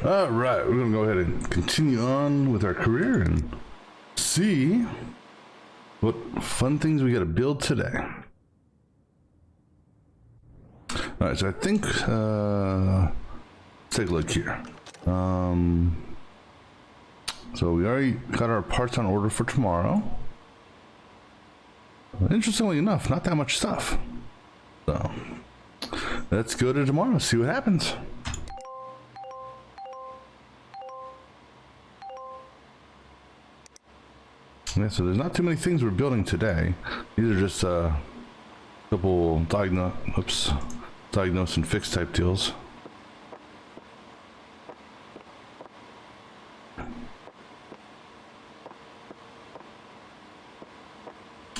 All right, we're gonna go ahead and continue on with our career and see what fun things we got to build today. All right, so I think let's take a look here. So we already got our parts on order for tomorrow. Interestingly enough, not that much stuff. So let's go to tomorrow, see what happens. Yeah, so there's not too many things we're building today. These are just a couple diagnose and fix type deals.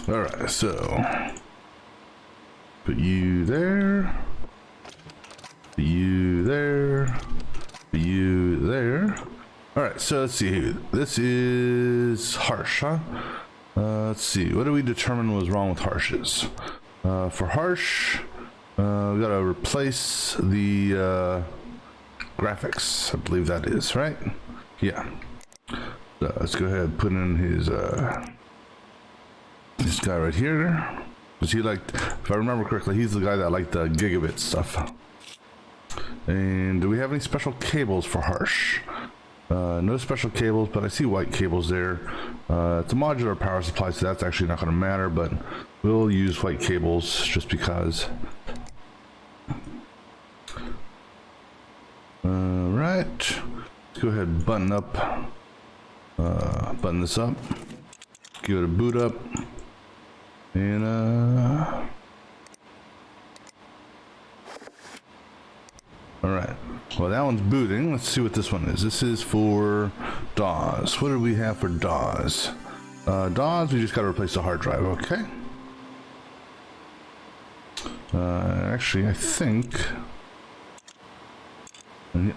All right, so put you there, put you there, put you there. All right, so let's see here. This is harsh, huh? Let's see. What did we determine was wrong with Harsh's? For Harsh, we gotta replace the graphics. I believe that is right. Yeah. So let's go ahead and put in his this guy right here. Because he liked, if I remember correctly, he's the guy that liked the gigabit stuff. And do we have any special cables for Harsh? No special cables, but I see white cables there. It's a modular power supply, so that's actually not going to matter, but we'll use white cables just because. Right. Let's go ahead and button this up. Give it a boot up. And all right. Well, that one's booting. Let's see what this one is. This is for DAWs. What do we have for DAWs? DAWs, we just got to replace the hard drive. Okay. Actually, I think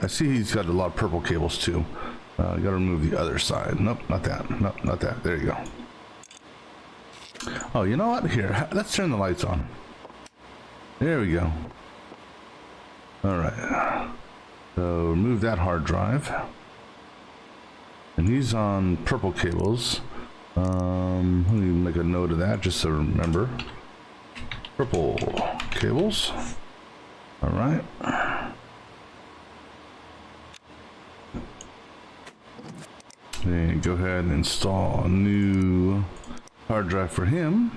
I see he's got a lot of purple cables too. Got to remove the other side. Nope, not that. Nope, not that. There you go. Oh, you know what? Here, let's turn the lights on. There we go. All right. So remove that hard drive. And he's on purple cables. Let me make a note of that just to remember. Purple cables. All right. And go ahead and install a new hard drive for him.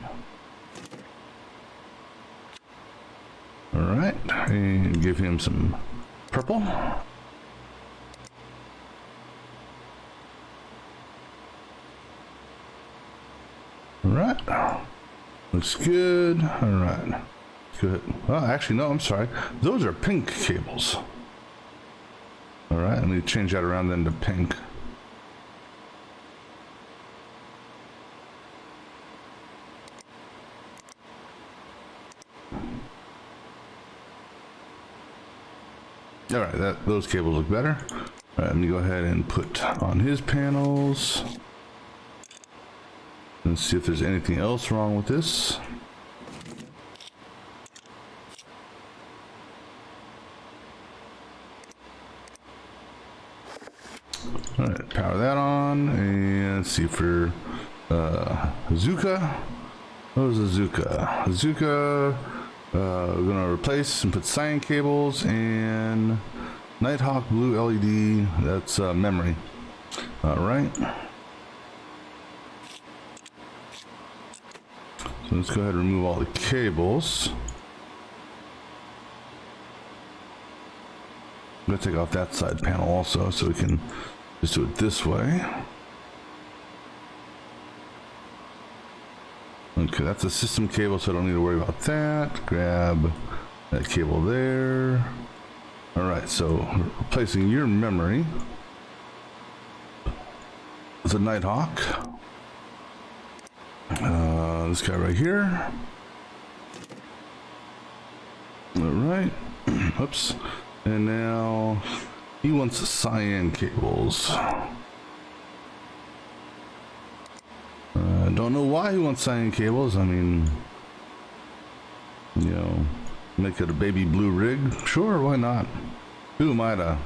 All right, and give him some purple. All right, looks good. All right, good. Well, actually, no, I'm sorry. Those are pink cables. All right, let me change that around then to pink. All right, those cables look better. All right, let me go ahead and put on his panels. Let's see if there's anything else wrong with this. All right, power that on, and let's see for Azuka. What was Azuka? Azuka. We're gonna replace and put cyan cables and Nighthawk blue LED. That's memory. All right. So let's go ahead and remove all the cables. I'm gonna take off that side panel also, so we can just do it this way. Okay, that's a system cable, so I don't need to worry about that. Grab that cable there. All right, so replacing your memory with a Nighthawk. This guy right here. All right. Oops. And now he wants the cyan cables. Don't know why he wants cyan cables. I mean, you know, make it a baby blue rig. Sure, why not? Who am I to,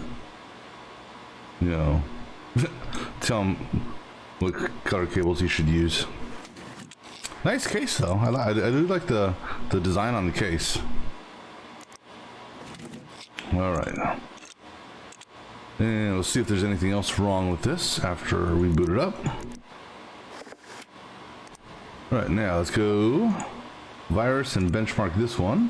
you know, tell him what color cables he should use? Nice case though. I do like the design on the case. All right. And let's see if there's anything else wrong with this after we boot it up. All right, now let's go virus and benchmark this one.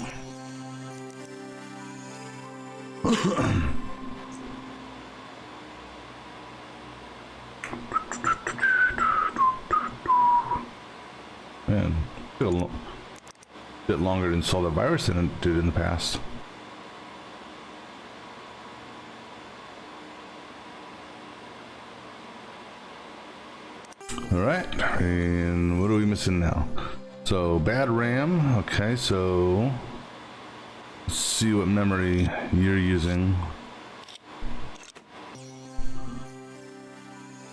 Man, took a bit longer to install the virus than it did in the past. All right, and what are we missing now? So bad RAM. Okay, so let's see what memory you're using.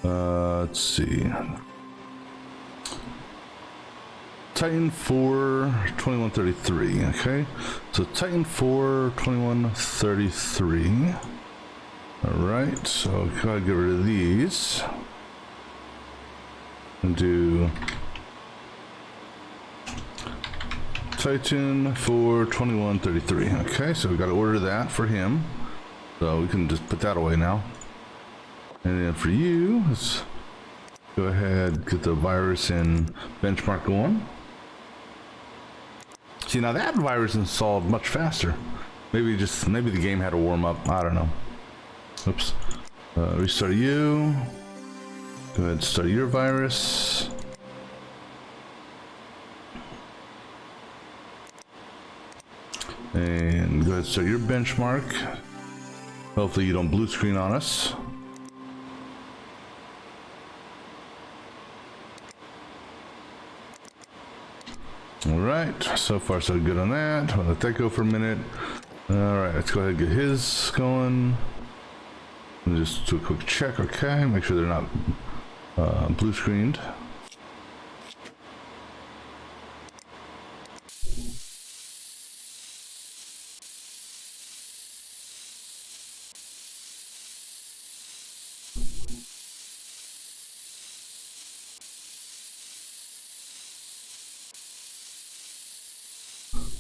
Let's see. Titan 4 2133. Okay, so Titan 4 2133. All right, so gotta get rid of these and do Titan 4 2133. Okay, so we got to order that for him, so we can just put that away now. And then for you, let's go ahead, get the virus and benchmark going. See, now that virus installed much faster. Maybe the game had to warm up. I don't know. Oops. Restart you. Go ahead and start your virus. And go ahead and start your benchmark. Hopefully you don't blue screen on us. All right, so far so good on that. I'll let that go for a minute. All right, let's go ahead and get his going. And just do a quick check, okay? Make sure they're not blue screened.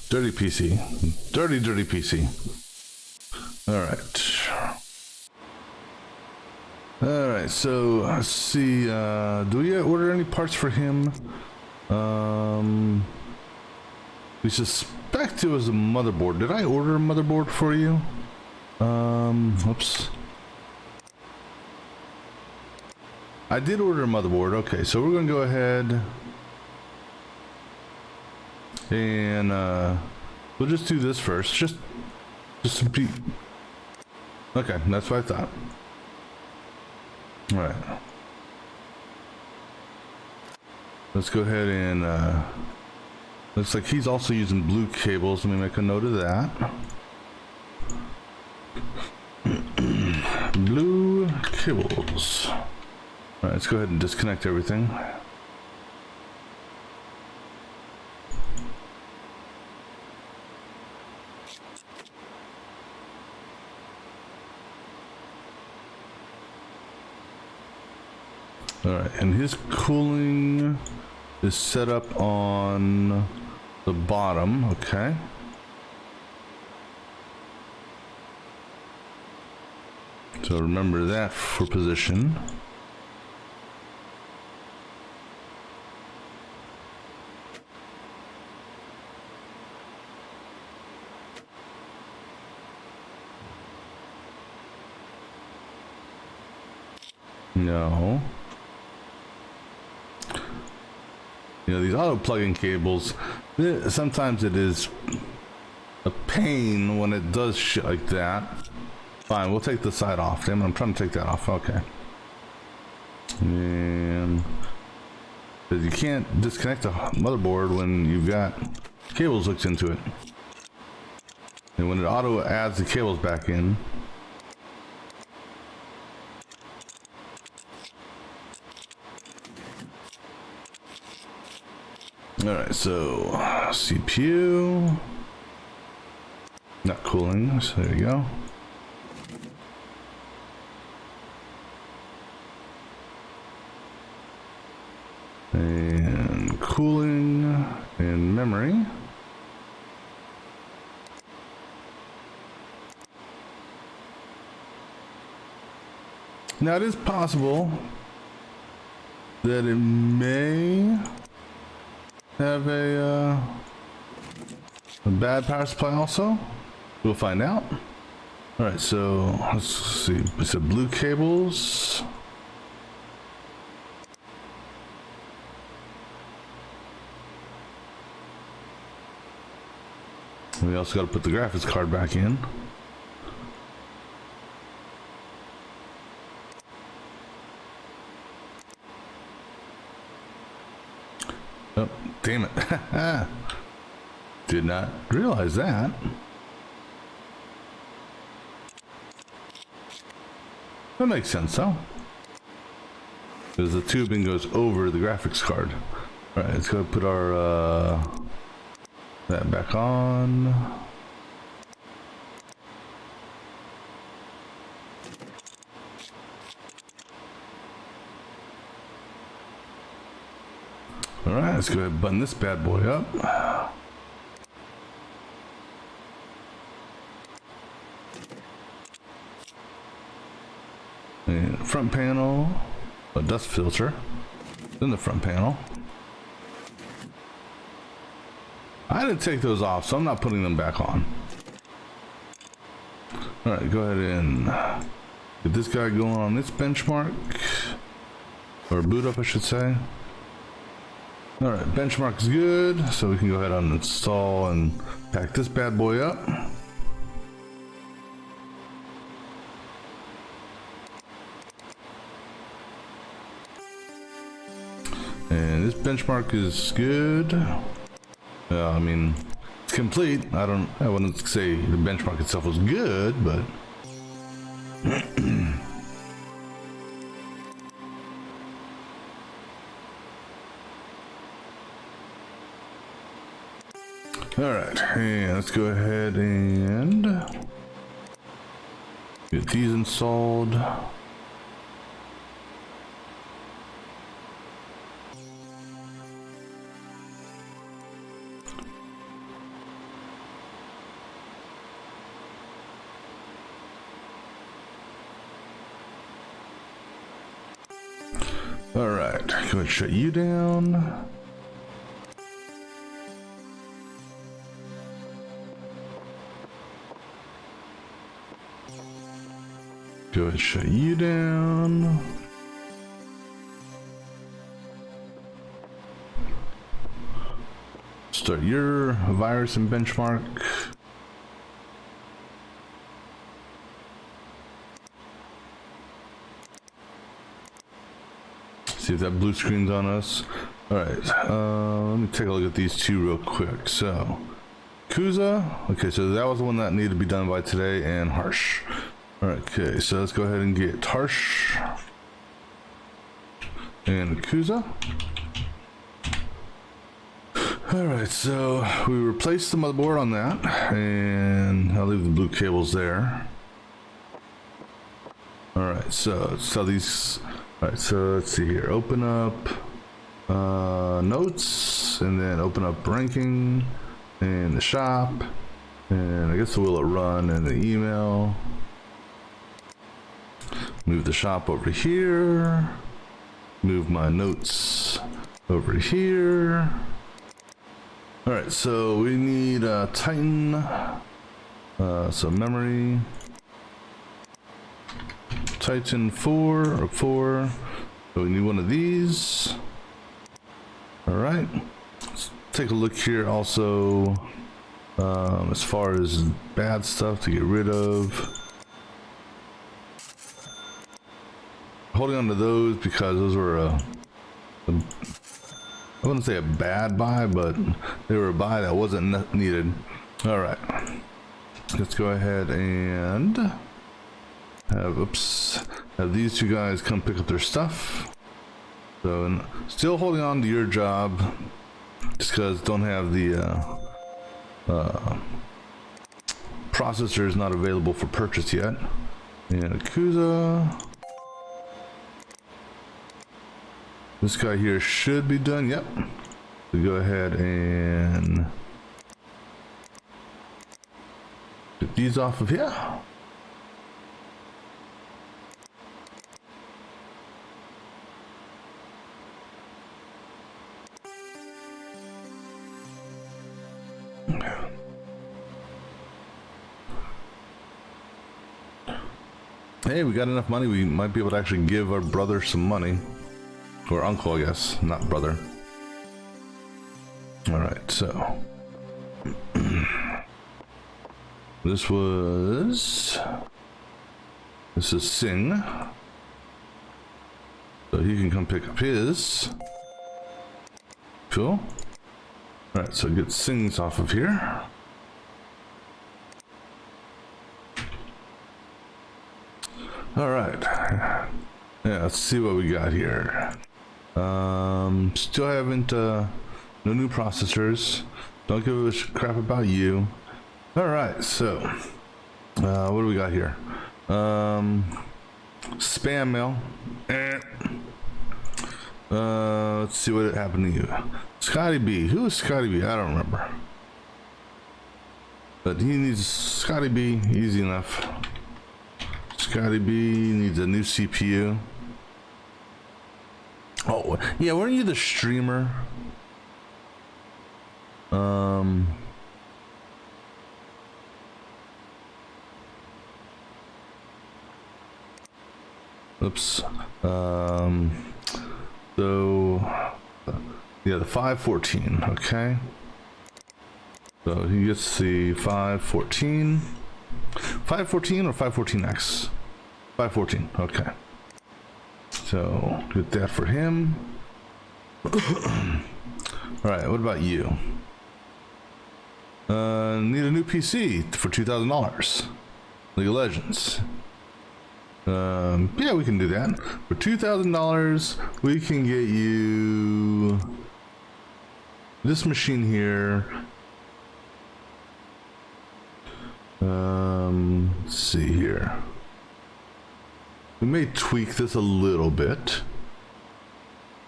Dirty PC. Dirty PC. Alright. Alright, so let's see. Do we order any parts for him? We suspect it was a motherboard. Did I order a motherboard for you? Oops. I did order a motherboard. Okay, so we're gonna go ahead and we'll just do this first. Just to be okay. That's what I thought. All right. Let's go ahead and looks like he's also using blue cables. Let me make a note of that. Blue cables. All right, let's go ahead and disconnect everything. All right, and his cooling is set up on the bottom, okay. So remember that for position. No. You know, these auto plug-in cables, sometimes it is a pain when it does shit like that. Fine, we'll take the side off. Damn it, I'm trying to take that off. Okay. And because you can't disconnect the motherboard when you've got cables hooked into it. And when it auto adds the cables back in, all right, so CPU, not cooling, so there you go. And cooling and memory. Now it is possible that it may have a bad power supply also. We'll find out. All right, so let's see. It's a blue cables. We also got to put the graphics card back in. Oh, damn it. Did not realize that. That makes sense, though. Because the tubing goes over the graphics card. All right, let's go put our that back on. All right, let's go ahead and button this bad boy up. And front panel, a dust filter, then the front panel. I didn't take those off, so I'm not putting them back on. All right, go ahead and get this guy going on this benchmark, or boot up, I should say. All right, benchmark is good, so we can go ahead and install and pack this bad boy up. And this benchmark is good. I mean, it's complete. I wouldn't say the benchmark itself was good, but all right, and let's go ahead and get these installed. All right, go ahead and shut you down. Go ahead and shut you down. Start your virus and benchmark. See if that blue screen's on us. All right, let me take a look at these two real quick. So, Kuza, okay, so that was the one that needed to be done by today, and Harsh. All right, okay, so let's go ahead and get Harsh and Kuza. All right, so we replaced the motherboard on that, and I'll leave the blue cables there. All right, so these. All right, so let's see here. Open up notes, and then open up ranking and the shop, and I guess we'll run and the email. Move the shop over here. Move my notes over here. All right, so we need Titan, so memory. Titan 4, so we need one of these. All right, let's take a look here also, as far as bad stuff to get rid of. Holding on to those because those were I wouldn't say a bad buy, but they were a buy that wasn't needed. All right, let's go ahead and have these two guys come pick up their stuff. So still holding on to your job just because don't have the processor is not available for purchase yet. And Akuza, this guy here should be done. Yep, we go ahead and get these off of here. Hey, we got enough money. We might be able to actually give our brother some money. Or uncle, I guess, not brother. All right, so this is Singh. So he can come pick up his. Cool. All right, so get Singh's off of here. All right. Yeah, let's see what we got here. Still haven't, no new processors. Don't give a crap about you. All right, so, what do we got here? Spam mail. Let's see what happened to you. Scotty B. Who is Scotty B? I don't remember. But he needs Scotty B. Easy enough. Scotty B needs a new CPU. Oh, yeah, weren't you the streamer? Oops. So, yeah, the 514, okay. So he gets the 514. 514 or 514X? 514, okay. So, get that for him. Alright, what about you? Need a new PC for $2,000. League of Legends. Yeah, we can do that. For $2,000, we can get you this machine here. Let's see here. We may tweak this a little bit.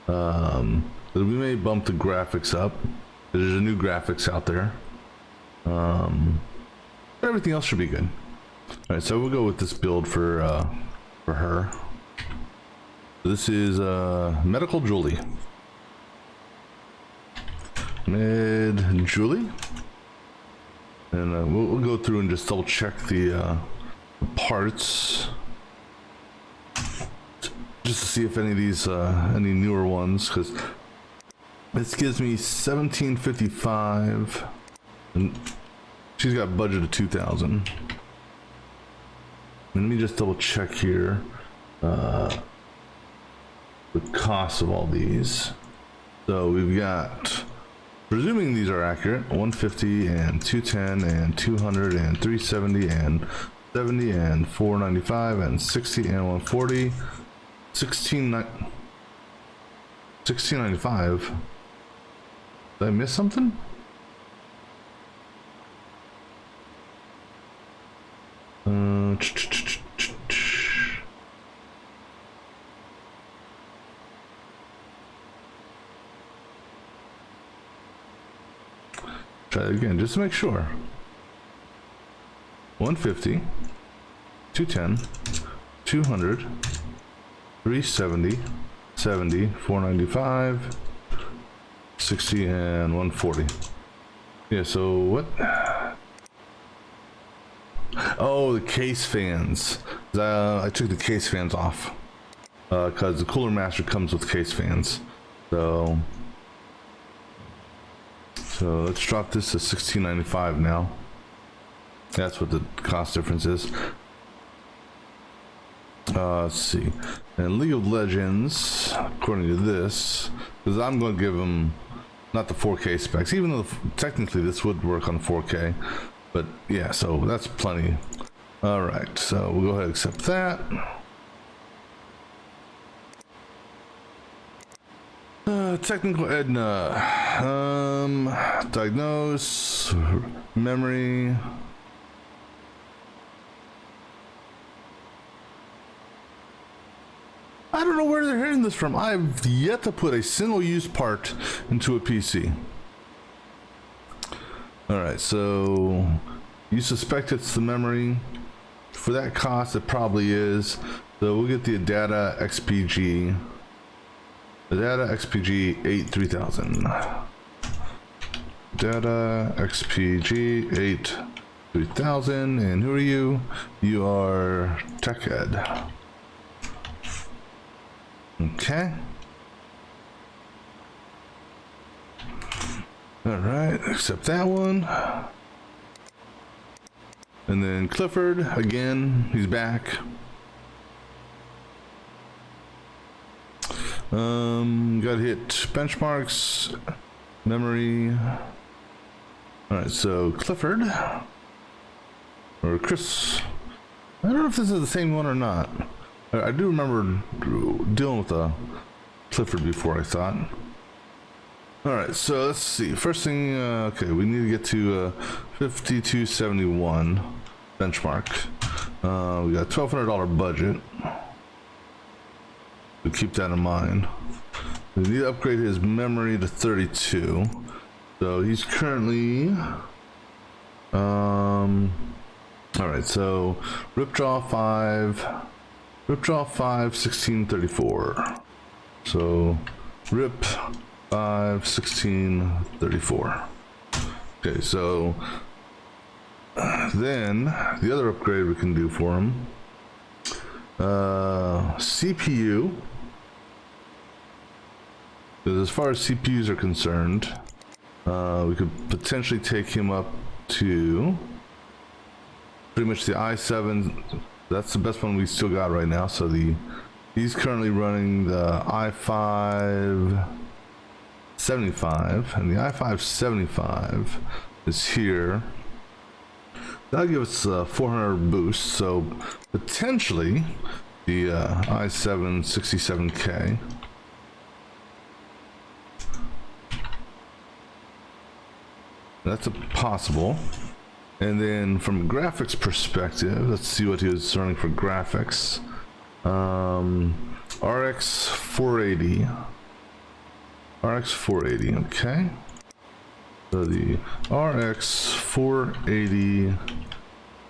But we may bump the graphics up. There's a new graphics out there. Everything else should be good. All right, so we'll go with this build for her. This is Medical Julie. Julie, and we'll go through and just double check the parts, just to see if any of these any newer ones, because this gives me 1755, and she's got a budget of 2,000. Let me just double check here the cost of all these. So we've got, presuming these are accurate, 150 and 210 and 200 and 370 and 70 and 495 and 60 and 140, 1695. Did I miss something? Try it again just to make sure. 150, 210, 200, 370, 70, 495, 60, and 140. Yeah, so what? Oh, the case fans. I took the case fans off because the Cooler Master comes with case fans. So let's drop this to $16.95 now. That's what the cost difference is. Let's see. And League of Legends, according to this, because I'm going to give them not the 4K specs, even though technically this would work on 4K. But yeah, so that's plenty. All right, so we'll go ahead and accept that. Technical Edna. Diagnose. Memory. I don't know where they're hearing this from. I've yet to put a single use part into a PC. Alright, so you suspect it's the memory. For that cost, it probably is. So we'll get the Adata XPG. Adata XPG 83000. Adata XPG 83000. And who are you? You are Tech Ed. Okay. All right, accept that one. And then Clifford, again, he's back. Gotta hit benchmarks, memory. All right, so Clifford, or Chris, I don't know if this is the same one or not. I do remember dealing with Clifford before I thought. All right, so let's see. First thing, okay, we need to get to 5271 benchmark. We got $1,200 budget. So keep that in mind. We need to upgrade his memory to 32. So he's currently, all right, so Ripjaw 5, 1634. So Rip 5, 1634. Okay, so then the other upgrade we can do for him, CPU. Because as far as CPUs are concerned, we could potentially take him up to pretty much the i7. That's the best one we still got right now. So he's currently running the i5 75, and the i5 75 is here. That'll give us 400 boost. So potentially the i7 67K. That's a possible. And then from a graphics perspective, let's see what he was running for graphics. RX 480. RX 480, okay. So the RX 480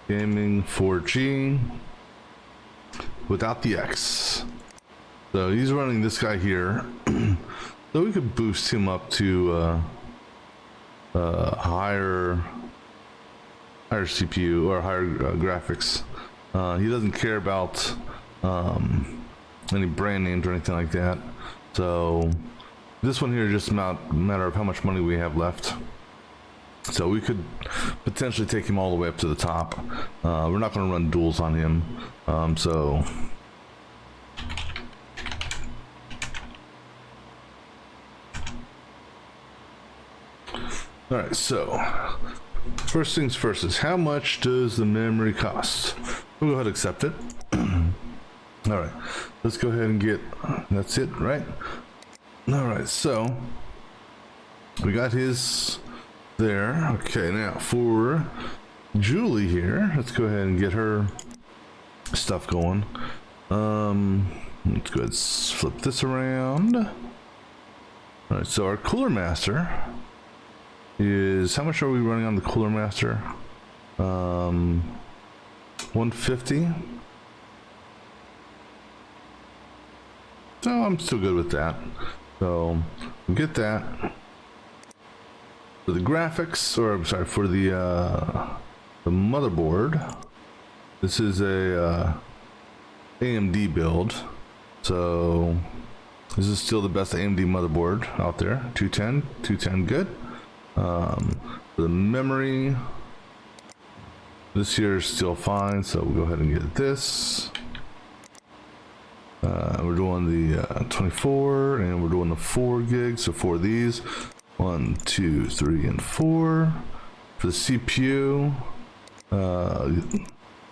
gaming 4G without the X. So he's running this guy here. So we could boost him up to higher CPU or higher graphics. He doesn't care about any brand names or anything like that. So this one here is just a matter of how much money we have left. So we could potentially take him all the way up to the top. We're not going to run duels on him. So all right, so first things first is how much does the memory cost? We'll go ahead and accept it. All right, let's go ahead and get, that's it, right? All right, so we got his there. Okay, now for Julie here, let's go ahead and get her stuff going. Let's go ahead and flip this around. All right, so our Cooler Master is, how much are we running on the Cooler Master? 150. So I'm still good with that. So we'll get that. For the graphics, or I'm sorry, for the motherboard, this is a AMD build. So this is still the best AMD motherboard out there. 210 good. For the memory, this here is still fine, so we'll go ahead and get this. We're doing the 24, and we're doing the 4 gigs, so 4 of these. 1, 2, 3, and 4. For the CPU,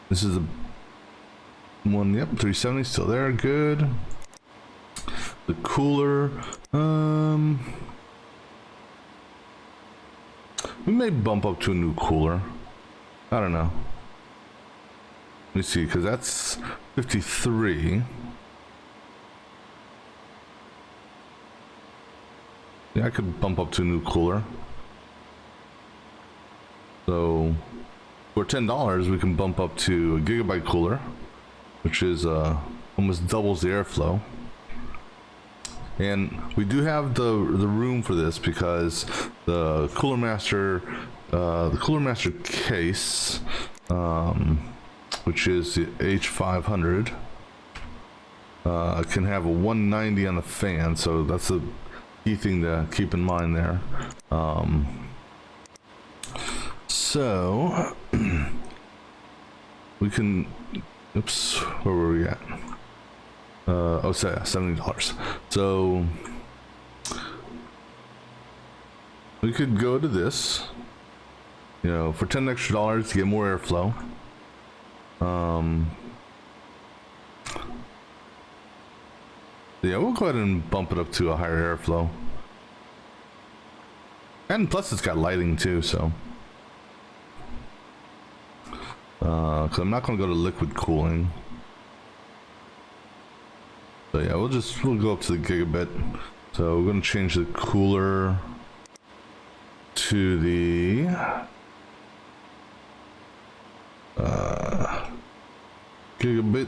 this is the one, yep, 370, still there, good. The cooler, we may bump up to a new cooler. I don't know. Let me see, because that's 53. Yeah, I could bump up to a new cooler. So for $10, we can bump up to a gigabyte cooler, which is almost doubles the airflow. And we do have the room for this because the Cooler Master case, which is the H500, can have a 190 on the fan, so that's a key thing to keep in mind there. So we can, oops, where were we at? Oh, so yeah, $70. So we could go to this, you know, for $10 extra to get more airflow. Yeah, we'll go ahead and bump it up to a higher airflow. And plus it's got lighting too, so. Cause I'm not gonna go to liquid cooling. So yeah, we'll go up to the gigabit. So we're gonna change the cooler to the gigabit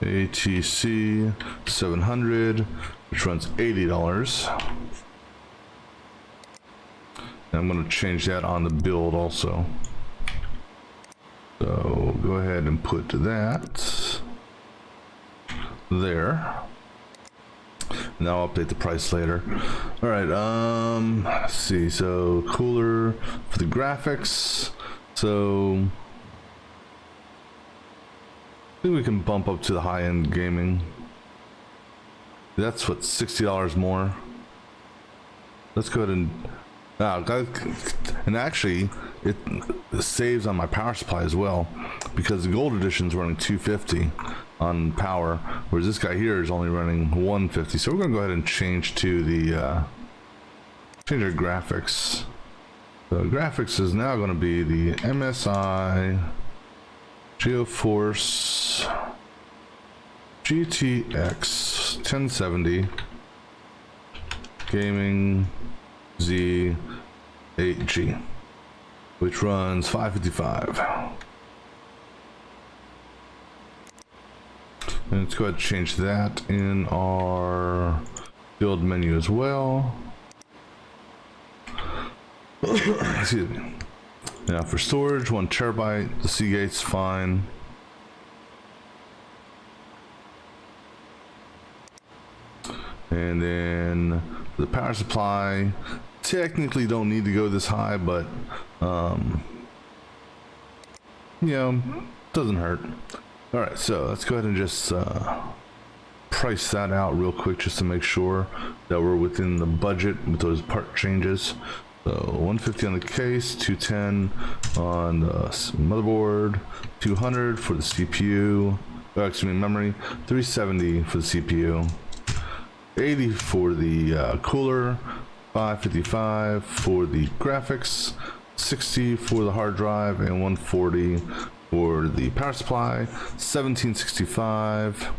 ATC 700, which runs $80. And I'm gonna change that on the build also. So go ahead and put that there. Now I'll update the price later. All right, let's see. So cooler for the graphics. So I think we can bump up to the high-end gaming. That's what, $60 more. Let's go ahead and and actually it saves on my power supply as well, because the gold edition is running 250 on power, whereas this guy here is only running 150. So we're gonna go ahead and change to the change our graphics. So graphics is now going to be the MSI GeoForce GTX 1070 Gaming Z 8G, which runs 555. And let's go ahead and change that in our build menu as well. Excuse me. Now for storage, 1 terabyte, the Seagate's fine. And then for the power supply, technically don't need to go this high, but you know, doesn't hurt. All right, so let's go ahead and just price that out real quick just to make sure that we're within the budget with those part changes. So 150 on the case, 210 on the motherboard, 200 for the CPU, excuse me, memory, 370 for the CPU, 80 for the cooler, 555 for the graphics, 60 for the hard drive, and 140 for the power supply, 1765.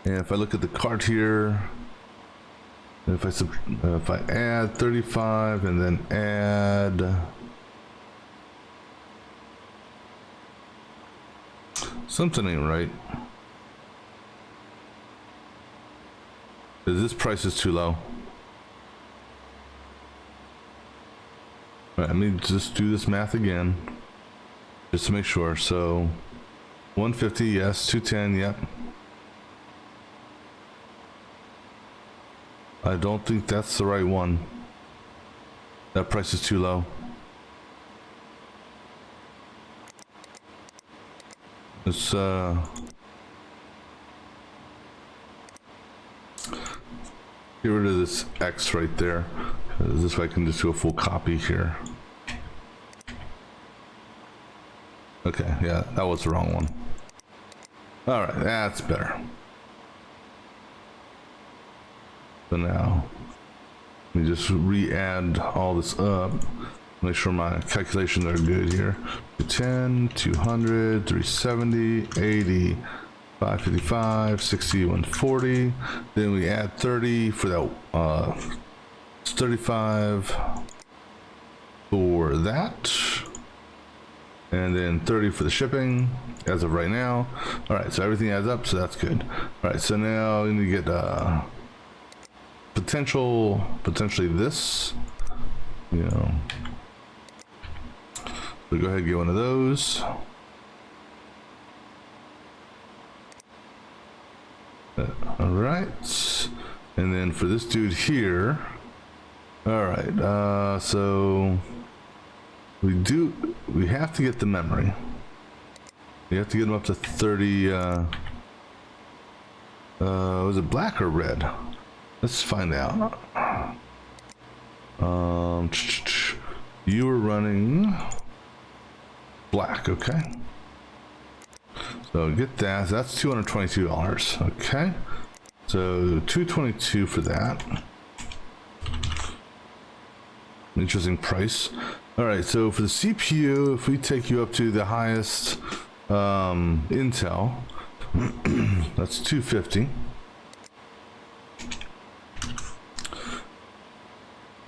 And if I look at the cart here, if I add 35 and then add something ain't right, because this price is too low. All right, let me just do this math again just to make sure. So 150, yes, 210, yep. I don't think that's the right one. That price is too low. Let's get rid of this X right there. This way I can just do a full copy here. Okay, yeah, that was the wrong one. All right, that's better. So now, let me just re-add all this up. Make sure my calculations are good here. 210, 200, 370, 80, 555, 60, 140. Then we add 30 for that, 35 for that. And then 30 for the shipping as of right now. All right, so everything adds up, so that's good. All right, so now we need to get potentially this, you know. So go ahead and get one of those. All right, and then for this dude here, all right, so we have to get the memory. We have to get them up to 30, was it black or red? Let's find out. You were running black, okay. So get that. So that's $222. Okay. So $222 for that. Interesting price. All right. So for the CPU, if we take you up to the highest Intel, that's $250.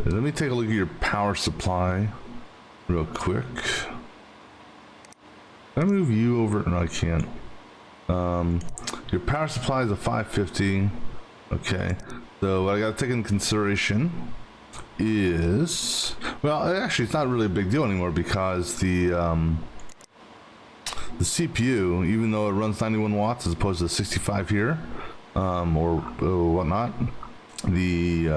Let me take a look at your power supply real quick. Can I move you over? No, I can't. Your power supply is a 550. Okay. So what I got to take into consideration is, well, actually, it's not really a big deal anymore because the CPU, even though it runs 91 watts as opposed to 65 here, or whatnot, the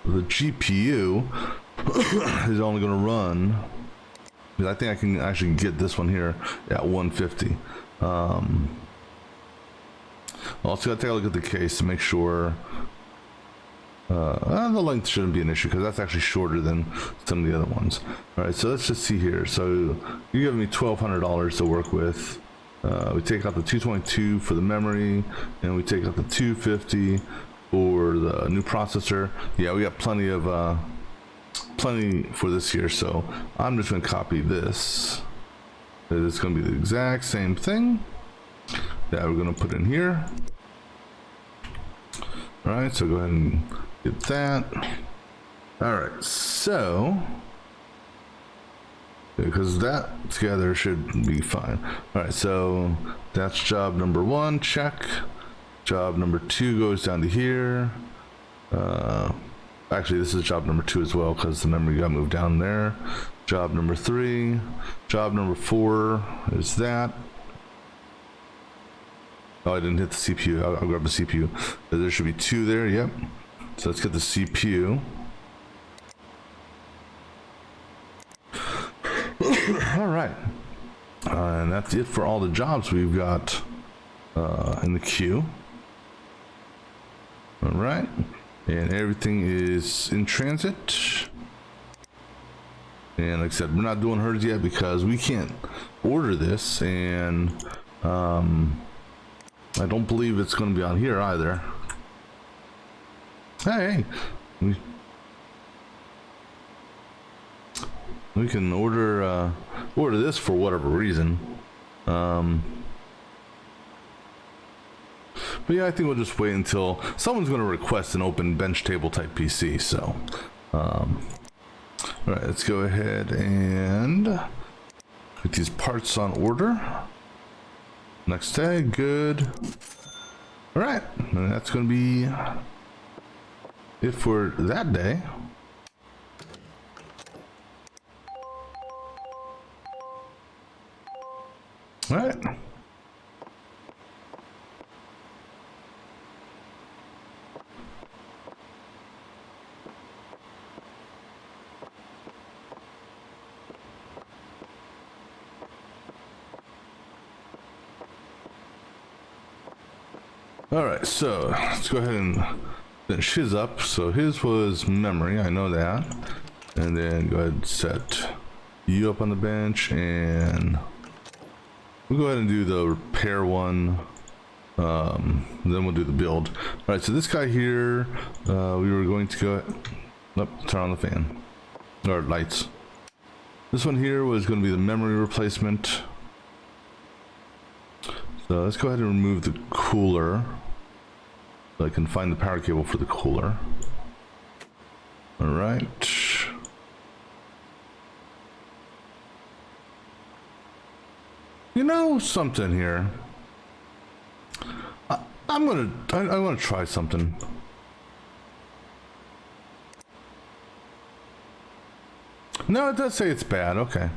GPU is only going to run. I think I can actually get this one here at 150. Also, gotta take a look at the case to make sure the length shouldn't be an issue because that's actually shorter than some of the other ones. All right, so let's just see here. So you give me $1,200 to work with. We take out the 222 for the memory, and we take out the 250 for the new processor. Yeah, we got plenty for this here, so I'm just going to copy this. It's going to be the exact same thing that we're going to put in here. All right, so go ahead and get that. All right, so because that together should be fine. All right, so that's job number 1, check. Job number 2 goes down to here. Actually, this is job number 2 as well because the memory got moved down there. Job number 3. Job number 4 is that. Oh, I didn't hit the CPU. I'll grab the CPU. There should be 2 there. Yep. So let's get the CPU. All right. And that's it for all the jobs we've got in the queue. All right. And everything is in transit. And like I said, we're not doing hers yet because we can't order this, and I don't believe it's going to be on here either. Hey, we can order this for whatever reason. But yeah, I think we'll just wait until someone's going to request an open bench table type PC. So, all right, let's go ahead and get these parts on order. Next day, good. All right, and that's going to be it for that day. All right. All right, so let's go ahead and finish his up. So his was memory, I know that. And then go ahead and set you up on the bench, and we'll go ahead and do the repair one. Then we'll do the build. All right, so this guy here, we were going to go, turn on the fan, or lights. This one here was going to be the memory replacement. So let's go ahead and remove the cooler so I can find the power cable for the cooler. All right. You know something here. I want to try something. No, it does say it's bad. Okay.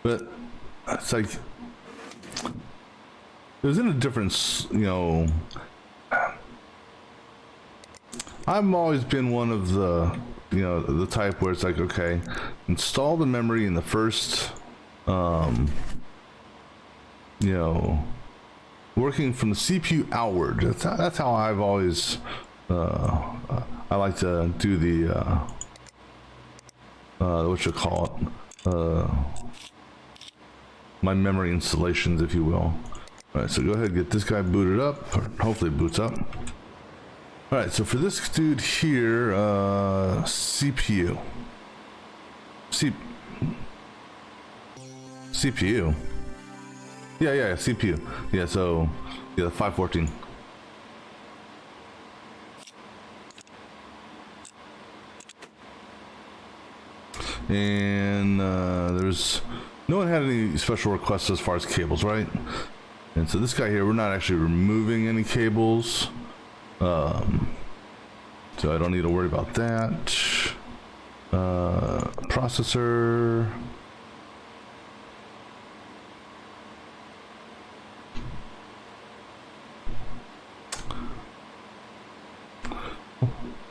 But it's like it was in a different, you know. I've always been one of the, you know, the type where it's like, okay, install the memory in the first, you know, working from the CPU outward. That's how I've always, I like to do the, what you call it, my memory installations, if you will. All right, so go ahead and get this guy booted up, or hopefully it boots up. All right, so for this dude here, CPU. CPU. Yeah, CPU. Yeah, so yeah, the 514. And there's no one had any special requests as far as cables, right? And so this guy here, we're not actually removing any cables, so I don't need to worry about that. Processor.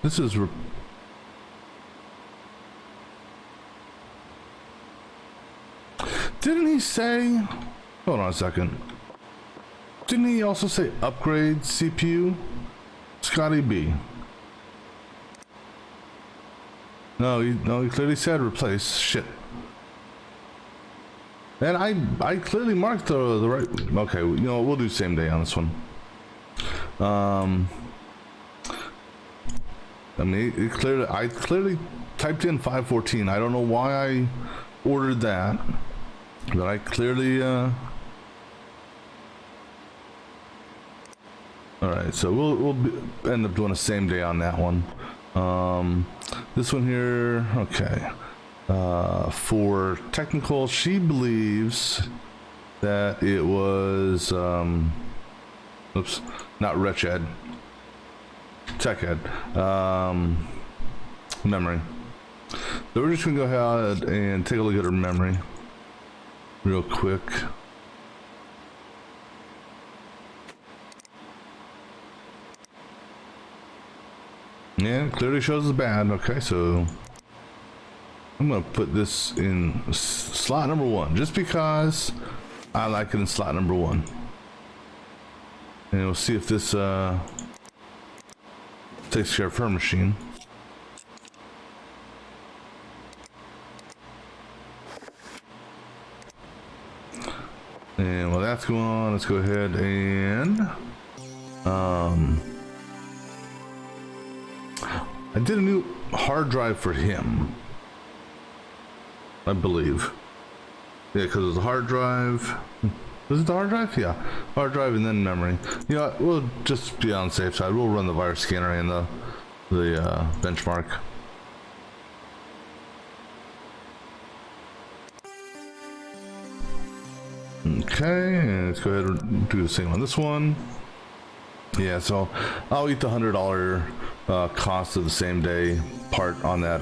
This is didn't he say, hold on a second, didn't he also say upgrade CPU? Scotty B. No, he clearly said replace. Shit. And I clearly marked the right. Okay, you know, we'll do same day on this one. I mean, I clearly typed in 514. I don't know why I ordered that, but I clearly. All right, so we'll end up doing a same day on that one. This one here, okay. For technical, she believes that it was, oops, not Rech Ed, Tech Ed, memory. So we're just gonna go ahead and take a look at her memory real quick. Yeah, it clearly shows it's bad. Okay, so I'm gonna put this in slot number 1 just because I like it in slot number 1, and we'll see if this takes care of her machine. And while that's going on, let's go ahead and I did a new hard drive for him, I believe. Yeah, because it was a hard drive. Was it the hard drive? Yeah, hard drive and then memory. Yeah, we'll just be on the safe side. We'll run the virus scanner and the benchmark. Okay, and let's go ahead and do the same on this one. Yeah, so I'll eat the $100 cost of the same day part on that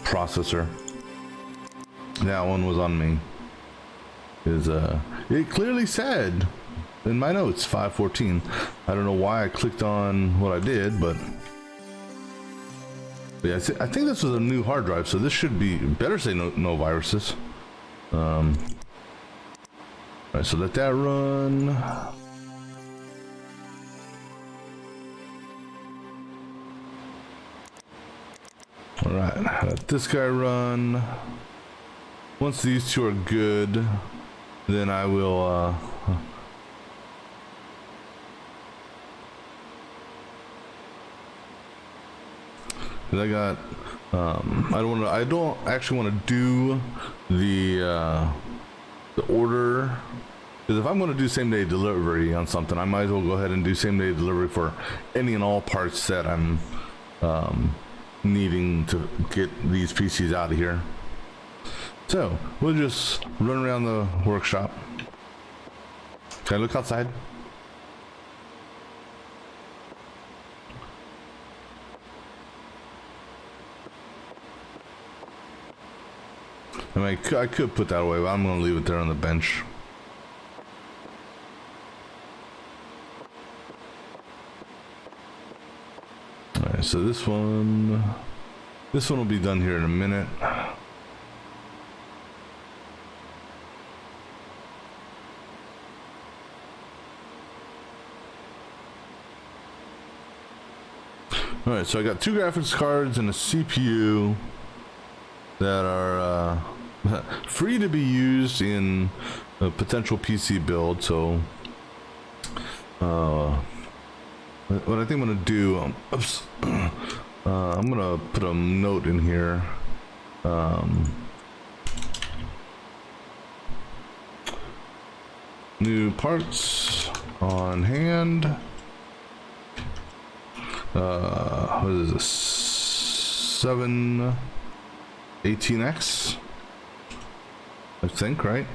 processor. That one was on me. It clearly said in my notes 514. I don't know why I clicked on what I did, but yeah, I think this was a new hard drive, so this should be better say no viruses. All right, so let that run. All right, let this guy run. Once these two are good, then I will cause I got I don't actually want to do the order, because if I'm going to do same day delivery on something, I might as well go ahead and do same day delivery for any and all parts that I'm needing to get these PCs out of here. So we'll just run around the workshop. Can I look outside? I mean, I could put that away, but I'm going to leave it there on the bench. Alright, so this one will be done here in a minute. Alright, so I got 2 graphics cards and a CPU that are free to be used in a potential PC build. So what I think I'm gonna do, oops, I'm gonna put a note in here. New parts on hand. What is this? 718X, I think, right?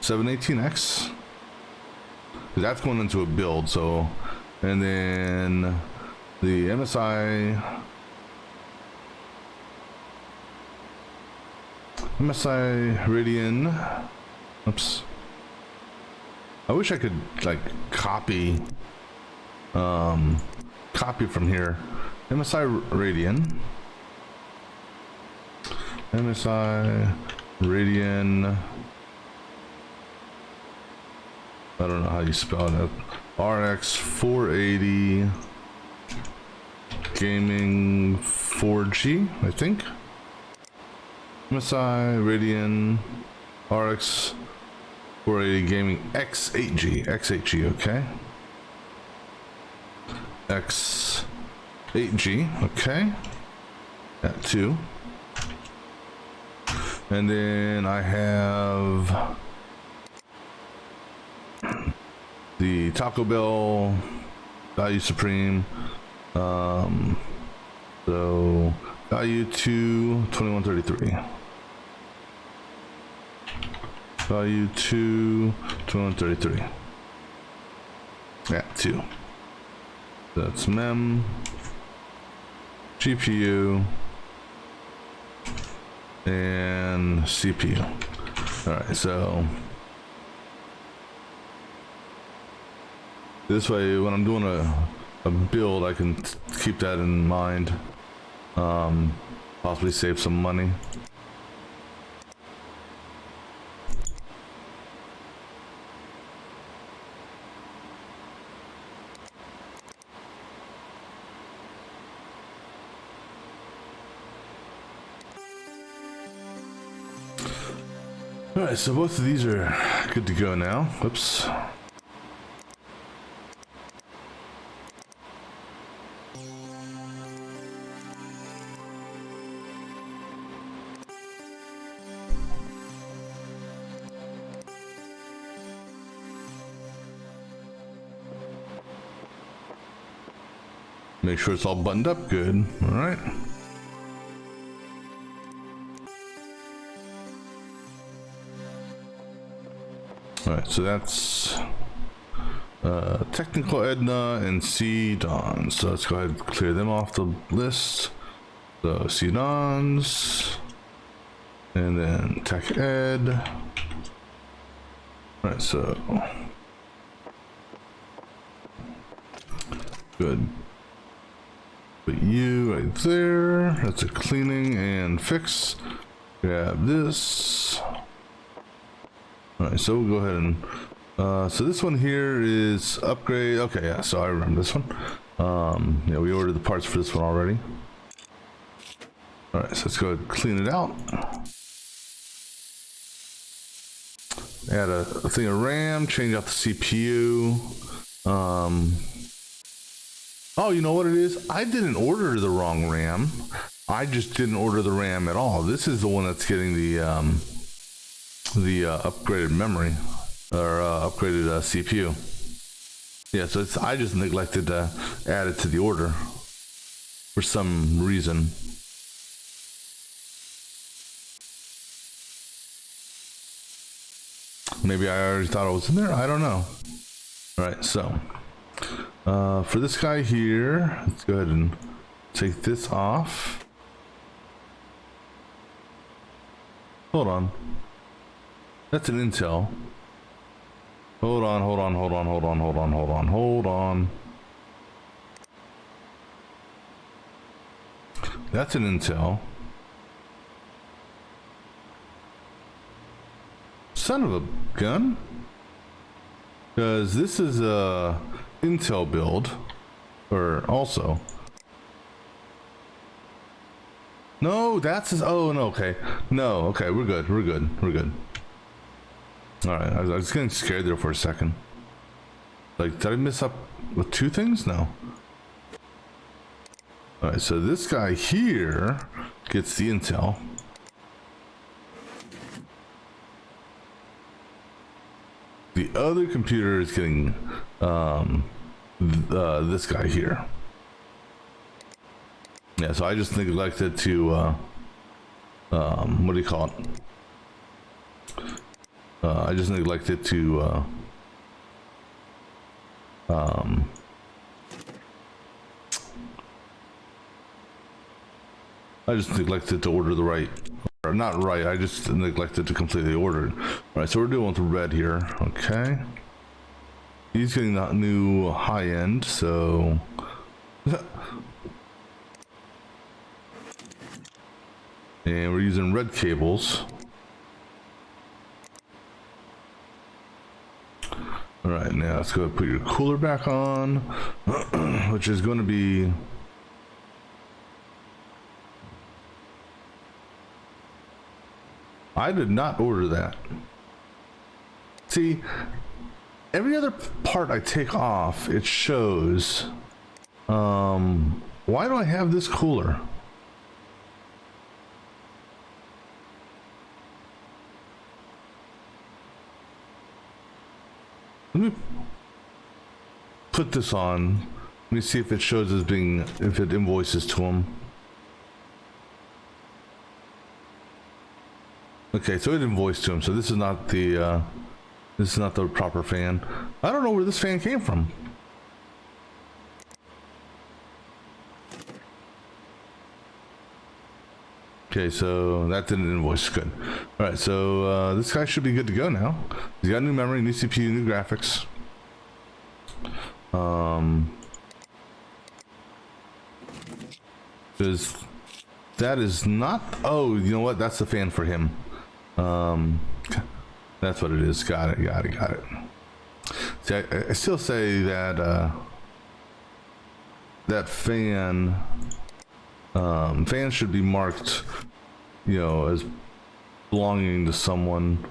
718X. That's going into a build, so, and then the MSI Radeon. Oops. I wish I could like copy from here. MSI Radeon. I don't know how you spell that. RX 480 Gaming 4G, I think. MSI Radeon RX 480 Gaming X8G, okay. X8G, okay. That too. And then I have the Taco Bell Value Supreme. So value 2 2133. Value 2 2133. Yeah, 2. That's mem, GPU, and CPU. All right, so this way, when I'm doing a build, I can keep that in mind. Possibly save some money. All right, so both of these are good to go now. Whoops. Make sure it's all buttoned up good. All right. All right, so that's Technical Edna and CDON. So let's go ahead and clear them off the list. So CDONs, and then Tech Ed. All right, so good. Put you right there. That's a cleaning and fix. Grab this. All right, so we'll go ahead and so this one here is upgrade. Okay, yeah, so I remember this one. Yeah, we ordered the parts for this one already. All right, so let's go ahead and clean it out. Add a thing of RAM, change out the CPU. Oh, you know what it is? I didn't order the wrong RAM. I just didn't order the RAM at all. This is the one that's getting the upgraded memory or upgraded CPU. Yeah, so I just neglected to add it to the order for some reason. Maybe I already thought it was in there. I don't know. All right, so for this guy here, let's go ahead and take this off. Hold on. That's an Intel. Hold on. That's an Intel. Son of a gun. Because this is a Intel build, or also. No, that's his. Oh no. Okay. No. Okay. We're good. We're good. We're good. All right. I was getting scared there for a second. Like, did I miss up with two things? No. All right. So this guy here gets the intel. The other computer is getting this guy here. Yeah, so I just neglected to what do you call it? I just neglected to I just neglected to order the right, or not right, I just neglected to complete the order. All right, so we're doing with the red here, okay. He's getting that new high end, so and we're using red cables. All right, now let's go put your cooler back on, which is going to be I did not order that. See, every other part I take off, it shows. Why do I have this cooler? Let me put this on. Let me see if it shows as being, if it invoices to him. Okay, so it invoiced to him. So this is not the proper fan. I don't know where this fan came from. Okay, so that didn't invoice. Good. All right, so this guy should be good to go now. He's got new memory, new CPU, new graphics. Because that is not. Oh, you know what? That's the fan for him. That's what it is. Got it. Got it. Got it. See, I still say that that fan. Fans should be marked, you know, as belonging to someone.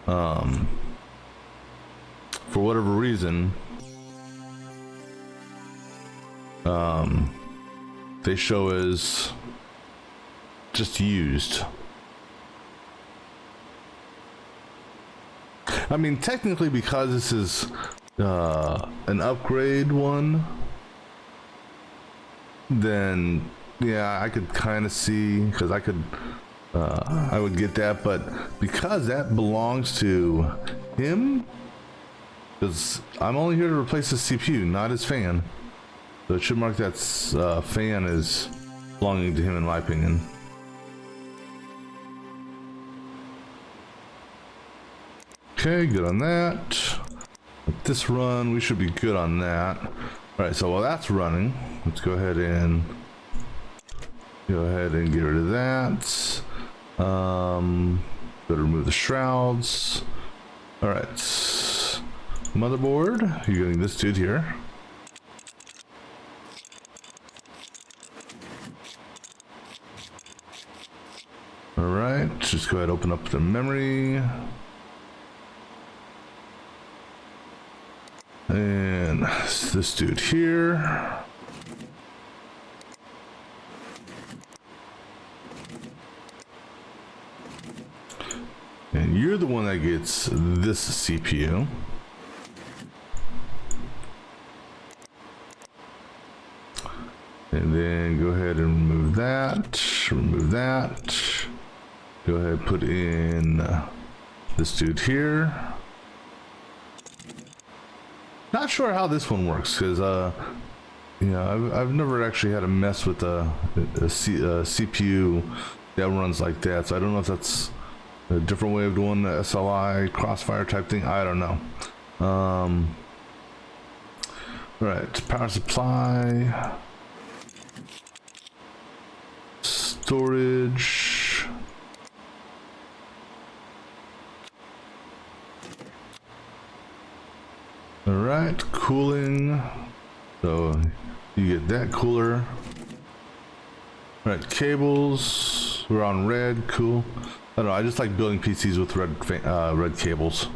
For whatever reason, they show as just used. I mean, technically, because this is an upgrade one, then yeah, I could kind of see, because I could I would get that, but because that belongs to him, because I'm only here to replace his CPU, not his fan, so it should mark that fan as belonging to him, in my opinion. Okay, good on that. With this run, we should be good on that. All right, so while that's running, let's go ahead and get rid of that. Better remove the shrouds. All right, motherboard, you're getting this dude here. All right, just go ahead and open up the memory. And this dude here. And you're the one that gets this CPU. And then go ahead and remove that. Remove that. Go ahead and put in this dude here. Not sure how this one works, because you know, I've never actually had to mess with a CPU that runs like that, so I don't know if that's a different way of doing the SLI crossfire type thing. I don't know. All right, power supply, storage. All right, cooling. So you get that cooler. Right, cables. We're on red. Cool. I don't know. I just like building PCs with red cables.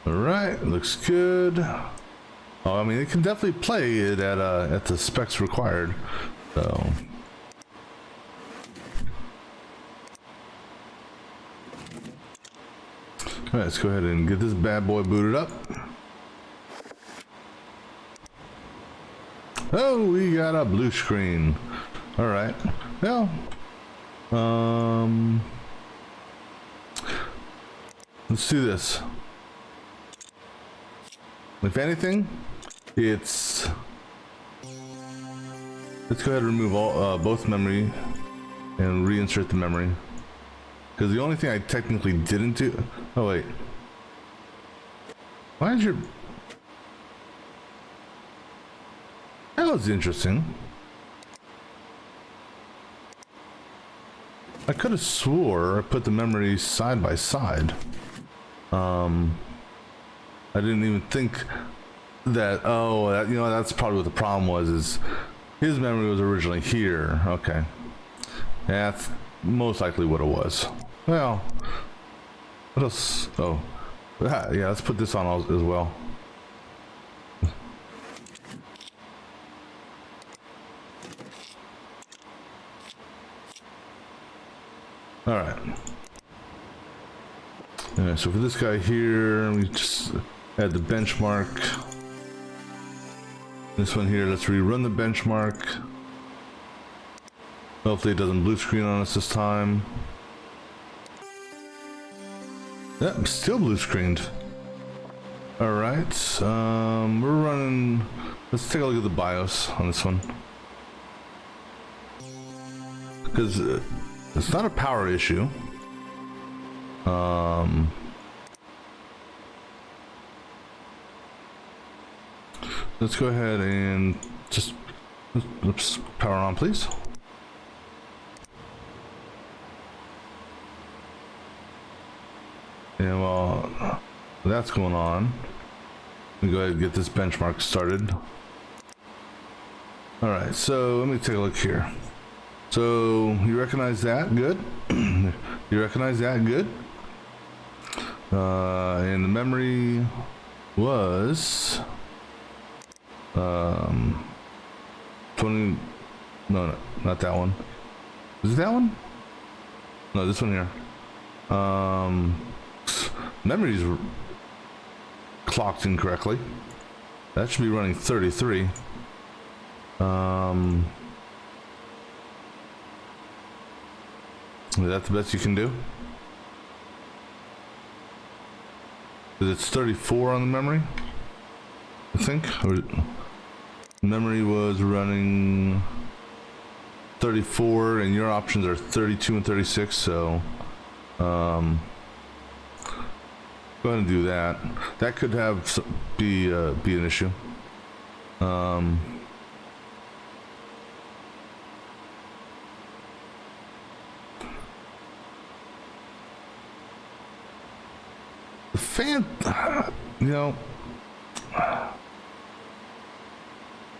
All right, looks good. Oh, I mean, it can definitely play it at the specs required. So. All right, let's go ahead and get this bad boy booted up. Oh, we got a blue screen. All right. Well, let's do this. If anything, let's go ahead and remove all both memory and reinsert the memory. Because the only thing I technically didn't do. Oh wait. Why is your? That was interesting. I could have swore I put the memories side by side. I didn't even think that. Oh, that, you know, that's probably what the problem was. Is his memory was originally here? Okay, that's most likely what it was. Well, what else? Oh, yeah. Let's put this on as well. All right. Yeah, so for this guy here, we just add the benchmark. This one here, let's rerun the benchmark. Hopefully it doesn't blue screen on us this time. Yep, still blue screened. All right, we're running. Let's take a look at the BIOS on this one, because it's not a power issue. Let's go ahead and just oops, power on, please. And while that's going on, we go ahead and get this benchmark started. All right, so let me take a look here. So you recognize that? Good. You recognize that? Good. And the memory was 20. No, not that one. Is it that one? No, this one here. Memory's clocked incorrectly. That should be running 33. Is that the best you can do? It's 34 on the memory, I think. Or memory was running 34, and your options are 32 and 36. So, go ahead and do that. That could be an issue. The fan, you know, I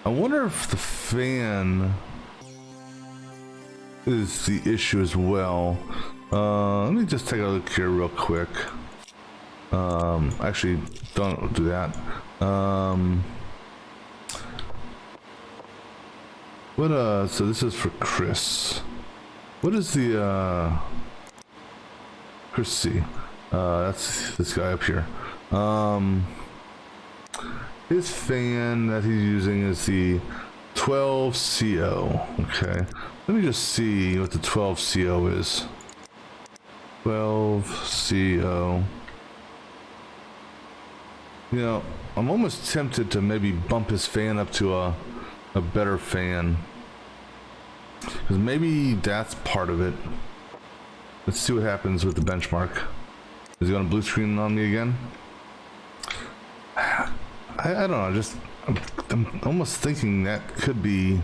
wonder if the fan is the issue as well. Let me just take a look here real quick. Actually, don't do that. So this is for Chris. What is the, Chris C? That's this guy up here. His fan that he's using is the 12CO. Okay, let me just see what the 12CO is. 12CO. You know, I'm almost tempted to maybe bump his fan up to a better fan, because maybe that's part of it. Let's see what happens with the benchmark. Is he going to blue screen on me again? I don't know. I'm almost thinking that could be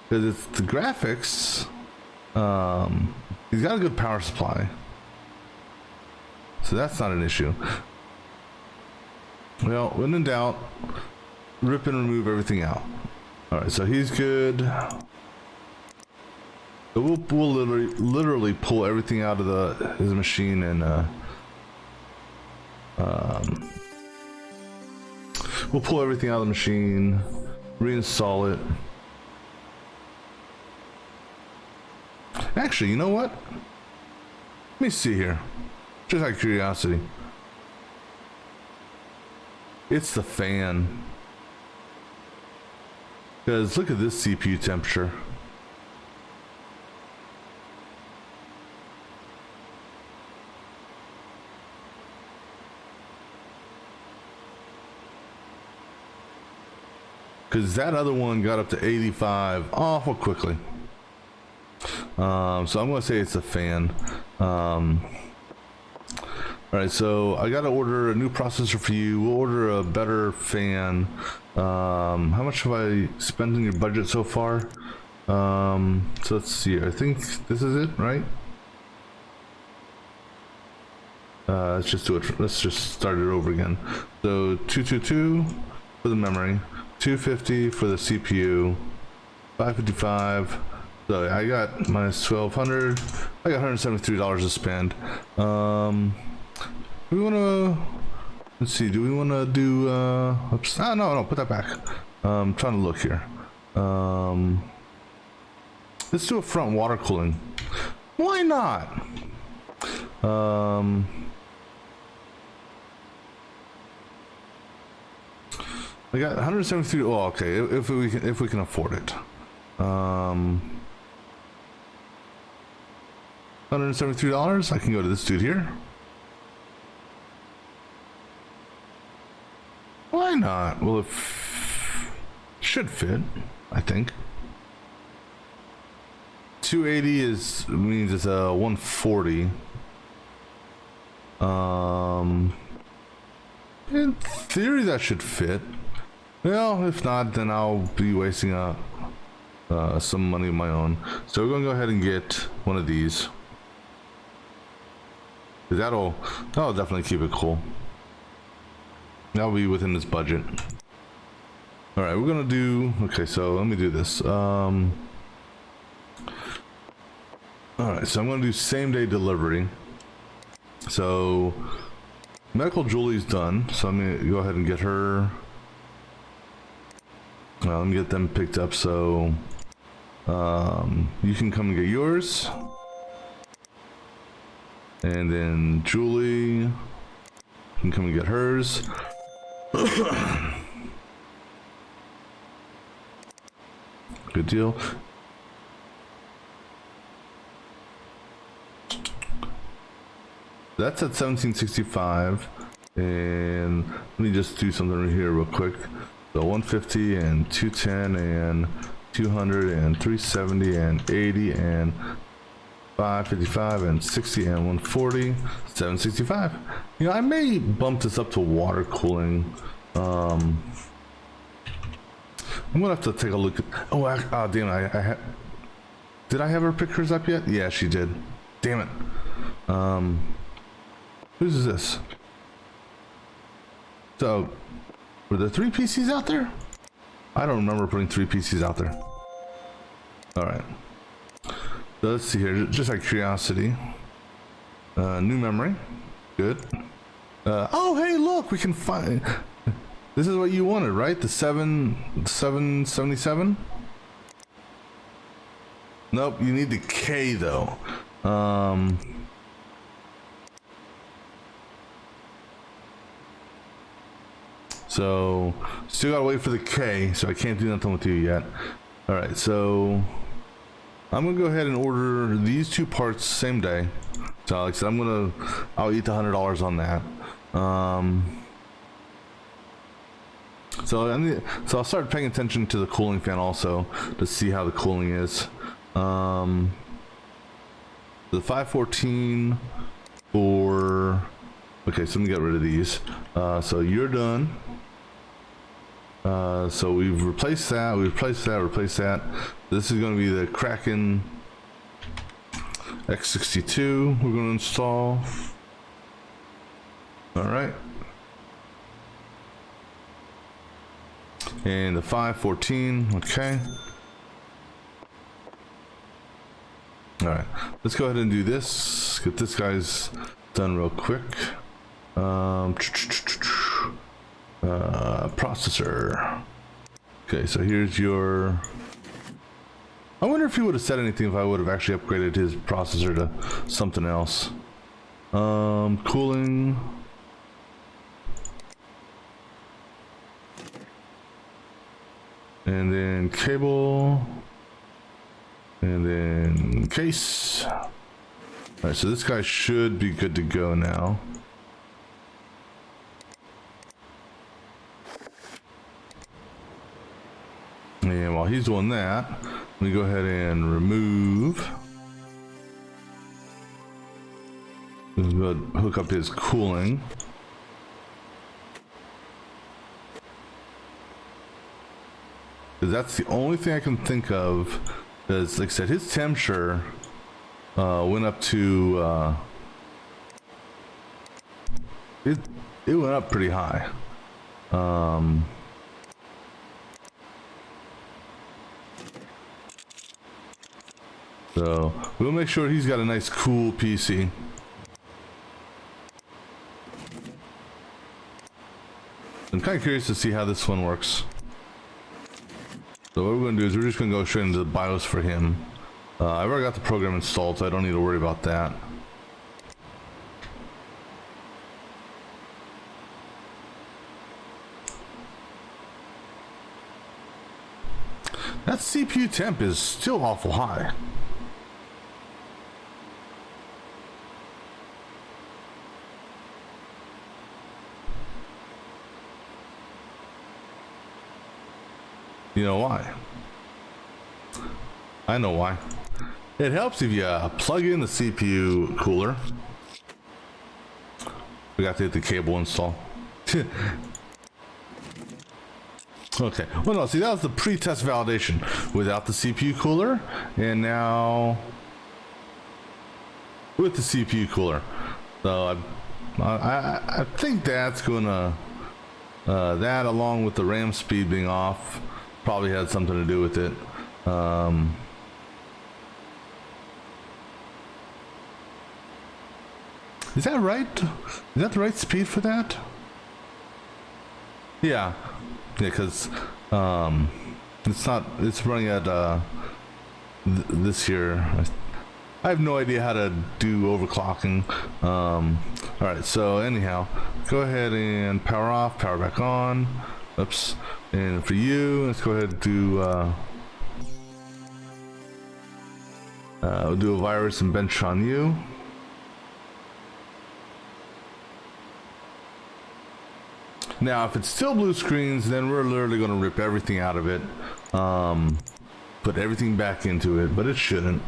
because it's the graphics. He's got a good power supply, so that's not an issue. Well, when in doubt, rip and remove everything out. All right, so he's good. So we'll literally pull everything out of his machine and we'll pull everything out of the machine, reinstall it. Actually, you know what? Let me see here, just out of curiosity. It's the fan. Because look at this CPU temperature. Because that other one got up to 85 awful quickly. So I'm going to say it's a fan. Alright, so I got to order a new processor for you. We'll order a better fan. How much have I spent in your budget so far? So let's see. I think this is it, right? Let's just do it. Let's just start it over again. So 222 for the memory, 250 for the CPU, 555. So I got minus 1200. I got $173 to spend. We want to, let's see, do we want to do, oops, no, put that back. I'm trying to look here. Let's do a front water cooling. Why not? I got 173. Oh, okay. If we can afford it. $173. I can go to this dude here. Why not? Well, it should fit, I think. 280 means it's a 140. In theory, that should fit. Well, if not, then I'll be wasting some money of my own. So we're gonna go ahead and get one of these. That'll definitely keep it cool. That'll be within this budget. All right, we're gonna do. Okay, so let me do this. All right, so I'm gonna do same day delivery. So Medical Julie's done, so I'm gonna go ahead and get her. Let me get them picked up. So you can come and get yours, and then Julie can come and get hers. Good deal. That's at 1765, and let me just do something right here real quick. So 150 and 210 and 200 and 370 and 80 and 555 and 60 and 140, 765. You know, I may bump this up to water cooling. I'm gonna have to take a look at. Oh, damn it! Did I have her pictures up yet? Yeah, she did. Damn it. Whose is this? So, were there 3 PCs out there? I don't remember putting 3 PCs out there. All right. So let's see here, just out of curiosity. New memory, good. Oh, hey, look, we can find. This is what you wanted, right? The 777. Nope, you need the K though. So still gotta wait for the K, so I can't do nothing with you yet. All right, so I'm gonna go ahead and order these 2 parts same day. So like I said, I'll eat the $100 on that. So I'll start paying attention to the cooling fan also to see how the cooling is. The 514 for. Okay, so let me get rid of these. So you're done. So we've replaced that. Replaced that. This is going to be the Kraken X62 we're going to install. All right. And the 514, okay. All right, let's go ahead and do this. Get this guy's done real quick. Processor. Okay, so here's your... I wonder if he would have said anything if I would have actually upgraded his processor to something else. Cooling. And then cable. And then case. All right, so this guy should be good to go now. And while he's doing that, let me go ahead and remove. Let's go ahead and hook up his cooling. Because that's the only thing I can think of. Because, like I said, his temperature went up to... it went up pretty high. So we'll make sure he's got a nice cool PC. I'm kind of curious to see how this one works. So what we're going to do is we're just going to go straight into the BIOS for him. I've already got the program installed, so I don't need to worry about that. That CPU temp is still awful high. You know why? I know why. It helps if you plug in the CPU cooler. We got to get the cable install. Okay. Well, no, see, that was the pre-test validation without the CPU cooler, and now with the CPU cooler. So I think that's gonna that, along with the RAM speed being off, probably had something to do with it. Is that right? Is that the right speed for that? Yeah, because it's not. It's running at this here. I have no idea how to do overclocking. All right. So anyhow, go ahead and power off, power back on. Oops. And for you, let's go ahead and do we'll do a virus and bench on you. Now, if it's still blue screens, then we're literally going to rip everything out of it, put everything back into it, but it shouldn't.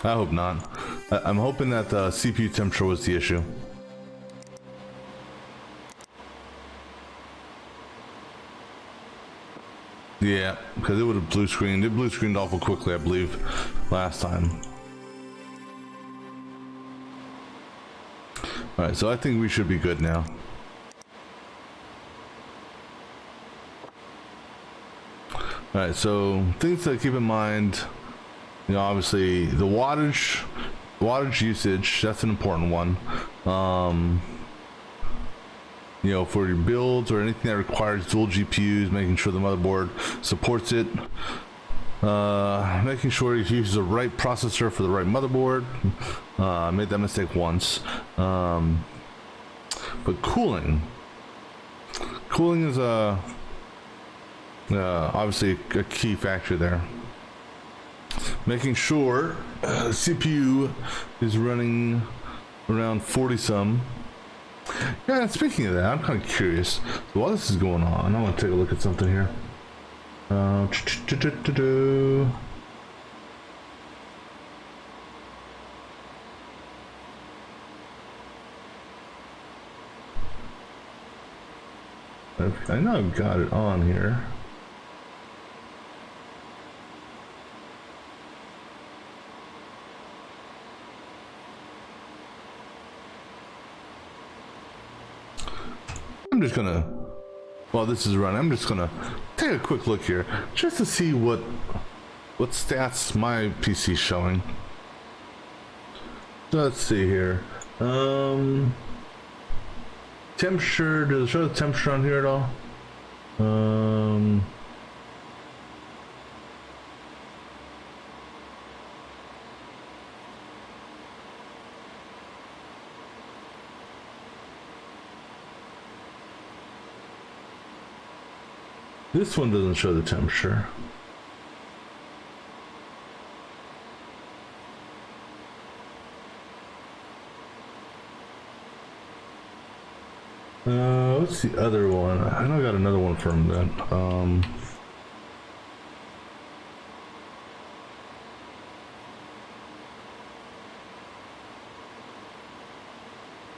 I hope not. I'm hoping that the CPU temperature was the issue. Yeah, because it would have blue screened. It blue screened awful quickly, I believe, last time. Alright, so I think we should be good now. Alright, so things to keep in mind, you know, obviously the wattage usage, that's an important one. You know, for your builds or anything that requires dual GPUs, making sure the motherboard supports it. Making sure you use the right processor for the right motherboard. I made that mistake once. But cooling is obviously a key factor there. Making sure CPU is running around 40 some. Yeah, and speaking of that, I'm kind of curious. So while this is going on, I want to take a look at something here. I know I've got it on here. I'm just gonna, while this is running, I'm just gonna take a quick look here just to see what stats my PC is showing. So let's see here. Temperature, does it show the temperature on here at all? This one doesn't show the temperature. What's the other one? I know I got another one from that.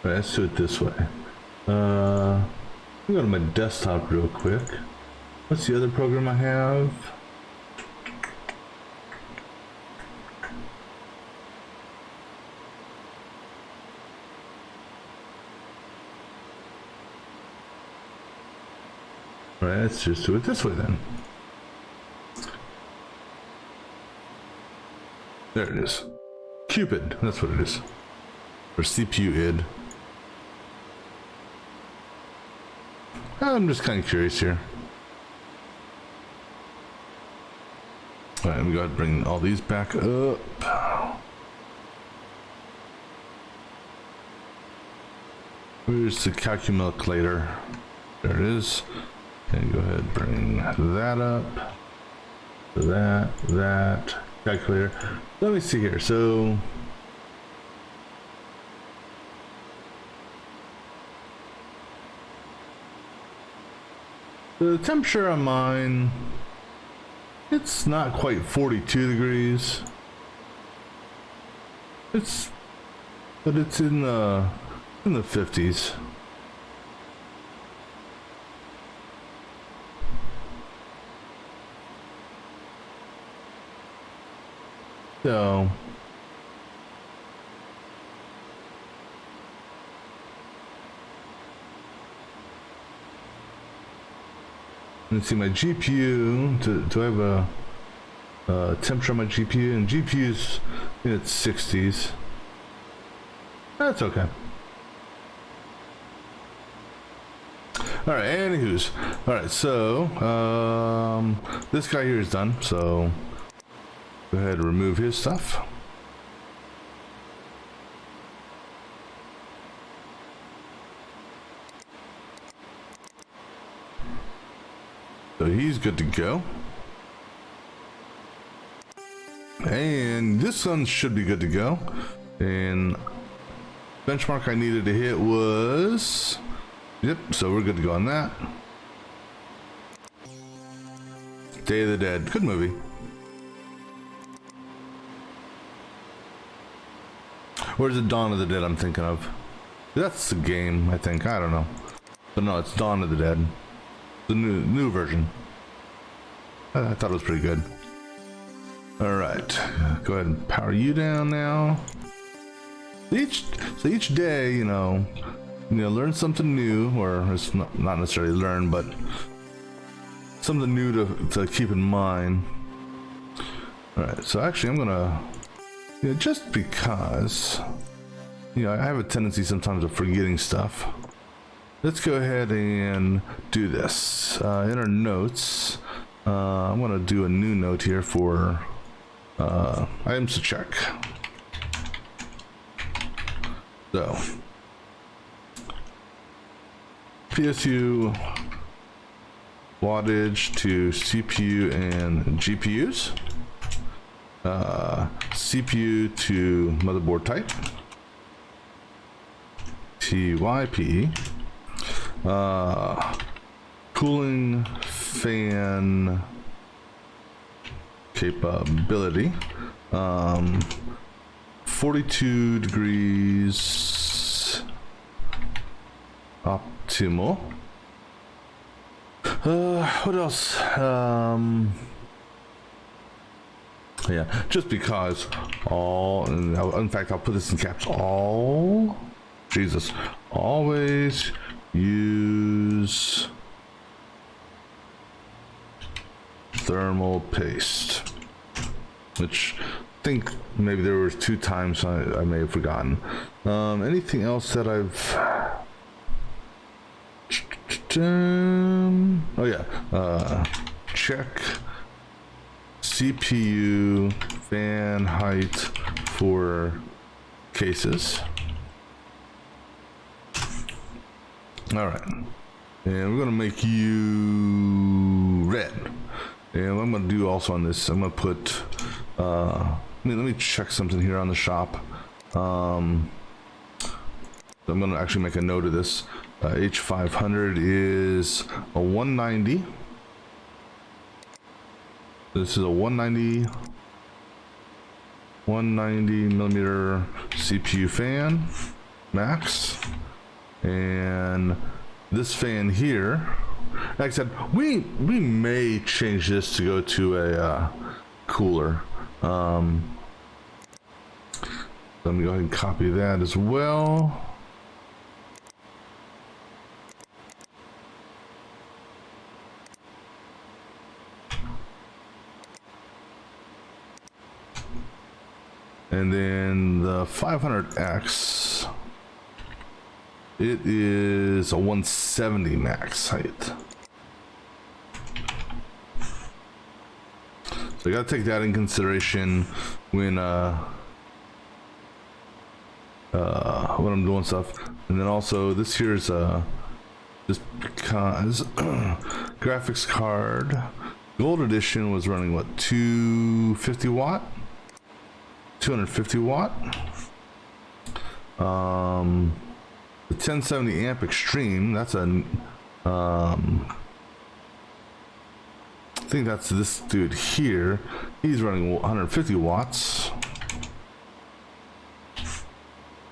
Let's do it this way. I'll go to my desktop real quick. What's the other program I have? All right, let's just do it this way then. There it is. Cupid, that's what it is. Or CPU id. I'm just kind of curious here. All right, let me go ahead and bring all these back up. Where's the calculator? There it is. And go ahead and bring that up. That, calculator. Let me see here. So the temperature on mine, it's not quite 42 degrees. But it's in the 50s. So let's see my GPU. Do I have a temperature on my GPU? And GPU's in its 60s. That's okay. All right, anywho's. All right, so this guy here is done. So go ahead and remove his stuff. So he's good to go. And this one should be good to go. And benchmark I needed to hit was, yep, so we're good to go on that. Day of the Dead, good movie. Or is it Dawn of the Dead I'm thinking of? That's the game, I think, I don't know. But no, it's Dawn of the Dead. The new version. I thought it was pretty good. All right, go ahead and power you down now. Each day, you know, learn something new, or it's not necessarily learn, but something new to keep in mind. All right, so actually, I'm gonna, just because, I have a tendency sometimes of forgetting stuff. Let's go ahead and do this. In our notes, I'm going to do a new note here for items to check. So, PSU wattage to CPU and GPUs. CPU to motherboard type. TYP. Cooling fan capability, 42 degrees optimal. What else? Yeah, just because all, and in fact I'll put this in caps, all, Jesus, always use thermal paste, which I think maybe there was 2 times I may have forgotten. Anything else that I've oh yeah, check CPU fan height for cases. All right, and we're gonna make you red. And what I'm gonna do also on this, I'm gonna put let me check something here on the shop. I'm gonna actually make a note of this. H500 is a 190. This is a 190 millimeter CPU fan max, and this fan here, like I said, we may change this to go to a cooler. Let me go ahead and copy that as well. And then the 500X, it is a 170 max height. So you gotta take that in consideration when I'm doing stuff. And then also this here's just because graphics card, gold edition was running what, 250 watt? 250 watt. The 1070 amp extreme, that's a I think that's this dude here. He's running 150 watts.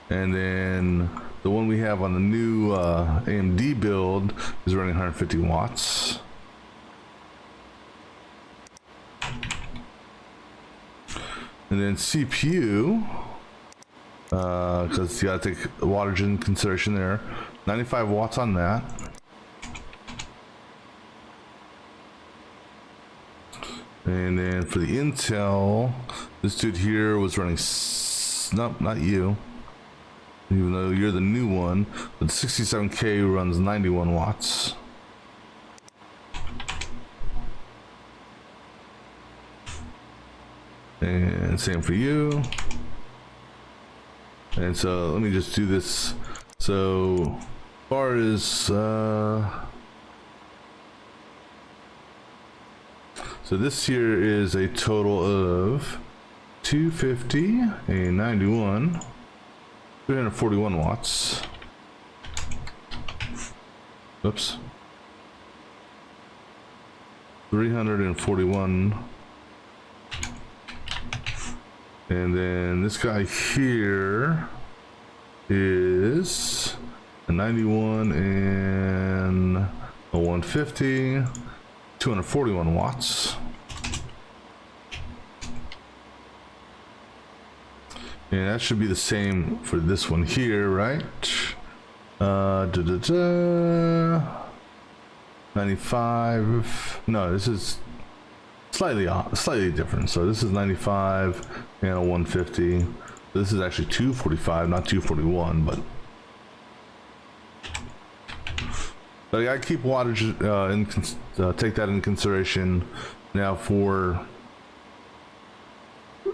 And then the one we have on the new AMD build is running 150 watts. And then CPU, because you gotta take wattage in consideration there, 95 watts on that. And then for the Intel, this dude here was running, nope, not you, even though you're the new one, but 67K runs 91 watts. And same for you. And so let me just do this. So as far as so this here is a total of 250, a 91, 341 watts. Oops. 341. And then this guy here is a 91 and a 150, 241 watts. And that should be the same for this one here, right? 95. No, this is slightly different. So this is 95 and a 150. This is actually 245, not 241, but I gotta keep wattage take that in consideration. Now for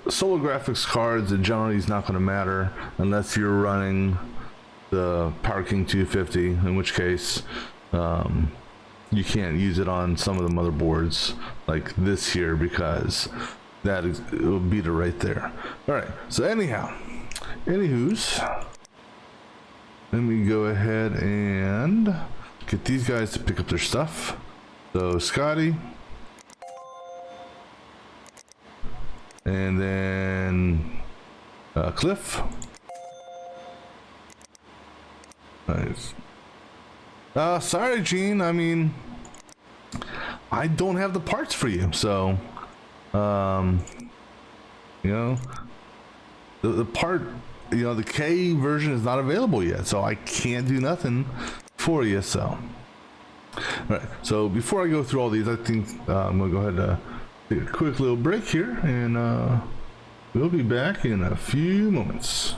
solar graphics cards, it generally is not going to matter unless you're running the Power King 250, in which case you can't use it on some of the motherboards like this here, because that is, it will beat it right there. All right, so anywho's, let me go ahead and get these guys to pick up their stuff. So Scotty, and then Cliff. Nice. Sorry, Gene. I mean, I don't have the parts for you, so you know, the part, you know, the K version is not available yet, so I can't do nothing for ESL. Alright, so before I go through all these, I think I'm going to go ahead and take a quick little break here, and we'll be back in a few moments.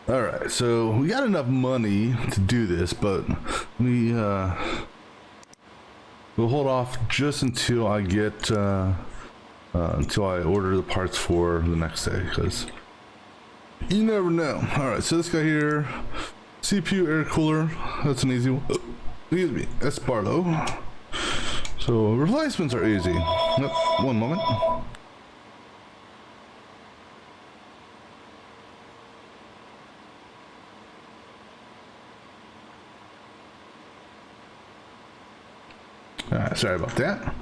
All right, so we got enough money to do this, but we'll hold off just until I get until I order the parts for the next day, because you never know. All right, so this guy here, CPU air cooler, that's an easy one. Excuse me, that's Barlow. So replacements are easy. Yep, one moment. Sorry about that.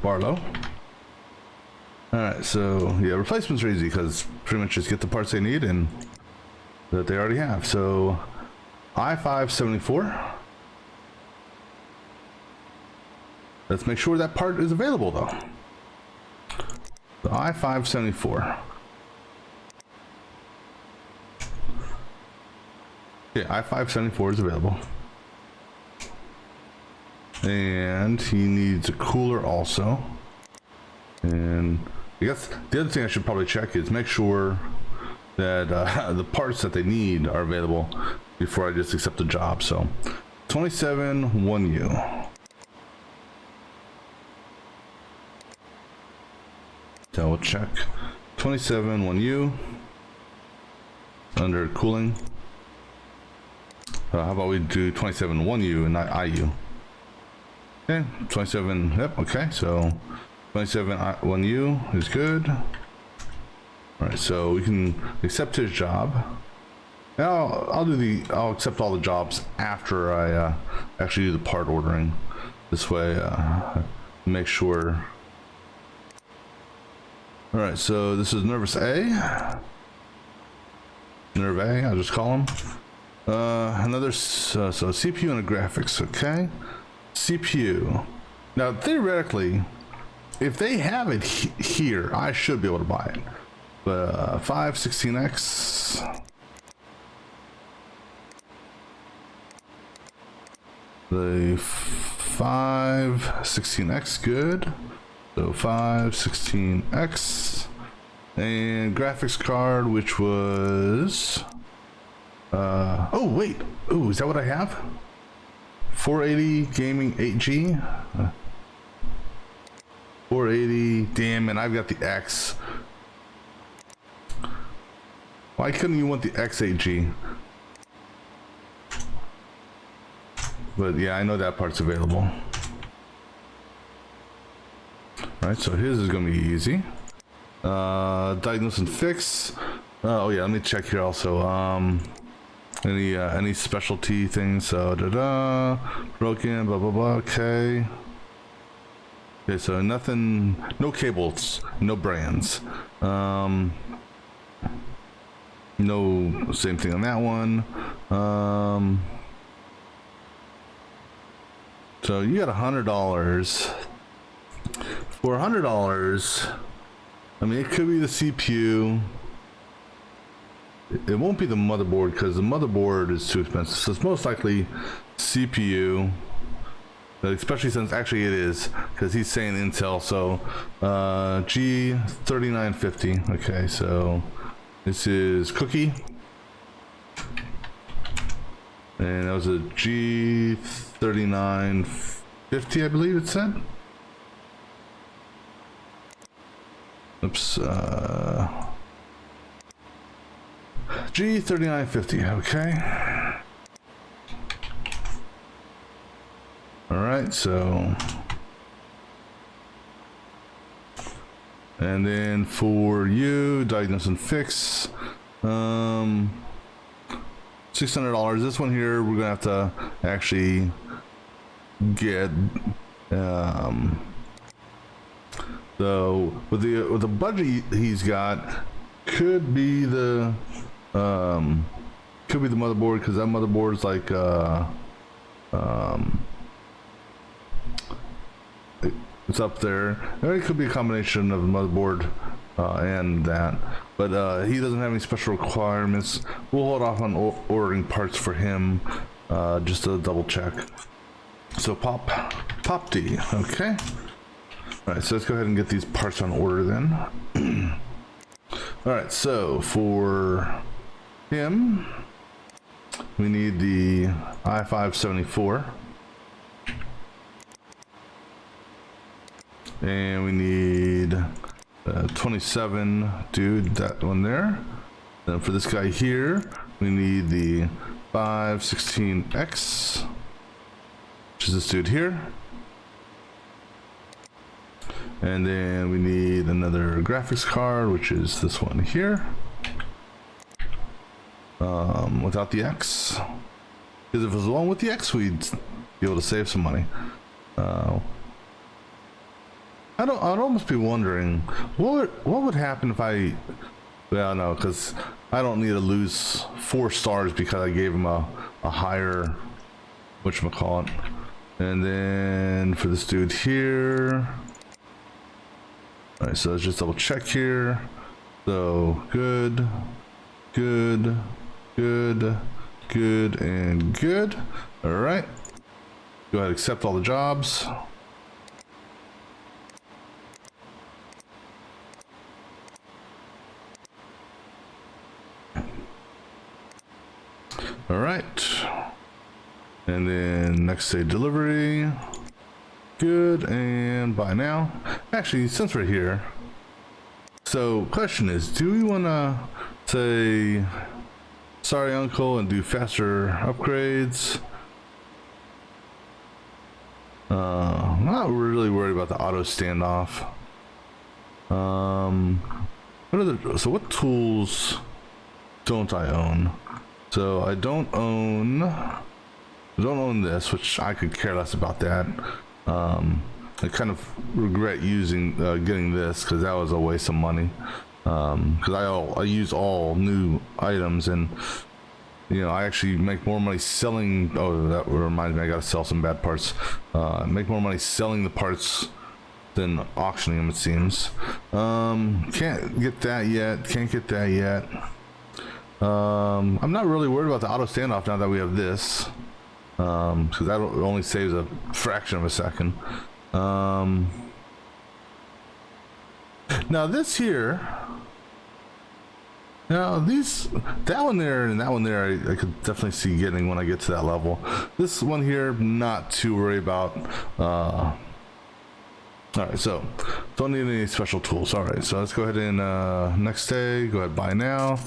Barlow. Alright, so yeah, replacements are easy because pretty much just get the parts they need and that they already have. So I-574. Let's make sure that part is available though. The I-574. Yeah, I-574 is available. And he needs a cooler also. And I guess the other thing I should probably check is make sure that the parts that they need are available before I just accept the job. So 27 1U. So we'll check 27 1U under cooling. How about we do 27 1U and not IU? Okay, 27, yep, okay, so 27 1U is good. All right, so we can accept his job. Now I'll accept all the jobs after I actually do the part ordering. This way, make sure. All right, so this is Nervous A. Nerve A, I'll just call him. Another, so CPU and a graphics, okay. CPU. Now, theoretically, if they have it here, I should be able to buy it. But 516X. The 516X, good. So 516X. And graphics card, which was... oh, wait. Oh, is that what I have? 480 gaming 8G. 480. Damn, and I've got the X. Why couldn't you want the X8G? But yeah, I know that part's available. Alright, so his is gonna be easy. Diagnose and fix. Oh yeah, let me check here also. Any specialty things? So broken, blah blah blah. Okay. Okay, so nothing, no cables, no brands. No, same thing on that one. So you got $100. For $100, I mean, it could be the CPU. It won't be the motherboard because the motherboard is too expensive. So it's most likely CPU. But especially since actually it is, because he's saying Intel. So G3950. Okay, so this is Cookie. And that was a G3950, I believe it said. Oops. G3950, okay. Alright, so. And then for you, diagnose and fix. $600. This one here, we're gonna have to actually get. So with the budget he's got, could be the motherboard, because that motherboard is like it's up there. Or it could be a combination of the motherboard and that, but he doesn't have any special requirements. We'll hold off on ordering parts for him just to double check. So pop D, okay. All right, so let's go ahead and get these parts on order then. All right, so for him. We need the I-574. And we need 27, dude, that one there. Then for this guy here, we need the 516X, which is this dude here. And then we need another graphics card, which is this one here. Without the X. Because if it was the one with the X, we'd be able to save some money. I'd almost be wondering what would happen if I, well, no, because I don't need to lose 4 stars because I gave him a higher, whatchamacallit. And then for this dude here, all right, so let's just double check here. So good, good, good, good, and good. All right, go ahead and accept all the jobs. All right, and then next day delivery, good, and buy now. Actually, since we're here, so question is, do we want to say sorry uncle and do faster upgrades? I'm not really worried about the auto standoff. What tools don't I own? So I don't own this, which I could care less about that. I kind of regret using getting this because that was a waste of money. Because I use all new items, and you know I actually make more money selling. Oh, that reminds me, I gotta sell some bad parts. Make more money selling the parts than auctioning them, it seems. Can't get that yet. Can't get that yet. I'm not really worried about the auto standoff now that we have this, because that only saves a fraction of a second. Now this here, now that one there and that one there, I could definitely see getting when I get to that level. This one here, not too worried about. All right, so don't need any special tools. All right, so let's go ahead and next day, go ahead, buy now.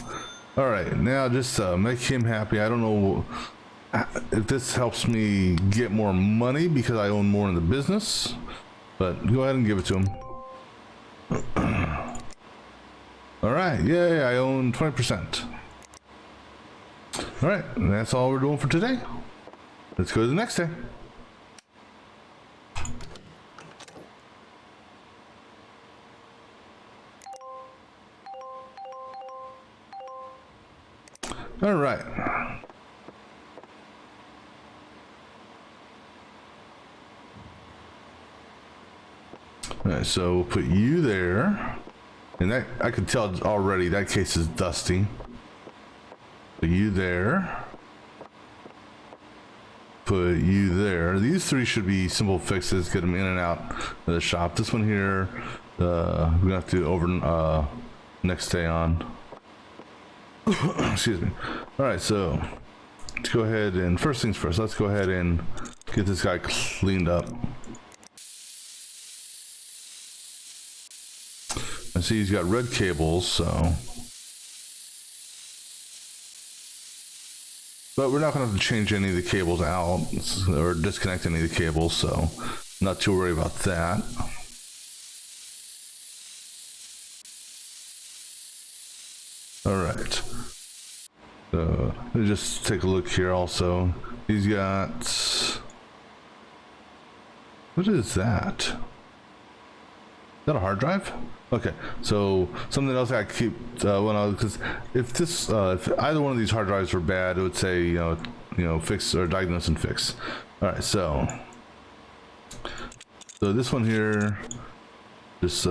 All right, now just make him happy. I don't know if this helps me get more money because I own more in the business, but go ahead and give it to him. All right, yay, I own 20%. All right, and that's all we're doing for today. Let's go to the next day. All right. All right, so we'll put you there. And that, I can tell already that case is dusty. Put you there. Put you there. These 3 should be simple fixes, get them in and out of the shop. This one here, we're gonna have to do over next day on. Excuse me. All right, so let's go ahead and first things first, let's go ahead and get this guy cleaned up. I see he's got red cables, so, but we're not going to have to change any of the cables out or disconnect any of the cables, so not too worried about that. All right, so let me just take a look here. Also, he's got, what is that? Is that a hard drive? Okay, so something else I keep because if this if either one of these hard drives were bad, it would say you know fix or diagnose and fix. All right, so this one here, just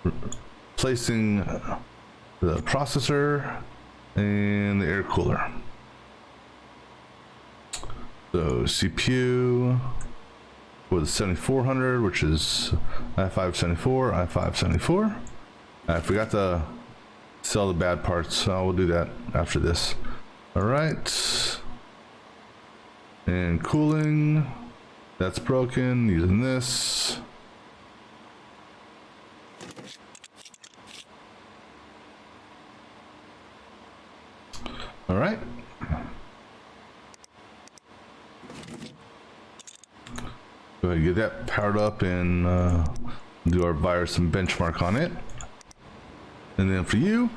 replacing the processor and the air cooler. So CPU for the 7400, which is i5-74, i5-74. I forgot to sell the bad parts. We'll do that after this. All right. And cooling, that's broken. Using this. All right. Go ahead and get that powered up and do our virus and benchmark on it. And then for you,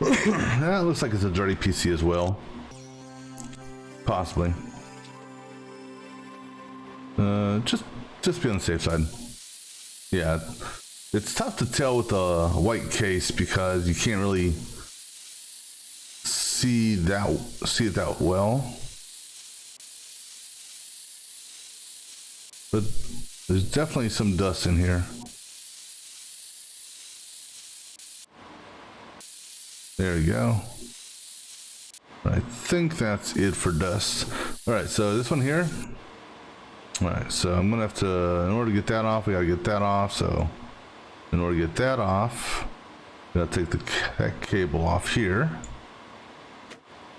that looks like it's a dirty PC as well. Possibly. Just be on the safe side. Yeah, it's tough to tell with a white case because you can't really see it that well. But there's definitely some dust in here. There we go. I think that's it for dust. All right, so this one here. All right, so I'm gonna have to, in order to get that off, we gotta get that off. So in order to get that off, we gotta take that cable off here.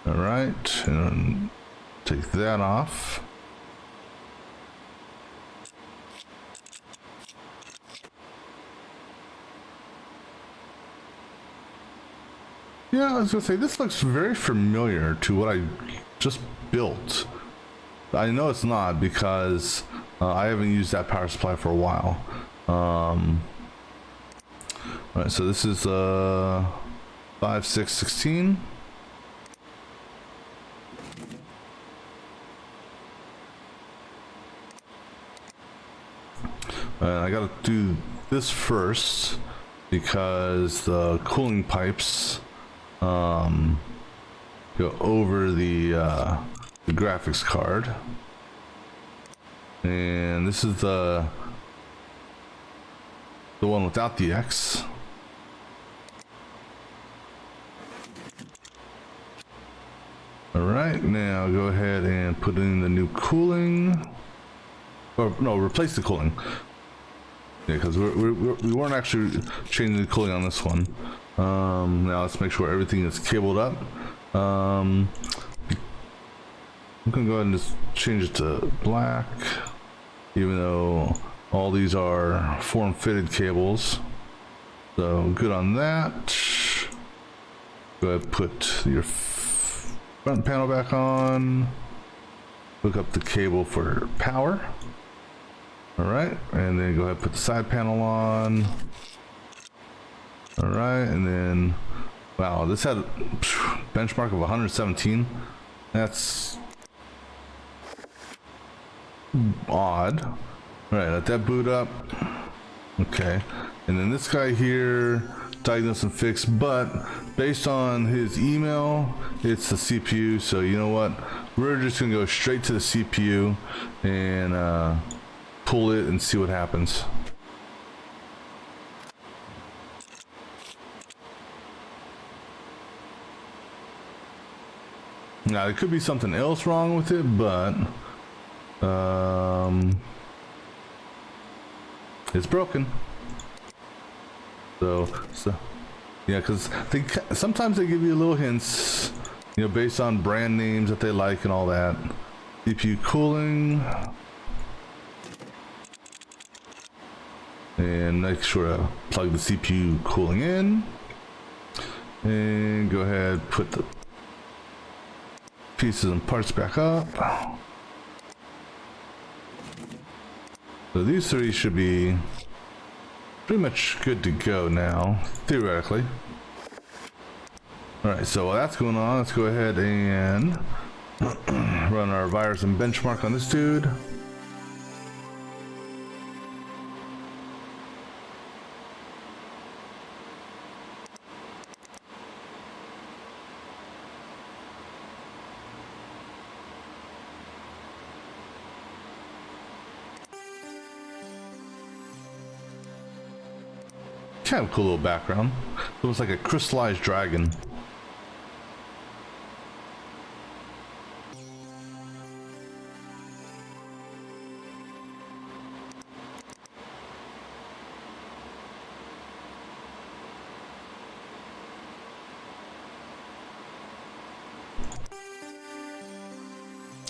All right, and take that off. Yeah, I was gonna say, this looks very familiar to what I just built. I know it's not because I haven't used that power supply for a while. All right, so this is 5616. And I gotta do this first because the cooling pipes go over the graphics card, and this is the one without the X. All right, now go ahead and put in the new cooling, or no, replace the cooling. Yeah, because we weren't actually changing the cooling on this one. Now let's make sure everything is cabled up. I'm gonna go ahead and just change it to black, even though all these are form-fitted cables. So good on that. Go ahead and put your front panel back on. Hook up the cable for power. All right, and then go ahead and put the side panel on. All right, and then, wow, this had a benchmark of 117. That's odd. All right, let that boot up. Okay, and then this guy here, diagnose and fix, but based on his email, it's the CPU. So you know what? We're just gonna go straight to the CPU and pull it and see what happens. Now there could be something else wrong with it, but it's broken. So yeah, because sometimes they give you little hints, you know, based on brand names that they like and all that. CPU cooling, and make sure to plug the CPU cooling in, and go ahead, put the pieces and parts back up. So these three should be pretty much good to go now, theoretically. All right, so while that's going on, let's go ahead and run our virus and benchmark on this dude. Kind of cool little background. It looks like a crystallized dragon.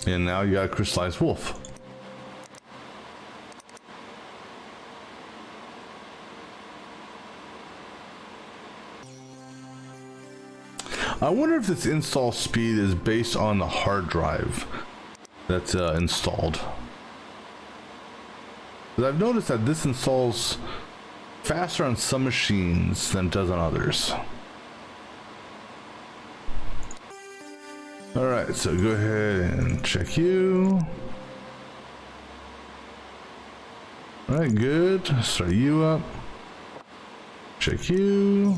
And now you got a crystallized wolf. I wonder if this install speed is based on the hard drive that's installed. 'Cause I've noticed that this installs faster on some machines than it does on others. Alright, so go ahead and check you. Alright, good. Start you up. Check you.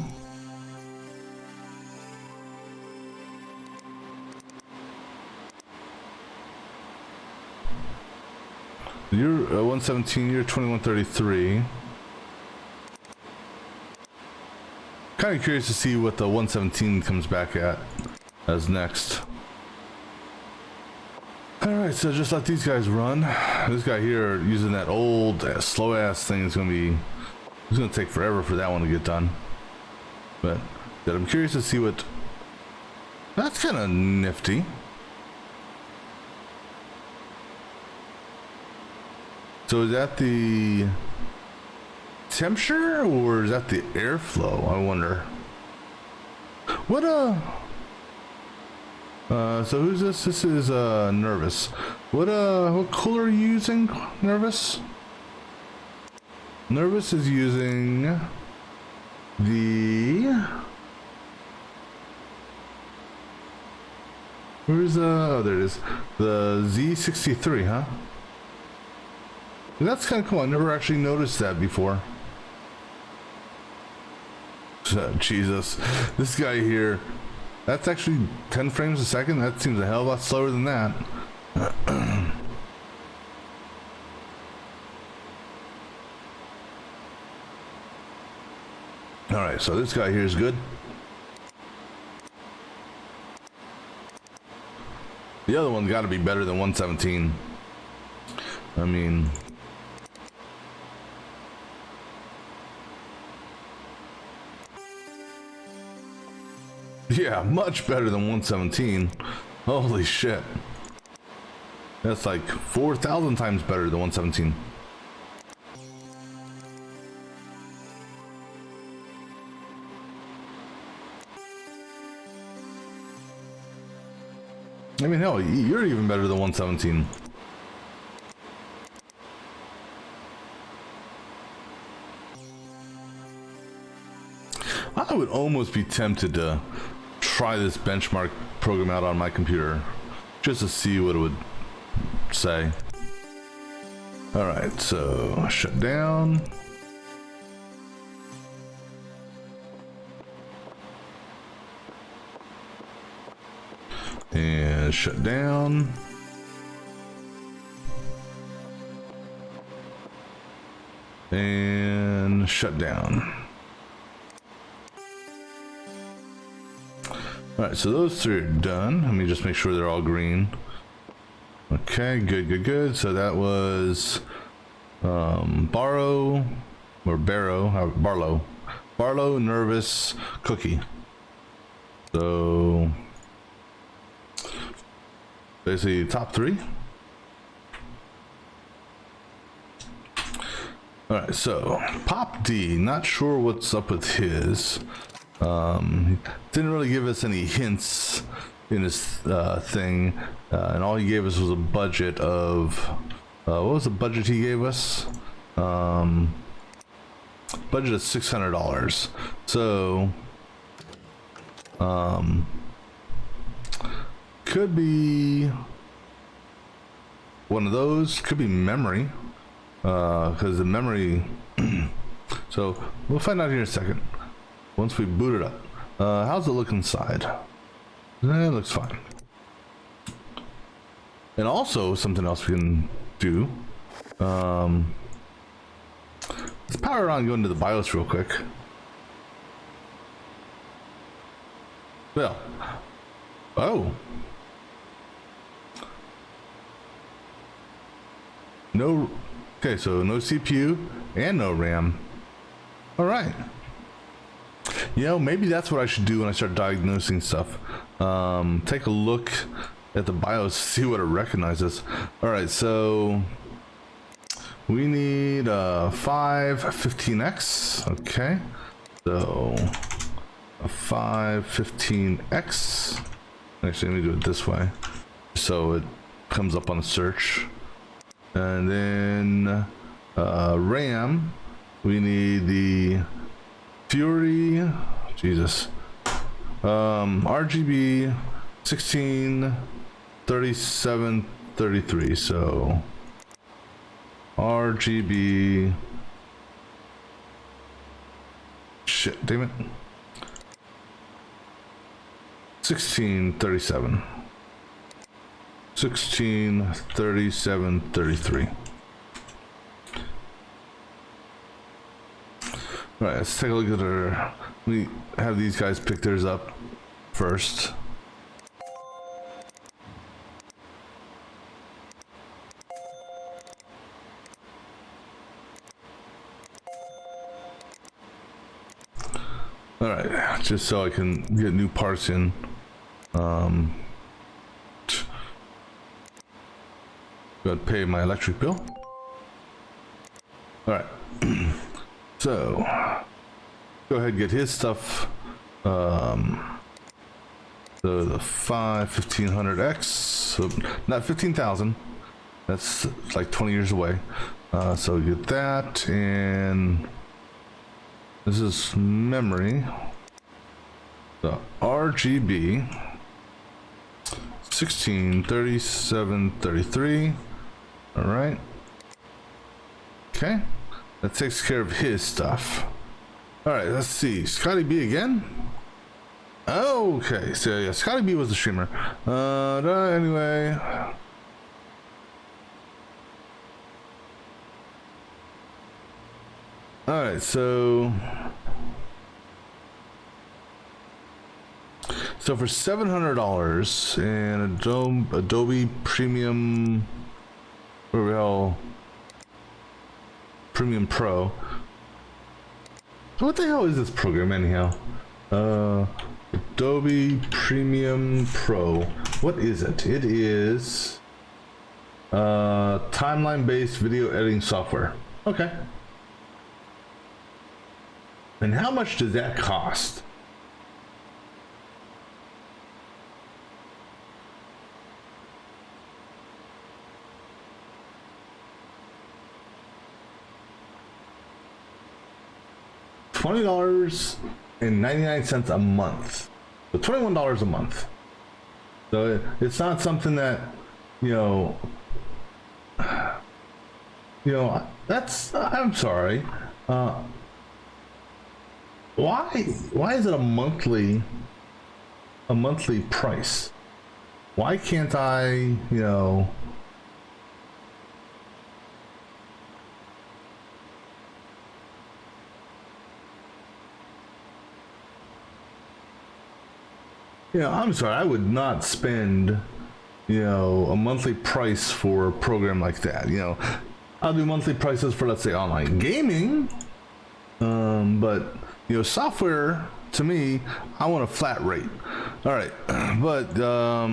You're 117, you're 2133. Kind of curious to see what the 117 comes back at as next. Alright, so just let these guys run. This guy here using that old slow ass thing is gonna take forever for that one to get done. But I'm curious to see what. That's kind of nifty. So is that the temperature or is that the airflow? I wonder. What so who's this? This is Nervous. What cooler are you using, Nervous? Nervous is using the where's oh, there it is. The Z63, huh? That's kind of cool. I never actually noticed that before. Jesus, this guy here, that's actually 10 frames a second. That seems a hell of a lot slower than that. Alright, so this guy here is good. The other one's got to be better than 117. I mean... yeah, much better than 117. Holy shit. That's like 4,000 times better than 117. I mean, hell, you're even better than 117. I would almost be tempted to try this benchmark program out on my computer just to see what it would say. All right, so shut down. And shut down. And shut down. Alright, so those three are done. Let me just make sure they're all green. Okay, good. So that was Barlow, Nervous, Cookie. So basically top three. Alright, so Pop D, not sure what's up with his. Didn't really give us any hints in his thing, and all he gave us was a budget of what was the budget he gave us? Budget of $600. So could be one of those, could be memory, because the memory so we'll find out here in a second once we boot it up. How's it look inside? It looks fine. And also something else we can do, let's power it on and go into the BIOS real quick. Well, oh, no, okay, so no CPU and no RAM. All right. You know, maybe that's what I should do when I start diagnosing stuff. Take a look at the BIOS, see what it recognizes. All right, so we need 515X. Okay, so a 515X. Actually, let me do it this way, so it comes up on the search. And then RAM, we need the Fury, Jesus, RGB 16 37 33. So RGB, shit, damn it, 1637. 16 37 33. All right, let's take a look at our. We have these guys pick theirs up first. All right, just so I can get new parts in. Go pay my electric bill. All right, so go ahead and get his stuff. So the 1500X, so not 15,000. That's like 20 years away. So get that, and this is memory. The RGB 16 37 33. All right. Okay, that takes care of his stuff. All right, let's see. Scotty B again. Okay, so yeah, Scotty B was the streamer. Anyway. All right, so for $700 and Adobe Premium, Premium Pro. So what the hell is this program anyhow? Adobe Premium Pro. What is it? It is timeline-based video editing software. Okay. And how much does that cost? $20.99 a month. So $21 a month. So it's not something that, that's, I'm sorry. Why is it a monthly price? Why can't I, I'm sorry, I would not spend, a monthly price for a program like that. I'll do monthly prices for, let's say, online gaming. But, software, to me, I want a flat rate. All right, but, all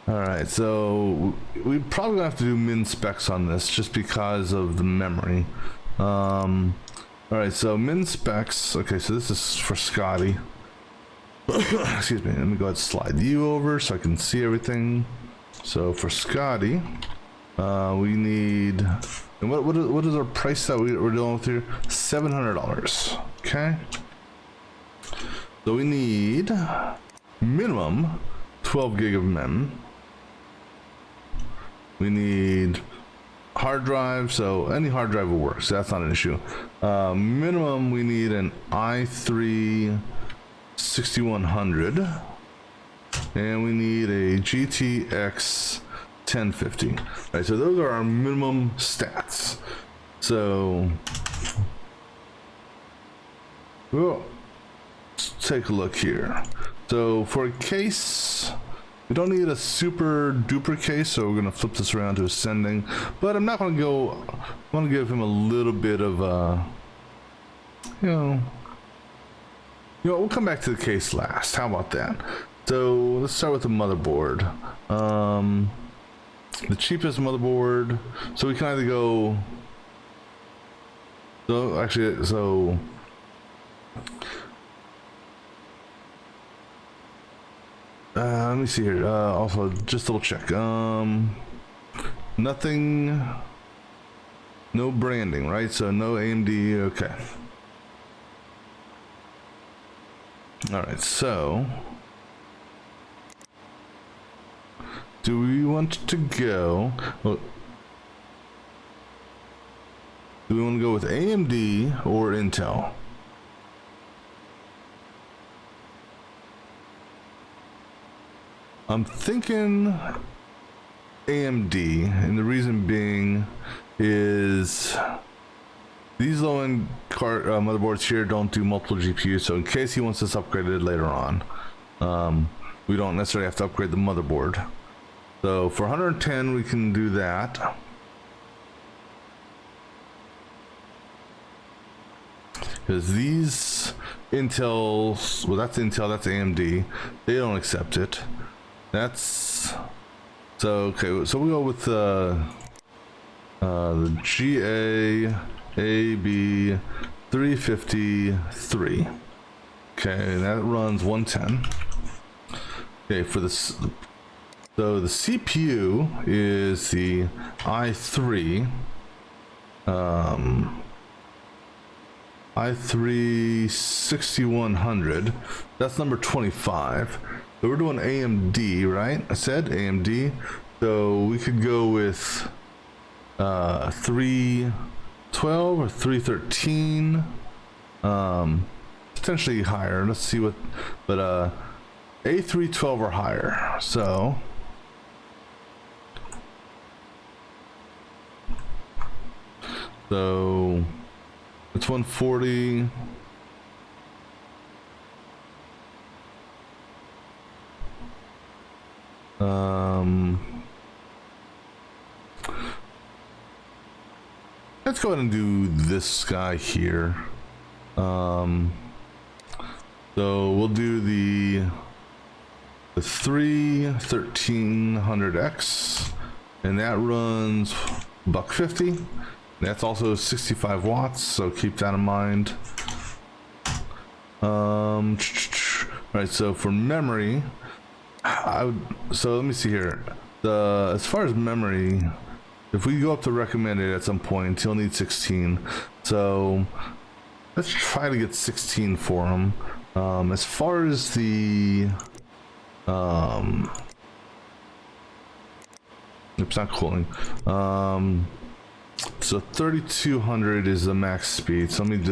right, so we probably gonna have to do min specs on this just because of the memory. All right, so min specs. Okay, so this is for Scotty. Excuse me. Let me go ahead and slide you over so I can see everything. So for Scotty, we need. And what is our price that we're dealing with here? $700. Okay. So we need minimum 12 gig of mem. We need hard drive, so any hard drive will work, so that's not an issue. Minimum, we need an i3 6100, and we need a GTX 1050. All right, so those are our minimum stats. So, well, let's take a look here. So for a case, we don't need a super duper case, so we're gonna flip this around to ascending. But I'm not gonna go. I want to give him a little bit of, You know, we'll come back to the case last. How about that? So let's start with the motherboard. The cheapest motherboard. So we can either go. So actually, let me see here. Also, just double check. Nothing. No branding, right? So no AMD. Okay. All right. So, do we want to go? Well, do we want to go with AMD or Intel? I'm thinking AMD, and the reason being is these low-end motherboards here don't do multiple GPUs, so in case he wants this upgraded later on, we don't necessarily have to upgrade the motherboard. So for 110 we can do that. Because these Intels, well, that's Intel, that's AMD, they don't accept it. That's so okay. So we go with the GA AB 353. Okay, that runs 110. Okay, for this, so the CPU is the i3. i3 6100. That's number 25. So we're doing AMD, right? I said AMD. So we could go with 312 or 313. Potentially higher. Let's see what, but A312 or higher. So it's 140. Let's go ahead and do this guy here. So we'll do the 1300X, and that runs $150. That's also 65 watts, so keep that in mind. Right, so for memory, so let me see here. As far as memory, if we go up to recommended at some point, he'll need 16. So let's try to get 16 for him. As far as the it's not cooling. So 3200 is the max speed. So let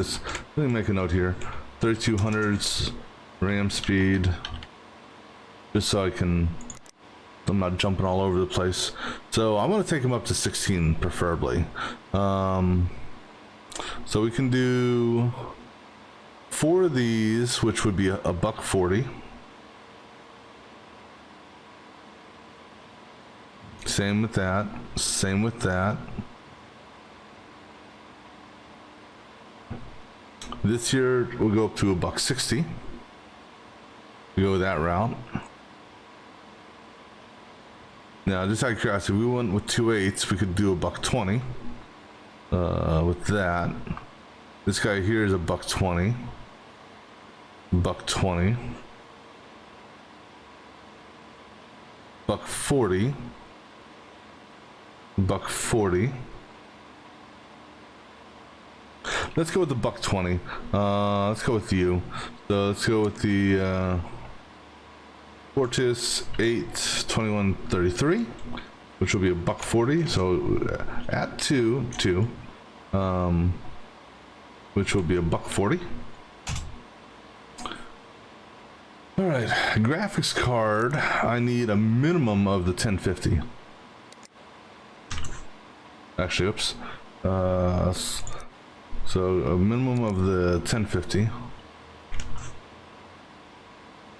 me make a note here. 3200's RAM speed, just so I'm not jumping all over the place. So I'm going to take him up to 16 preferably. So we can do 4 of these, which would be a buck 40. Same with that. Same with that. This year we'll go up to a buck 60. We go that route. Now, just out of curiosity, if we went with 2/8, we could do a buck 20. With that, this guy here is a buck 20. Buck 20. Buck 40. Buck 40. Let's go with the buck 20. Let's go with you. So let's go with the Fortis 82133, which will be a buck 40. So at 2, which will be a buck 40. All right, graphics card. I need a minimum of the 1050. Actually, oops. So a minimum of the 1050.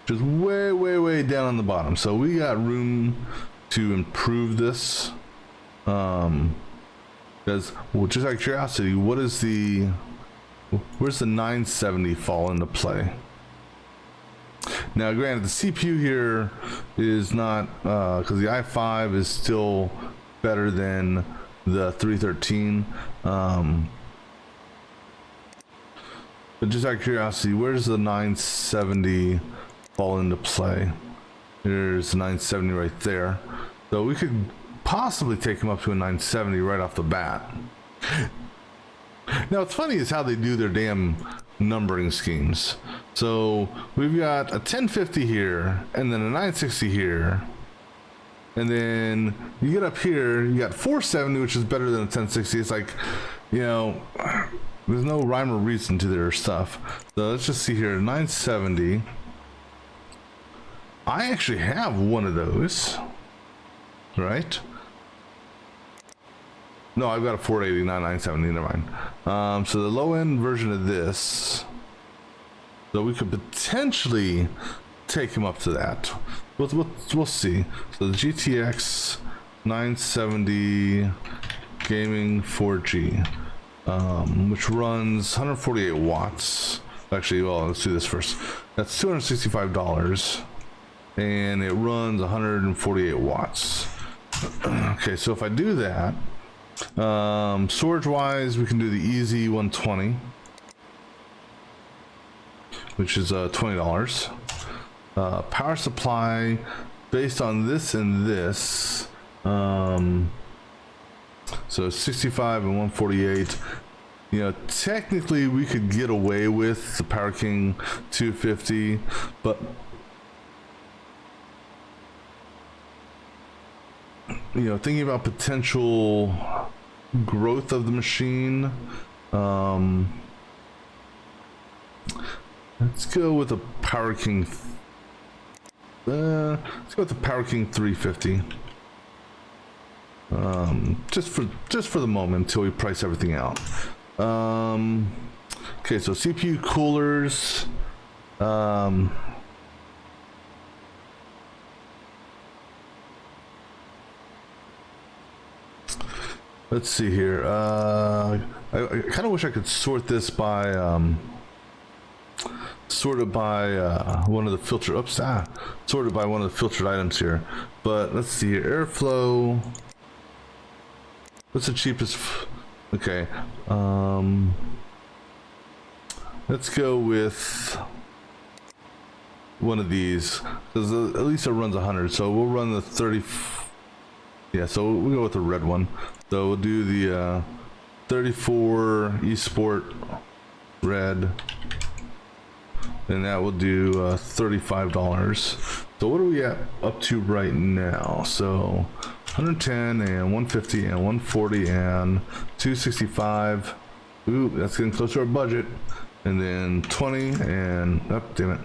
Which is way down on the bottom. So we got room to improve this. Because, well, just out of curiosity, where's the 970 fall into play? Now, granted, the CPU here is not, because the i5 is still better than the 313. But just out of curiosity, where does the 970 fall into play? There's the 970 right there. So we could possibly take him up to a 970 right off the bat. Now, what's funny is how they do their damn numbering schemes. So we've got a 1050 here, and then a 960 here. And then you get up here, you got 470, which is better than a 1060. It's like, you know, there's no rhyme or reason to their stuff. So let's just see here, 970. I actually have one of those, right? No, I've got a 480, not 970, never mind. So the low end version of this, so we could potentially take him up to that. We'll see. So the GTX 970 Gaming 4G, which runs 148 watts. Actually, well, let's do this first. That's $265, and it runs 148 watts. Okay, so if I do that, storage wise, we can do the easy 120, which is $20. Power supply based on this and this, so 65 and 148. You know, technically we could get away with the Power King 250, but you know, thinking about potential growth of the machine, let's go with the Power King. Let's go with the Power King 350. Just for the moment until we price everything out. Okay, so CPU coolers. Let's see here. I kind of wish I could sort this by sorted by one of the filtered sorted by one of the filtered items here. But let's see here. Airflow. What's the cheapest? Okay. Let's go with one of these, because at least it runs 100. So we'll run the 30. Yeah, so we'll go with the red one. So we'll do the 34 eSport red, and that will do $35. So what are we up to right now? So 110 and 150 and 140 and 265. Ooh, that's getting close to our budget. And then 20 and damn it.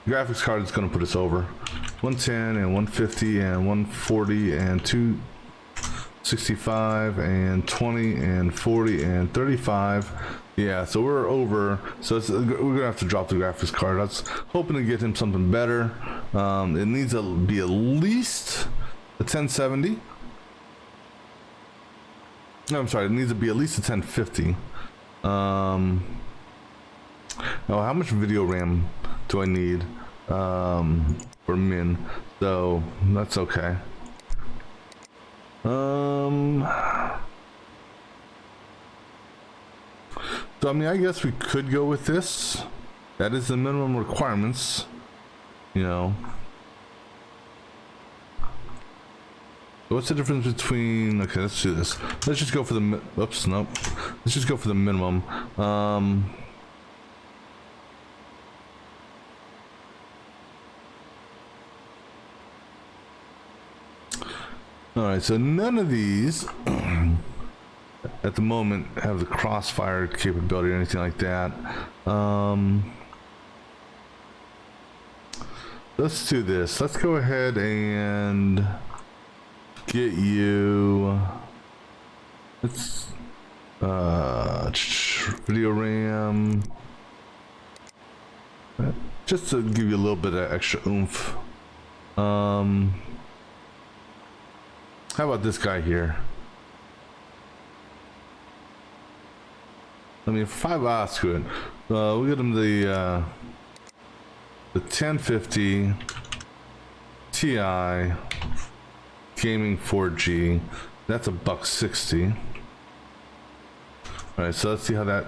Graphics card is going to put us over. 110 and 150 and 140 and 265 and 20 and 40 and 35. Yeah, so we're over. So we're gonna have to drop the graphics card. I was hoping to get him something better. It needs to be at least a 1070. No, I'm sorry. It needs to be at least a 1050. Oh, how much video RAM do I need for min? So that's okay. So I mean, I guess we could go with this. That is the minimum requirements, you know. What's the difference between? Okay, let's do this. Let's just go for the. Oops, nope. Let's just go for the minimum. All right, so none of these at the moment have the crossfire capability or anything like that. Let's do this. Let's go ahead and get you. Let's video RAM, just to give you a little bit of extra oomph. How about this guy here? I mean, 5 screw it. We'll get him the the 1050 Ti gaming 4G. That's $160. All right, so let's see how that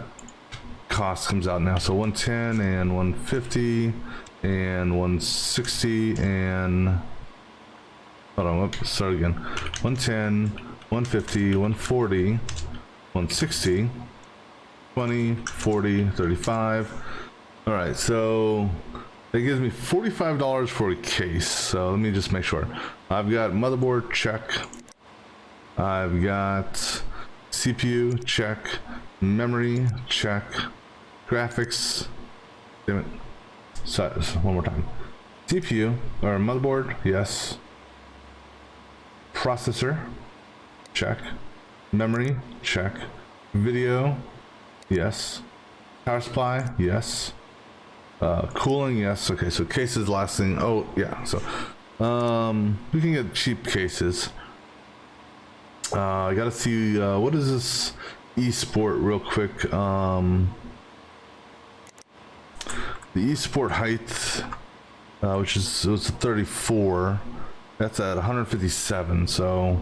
cost comes out now. So 110 and 150 and 160 and hold on, whoops, start again. 110, 150, 140, 160, 20, 40, 35. All right, so that gives me $45 for a case. So let me just make sure. I've got motherboard, check. I've got CPU, check. Memory, check. Graphics, damn it. Size, one more time. CPU, or motherboard, yes. Processor, check. Memory, check. Video, yes. Power supply, yes. Cooling, yes. Okay, so cases last thing. Oh, yeah. So, we can get cheap cases. I gotta see, what is this eSport real quick. The eSport height, which is, it was a 34. That's at 157. So,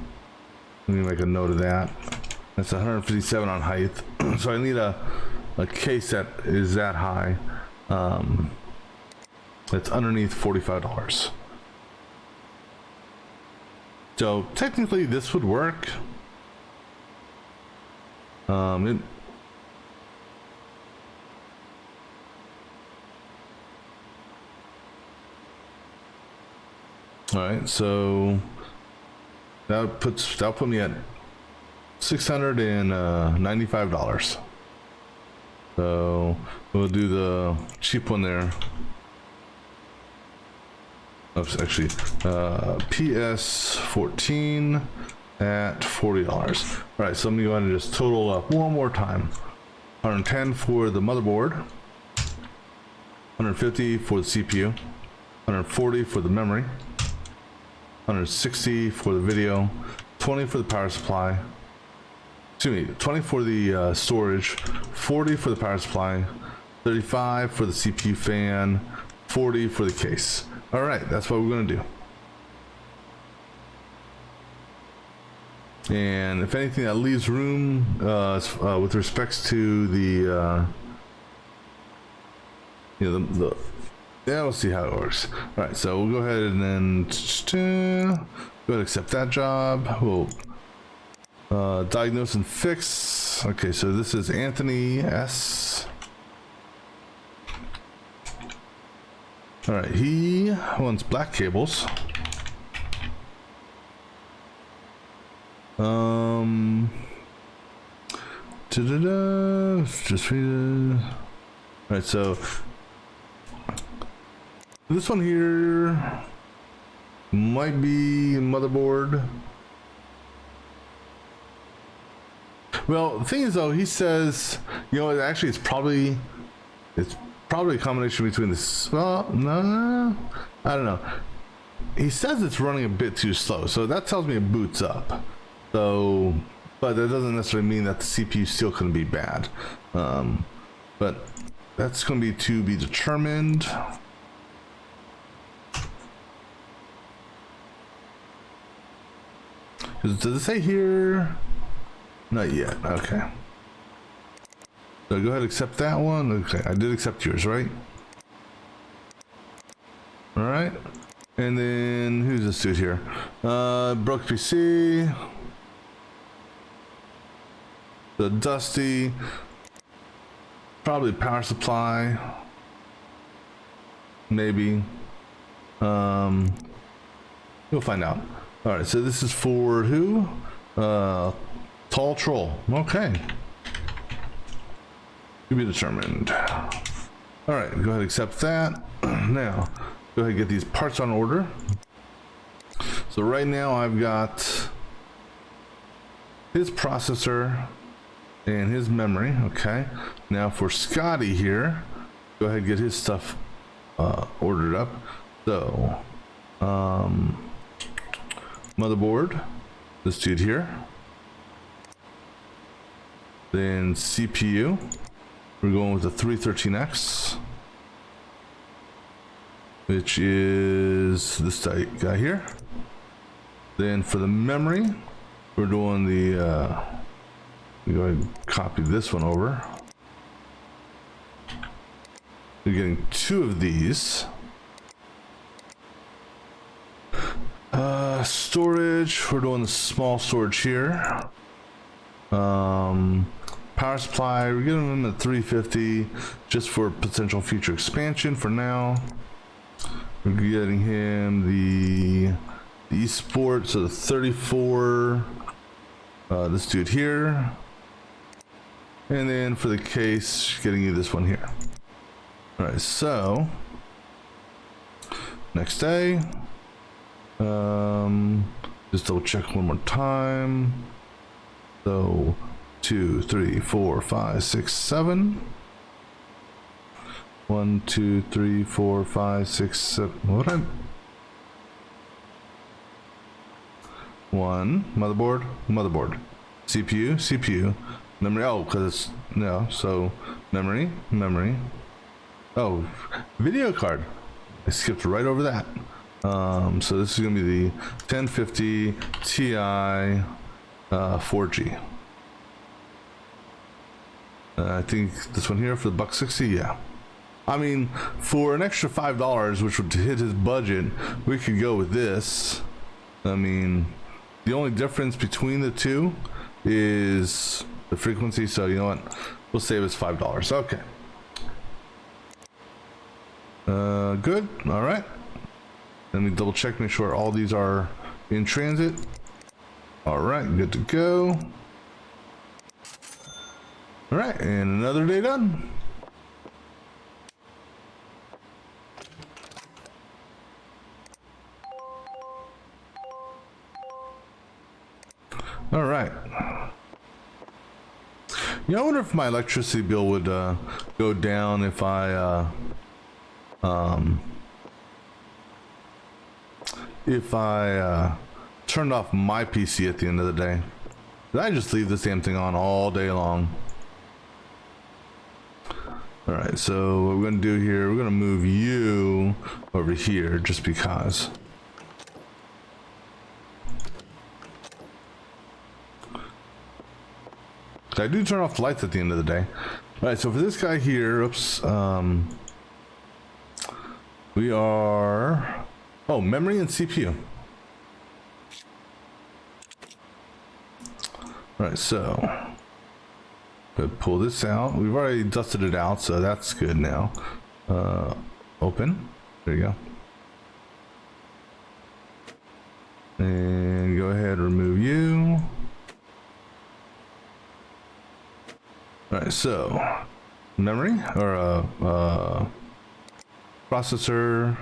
let me make a note of that. That's 157 on height. So I need a case that is that high. That's underneath $45. So technically this would work. All right, so that'll put me at $695. So we'll do the cheap one there. Oops, actually, PS14 at $40. All right, so let me go ahead and just total up one more time. 110 for the motherboard, 150 for the CPU, 140 for the memory, 160 for the video, 20 for the power supply. Excuse me, 20 for the storage, 40 for the power supply, 35 for the CPU fan, 40 for the case. All right, that's what we're gonna do. And if anything, that leaves room with respects to the, yeah, we'll see how it works. All right, so we'll go ahead and then go ahead and accept that job. We'll diagnose and fix. Okay, so this is Anthony S. All right, he wants black cables. Just read it. All right, so this one here might be motherboard. Well, the thing is though, he says, you know, actually it's probably a combination between this. Well, no, I don't know. He says it's running a bit too slow, so that tells me it boots up. So, but that doesn't necessarily mean that the CPU still couldn't be bad. But that's going to be determined. Does it say here? Not yet. Okay. So go ahead and accept that one. Okay, I did accept yours, right? All right. And then who's this dude here? Broke PC. The Dusty. Probably power supply. Maybe. We'll find out. All right. So this is for who? Tall Troll. Okay. To be determined. All right, go ahead and accept that. Now, go ahead and get these parts on order. So right now I've got his processor and his memory. Okay. Now for Scotty here, go ahead and get his stuff ordered up. So, motherboard, this dude here. Then CPU. We're going with the 313X. which is this guy here. Then for the memory, we're doing the, we go ahead and copy this one over. We're getting 2 of these. Storage, we're doing the small storage here. Power supply, we're giving them at 350 just for potential future expansion for now. We're getting him the eSport, so the 34, this dude here. And then for the case, getting you this one here. All right, so next day, just double check one more time. So 2, 3, 4, 5, 6, 7. 1, 2, 3, 4, 5, 6, 7. What? 1 motherboard, CPU, memory. Oh, because it's no. So memory. Oh, video card. I skipped right over that. So this is gonna be the 1050 Ti 4G. I think this one here for the $160. Yeah. I mean, for an extra $5, which would hit his budget, we could go with this. I mean, the only difference between the two is the frequency. So you know what? We'll save us $5. Okay. Good. All right. Let me double check, make sure all these are in transit. All right, good to go. All right, and another day done. All right. Yeah, I wonder if my electricity bill would go down if I turned off my PC at the end of the day. Did I just leave this damn thing on all day long? All right, so what we're gonna do here, we're gonna move you over here just because. I do turn off the lights at the end of the day. All right, so for this guy here, oops, we are, oh, memory and CPU. All right, so could pull this out. We've already dusted it out, so that's good now. Open. There you go. And go ahead and remove you. All right, so memory or processor.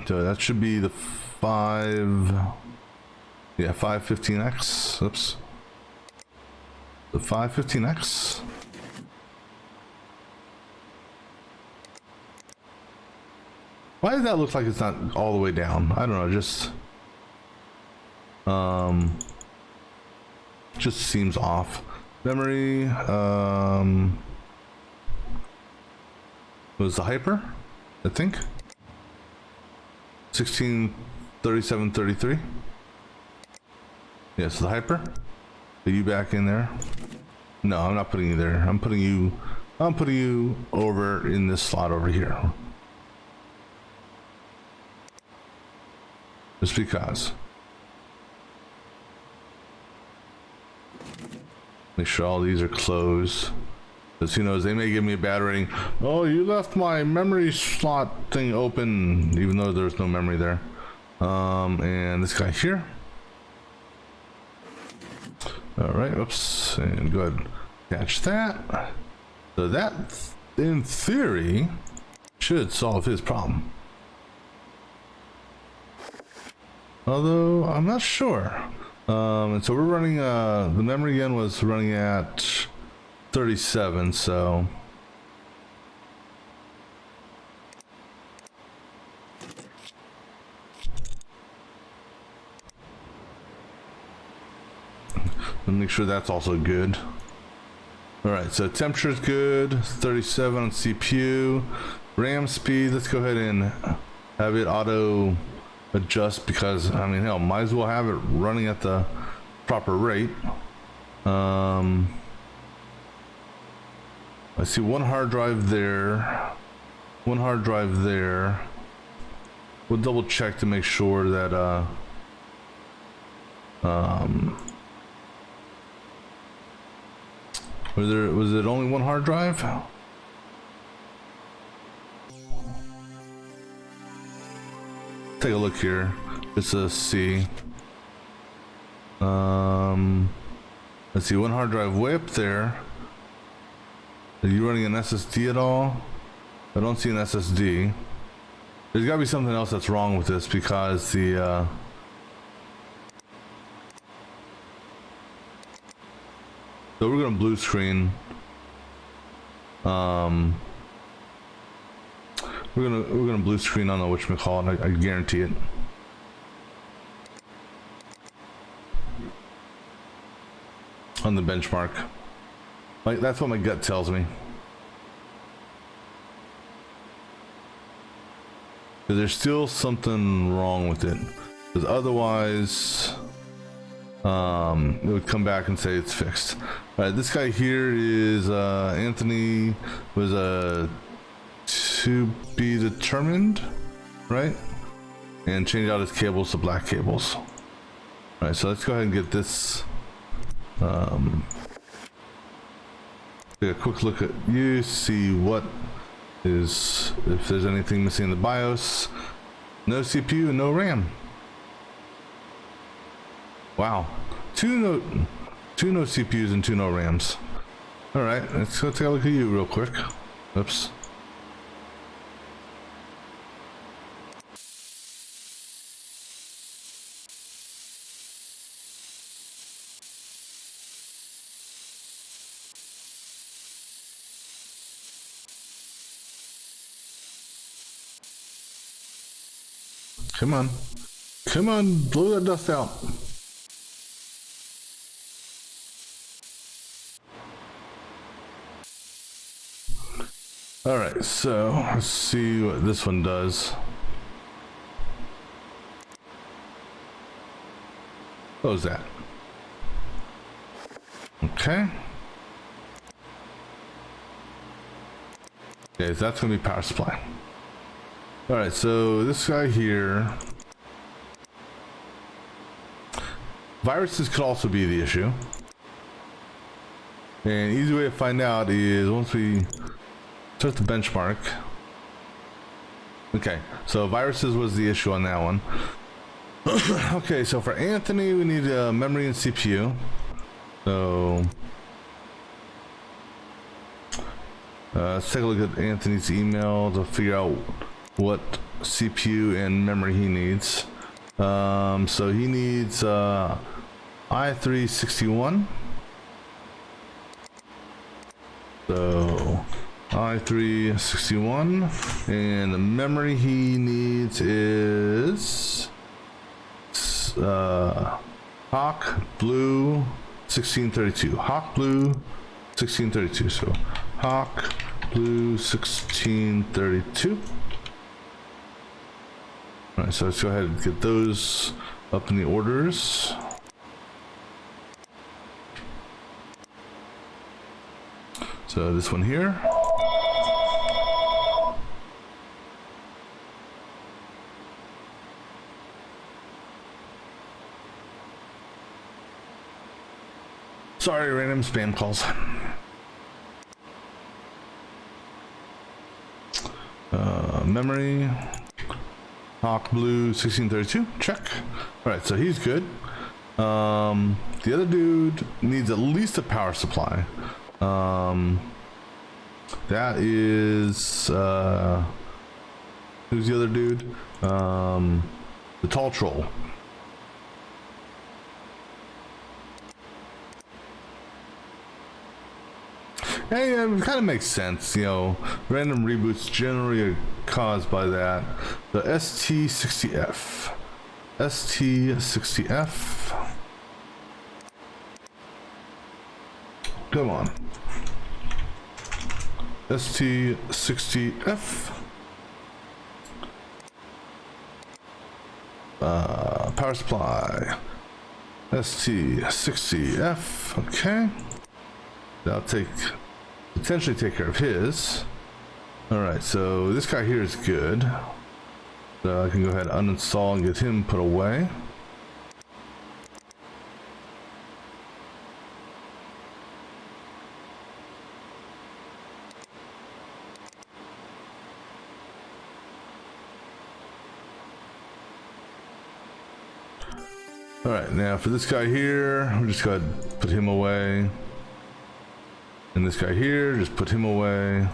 So that should be the 515X. Oops. The 515X. Why does that look like it's not all the way down? I don't know, just seems off. Memory, was the hyper, I think. 163733. Yes, the hyper. Are you back in there? No, I'm not putting you there. I'm putting you over in this slot over here. Just because. Make sure all these are closed. Because who knows, they may give me a bad rating. Oh, you left my memory slot thing open, even though there's no memory there. And this guy here. All right, oops, and go ahead and catch that. So that, in theory, should solve his problem. Although, I'm not sure. And so we're running, the memory again was running at 37, so. Let me make sure that's also good. All right, so temperature is good, 37 on CPU. RAM speed, let's go ahead and have it auto adjust, because I mean, hell, might as well have it running at the proper rate. I see one hard drive there, one hard drive there. We'll double check to make sure that was it only one hard drive? Take a look here. It's a C. Let's see, one hard drive way up there. Are you running an SSD at all? I don't see an SSD. There's gotta be something else that's wrong with this, because the so we're gonna blue screen. We're gonna blue screen on the whatchamacallit, I guarantee it. On the benchmark. Like, that's what my gut tells me. But there's still something wrong with it. Because otherwise, it would come back and say it's fixed. Alright, this guy here is Anthony, was to be determined, right? And change out his cables to black cables. Alright, so let's go ahead and get this. Take a quick look at you, see what is, if there's anything missing in the BIOS. No CPU and no RAM. Wow, two no CPUs and two no RAMs. All right, let's go take a look at you real quick. Oops. Come on. Come on, blow that dust out. All right, so let's see what this one does. Close that. Okay. Okay, so that's gonna be power supply. All right, so this guy here, viruses could also be the issue. And easy way to find out is once we start the benchmark. Okay, so viruses was the issue on that one. Okay, so for Anthony, we need memory and CPU. So let's take a look at Anthony's email to figure out what CPU and memory he needs. So he needs i3-61. So i3-61, and the memory he needs is Hawk Blue 1632. Hawk Blue 1632. So Hawk Blue 1632. All right, so let's go ahead and get those up in the orders. So this one here. Sorry, random spam calls. Memory. Hawk Blue 1632, check. All right, so he's good. The other dude needs at least a power supply. That is who's the other dude? The tall troll. Hey, it kind of makes sense, you know. Random reboots generally are caused by that. The ST60F. ST60F. Come on. ST60F. Power supply. ST60F. Okay. That'll potentially take care of his. Alright, so this guy here is good. So I can go ahead and uninstall and get him put away. Alright, now for this guy here, we'll just go ahead and put him away. And this guy here, just put him away.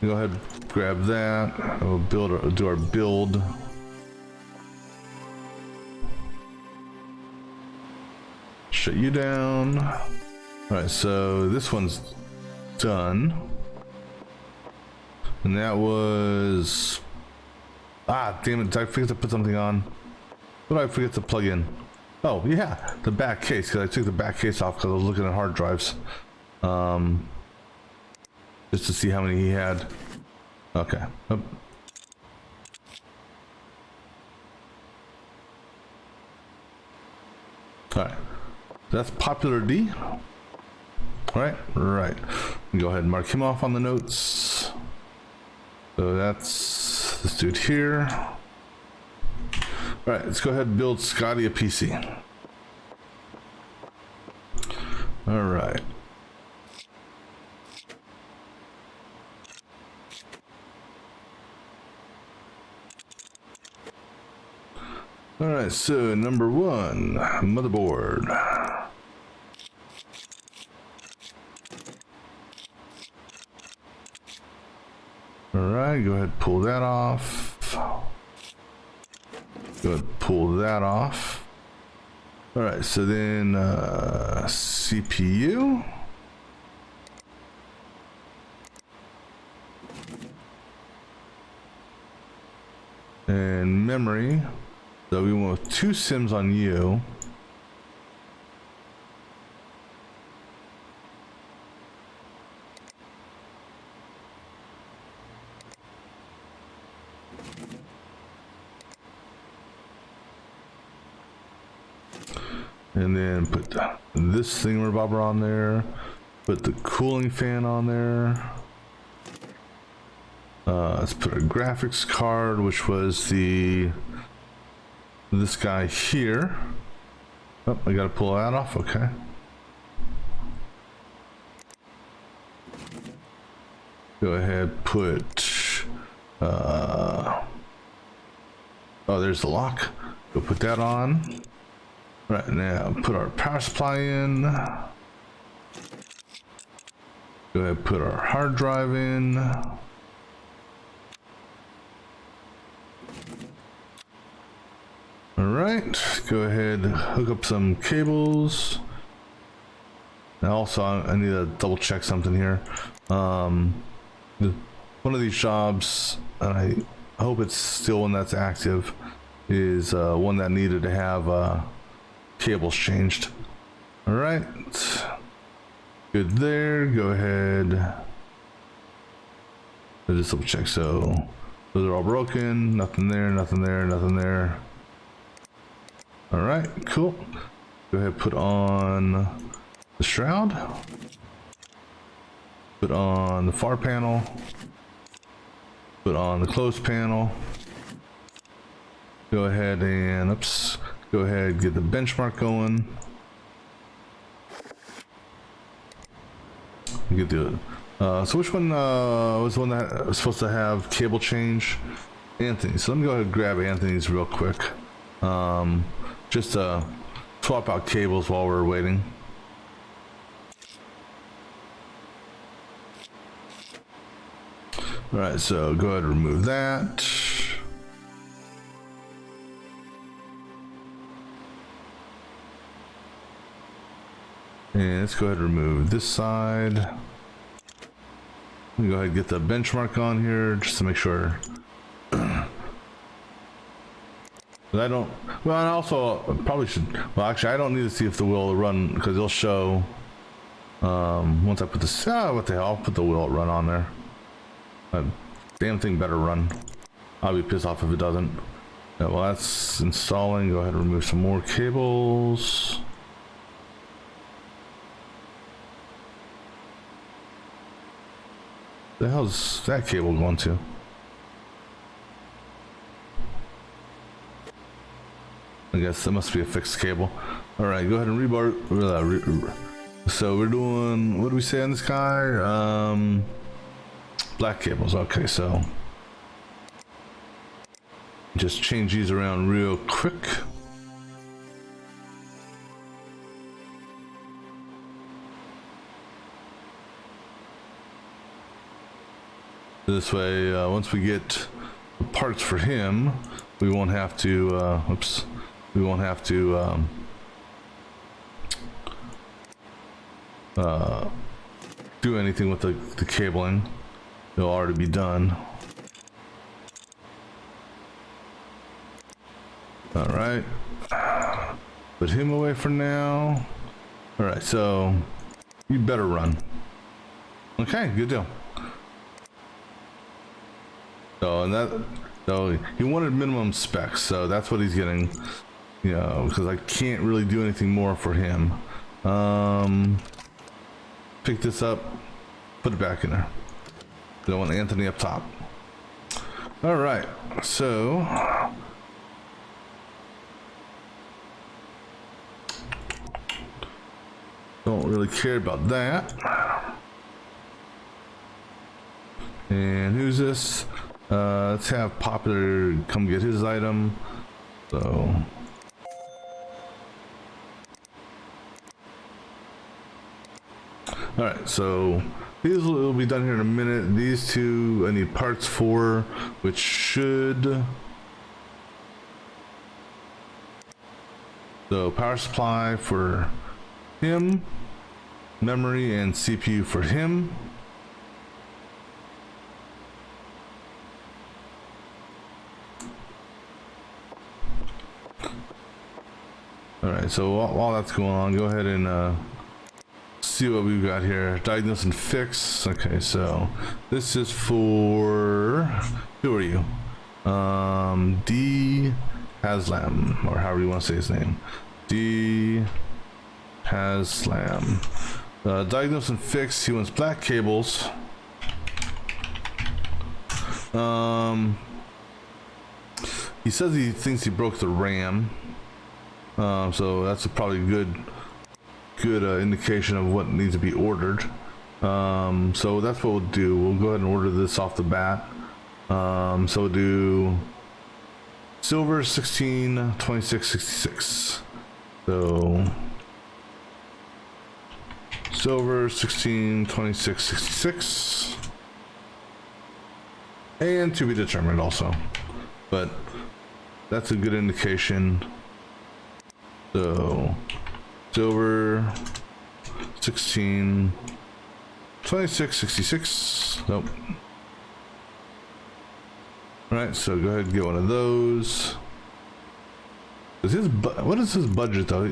Go ahead, grab that. We'll do our build. Shut you down. Alright, so this one's done. And that was... Ah, damn it, did I forget to put something on? What did I forget to plug in? Oh, yeah, the back case, because I took the back case off because I was looking at hard drives. Just to see how many he had. Okay. Oh. Alright. That's Popular D. Right? Right. Go ahead and mark him off on the notes. So that's this dude here. Alright, let's go ahead and build Scotty a PC. Alright. Alright, so number one, motherboard. Alright, go ahead and pull that off. Go ahead and pull that off. Alright, so then CPU. And memory. So we went with 2 sims on you. And then put this thingamabobber on there. Put the cooling fan on there. Let's put a graphics card, which was this guy here. Oh, I gotta pull that off. Okay. Go ahead, put oh, there's the lock. Go put that on. Right now, put our power supply in. Go ahead, put our hard drive in. Alright, go ahead, hook up some cables. And also, I need to double check something here. One of these jobs, and I hope it's still one that's active, is one that needed to have cables changed. Alright, good there. Go ahead. I'll just double check. So, those are all broken. Nothing there, nothing there, nothing there. Alright, cool. Go ahead, put on the shroud. Put on the far panel. Put on the closed panel. Go ahead and, oops. Go ahead, get the benchmark going. Get the, so which one was the one that was supposed to have cable change? Anthony. So let me go ahead and grab Anthony's real quick. Just to swap out cables while we're waiting. Alright, so go ahead and remove that. And let's go ahead and remove this side. Let me go ahead and get the benchmark on here just to make sure. But I don't, well, and also probably should, well, actually I don't need to see if the wheel will run because it'll show once I put this, what the hell, I'll put the wheel run on there. Damn thing better run. I'll be pissed off if it doesn't. Yeah, well, that's installing. Go ahead and remove some more cables. The hell's that cable going to? I guess that must be a fixed cable. All right, go ahead and rebar. So we're doing, what do we say on this guy? Black cables. Okay, so just change these around real quick. This way, once we get the parts for him, we won't have to, we won't have to, do anything with the cabling. It'll already be done. All right. Put him away for now. All right, so you better run. Okay, good deal. So he wanted minimum specs, so that's what he's getting. You know, because I can't really do anything more for him. Pick this up, put it back in there. I want Anthony up top. All right, so don't really care about that. And who's this? Let's have Popular come get his item. So all right, so these will be done here in a minute. These two I need parts for, which should, so power supply for him, memory and CPU for him. All right, so while that's going on, go ahead and see what we've got here. Diagnose and fix. Okay, so this is for, who are you? D Haslam, or however you want to say his name. D Haslam. Diagnose and fix. He wants black cables. He says he thinks he broke the RAM. So that's probably good indication of what needs to be ordered. So that's what we'll do. We'll go ahead and order this off the bat. So we'll do silver 16 26 66. So silver 16 26 66, and to be determined also, but that's a good indication. So silver 16 26 66. Nope. All right, so go ahead and get one of those. Is his what is his budget though?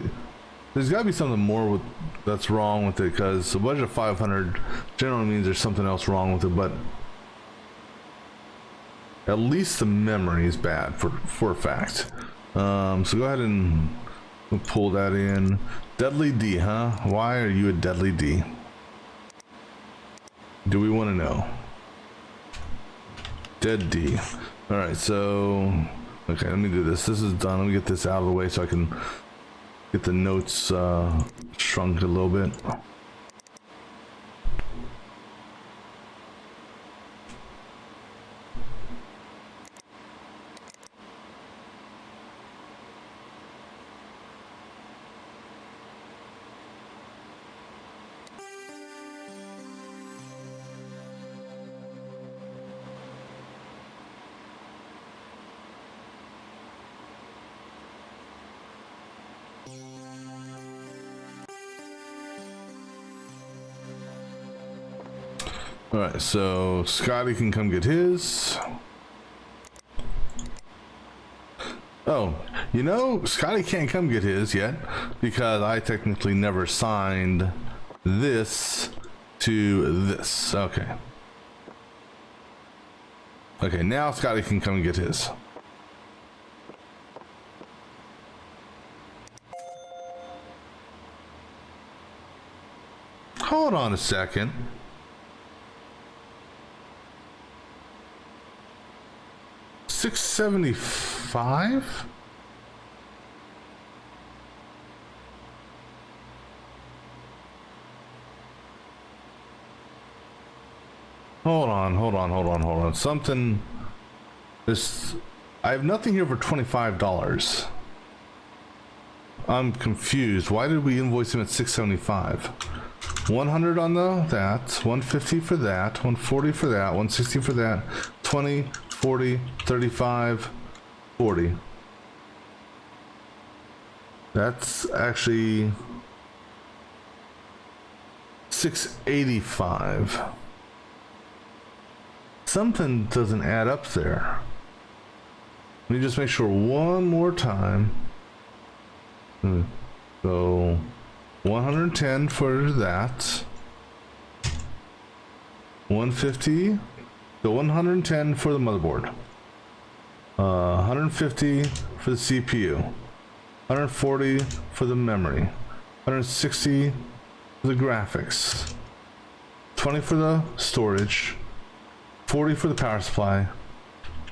There's got to be something more that's wrong with it, because the budget of 500 generally means there's something else wrong with it, but at least the memory is bad for a fact. So go ahead and we'll pull that in. Deadly D, huh? Why are you a Deadly D? Do we want to know? Dead D. All right, so okay, let me do this. This is done. Let me get this out of the way so I can get the notes shrunk a little bit. All right, so Scotty can come get his. Oh, you know, Scotty can't come get his yet because I technically never signed this to this. Okay. Okay, now Scotty can come and get his. Hold on a second. $675? Hold on. Something. This. I have nothing here for $25. I'm confused. Why did we invoice him at $675? 100 on that, 150 for that, 140 for that, 160 for that, 20, 40, 35, 40. That's actually 685. Something doesn't add up there. Let me just make sure one more time. So 110 for that. 150. So 110 for the motherboard. 150 for the CPU. 140 for the memory. 160 for the graphics. 20 for the storage. 40 for the power supply.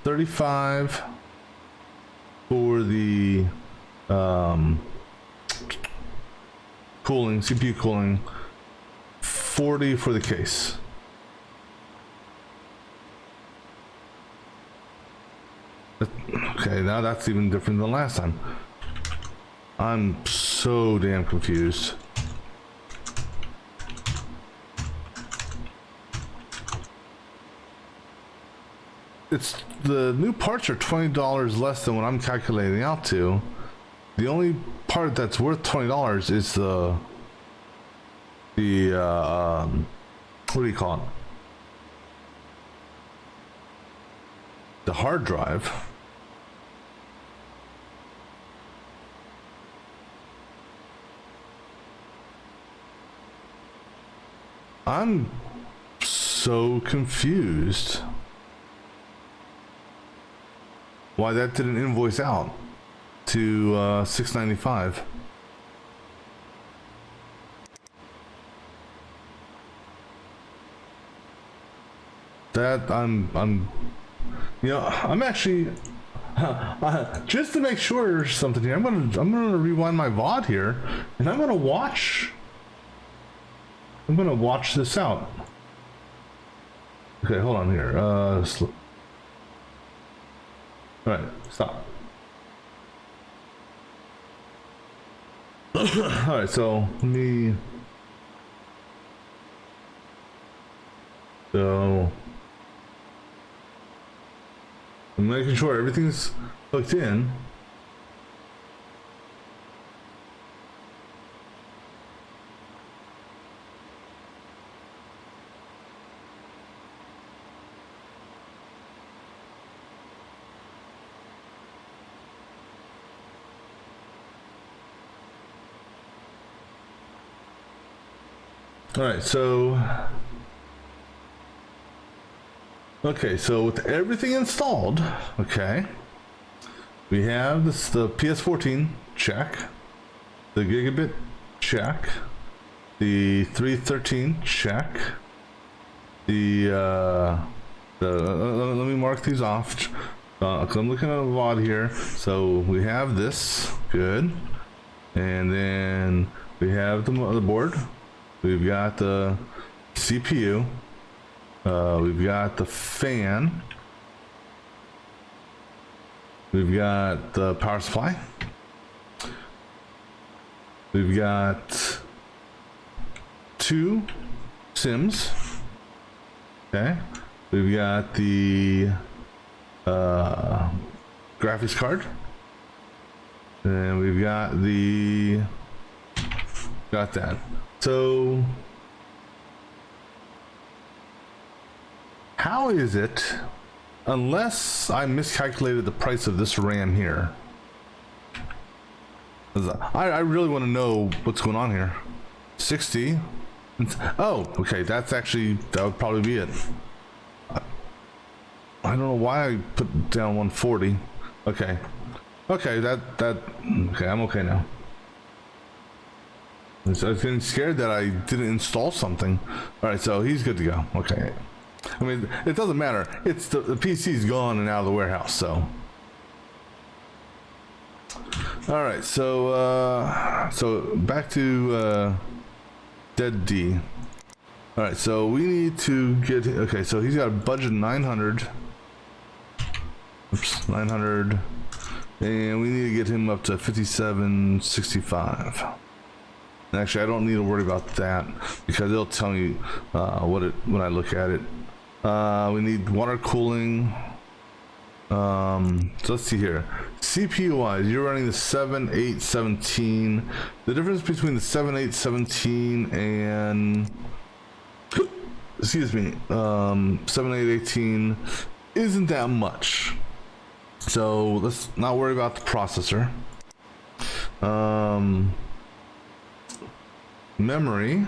35 for the cooling, CPU cooling. 40 for the case. Okay, now that's even different than last time. I'm so damn confused. It's the new parts are $20 less than what I'm calculating out to. The only part that's worth $20 is the what do you call it? The hard drive. I'm so confused. Why that didn't invoice out to $695. That I'm actually just to make sure something here. I'm gonna rewind my VOD here, and I'm gonna watch this out. Okay, hold on here. All right, stop. All right, so let me. So I'm making sure everything's hooked in. All right, so okay, so with everything installed, okay, we have this, the PS14 check, the gigabit check, the 313 check, let me mark these off. 'Cause I'm looking at a VOD here. So we have this, good, and then we have the motherboard. We've got the CPU. We've got the fan. We've got the power supply. We've got 2 Sims. Okay. We've got the graphics card. And we've got that. So how is it, unless I miscalculated the price of this RAM here? I really want to know what's going on here. 60. Oh, okay, that would probably be it. I don't know why I put down 140. Okay, okay, I'm okay now. I was getting scared that I didn't install something. All right, so he's good to go. Okay. I mean, it doesn't matter. It's the PC's gone and out of the warehouse, so. All right, so back to Dead D. All right, so we need to get. Okay, so he's got a budget 900. Oops, 900, and we need to get him up to 5765. Actually, I don't need to worry about that because it'll tell me when I look at it. We need water cooling. So let's see here. CPU wise, you're running the 7817. The difference between the 7817 and 7818 isn't that much. So let's not worry about the processor. Memory,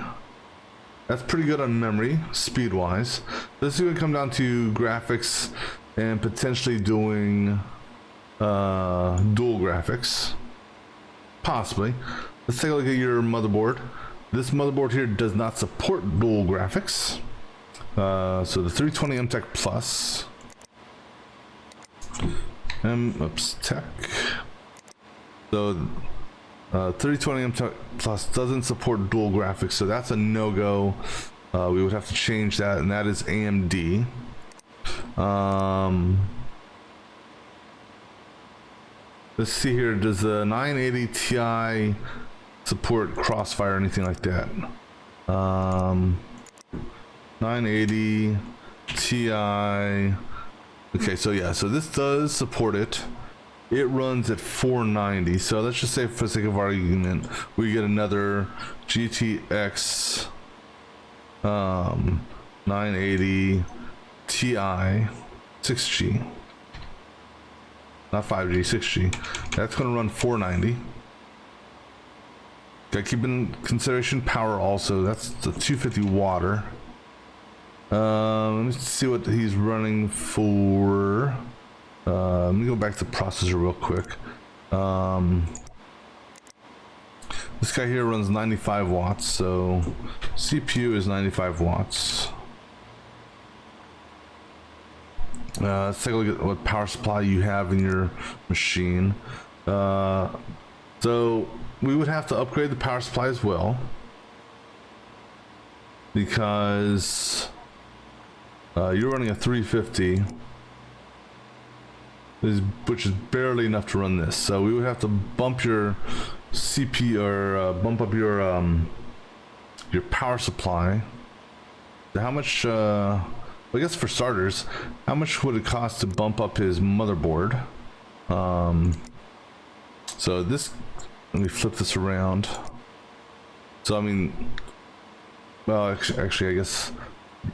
that's pretty good on memory speed wise. This is going to come down to graphics and potentially doing dual graphics, possibly. Let's take a look at your motherboard. This motherboard here does not support dual graphics, so the 320 MTech Plus, Tech, so 320 MTech Plus doesn't support dual graphics, so that's a no-go. We would have to change that, and that is AMD. Let's see here. Does the 980 Ti support Crossfire or anything like that? 980 Ti. Okay, so yeah, so this does support it. It runs at 490. So let's just say, for the sake of argument, we get another GTX 980 Ti 6G. Not 5G, 6G. That's going to run 490. Gotta keep in consideration power also. That's the 250 water. Let me see what he's running for. Let me go back to the processor real quick. This guy here runs 95 watts, so CPU is 95 watts. Let's take a look at what power supply you have in your machine. So we would have to upgrade the power supply as well, because you're running a 350, which is barely enough to run this. So we would have to bump your CPU or bump up your power supply. How much? I guess for starters, how much would it cost to bump up his motherboard? So this, let me flip this around. So I mean, well, actually, I guess,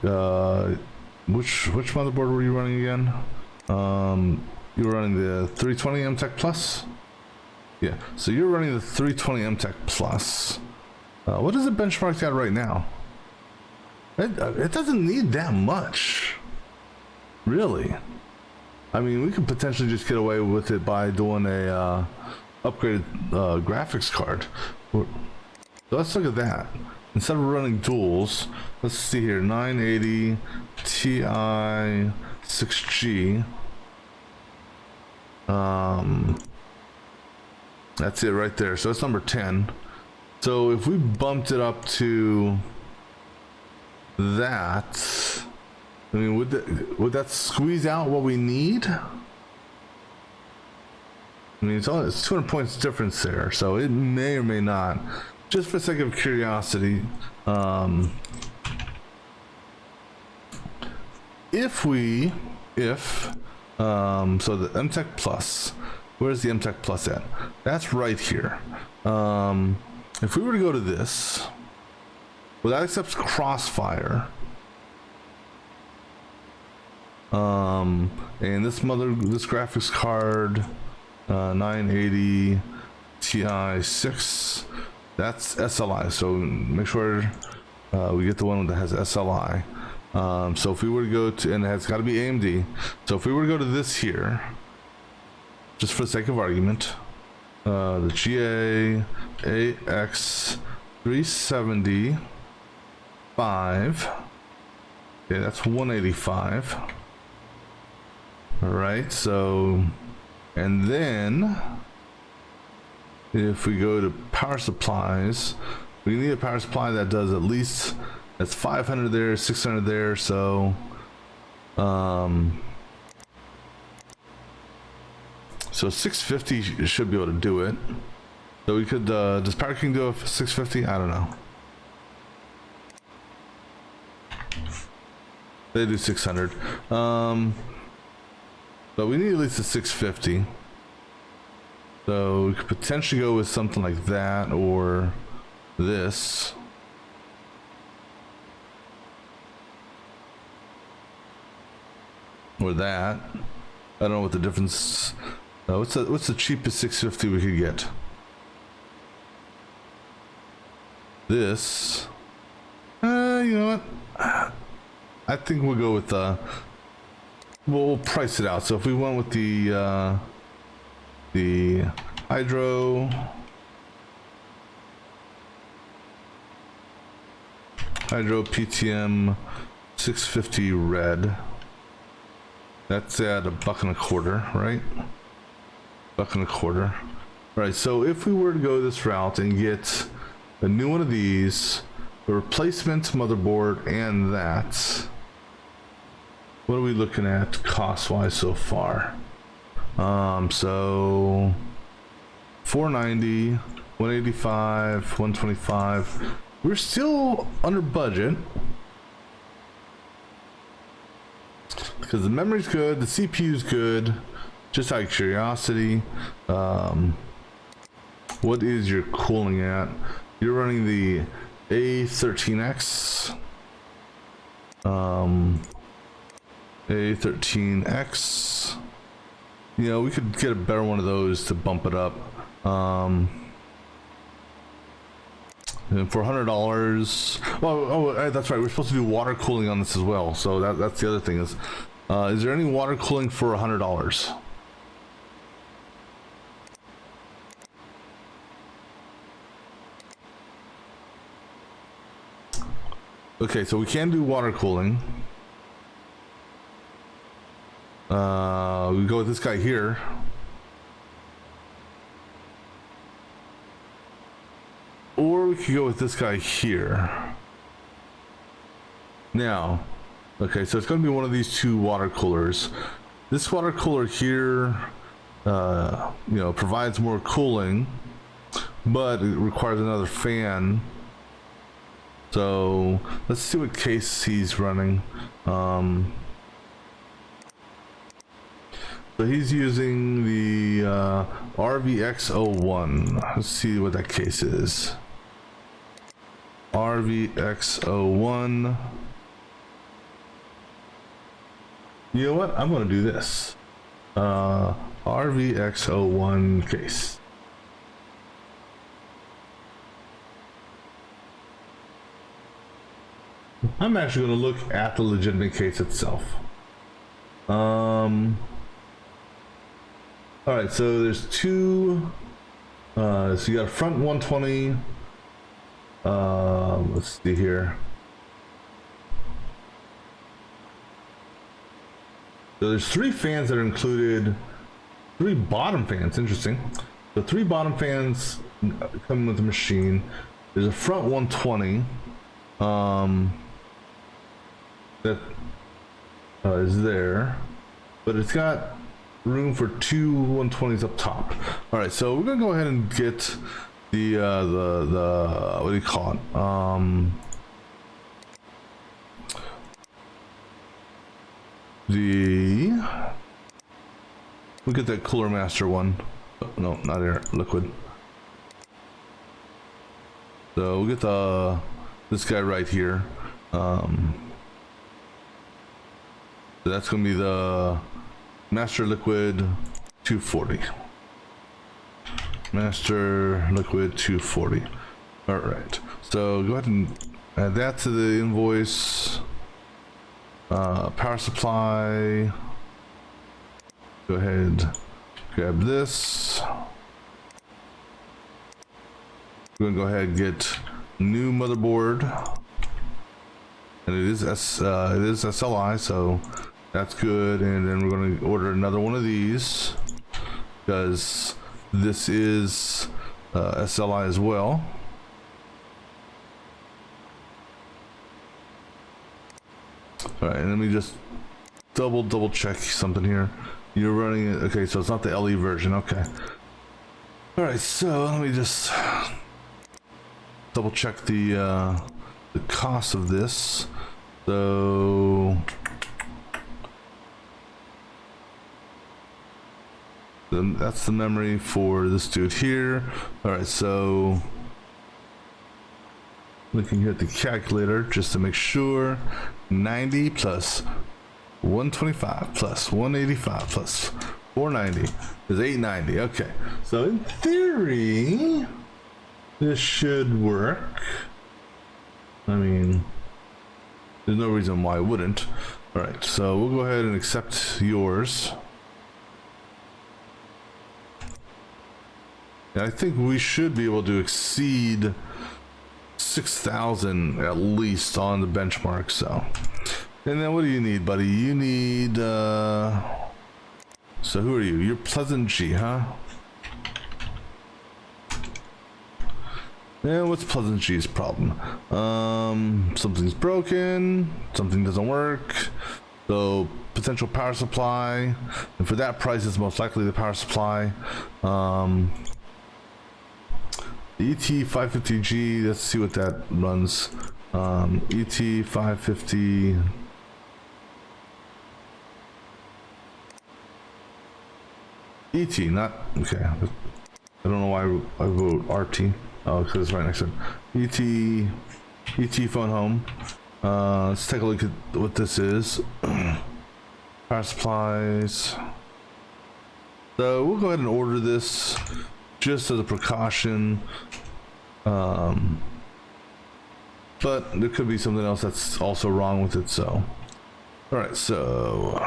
which motherboard were you running again? You were running the 320 MTech Plus. Yeah, so you're running the 320 MTech Plus. What is it benchmarked at right now? It doesn't need that much, really. I mean, we could potentially just get away with it by doing a upgraded graphics card. So let's look at that. Instead of running duals, let's see here, 980 Ti 6G. That's it right there. So that's number 10. So if we bumped it up to that, I mean, would that squeeze out what we need? I mean, it's 200 points difference there, so it may or may not. Just for the sake of curiosity, so the MTech Plus, where's the MTech Plus at? That's right here. If we were to go to this, well, that accepts Crossfire. And this graphics card, 980 Ti 6, that's SLI. So make sure we get the one that has SLI. So if we were to go to, and it's got to be AMD. So if we were to go to this here, just for the sake of argument, the GA AX 375. Okay, that's 185. All right, so, and then if we go to power supplies, we need a power supply that does at least, that's 500 there, 600 there, so so 650 should be able to do it. So we could, does Power King do a 650? I don't know. They do 600. But we need at least a 650. So we could potentially go with something like that or this. Or that. I don't know what the difference. What's the cheapest 650 we could get? This. You know what? I think we'll go with we'll price it out. So if we went with the Hydro PTM 650 red. That's at $1.25, right? $1.25. All right, so if we were to go this route and get a new one of these, a replacement motherboard, and that, what are we looking at cost-wise so far? So 490, 185, 125. We're still under budget because the memory's good, the CPU's good. Just out of curiosity, what is your cooling at? You're running the A13X. A13X. You know, we could get a better one of those to bump it up. And for $100, well, that's right. We're supposed to do water cooling on this as well. So that's the other thing is there any water cooling for $100? Okay, so we can do water cooling. We go with this guy here. Or we could go with this guy here. Now, okay, so it's going to be one of these two water coolers. This water cooler here, you know, provides more cooling, but it requires another fan. So let's see what case he's running. So he's using the RVX01. Let's see what that case is. RVX01. You know what? I'm going to do this. RVX01 case. I'm actually going to look at the legitimate case itself. All right, so there's two. So you got a front 120. Let's see here. So there's three fans that are included. Three bottom fans. Interesting. The three bottom fans come with the machine. There's a front 120. That is there, but it's got room for two 120s up top. All right, so we're gonna go ahead and get the what do you call it? We'll get that Cooler Master one. No, not air, liquid. So we'll get this guy right here. So that's going to be the Master Liquid 240. Master Liquid 240. All right. So go ahead and add that to the invoice. Power supply. Go ahead, grab this. We're going to go ahead and get new motherboard, and it is SLI, so that's good. And then we're going to order another one of these because this is SLI as well. All right, and let me just double check something here. You're running it, okay, so it's not the LE version, okay. All right, so let me just double check the cost of this. So then that's the memory for this dude here. All right, so looking here at the calculator just to make sure. 90 plus 125 plus 185 plus 490 is 890. Okay, so in theory this should work. I mean, there's no reason why it wouldn't. All right, so we'll go ahead and accept yours. And I think we should be able to exceed 6,000 at least on the benchmark. So, and then what do you need, buddy? You need so who are you? You're Pleasant G, huh? Yeah, what's Pleasant G's problem? Something's broken, something doesn't work, so potential power supply, and for that price it's most likely the power supply. The ET550G, let's see what that runs. ET550. ET, not, okay. I don't know why I wrote RT. Oh, because it's right next to it. ET phone home. Let's take a look at what this is. Power supplies. So we'll go ahead and order this just as a precaution. But there could be something else that's also wrong with it, so. All right, so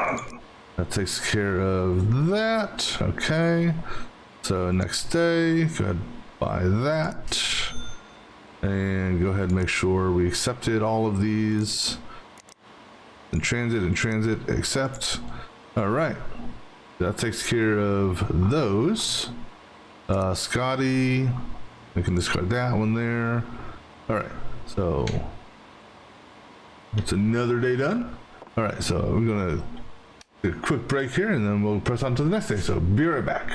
that takes care of that. Okay. So next day, go ahead, buy that. And go ahead and make sure we accepted all of these. In transit, accept. All right. That takes care of those. Scotty, we can discard that one there. All right, so it's another day done. All right, so we're gonna take a quick break here and then we'll press on to the next day. So be right back.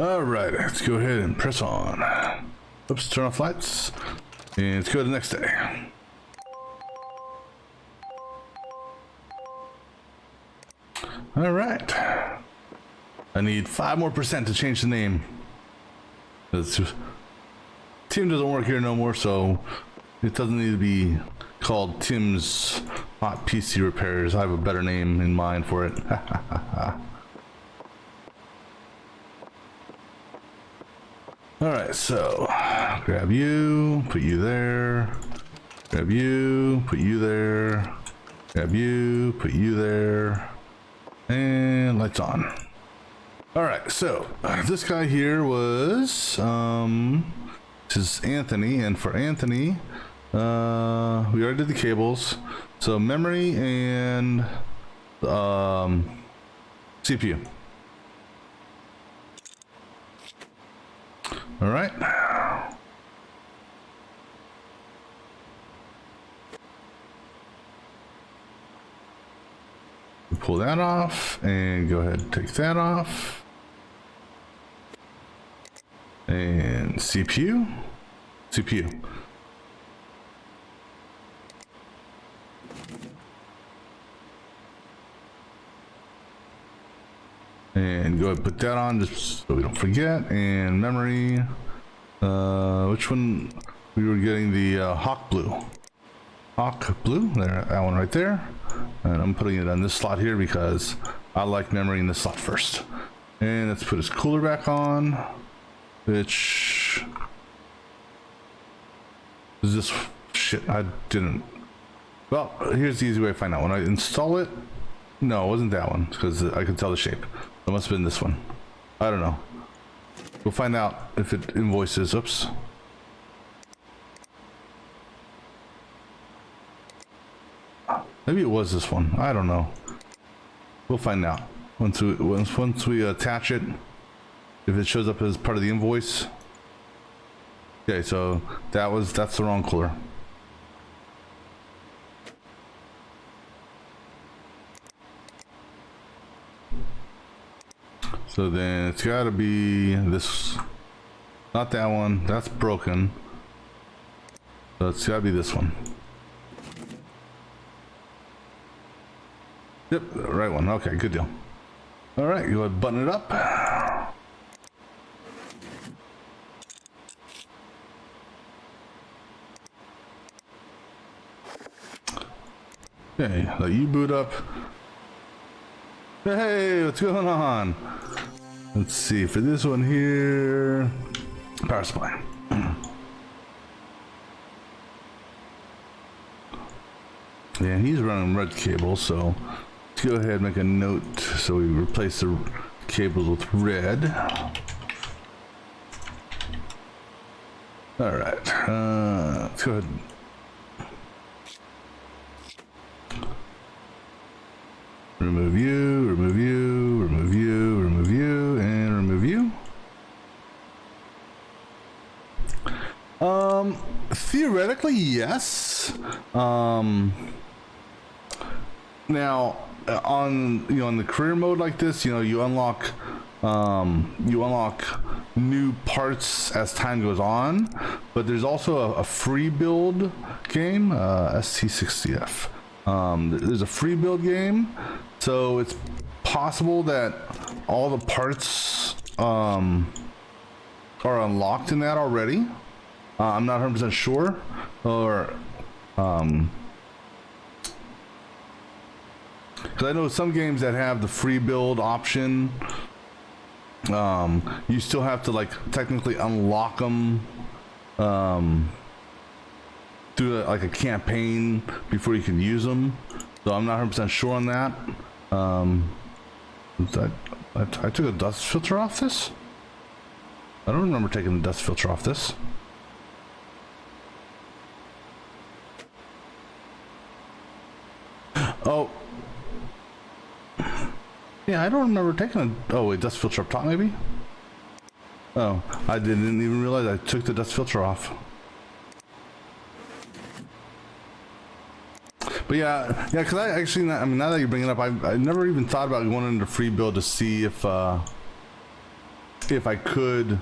All right, let's go ahead and press on. Oops, turn off lights. And let's go to the next day. All right. I need 5% more to change the name. Tim doesn't work here no more, so it doesn't need to be called Tim's Hot PC Repairs. I have a better name in mind for it. Alright, so grab you, put you there, grab you, put you there, grab you, put you there, and lights on. Alright, so this guy here was this is Anthony, and for Anthony we already did the cables, so memory and CPU. All right. Pull that off and go ahead and take that off. And CPU. And go ahead and put that on just so we don't forget. And memory, which one? We were getting the Hawk Blue. There, that one right there. And I'm putting it on this slot here because I like memory in this slot first. And let's put his cooler back on, which is this shit. I didn't. Well, here's the easy way to find out. When I install it, no, it wasn't that one because I could tell the shape. It must have been this one. I don't know. We'll find out if it invoices. Oops. Maybe it was this one. I don't know. We'll find out once we attach it. If it shows up as part of the invoice. Okay, so that's the wrong cooler. So then it's got to be this, not that one. That's broken. So it's got to be this one. Yep, right one. Okay, good deal. All right, you want to button it up. Okay, let you boot up. Hey, what's going on? Let's see, for this one here, power supply. Yeah, he's running red cable, so let's go ahead and make a note so we replace the cables with red. All right, let's go ahead. Remove you, remove you, remove you, remove you, and remove you. Theoretically, yes. Now, on the career mode like this, you unlock new parts as time goes on, but there's also a free build game, ST60F. There's a free build game, so it's possible that all the parts are unlocked in that already. I'm not 100% sure, or because I know some games that have the free build option, you still have to technically unlock them through a campaign before you can use them. So I'm not 100% sure on that. I took a dust filter off this. I don't remember taking the dust filter off this. Oh. Yeah, I don't remember taking a... Oh, wait, dust filter up top, maybe? Oh, I didn't even realize I took the dust filter off. But yeah, because I actually... now that you bring it up, I never even thought about going into free build to see if if I could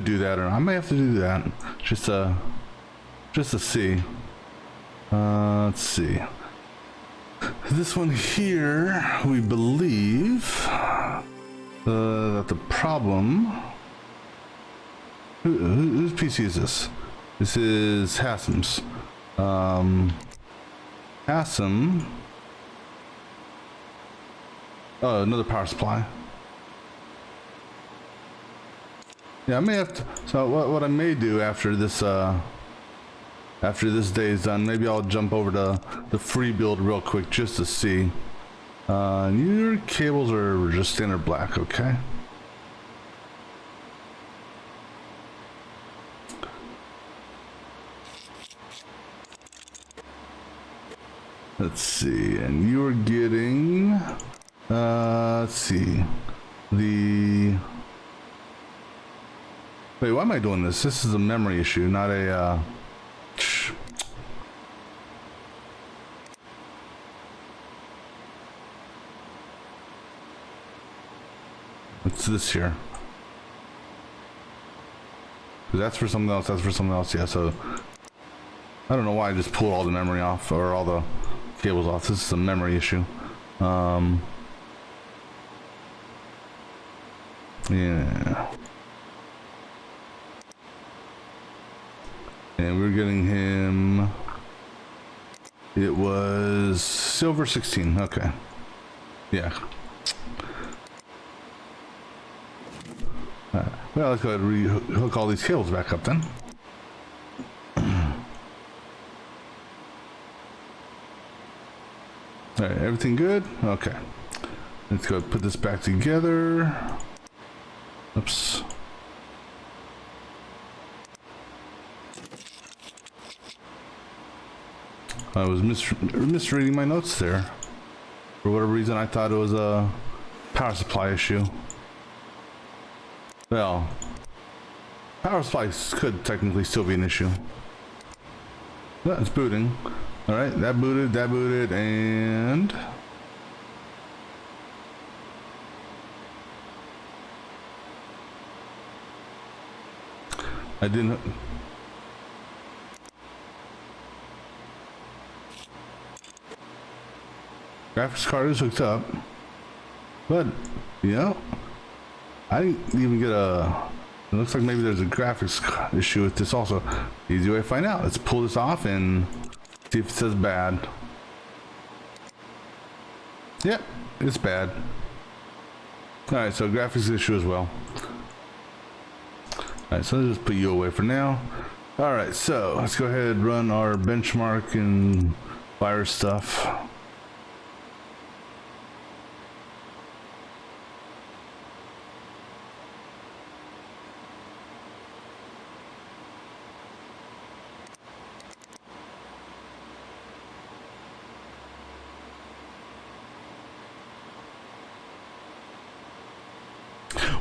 do that, or I may have to do that just to see. Let's see. This one here, we believe that the problem. Whose PC is this? This is Hassam's. Hassam. Oh, another power supply. Yeah, I may have to. So what I may do after this day is done, maybe I'll jump over to the free build real quick just to see. Your cables are just standard black, okay? Let's see, and you are getting, let's see, wait, why am I doing this? This is a memory issue, not a, what's this here? That's for something else, that's for something else, yeah, so, I don't know why I just pulled all the memory off, or all the cables off. This is a memory issue. Yeah. And we're getting him. It was silver 16. Okay. Yeah. Well, let's go ahead and re-hook all these cables back up then. All right, everything good? Okay. Let's go put this back together. Oops. I was misreading my notes there. For whatever reason, I thought it was a power supply issue. Well, power supplies could technically still be an issue. Yeah, it's booting. All right, that booted, and I didn't. Graphics card is hooked up, but you know, I didn't even get a. It looks like maybe there's a graphics issue with this also. Easy way to find out. Let's pull this off and see if it says bad. Yep, it's bad. Alright, so graphics issue as well. Alright, so let's just put you away for now. Alright, so let's go ahead and run our benchmark and virus stuff.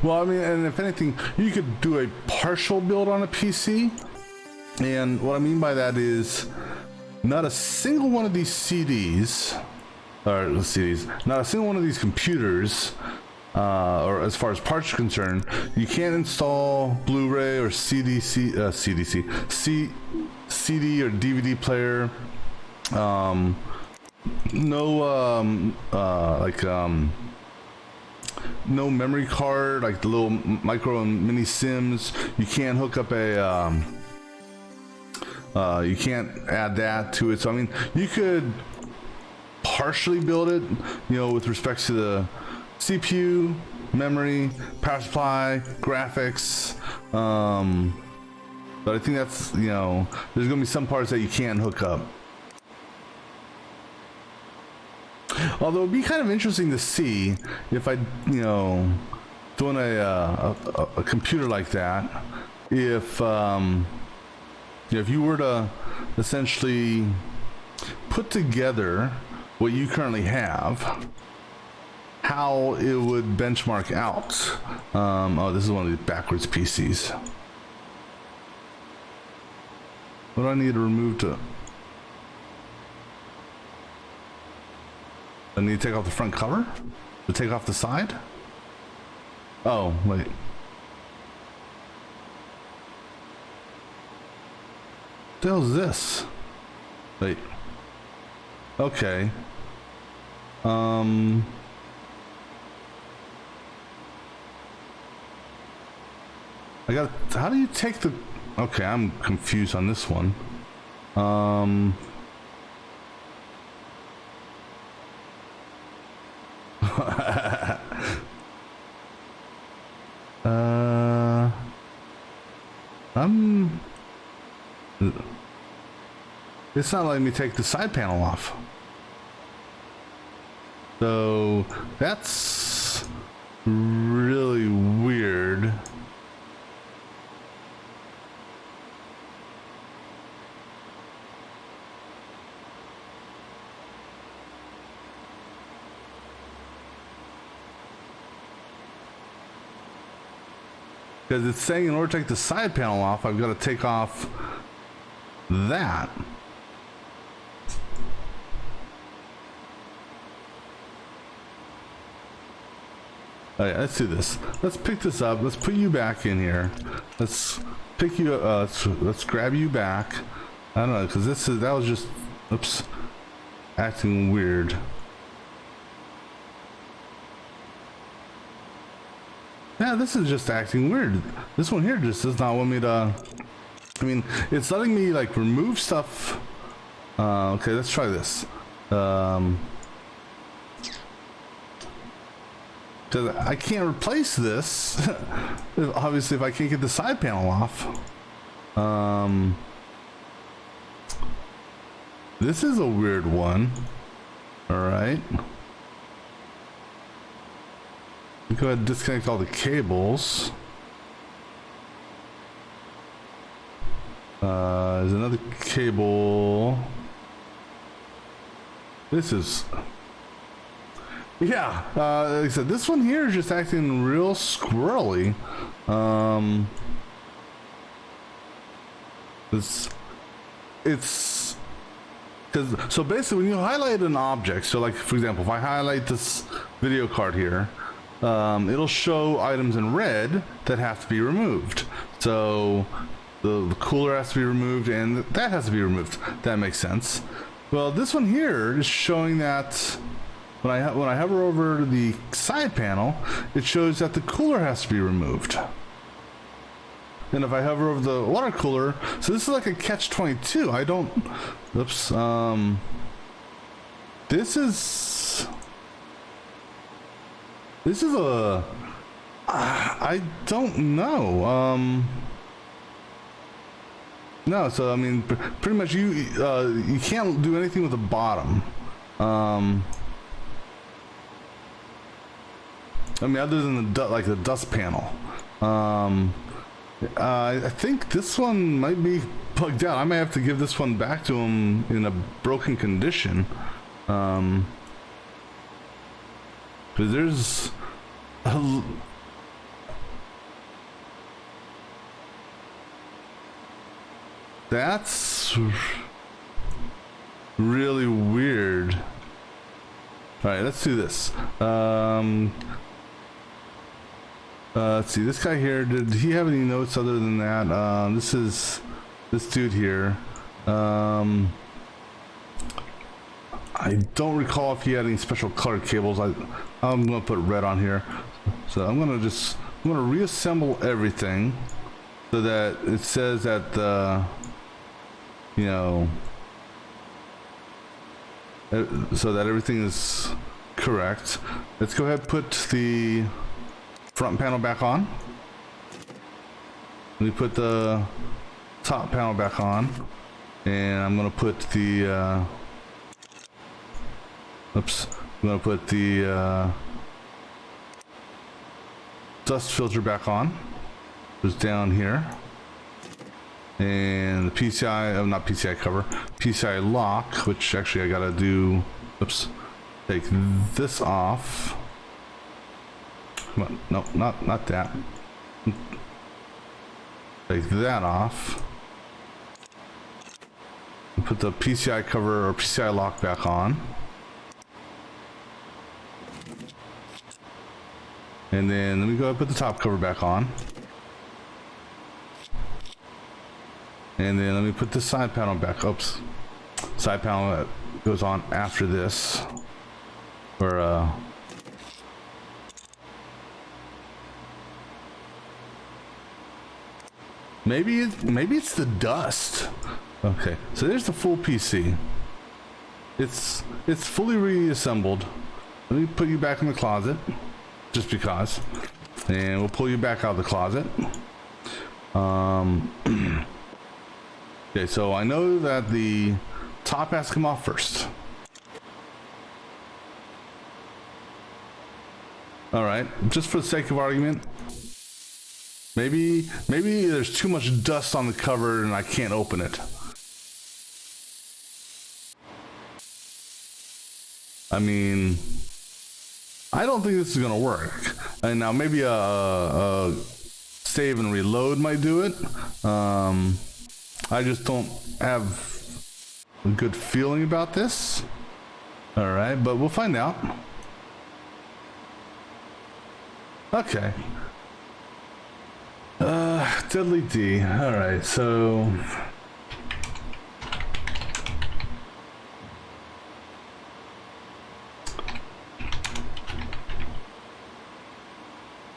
Well, I mean, and if anything, you could do a partial build on a PC. And what I mean by that is not a single one of these CDs, or CDs, not a single one of these computers, or as far as parts are concerned, you can't install Blu-ray or CD or DVD player. No memory card, like the little micro and mini sims. You can't hook up a you can't add that to it. So I mean, you could partially build it, you know, with respect to the CPU, memory, power supply, graphics, but I think that's, you know, there's gonna be some parts that you can't hook up. Although it'd be kind of interesting to see if I, you know, doing a computer like that, if if you were to essentially put together what you currently have, how it would benchmark out. Oh, this is one of these backwards PCs. What do I need to remove to? I need to take off the front cover? To take off the side? Oh, wait. What the hell is this? Wait. Okay. I got. How do you take the? Okay, I'm confused on this one. It's not letting me take the side panel off. So that's really weird. Because it's saying in order to take the side panel off, I've got to take off that. All right, let's do this. Let's pick this up. Let's put you back in here. Let's pick you. Let's grab you back. I don't know, because that was just, oops, acting weird. Yeah, this is just acting weird. This one here just does not want me to. I mean, it's letting me like remove stuff. Okay, let's try this. Because I can't replace this. Obviously, if I can't get the side panel off. This is a weird one. All right. Go ahead and disconnect all the cables. There's another cable. This is... Yeah, like I said, this one here is just acting real squirrely. It's... Cause, so basically when you highlight an object, so like for example, if I highlight this video card here, it'll show items in red that have to be removed. So the cooler has to be removed and that has to be removed. That makes sense. Well, this one here is showing that when I hover over the side panel, it shows that the cooler has to be removed. And if I hover over the water cooler, so this is like a catch-22. I don't, oops, this is a, I don't know. No, so I mean, pretty much you can't do anything with the bottom. I mean, other than the dust panel. I think this one might be plugged out. I might have to give this one back to him in a broken condition. Because there's that's really weird. All right, let's do this. Let's see, this guy here, did he have any notes other than that? This is this dude here. I don't recall if he had any special colored cables. I'm gonna put red on here. So I'm gonna reassemble everything so that it says that so that everything is correct. Let's go ahead and put the front panel back on. Let me put the top panel back on, and I'm gonna put the oops, I'm gonna put the dust filter back on. It's down here, and the PCI, not PCI cover, PCI lock, which actually I gotta do. Oops, take this off. No, not that. Take that off. Put the PCI cover or PCI lock back on. And then let me go and put the top cover back on. And then let me put the side panel back. Oops. Side panel goes on after this. Or maybe it's the dust. Okay, so there's the full PC. It's fully reassembled. Let me put you back in the closet, just because, and we'll pull you back out of the closet. Okay, so I know that the top has to come off first. All right, just for the sake of argument, maybe there's too much dust on the cover and I can't open it. I mean, I don't think this is gonna work. And now maybe a save and reload might do it. I just don't have a good feeling about this. All right, but we'll find out. Okay. Deadly D. All right, so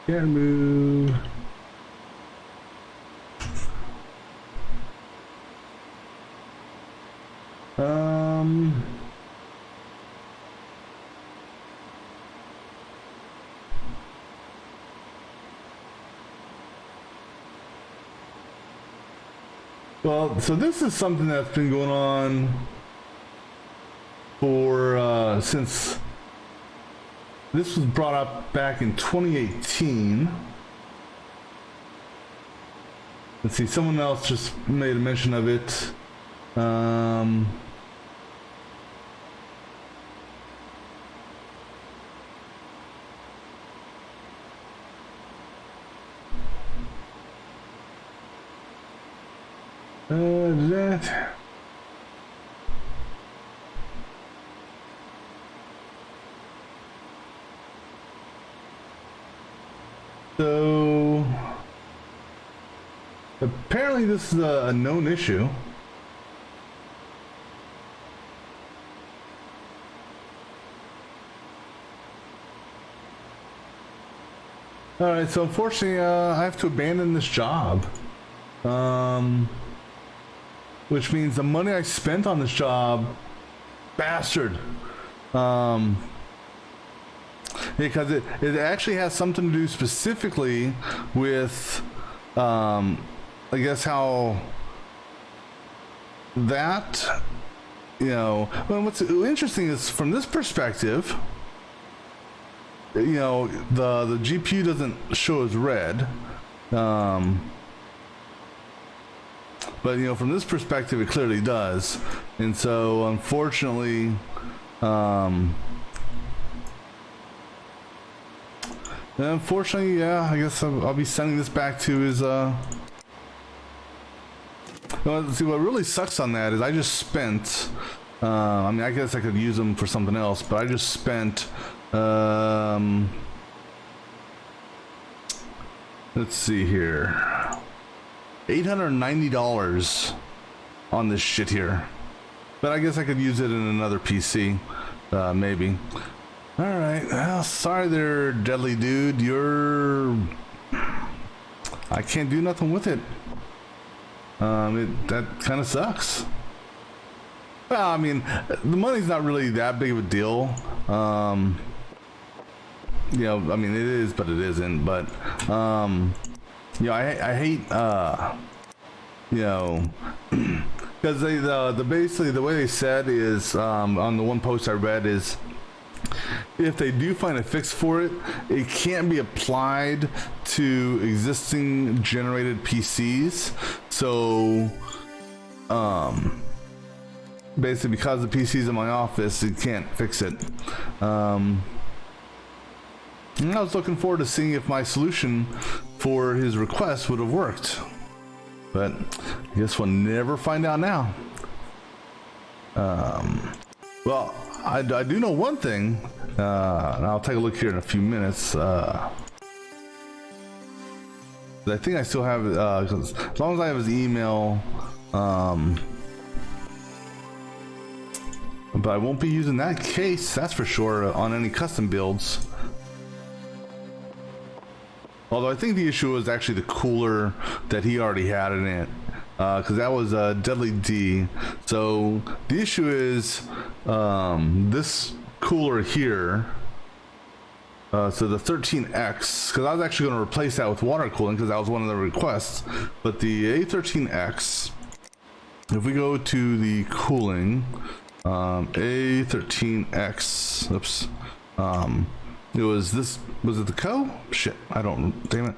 can't move. Well, so this is something that's been going on for since this was brought up back in 2018. Let's see, someone else just made a mention of it. That. So apparently this is a known issue. All right, so unfortunately, I have to abandon this job. Which means the money I spent on this job, bastard. Because it actually has something to do specifically with, I guess how that, you know, well, what's interesting is from this perspective, you know, the GPU doesn't show as red. But you know, from this perspective, it clearly does, and so unfortunately, yeah, I guess I'll be sending this back to his. Well, see, what really sucks on that is I just spent. I mean, I guess I could use them for something else, but I just spent. Let's see here. $890 on this shit here, but I guess I could use it in another PC, maybe. All right, well, sorry there, Deadly Dude. I can't do nothing with it. That kind of sucks. Well, I mean, the money's not really that big of a deal. You know, I mean, it is, but it isn't. But you know, I hate, you know, because the basically the way they said is, on the one post I read is, if they do find a fix for it, it can't be applied to existing generated PCs. So, basically because the PC's in my office, it can't fix it. And I was looking forward to seeing if my solution for his request would have worked, but I guess we'll never find out now. Well, I do know one thing, and I'll take a look here in a few minutes. I think I still have it, 'cause as long as I have his email, but I won't be using that case, that's for sure, on any custom builds. Although I think the issue was actually the cooler that he already had in it, because that was a Deadly D. So the issue is this cooler here. So the 13X, because I was actually going to replace that with water cooling because that was one of the requests. But the A13X, if we go to the cooling, A13X, oops, it was this, was it the Co? Shit, I don't, damn it.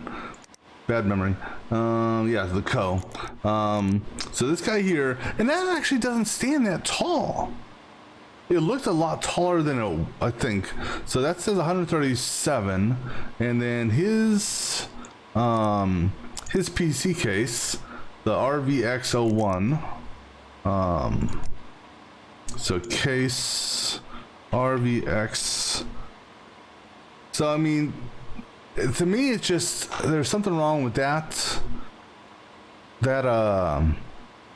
Bad memory. Yeah, the Co. So this guy here, and that actually doesn't stand that tall. It looked a lot taller than it, I think. So that says 137, and then his PC case, the RVX01. So case RVX. So I mean, to me, it's just there's something wrong with that. That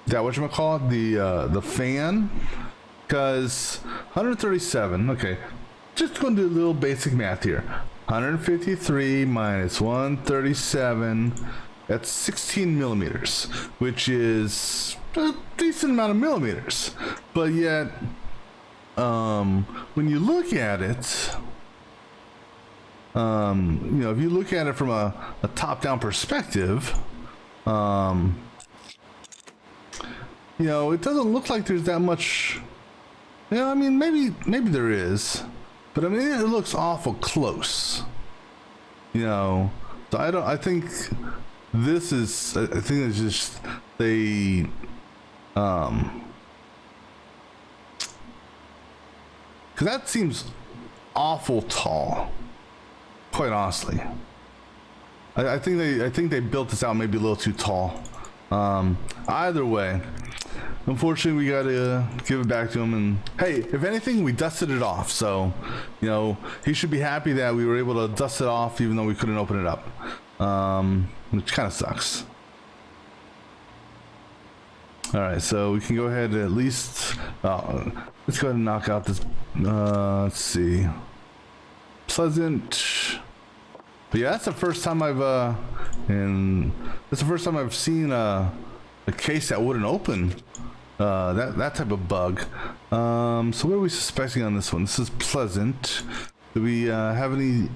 whatchamacallit, the fan. Because 137, okay, just going to do a little basic math here. 153 minus 137, that's 16 millimeters, which is a decent amount of millimeters. But yet, when you look at it, you know, if you look at it from a top-down perspective, you know, it doesn't look like there's that much. Yeah, I mean, maybe there is, but I mean, it looks awful close. You know, so I think this is, I think it's just, they, cause that seems awful tall, quite honestly. I think they built this out maybe a little too tall. Either way, unfortunately, we gotta give it back to him. And hey, if anything, we dusted it off. So, you know, he should be happy that we were able to dust it off, even though we couldn't open it up, which kind of sucks. All right, so we can go ahead and at least let's go ahead and knock out this. Let's see, Pleasant. But yeah, that's the first time I've seen a case that wouldn't open. That type of bug. So what are we suspecting on this one? This is Pleasant. Do we have any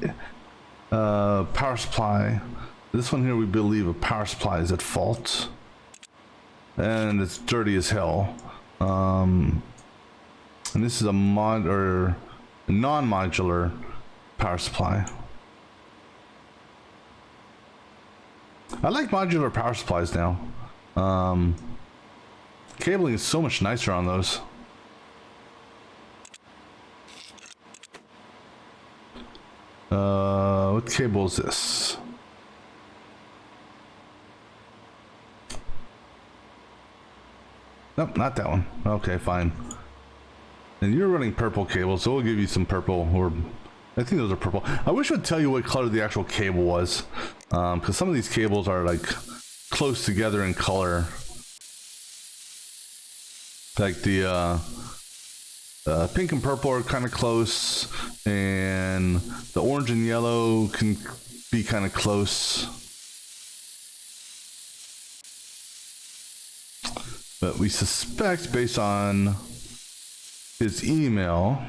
power supply? This one here, we believe a power supply is at fault, and it's dirty as hell. And this is a non-modular power supply. I like modular power supplies now. Cabling is so much nicer on those. What cable is this? Nope, not that one. Okay, fine. And you're running purple cable, so we'll give you some purple, or I think those are purple. I wish it would tell you what color the actual cable was, because some of these cables are like close together in color. Like the pink and purple are kind of close, and the orange and yellow can be kind of close. But we suspect, based on his email,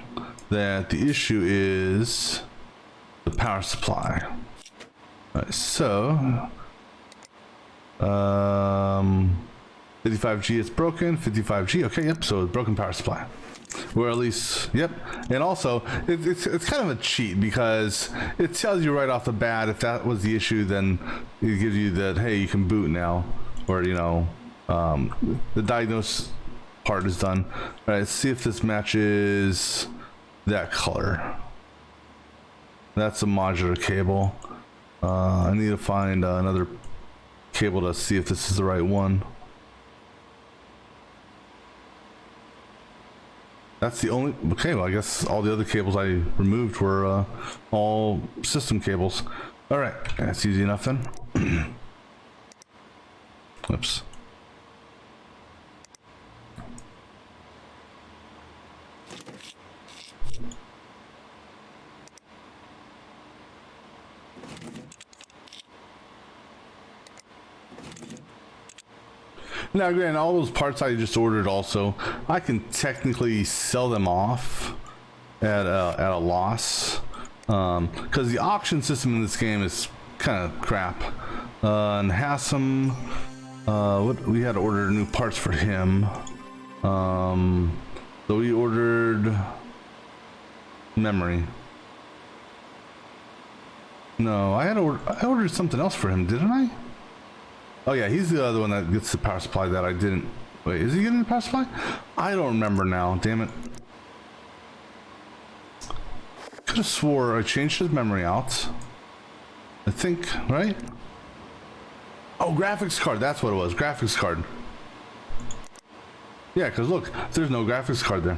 that the issue is the power supply. All right, so 55G is broken. 55G, okay, yep. So it's broken power supply, or at least, yep. And also, it's kind of a cheat because it tells you right off the bat if that was the issue. Then it gives you that, hey, you can boot now, or you know, the diagnose part is done. All right, let's see if this matches that color. That's a modular cable. I need to find another cable to see if this is the right one. That's the only, okay, well, I guess all the other cables I removed were all system cables. All right, that's easy enough then. Whoops. Now, granted, all those parts I just ordered also, I can technically sell them off at a loss. Because the auction system in this game is kind of crap. And Hassan, what we had to order new parts for him. So we ordered memory. No, I ordered something else for him, didn't I? Oh yeah, he's the other one that gets the power supply that I didn't. Wait, is he getting the power supply? I don't remember now. Damn it. Could have swore I changed his memory out. I think, right? Oh, graphics card. That's what it was. Graphics card. Yeah, because look, there's no graphics card there.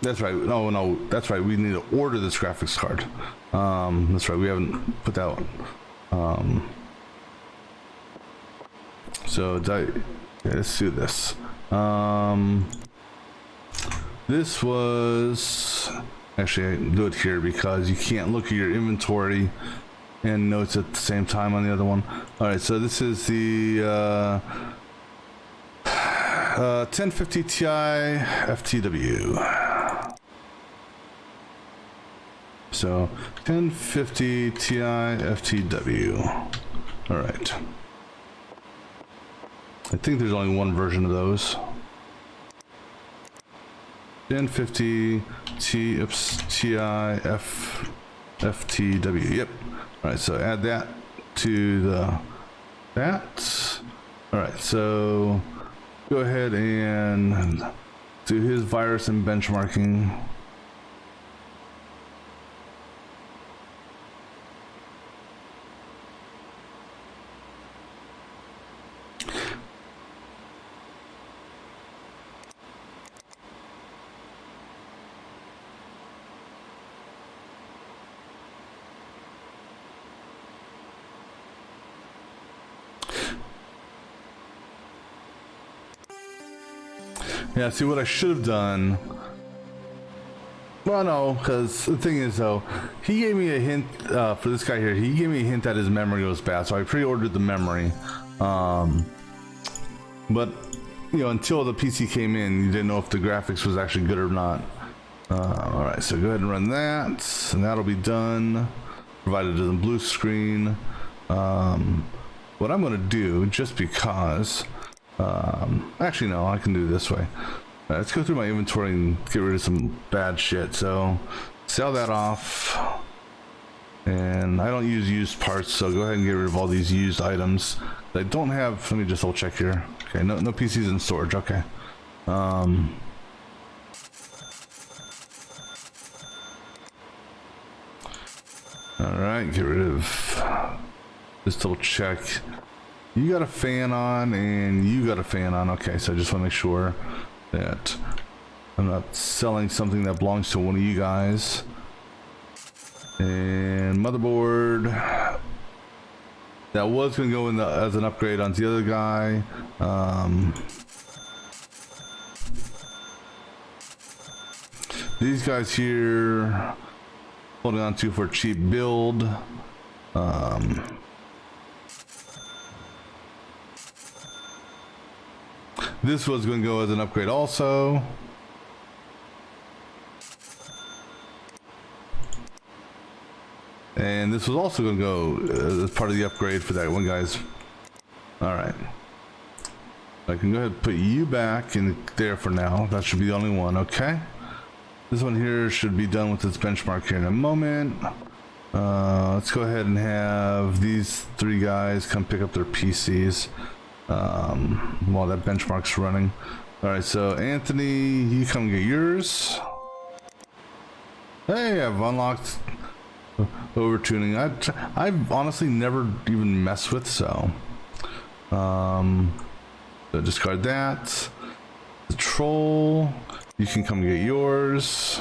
That's right. No, that's right. We need to order this graphics card. That's right. We haven't put that one. So let's do this. This was actually I do it here because you can't look at your inventory and notes at the same time on the other one. All right, so this is the 1050 Ti FTW. So 1050 Ti FTW. All right. I think there's only one version of those. 1050 Ti FTW. Yep. All right. So add that to that. All right. So go ahead and do his virus and benchmarking. Yeah, see what I should have done. Well, no, because the thing is, though, he gave me a hint for this guy here. He gave me a hint that his memory was bad, so I pre-ordered the memory. But you know, until the PC came in, you didn't know if the graphics was actually good or not. All right, so go ahead and run that, and that'll be done, provided it doesn't blue screen. What I'm going to do, just because. Actually, no, I can do it this way. Let's go through my inventory and get rid of some bad shit. So, sell that off. And I don't use used parts, so go ahead and get rid of all these used items. I don't have, let me just double check here. Okay, no PCs in storage, okay. Alright, get rid of, just double check. You got a fan on and you got a fan on. Okay, so I just want to make sure that I'm not selling something that belongs to one of you guys. And motherboard, that was going to go in as an upgrade onto the other guy. These guys here, holding on to for a cheap build. This was going to go as an upgrade also. And this was also going to go as part of the upgrade for that one, guys. Alright. I can go ahead and put you back in there for now. That should be the only one, okay? This one here should be done with its benchmark here in a moment. Let's go ahead and have these three guys come pick up their PCs. While that benchmark's running. All right, so Anthony, you come get yours. Hey, I've unlocked overtuning. I've honestly never even messed with, so discard that. The troll, you can come get yours.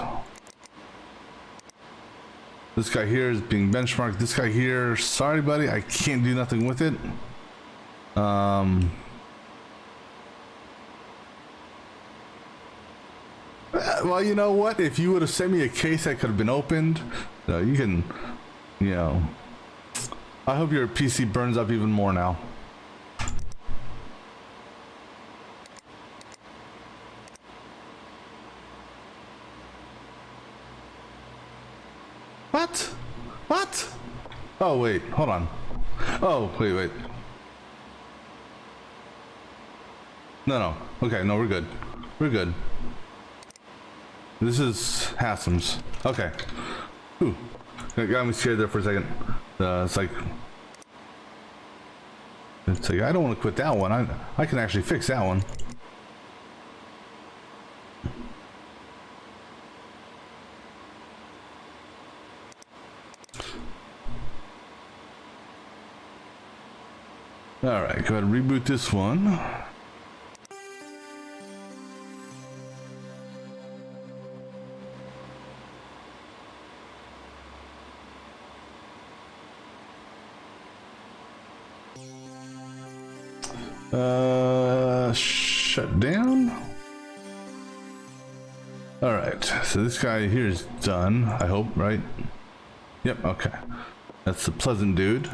This guy here is being benchmarked. This guy here, sorry buddy, I can't do nothing with it. Well, you know what? If you would have sent me a case that could have been opened, you can, you know. I hope your PC burns up even more now. What? What? Oh, wait, hold on. Oh, wait. No. Okay, no, we're good. We're good. This is Haslam's. Okay. Ooh. Got me scared there for a second. It's like I don't want to quit that one. I can actually fix that one. All right, go ahead and reboot this one. Shut down. All right, so this guy here is done, I hope, right? Yep, okay. That's the pleasant dude.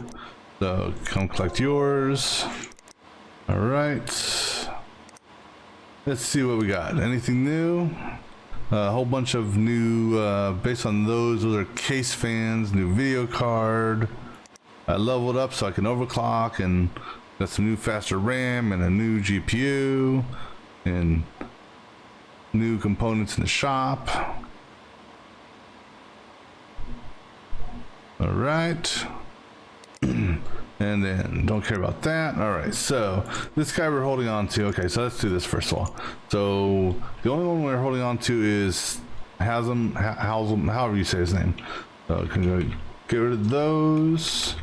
So come collect yours. All right. Let's see what we got. Anything new? A whole bunch of new, based on those are case fans, new video card. I leveled up so I can overclock, and got some new faster RAM and a new GPU and new components in the shop. All right. And then don't care about that. All right, so this guy we're holding on to. Okay, so let's do this first of all. So the only one we're holding on to is Haslam, however you say his name. So can go get rid of those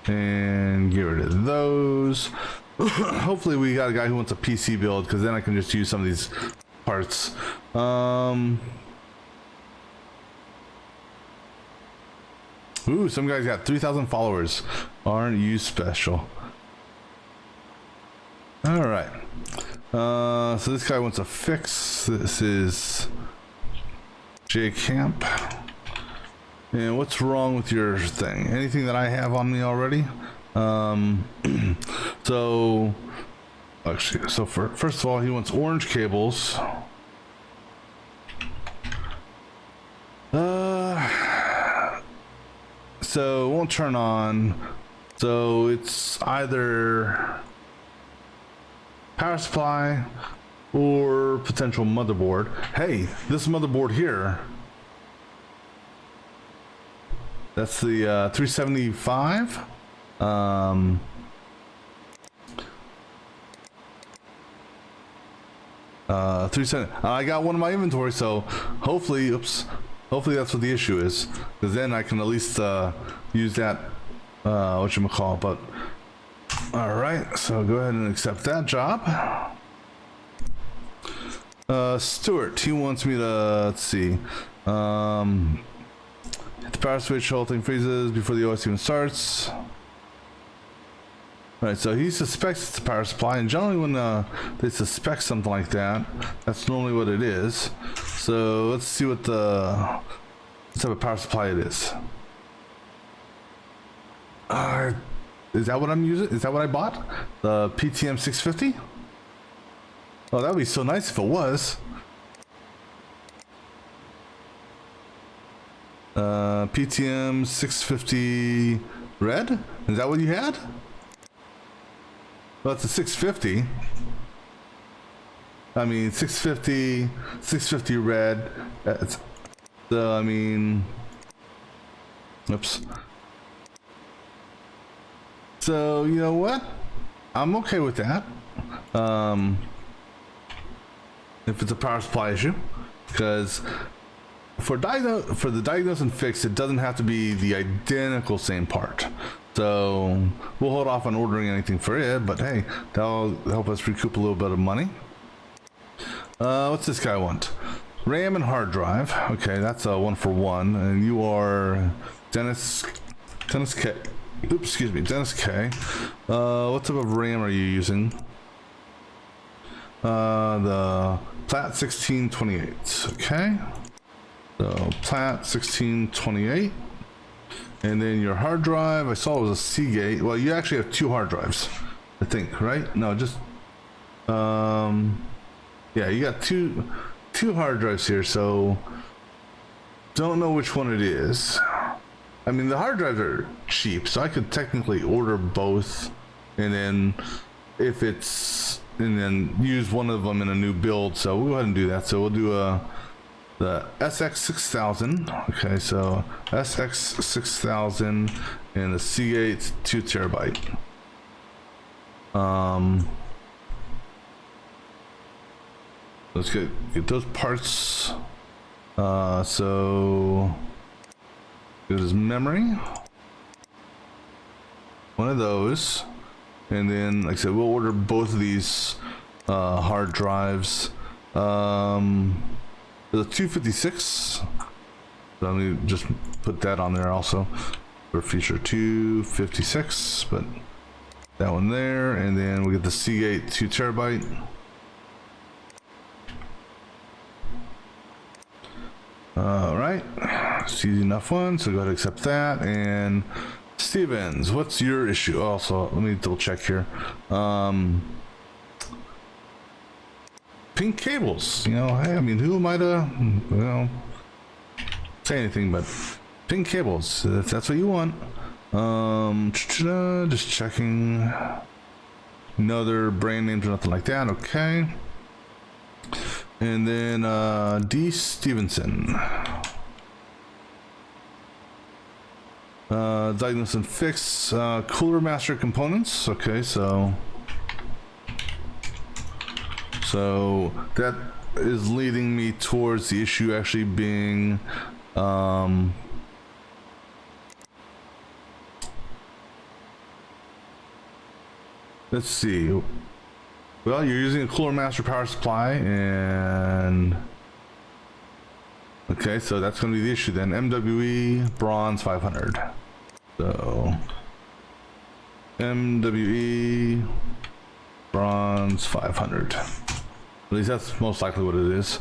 and get rid of those. Hopefully we got a guy who wants a PC build, because then I can just use some of these parts. Ooh, some guys got 3,000 followers. Aren't you special? All right. So this guy wants a fix. This is J Camp. And what's wrong with your thing? Anything that I have on me already? So actually, so first of all, he wants orange cables. So it won't turn on. So it's either power supply or potential motherboard. Hey, this motherboard here, that's the 375. 370. I got one in my inventory, so hopefully, hopefully that's what the issue is, because then I can at least use that, whatchamacallit. But all right, so go ahead and accept that job. Stuart, he wants me to, let's see, hit the power switch, whole thing freezes before the OS even starts. All right, so he suspects it's the power supply, and generally when they suspect something like that, that's normally what it is. So let's see what type of power supply it is. Is that what I'm using? Is that what I bought? The PTM 650? Oh, that would be so nice if it was. PTM 650 red? Is that what you had? Well, it's a 650. I mean, 650 red. So, I mean, oops. So, you know what? I'm okay with that. If it's a power supply issue, because for the diagnose and fix, it doesn't have to be the identical same part. So we'll hold off on ordering anything for it, but hey, that'll help us recoup a little bit of money. What's this guy want? RAM and hard drive. Okay, that's a 1 for 1, and you are Dennis K. Oops, excuse me, Dennis K. What type of RAM are you using? The Plat 1628. Okay. So Plat 1628. And then your hard drive, I saw it was a Seagate. Well, you actually have 2 hard drives, I think, right? No, just yeah, you got two hard drives here, so don't know which one it is. I mean, the hard drives are cheap, so I could technically order both, and then and then use one of them in a new build. So we'll go ahead and do that. So we'll do the SX6000. Okay, so SX6000 and the Seagate 2 terabyte. Let's get those parts. So it is memory, one of those, and then like I said, we'll order both of these hard drives. The 256, so let me just put that on there also for future 256, but that one there, and then we get the Seagate 2 terabyte. All right, it's easy enough one, so go ahead and accept that. And Stevens, what's your issue? Also, let me double check here. Pink cables, you know, hey, I mean, who am I to, you know, say anything, but pink cables, if that's what you want. Just checking. No other brand names or nothing like that. Okay. And then D. Stevenson. Diagnose and fix cooler master components. Okay, so that is leading me towards the issue actually being let's see. Well, you're using a cooler master power supply, and okay, so that's going to be the issue then. MWE bronze 500. So MWE bronze 500. At least that's most likely what it is.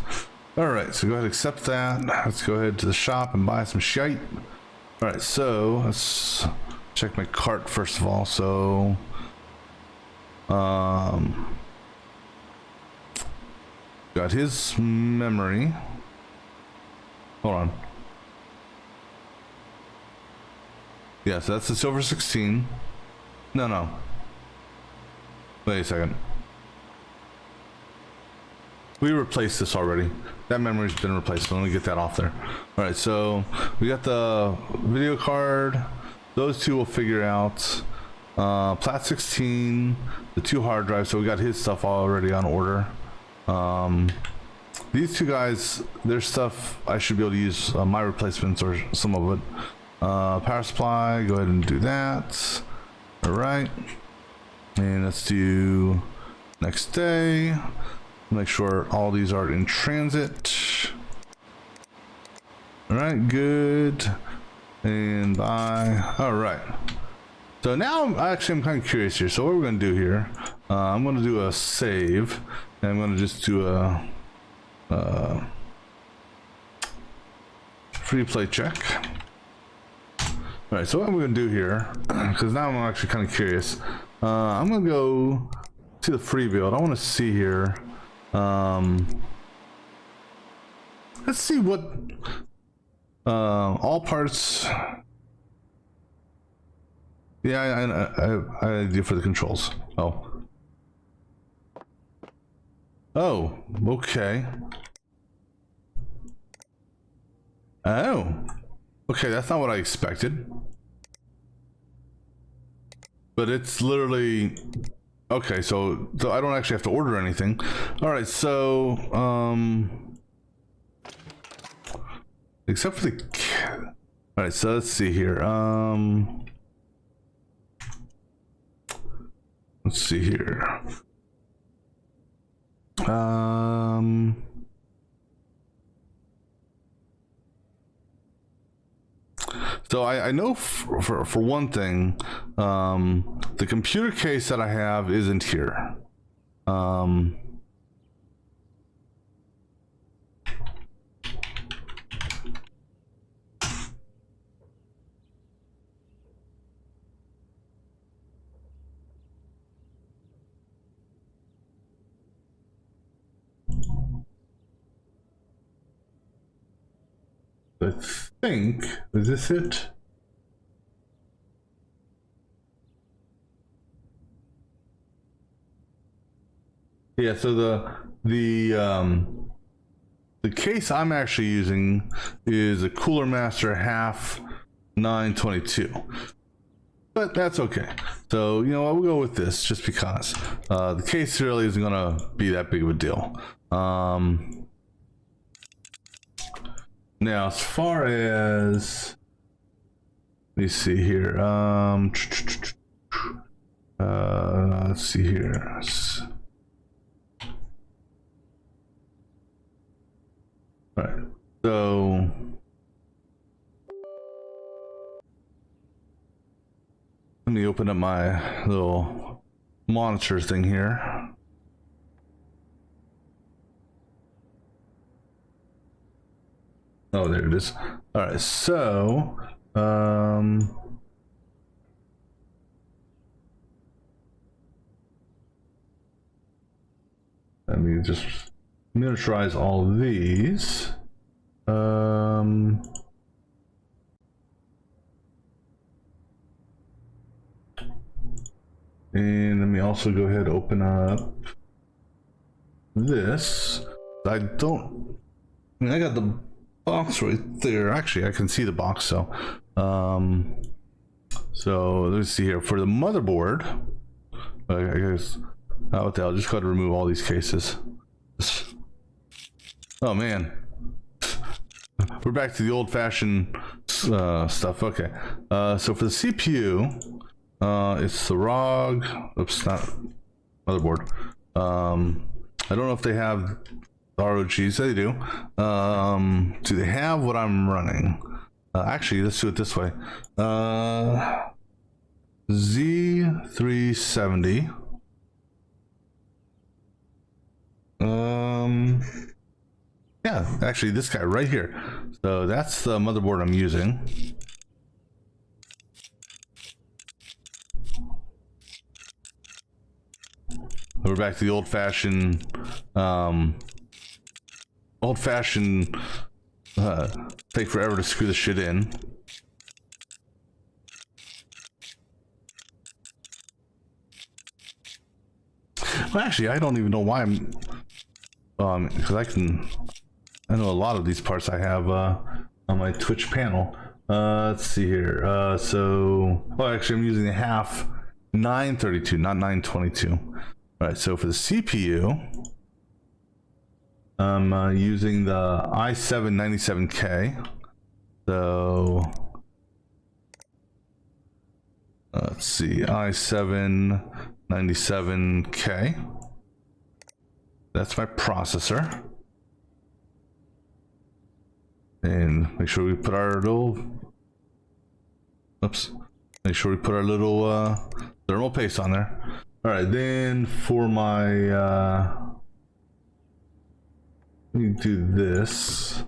All right, so go ahead and accept that. Let's go ahead to the shop and buy some shite. All right, so let's check my cart first of all. So got his memory. Hold on. Yeah, so that's the silver 16. No. Wait a second. We replaced this already. That memory's been replaced, so let me get that off there. All right, so we got the video card. Those two we'll figure out. Plat 16, the 2 hard drives, so we got his stuff already on order. These 2 guys, their stuff, I should be able to use my replacements or some of it. Power supply, go ahead and do that. All right, and let's do next day. Make sure all these are in transit. All right, good. And buy. All right. So now I'm kind of curious here. So what we're going to do here, I'm going to do a save, and I'm going to just do a free play check. All right, so what I'm going to do here, because now I'm actually kind of curious, I'm going to go to the free build. I want to see here. Let's see what all parts. Yeah, I do for the controls. Oh, okay. Oh, okay, that's not what I expected. But it's literally okay, so I don't actually have to order anything. All right, so except for the all right, so let's see here. Let's see here. So I know for one thing, the computer case that I have isn't here. I think, is this it? Yeah, so the case I'm actually using is a Cooler Master half 922. But that's okay. So, you know, I'll go with this just because the case really isn't gonna be that big of a deal. Now, as far as, let me see here. Let's see here. All right. So, let me open up my little monitor thing here. Oh, there it is. All right, so let me just miniaturize all of these. And let me also go ahead and open up this. I mean, I got the box right there. Actually, I can see the box. So let's see here for the motherboard. I guess what the hell? Just got to remove all these cases. Oh man, we're back to the old-fashioned stuff. Okay, so for the CPU, it's the ROG. Oops, not motherboard. I don't know if they have ROGs. They do. Do they have what I'm running? Actually, let's do it this way. Z370. Yeah, actually, this guy right here. So that's the motherboard I'm using. We're back to the old-fashioned, take forever to screw the shit in. Well, actually, I don't even know why I'm, because I know a lot of these parts I have on my Twitch panel. Let's see here. Actually, I'm using the half 932, not 922. All right, so for the CPU, I'm using the i7-97K. So let's see, i7-97K. That's my processor. And make sure we put our little, thermal paste on there. All right, then for my, let me do this.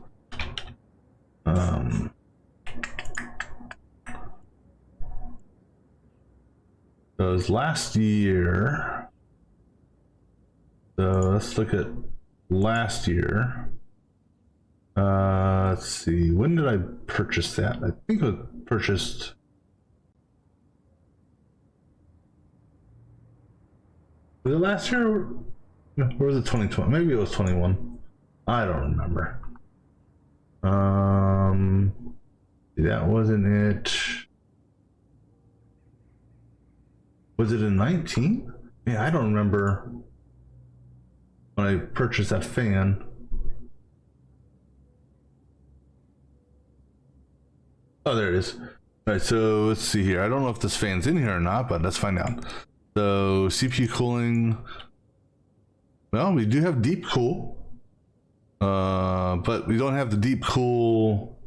So it was last year. So let's look at last year. Let's see, when did I purchase that? I think it was purchased. Was it last year? Or was it 2020? Maybe it was 21. I don't remember. That wasn't it. Was it in 19? Yeah, I don't remember when I purchased that fan. Oh, there it is. All right, so let's see here. I don't know if this fan's in here or not, but let's find out. So CPU cooling. Well, we do have deep cool, but we don't have the deep cool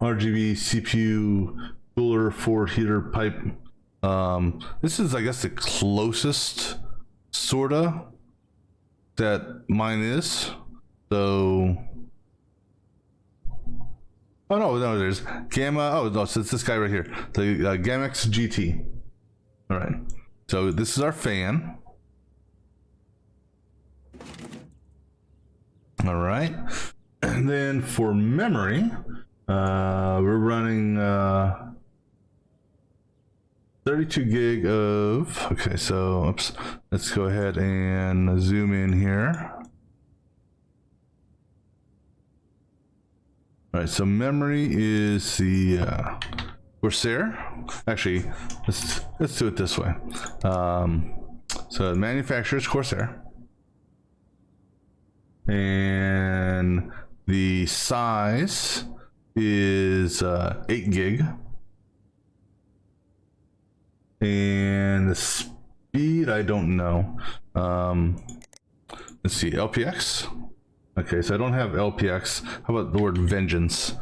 RGB CPU cooler forward heater pipe. This is, I guess, the closest sorta that mine is. So, oh no, there's Gamma. Oh no, so it's this guy right here, the GAMX GT. All right, so this is our fan. All right, and then for memory, we're running 32 gig of. Okay, so oops, let's go ahead and zoom in here. All right, so memory is the Corsair. Actually, let's do it this way. So the manufacturer is Corsair, and the size is 8 gig, and the speed I don't know. Let's see, LPX. Okay, so I don't have LPX. How about the word vengeance?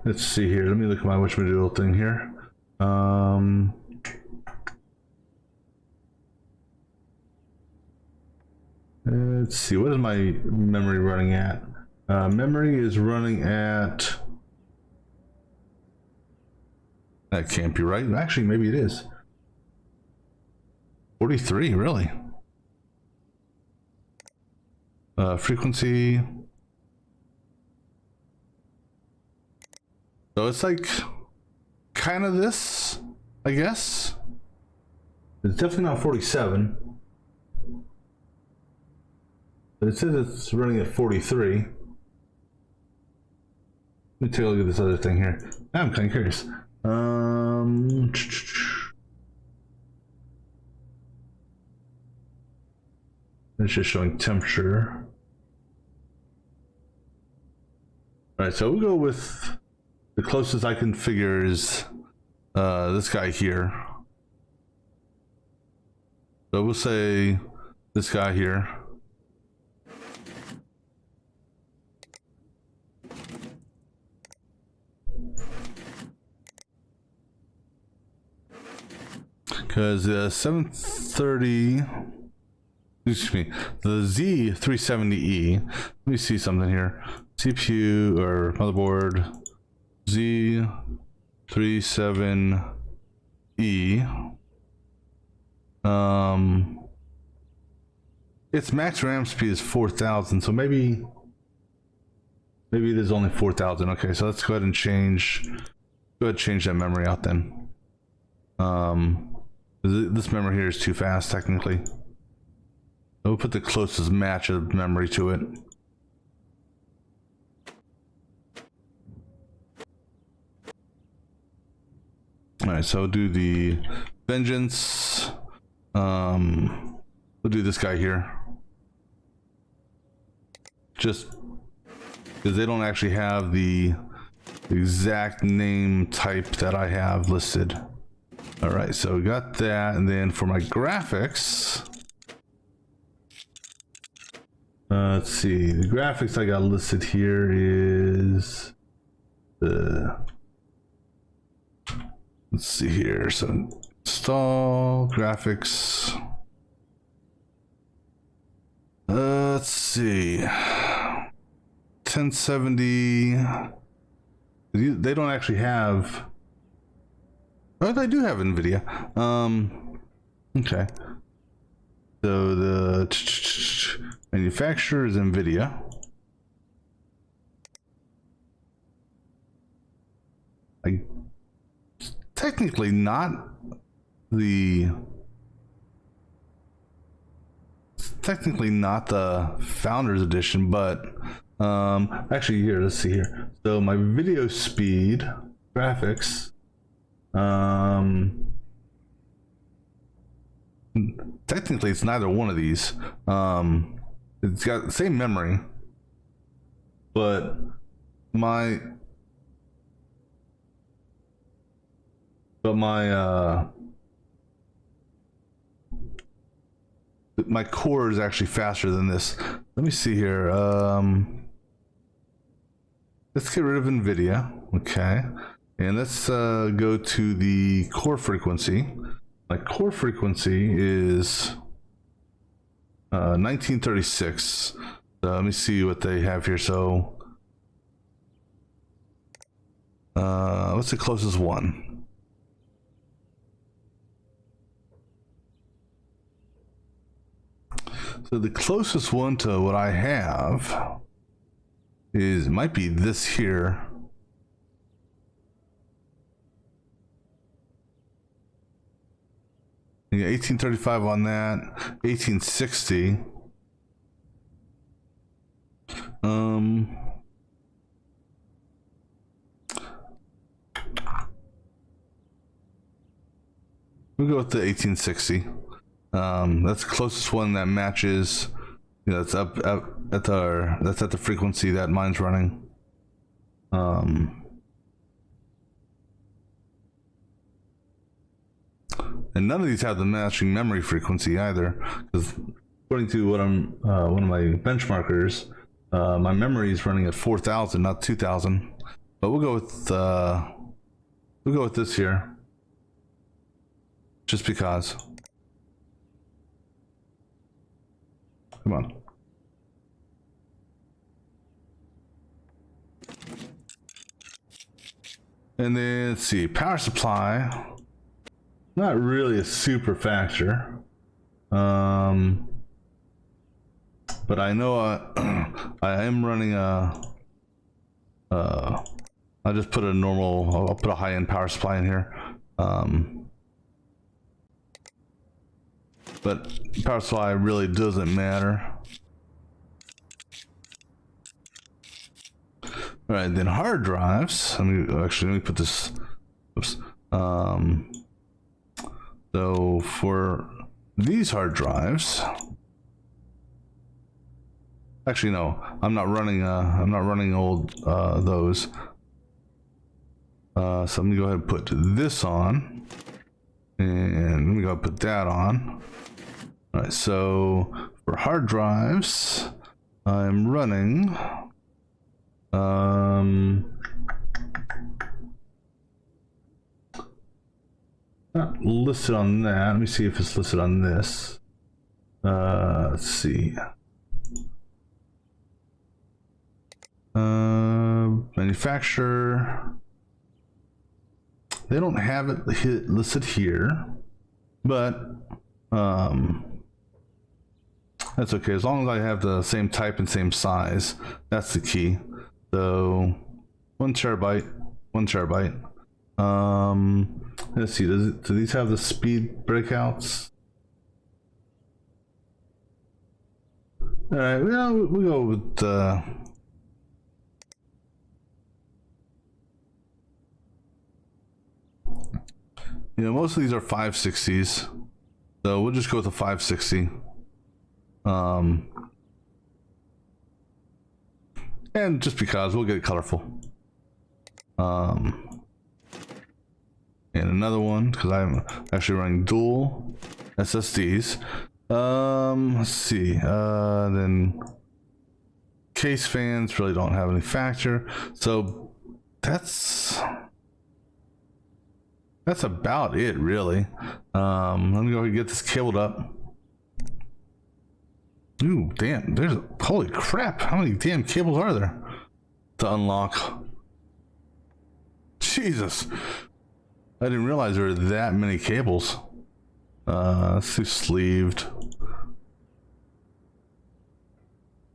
Let's see here. Let me look at my whatchamadiddle thing here. Let's see. What is my memory running at? Memory is running at. That can't be right. Actually, maybe it is. 43, really? Frequency. So it's like kind of this, I guess. It's definitely not 47. But it says it's running at 43. Let me take a look at this other thing here. I'm kind of curious. It's just showing temperature. All right, so we'll go with the closest I can figure is this guy here. So we'll say this guy here. Because 730, excuse me, the Z370E, let me see something here. CPU or motherboard Z37E. Its max RAM speed is 4,000, so maybe it is only 4,000. Okay, so let's go ahead and change that memory out then. This memory here is too fast technically. We'll put the closest match of memory to it. All right, so we'll do the vengeance. We'll do this guy here. Just because they don't actually have the exact name type that I have listed. All right, so we got that, and then for my graphics, let's see, the graphics I got listed here is the, let's see here, so install graphics. Let's see, 1070. They don't actually have. Oh, they do have NVIDIA. Okay. So the manufacturer is NVIDIA. Technically not the Founders Edition, but actually here, let's see here. So my video speed graphics. Technically it's neither one of these. It's got the same memory, but my core is actually faster than this. let me see here. Let's get rid of NVIDIA. Okay. And let's go to the core frequency. My core frequency is 1936. So let me see what they have here. So what's the closest one? So the closest one to what I have is, might be this here. Yeah, 1835 on that, 1860. We'll go with the 1860. That's the closest one that matches. You know, that's up at that's at the frequency that mine's running. And none of these have the matching memory frequency either, because according to what I'm one of my benchmarkers, my memory is running at 4,000, not 2,000. But we'll go with this here, just because. Come on. And then let's see, power supply. Not really a super factor. But I know I am running a I just put a normal, I'll put a high-end power supply in here. But power supply really doesn't matter. All right, then hard drives. Let me put this. Oops. So for these hard drives, actually no, I'm not running old those. So I'm gonna go ahead and put this on, and let me go ahead and put that on. All right, so for hard drives, I'm running not listed on that. Let me see if it's listed on this. Let's see. Manufacturer. They don't have it listed here, but that's okay. As long as I have the same type and same size, that's the key. So 1 terabyte, 1 terabyte. Let's see, do these have the speed breakouts? All right, well, we'll go with you know, most of these are 560s, so we'll just go with the 560. And just because we'll get it colorful. And another one, because I'm actually running dual SSDs. Let's see. Then case fans really don't have any factor. So that's about it, really. Let me go ahead and get this cabled up. Ooh, damn, holy crap, how many damn cables are there to unlock? Jesus, I didn't realize there were that many cables. Let's do sleeved.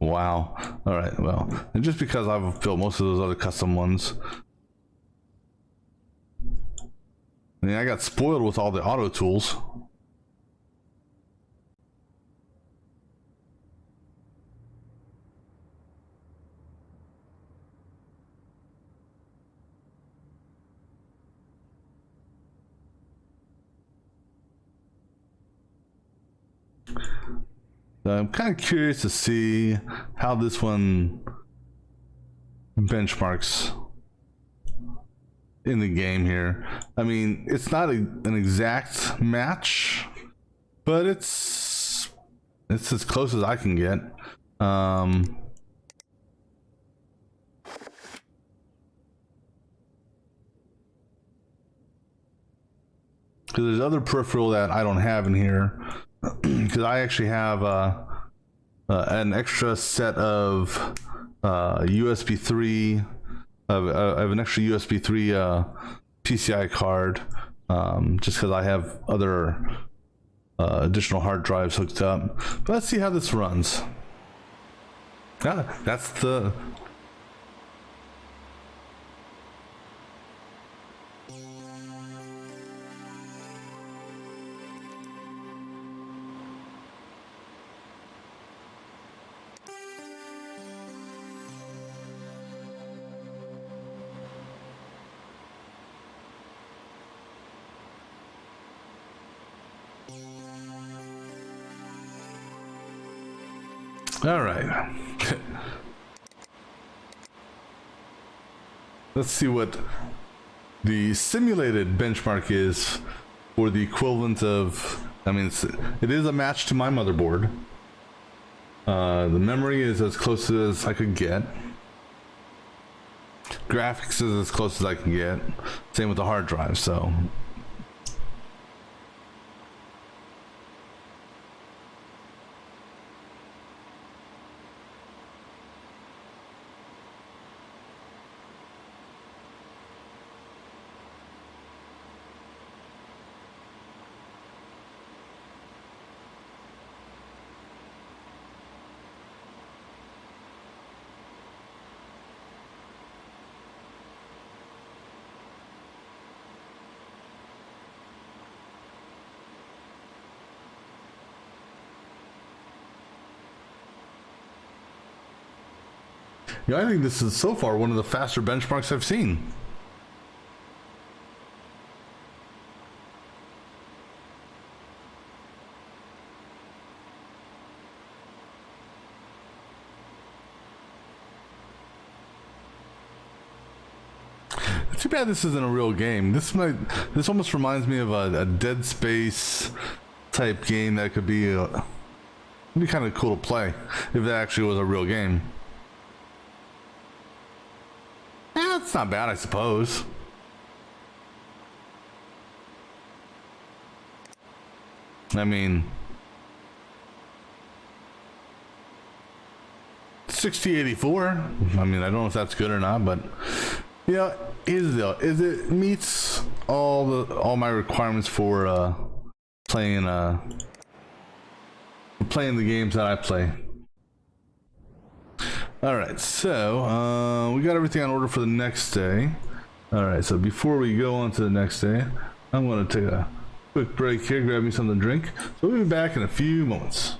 Wow. All right, well, and just because I've built most of those other custom ones, I mean, I got spoiled with all the auto tools. I'm kind of curious to see how this one benchmarks in the game here. I mean, it's not an exact match, but it's as close as I can get. Because there's other peripheral that I don't have in here. Because I actually have an extra set of USB 3. I have an extra USB 3 PCI card. Just because I have other additional hard drives hooked up. But let's see how this runs. That's the... All right. Let's see what the simulated benchmark is for the equivalent of, I mean, it is a match to my motherboard. The memory is as close as I could get. Graphics is as close as I can get. Same with the hard drive, so. Yeah, I think this is so far one of the faster benchmarks I've seen. Too bad this isn't a real game. This almost reminds me of a Dead Space type game that could be kind of cool to play if that actually was a real game. It's not bad, I suppose. I mean, 6084. I mean, I don't know if that's good or not, but yeah, here's the deal. It meets all my requirements for playing the games that I play. All right, so we got everything on order for the next day. All right, so before we go on to the next day, I'm going to take a quick break here, grab me something to drink. So we'll be back in a few moments.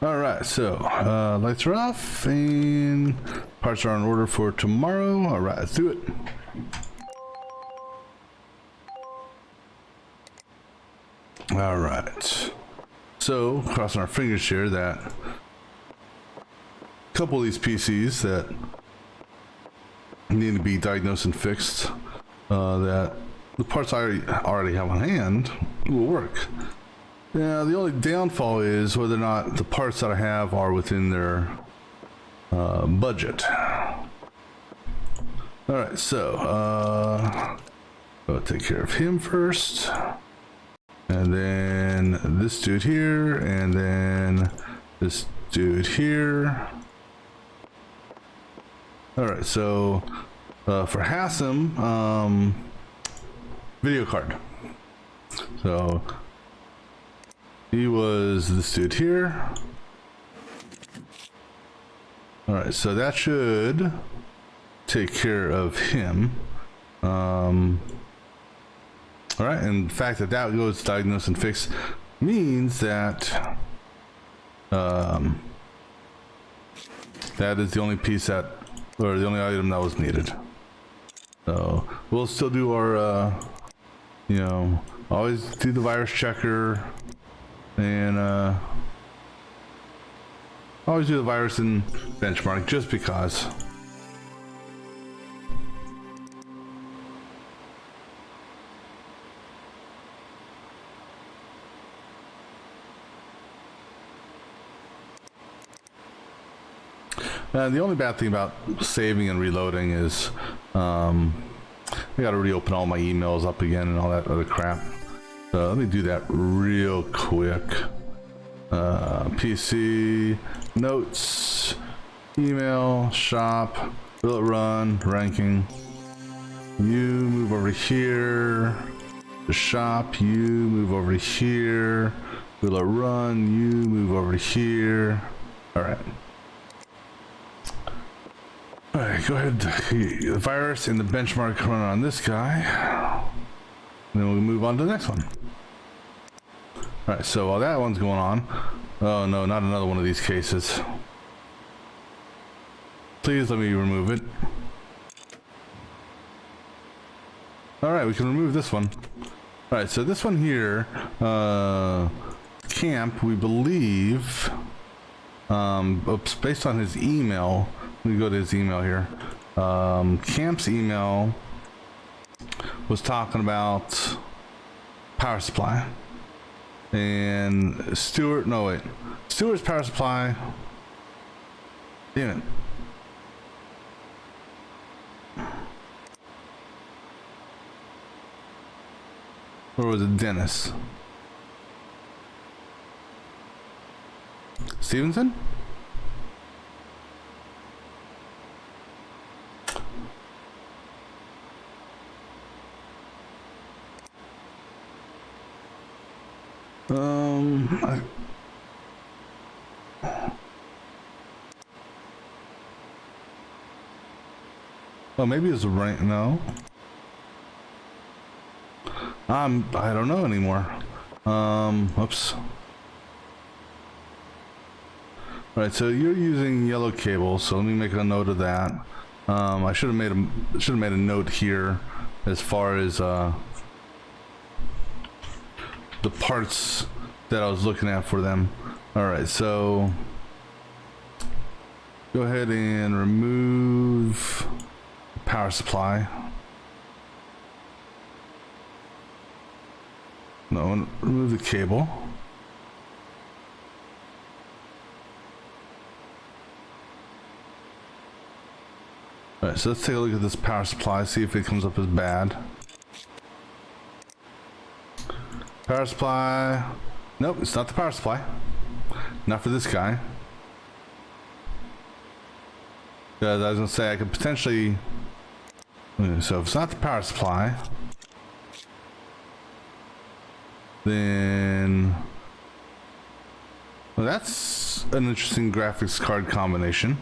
All right, so lights are off and parts are on order for tomorrow. All right, let's do it. All right, so crossing our fingers here that a couple of these PCs that need to be diagnosed and fixed, that the parts I already have on hand will work. Yeah, the only downfall is whether or not the parts that I have are within their budget. All right, so I'll take care of him first, and then this dude here, and then this dude here. All right, so for Hassan, video card. So he was this dude here. All right, so that should take care of him. All right, and the fact that that goes diagnosed and fixed means that that is the only piece that, or the only item that was needed. So we'll still do our, you know, always do the virus checker. And always do the virus and benchmark just because. The only bad thing about saving and reloading is I gotta reopen all my emails up again and all that other crap. So let me do that real quick. PC, notes, email, shop, will it run, ranking. You move over here. The shop, you move over here. Will it run, you move over here. All right. All right, go ahead. The virus and the benchmark run on this guy. And then we'll move on to the next one. All right, so while that one's going on, oh no, not another one of these cases. Please let me remove it. All right, we can remove this one. All right, so this one here, Camp, we believe, oops, based on his email, let me go to his email here. Camp's email was talking about power supply. And Stuart, no wait, Stuart's power supply, damn it. Or was it Dennis? Stevenson? Oh, maybe it's right. No. I don't know anymore. Oops. Right, so you're using yellow cable, so let me make a note of that. I should have made a note here as far as the parts that I was looking at for them. All right, so go ahead and remove the power supply. No, remove the cable. All right, so let's take a look at this power supply, see if it comes up as bad. Power supply. Nope, it's not the power supply. Not for this guy. Because I was gonna say I could potentially. So if it's not the power supply, then well, that's an interesting graphics card combination.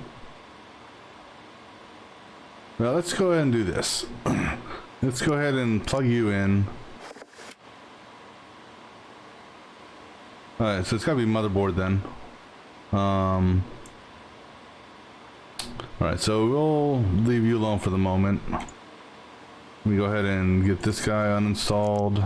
Well, let's go ahead and do this. Let's go ahead and plug you in. Alright, so it's gotta be motherboard then. All right, so we'll leave you alone for the moment. Let me go ahead and get this guy uninstalled.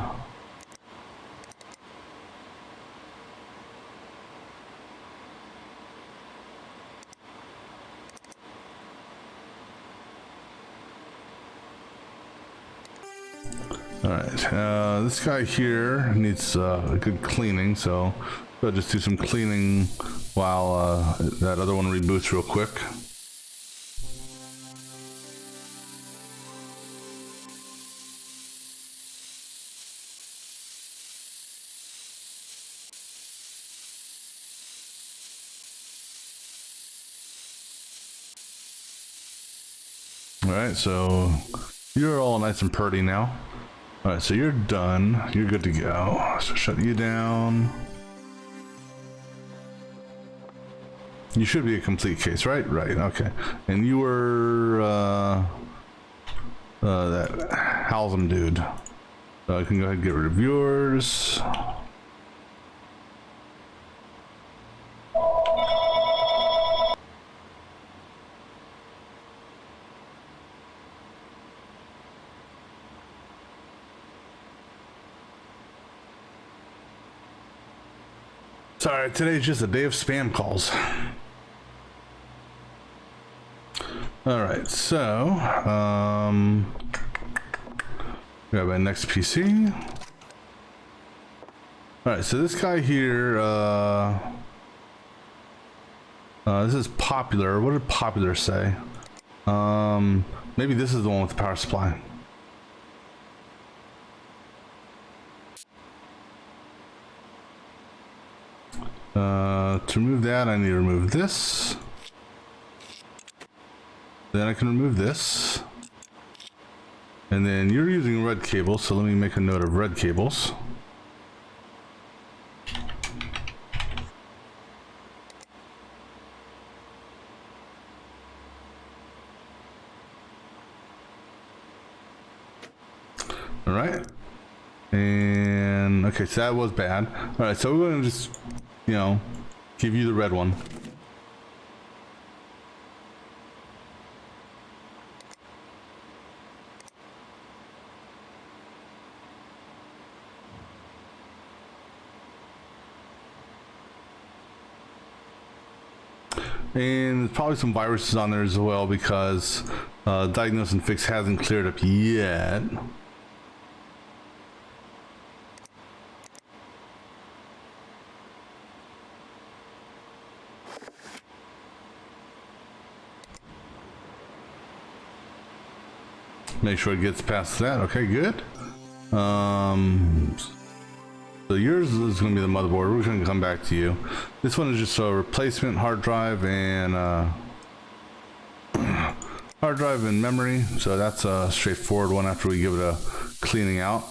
All right, this guy here needs a good cleaning, so I'll just do some cleaning while that other one reboots real quick. All right, so you're all nice and purty now. All right, so you're done. You're good to go. So shut you down. You should be a complete case, right? Right, okay. And you were, that Halsem dude. So I can go ahead and get rid of yours. Sorry, today's just a day of spam calls. All right, so grab my next PC. All right, so this guy here, this is Popular. What did Popular say? Maybe this is the one with the power supply. To remove that, I need to remove this. Then I can remove this. And then you're using red cables, so let me make a note of red cables. All right. And okay, so that was bad. All right, so we're going to just, you know, give you the red one. And there's probably some viruses on there as well because diagnose and fix hasn't cleared up yet. Make sure it gets past that. Okay, good. So yours is going to be the motherboard. We're going to come back to you. This one is just a replacement hard drive and memory. So that's a straightforward one after we give it a cleaning out.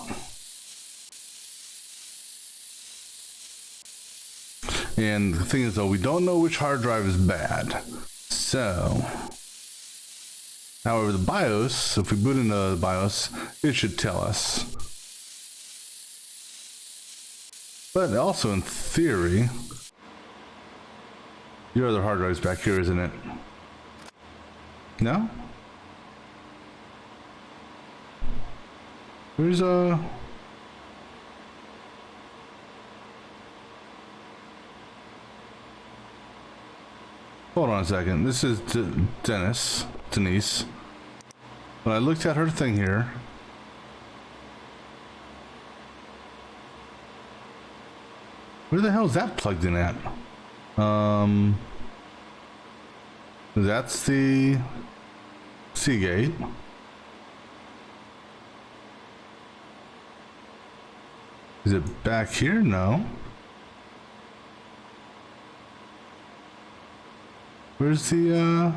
And the thing is though, we don't know which hard drive is bad. So, however, the BIOS, if we boot into the BIOS, it should tell us. But also in theory, your other hard drive's back here, isn't it? No? Where's Hold on a second. This is Denise. When I looked at her thing here, where the hell is that plugged in at? That's the Seagate. Is it back here? No. Where's the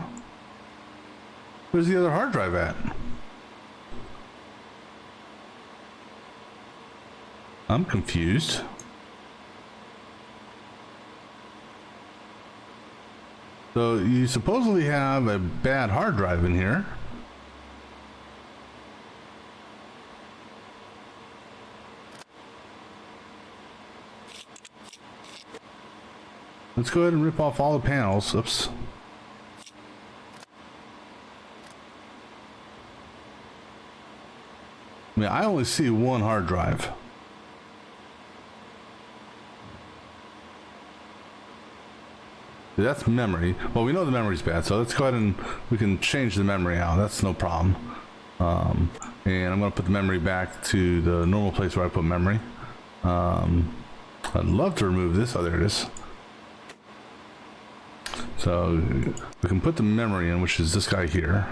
other hard drive at? I'm confused. So you supposedly have a bad hard drive in here. Let's go ahead and rip off all the panels. Oops. I mean, I only see one hard drive. That's memory. Well, we know the memory's bad, so let's go ahead and we can change the memory out. That's no problem. And I'm going to put the memory back to the normal place where I put memory. I'd love to remove this. Oh, there it is. So we can put the memory in, which is this guy here.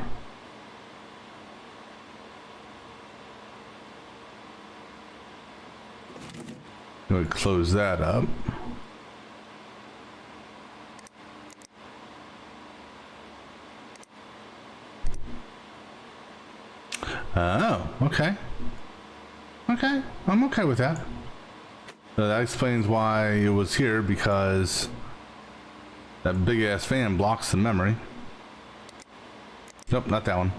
Going to close that up. Oh, okay. Okay, I'm okay with that. So that explains why it was here, because that big ass fan blocks the memory. Nope, not that one.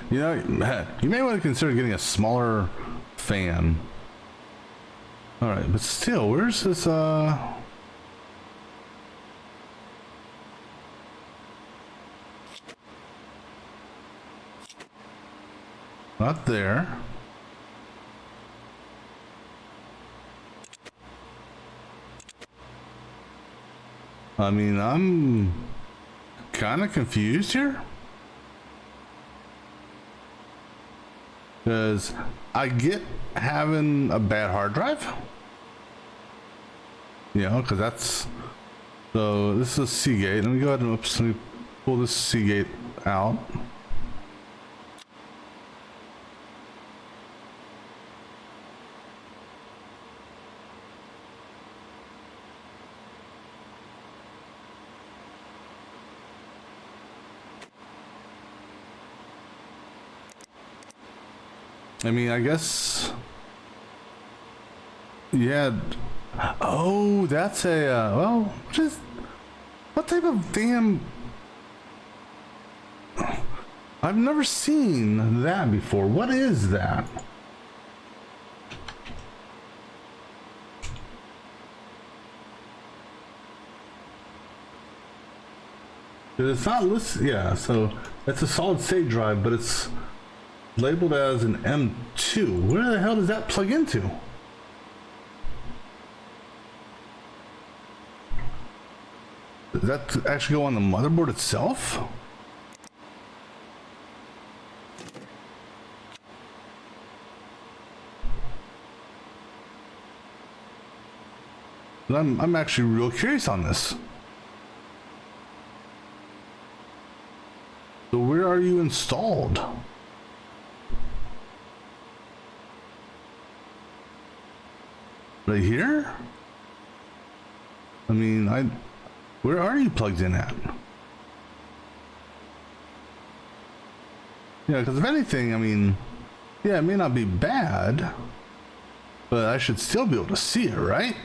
You know, you may want to consider getting a smaller fan. All right, but still, where's this, not there. I mean, I'm kind of confused here. Because I get having a bad hard drive. You know, because that's... So this is a Seagate. Let me go ahead and, oops, let me pull this Seagate out. I mean, I guess... Yeah. Oh, that's a, well, just... What type of damn... I've never seen that before. What is that? It's not listed, yeah, so that's a solid state drive, but it's labeled as an M2. Where the hell does that plug into? Does that actually go on the motherboard itself? I'm actually real curious on this. So where are you installed? Right here? I mean, where are you plugged in at? Yeah, because if anything, I mean, yeah, it may not be bad, but I should still be able to see it, right?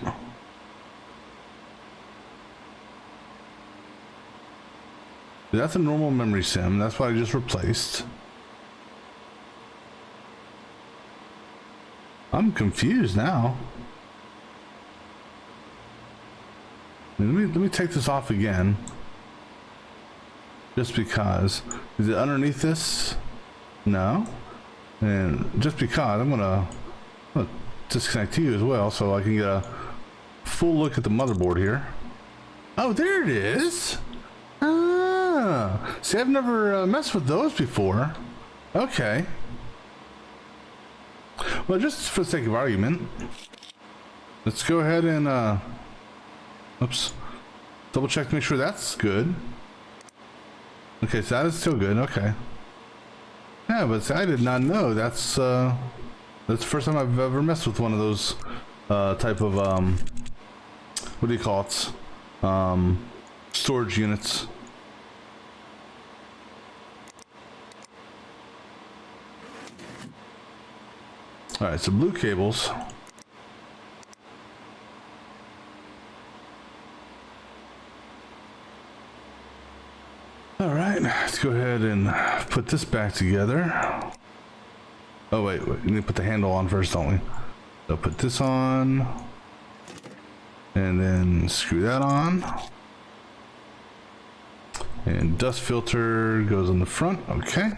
That's a normal memory sim. That's what I just replaced. I'm confused now. Let me take this off again. Just because. Is it underneath this? No. And just because, I'm gonna disconnect you as well so I can get a full look at the motherboard here. Oh, there it is. Ah, see, I've never messed with those before. Okay. Well, just for the sake of argument, let's go ahead and oops, double check to make sure that's good. Okay, so that is still good. Okay. Yeah, but see, I did not know that's the first time I've ever messed with one of those type of what do you call it? Storage units. All right, so blue cables. All right, let's go ahead and put this back together. Oh wait, we need to put the handle on first, don't we? So put this on, and then screw that on. And dust filter goes on the front, okay.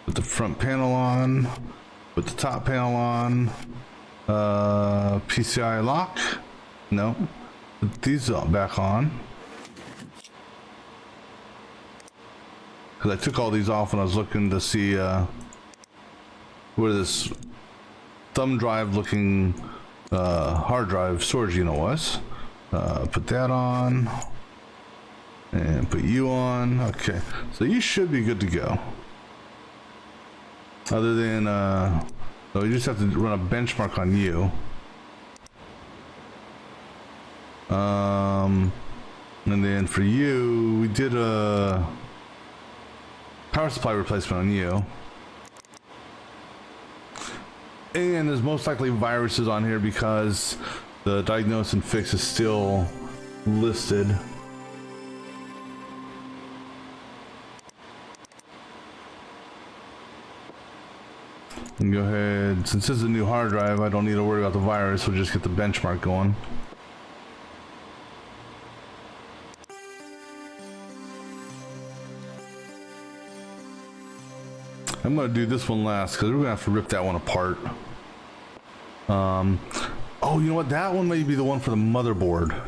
Put the front panel on, put the top panel on. PCI lock, no. Put these back on. Because I took all these off when I was looking to see where this thumb drive looking hard drive storage unit was. Put that on. And put you on. Okay, so you should be good to go. Other than, so you just have to run a benchmark on you. And then for you, we did a power supply replacement on you. And there's most likely viruses on here because the diagnose and fix is still listed. And go ahead, since this is a new hard drive, I don't need to worry about the virus, we'll just get the benchmark going. I'm gonna do this one last because we're gonna have to rip that one apart. Oh, you know what? That one may be the one for the motherboard,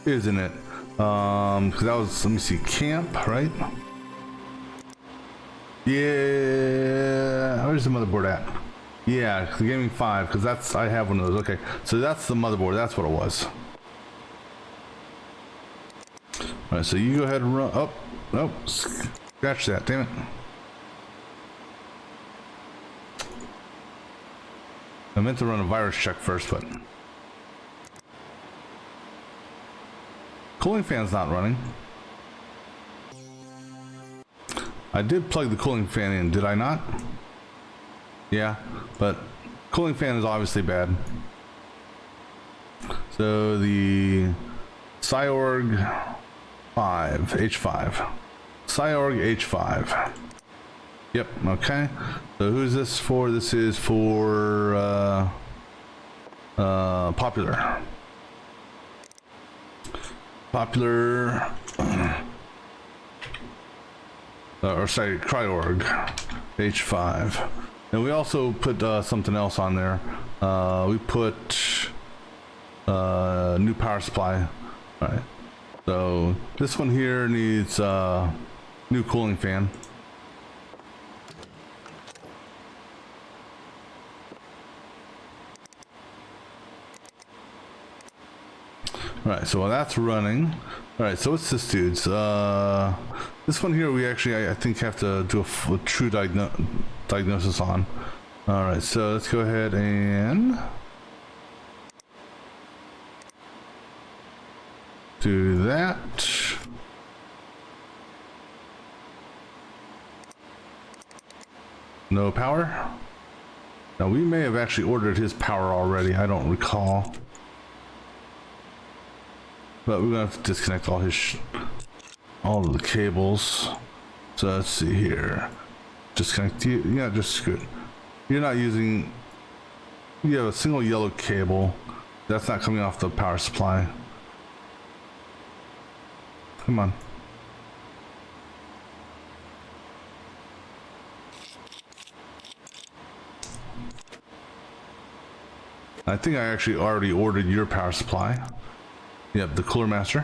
isn't it? Because that was, let me see, camp, right? Yeah, where's the motherboard at? Yeah, the Gaming 5, because that's, I have one of those. Okay, so that's the motherboard, that's what it was. Alright, so you go ahead and run, oh, nope, scratch that, damn it. I meant to run a virus check first, but cooling fan's not running. I did plug the cooling fan in, did I not? Yeah, but cooling fan is obviously bad. So the Cyorg 5, H5. Cyorg H5. Yep, okay. So who's this for? This is for Popular. Popular or sorry, Cyorg H5. And we also put something else on there. We put new power supply. All right. So this one here needs new cooling fan. All right, so while that's running, all right, so what's this dude's? This one here we actually, I think, have to do a true diagnosis on. All right, so let's go ahead and do that. No power. Now we may have actually ordered his power already, I don't recall. But we're gonna have to disconnect all his all of the cables. So let's see here. Disconnect you. Yeah, just screw it. You're not using. You have a single yellow cable. That's not coming off the power supply. Come on. I think I actually already ordered your power supply. Yep, the Cooler Master.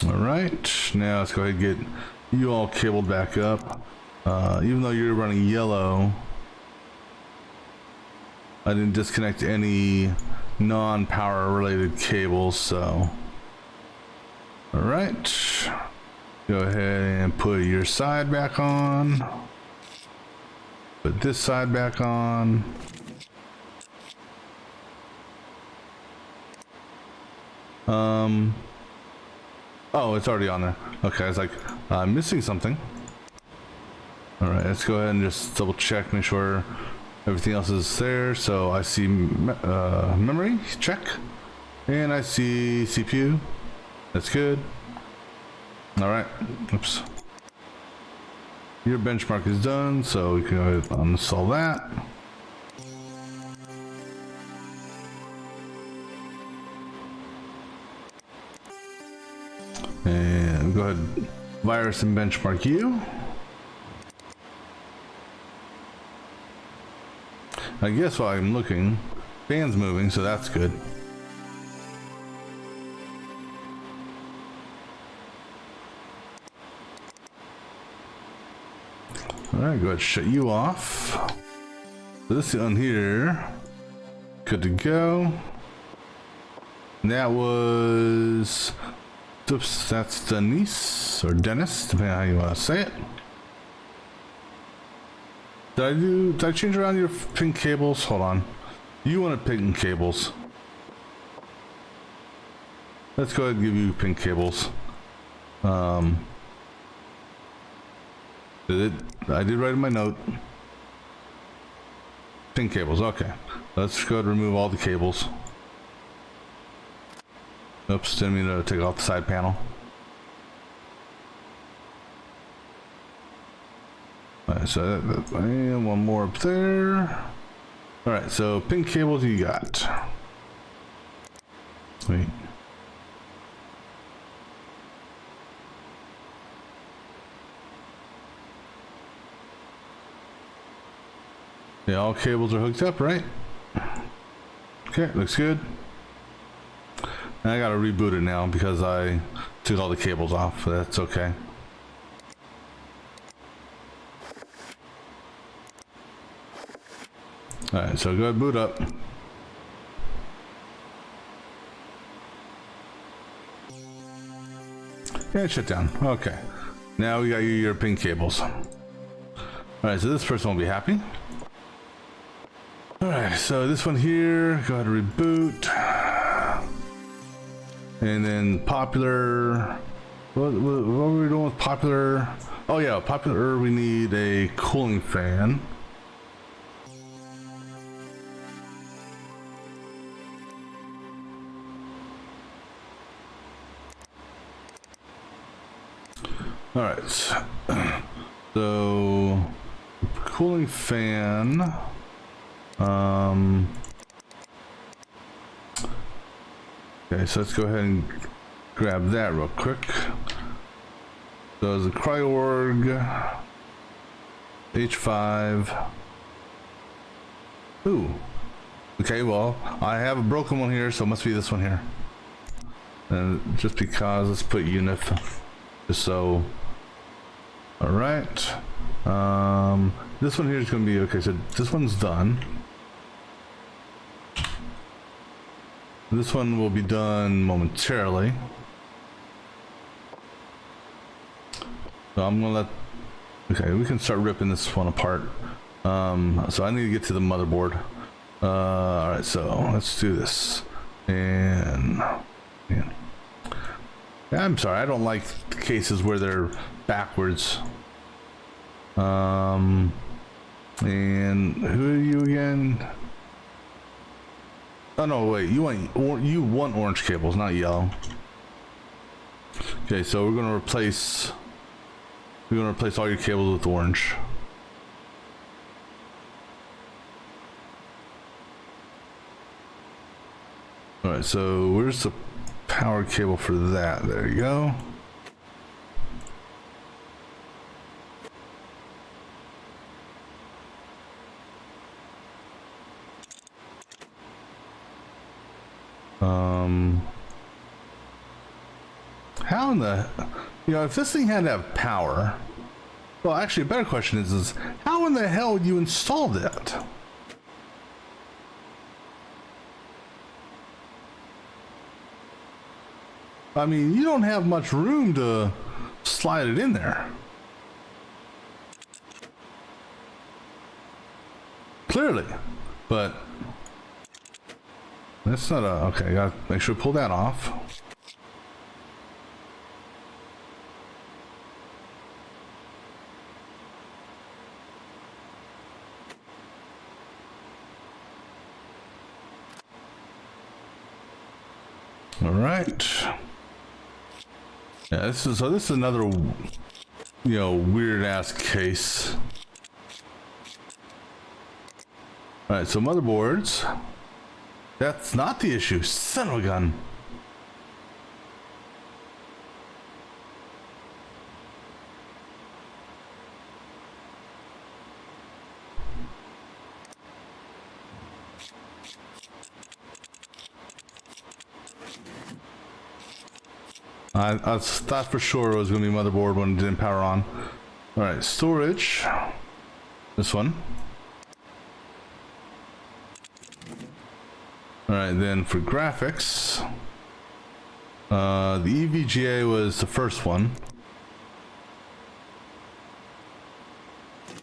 All right, now let's go ahead and get you all cabled back up. Even though you're running yellow, I didn't disconnect any non-power related cables, so. All right, go ahead and put your side back on. Put this side back on. Oh, it's already on there. Okay, I was like, I'm missing something. All right, let's go ahead and just double check, make sure everything else is there. So I see memory, check. And I see CPU. That's good. All right. Oops. Your benchmark is done, so we can go ahead and uninstall that. And go ahead, virus and benchmark you. I guess while I'm looking, fan's moving, so that's good. All right, go ahead, shut you off. So this on here, good to go. And that was, oops, that's Denise or Dennis, depending on how you want to say it. Did I change around your pink cables? Hold on. You want pink cables. Let's go ahead and give you pink cables. I did write in my note. Pink cables, okay. Let's go ahead and remove all the cables. Oops, didn't mean to take off the side panel. Alright, so and one more up there. Alright, so pink cables you got. Wait. Yeah, all cables are hooked up, right? Okay, looks good. And I gotta reboot it now because I took all the cables off. That's okay. Alright, so go ahead, boot up. And shut down. Okay. Now we got your pink cables. Alright, so this person will be happy. Alright, so this one here, go ahead and reboot. And then popular. What were we doing with popular? Oh yeah, popular, we need a cooling fan. Alright, so cooling fan. Okay, so let's go ahead and grab that real quick. So the Cryoorg H5. Ooh. Okay, well, I have a broken one here, so it must be this one here. And just because, let's put UNIF. Just so. Alright. This one here is going to be, okay, so this one's done. This one will be done momentarily. So I'm gonna let, okay, we can start ripping this one apart. So I need to get to the motherboard. Alright, so let's do this. And yeah, I'm sorry, I don't like cases where they're backwards. And who are you again? Oh no, wait, you want orange cables, not yellow. Okay, so we're gonna replace all your cables with orange. Alright, so where's the power cable for that? There you go. How in the, if this thing had to have power, well, actually a better question is how in the hell would you install that? I mean, you don't have much room to slide it in there. Clearly, but that's not a, okay, gotta make sure to pull that off. All right. Yeah, this is another, weird ass case. All right, so motherboards. That's not the issue. Son of a gun. I thought for sure it was going to be motherboard when it didn't power on. All right, storage. This one. All right, then for graphics, the EVGA was the first one.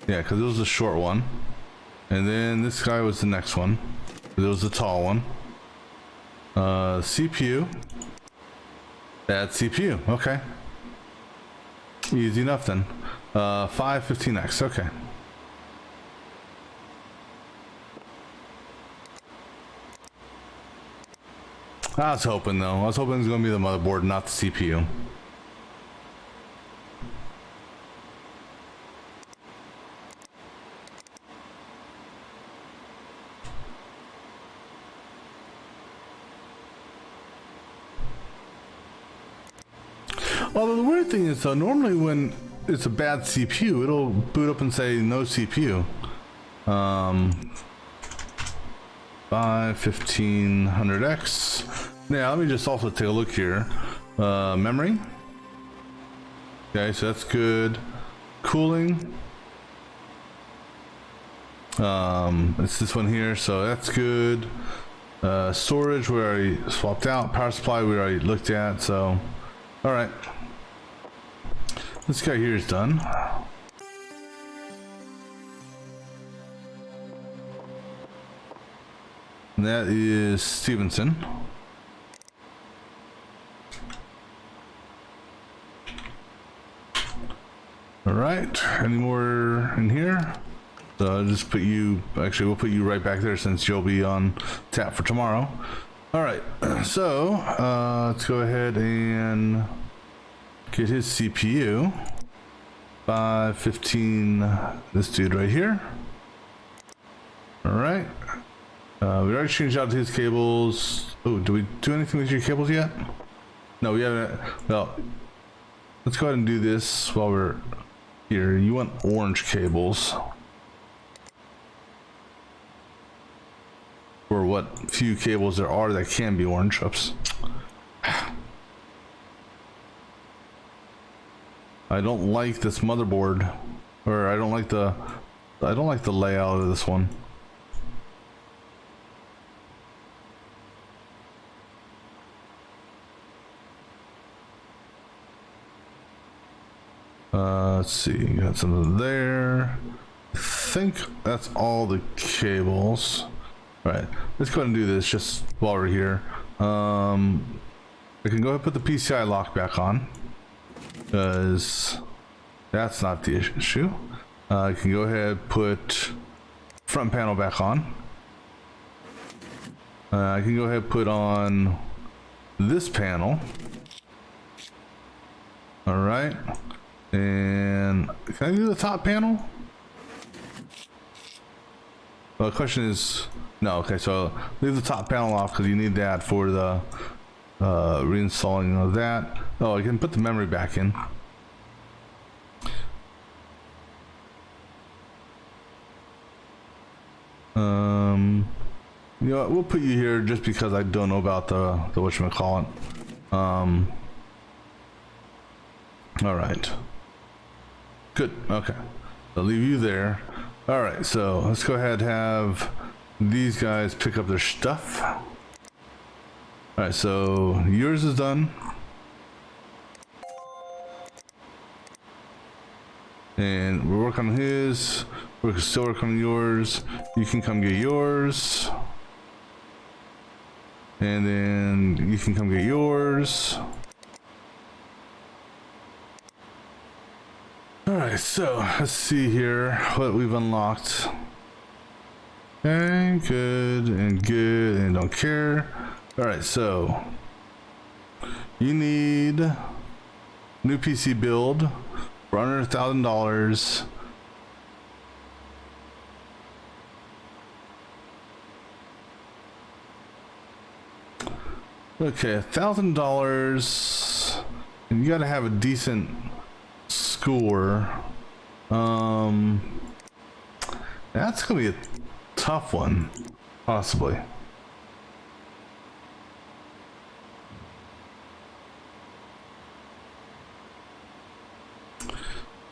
Yeah, because it was a short one. And then this guy was the next one. It was the tall one. CPU. That's CPU. Okay. Easy enough then. 515X. Okay. I was hoping though. I was hoping it was going to be the motherboard, not the CPU. Although the weird thing is though, normally when it's a bad CPU, it'll boot up and say no CPU. 1500X. Yeah, let me just also take a look here. Memory. Okay, so that's good. Cooling. It's this one here, so that's good. Storage we already swapped out. Power supply we already looked at, so all right. This guy here is done. And that is Stevenson. All right, any more in here? So I'll just put you, actually we'll put you right back there since you'll be on tap for tomorrow. All right, so let's go ahead and get his CPU. 515, this dude right here. All right. We already changed out his cables. Oh, do we do anything with your cables yet? No, we haven't. Well, let's go ahead and do this while we're here. You want orange cables. Or what few cables there are that can be orange. Oops. I don't like this motherboard, or I don't like the layout of this one. Let's see, got something there. I think that's all the cables. All right, let's go ahead and do this just while we're here. I can go ahead and put the PCI lock back on, because that's not the issue. I can go ahead and put front panel back on. I can go ahead and put on this panel. All right. And can I do the top panel? Well, the question is, no, okay, so leave the top panel off because you need that for the reinstalling of that. Oh, I can put the memory back in. You know what, we'll put you here just because I don't know about the whatchamacallit. All right. Good, okay. I'll leave you there. All right, so let's go ahead and have these guys pick up their stuff. All right, so yours is done. And we're working on his. We're still working on yours. You can come get yours. And then you can come get yours. Alright, so let's see here what we've unlocked. Okay, good and don't care. Alright, so You need new PC build for under $1,000. Okay, $1,000, and you gotta have a decent score. That's gonna be a tough one, possibly.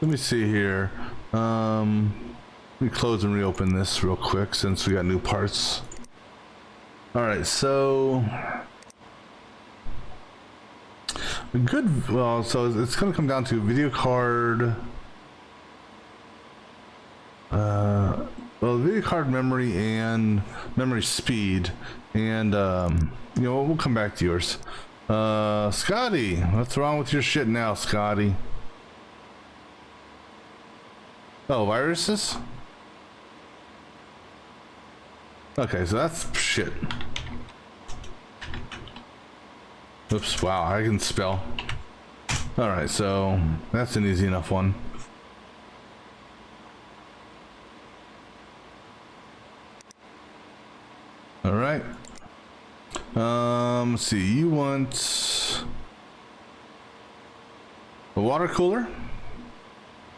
Let me see here. Let me close and reopen this real quick since we got new parts. All right, so good. Well, so it's going to come down to video card. Well, video card memory and memory speed, and you know, we'll come back to yours. Scotty, what's wrong with your shit now, Scotty? Oh, viruses? Okay, so that's shit. Oops, wow, I can spell. Alright, so that's an easy enough one. Alright. Let's see, you want a water cooler?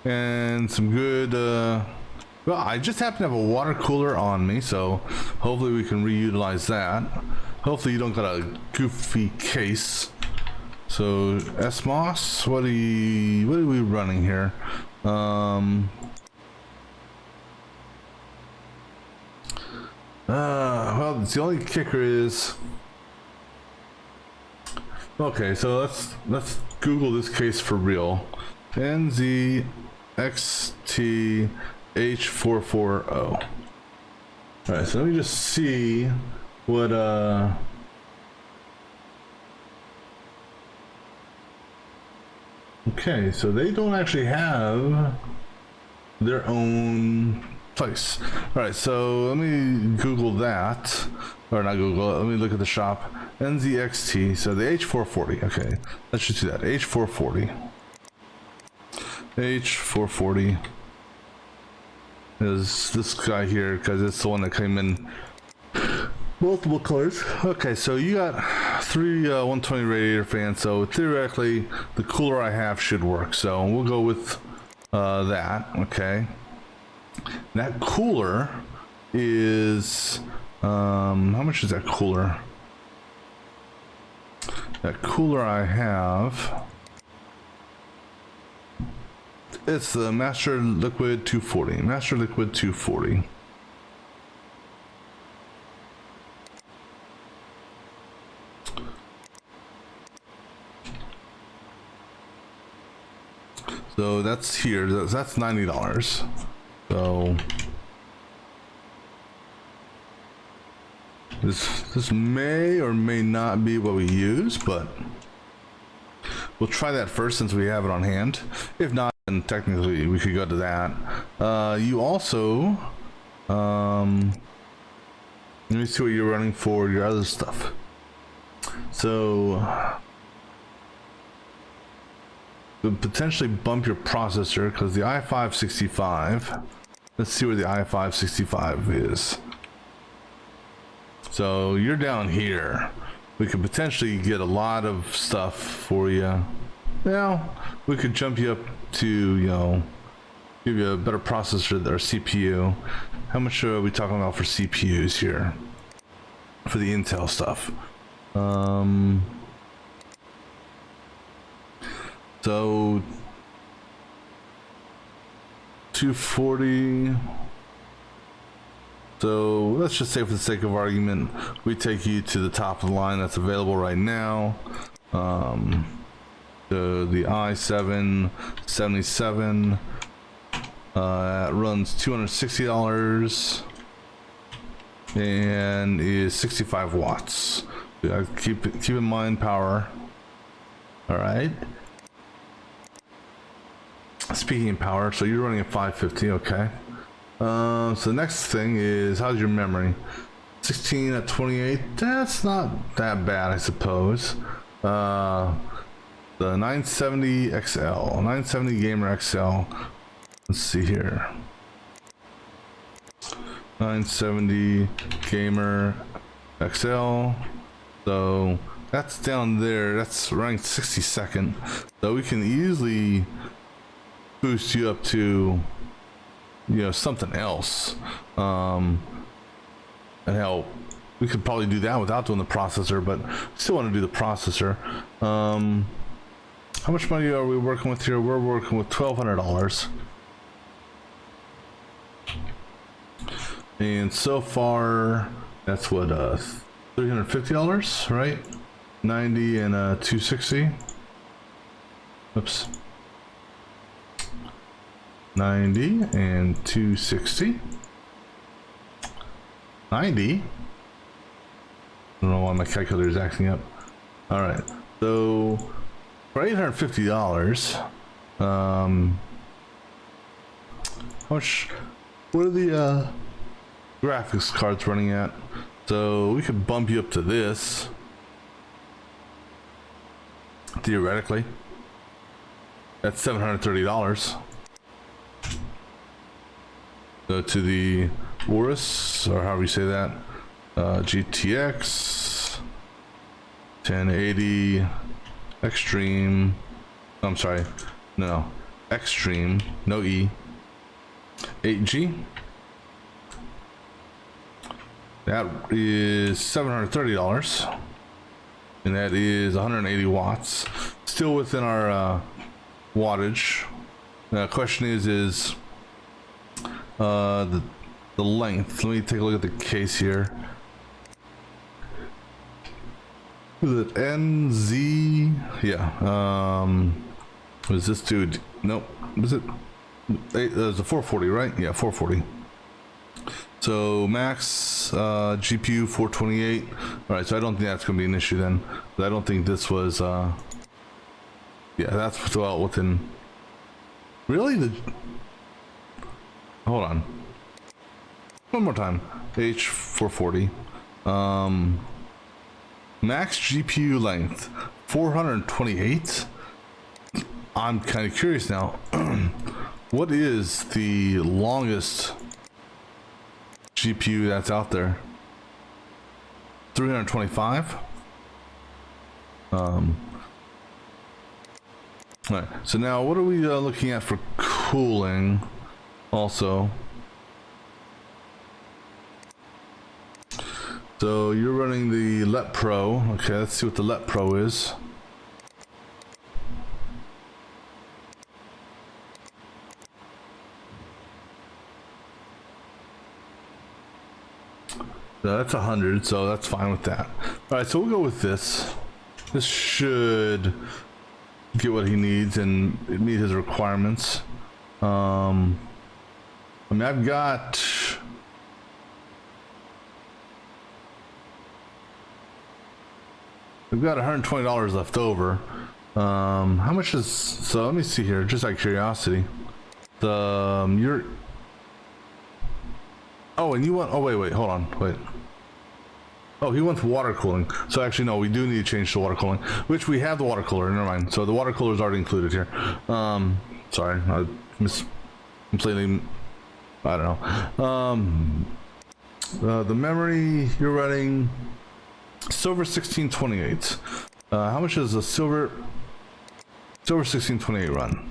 And some good, well, I just happen to have a water cooler on me, so hopefully we can reutilize that. Hopefully you don't got a goofy case. So SMOS, what are we running here? Well, the only kicker is, okay, so let's Google this case for real. NZXT-H440. Alright, so let me just see what okay, so they don't actually have their own place. Alright, so let me Google that. Or not Google, let me look at the shop. NZXT, so the H440. Okay, let's just do that. H440. H440 is this guy here because it's the one that came in multiple colors. Okay, so you got three 120 radiator fans, so theoretically the cooler I have should work. So we'll go with that. Okay, that cooler is how much is that cooler? That cooler I have, it's the Master Liquid 240. Master Liquid 240. So that's here. That's $90. So this may or may not be what we use, but we'll try that first since we have it on hand. If not, then technically we could go to that. You also, let me see what you're running for your other stuff. So, could potentially bump your processor because the i5-65. Let's see where the i5-65 is. So you're down here. We could potentially get a lot of stuff for you. Now, we could jump you up to, you know, give you a better processor or CPU. How much are we talking about for CPUs here? For the Intel stuff. So 240. So let's just say for the sake of argument, we take you to the top of the line that's available right now. The i7-77 runs $260 and is 65 watts. Keep in mind power. All right. Speaking of power, so you're running at 550, okay. So the next thing is, how's your memory? 16 at 28, that's not that bad, I suppose. The 970 XL, 970 Gamer XL. Let's see here. 970 Gamer XL. So that's down there. That's ranked 62nd. So we can easily boost you up to, you know, something else. And hell, we could probably do that without doing the processor, but still want to do the processor. How much money are we working with here? We're working with $1,200. And so far, that's what, $350, right? 90 and 260. Oops. 90 and 260. 90. I don't know why my calculator is acting up. All right, so for $850, how much? What are the graphics cards running at? So we could bump you up to this, theoretically. That's $730. Go to the Aorus, or however you say that, GTX 1080 Extreme. I'm sorry, no, Extreme, no E, 8G. That is $730, and that is 180 watts. Still within our wattage. The question is the length. Let me take a look at the case here. Is it NZ? Yeah. Was this dude? Nope. Was it? It was a 440, right? Yeah, 440. So max GPU 428. All right, so I don't think that's going to be an issue then. But I don't think this was. Yeah, that's well within. Really? Hold on. One more time. H440. Max GPU length 428. I'm kind of curious now. What is the longest GPU that's out there? 325. All right. So now, what are we looking at for cooling? Also. So you're running the LET Pro. Okay, let's see what the LET Pro is. So that's 100, so that's fine with that. All right, so we'll go with this. This should get what he needs and meet his requirements. I mean, I've got $120 left over. How much is, so let me see here, just out of curiosity. You're, oh, and you want, oh, wait, hold on, wait. Oh, he wants water cooling. So actually, no, we do need to change to water cooling, which we have the water cooler, never mind. So the water cooler is already included here. Sorry, I completely, I don't know. The memory you're running, Silver 1628. How much does a Silver 1628 run?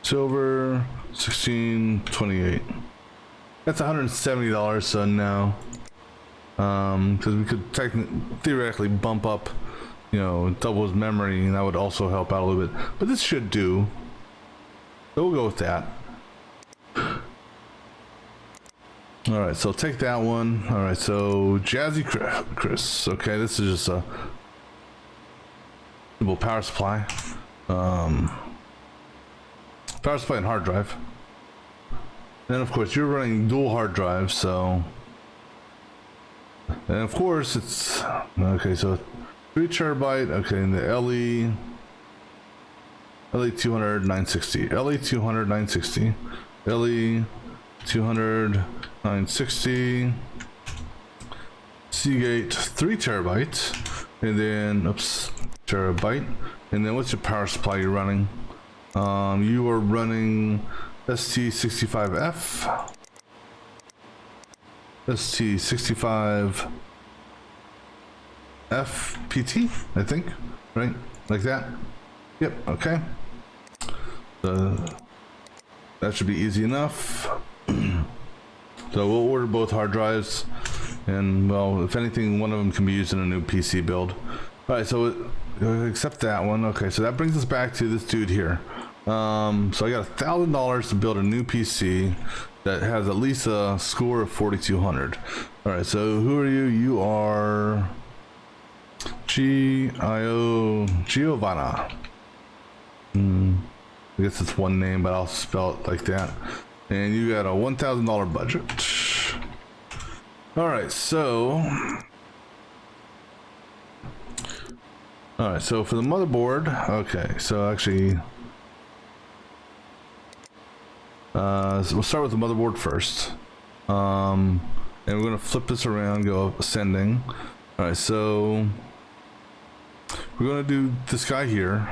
Silver 1628. That's $170, so no. Because we could theoretically bump up, you know, double his memory, and that would also help out a little bit. But this should do. So we'll go with that. All right, so take that one. All right, so Jazzy Chris. Okay, this is just a simple power supply. Power supply and hard drive. And of course, you're running dual hard drives, so. And of course, it's okay. So 3 terabyte. Okay, and the LE200 960, LE200 960, LE200 960, Seagate 3 terabytes, and then oops, terabyte, and then what's your power supply you're running? You are running ST65F, ST65 FPT, I think, right? Like that. Yep. Okay. So that should be easy enough. So we'll order both hard drives, and well, if anything, one of them can be used in a new PC build. All right, so accept that one. Okay, so that brings us back to this dude here. So I got $1,000 to build a new PC that has at least a score of 4,200. All right, so who are you? You are Giovanna. I guess it's one name, but I'll spell it like that. And you got a $1,000 budget. All right, so for the motherboard, okay, so actually, so we'll start with the motherboard first. And we're gonna flip this around, go ascending. All right, so we're gonna do this guy here.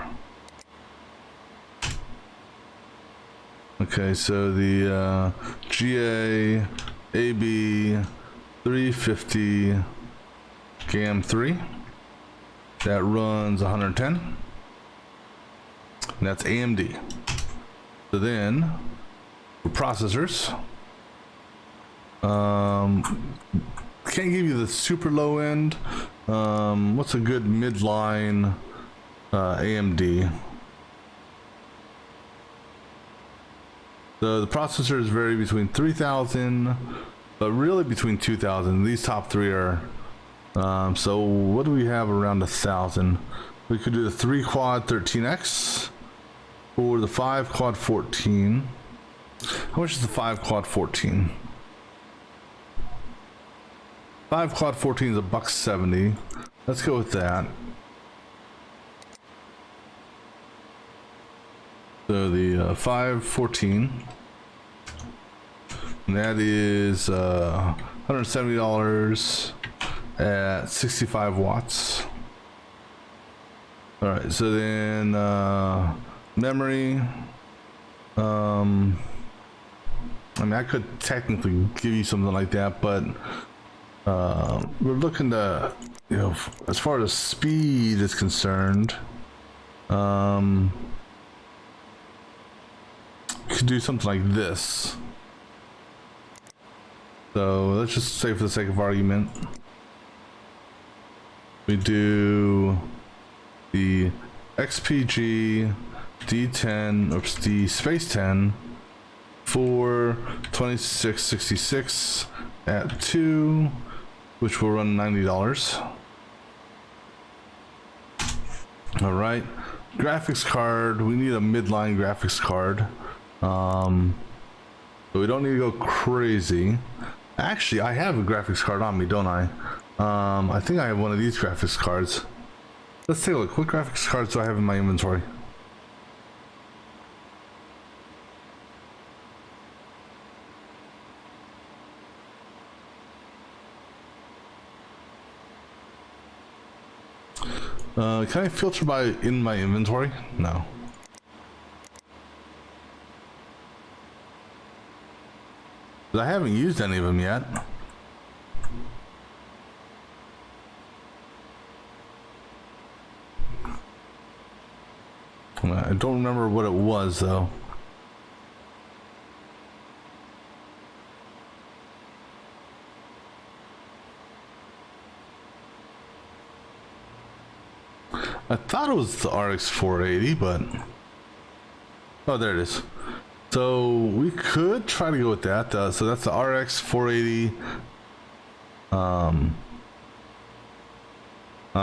Okay, so the GA AB 350 GAM 3 that runs 110, and that's AMD. So then for processors, can't give you the super low end. What's a good midline AMD? The processors vary between 3,000, but really between 2,000. These top three are. So what do we have around 1,000? We could do the 3 quad 13X or the 5 quad 14. How much is the 5 quad 14? 5 quad 14 is $170. Let's go with that. So the 514, and that is $170 at 65 watts. All right, so then memory. I mean, I could technically give you something like that, but we're looking to, you know, as far as speed is concerned, could do something like this. So let's just say, for the sake of argument, we do the XPG D10 or D space 10 for 2666 at 2, which will run $90. All right, graphics card, we need a midline graphics card. So we don't need to go crazy. Actually, I have a graphics card on me, don't I? I think I have one of these graphics cards. Let's take a look. What graphics cards do I have in my inventory? Can I filter by in my inventory? No. I haven't used any of them yet. I don't remember what it was though. I thought it was the RX 480, but oh, there it is. So we could try to go with that. So that's the RX 480. I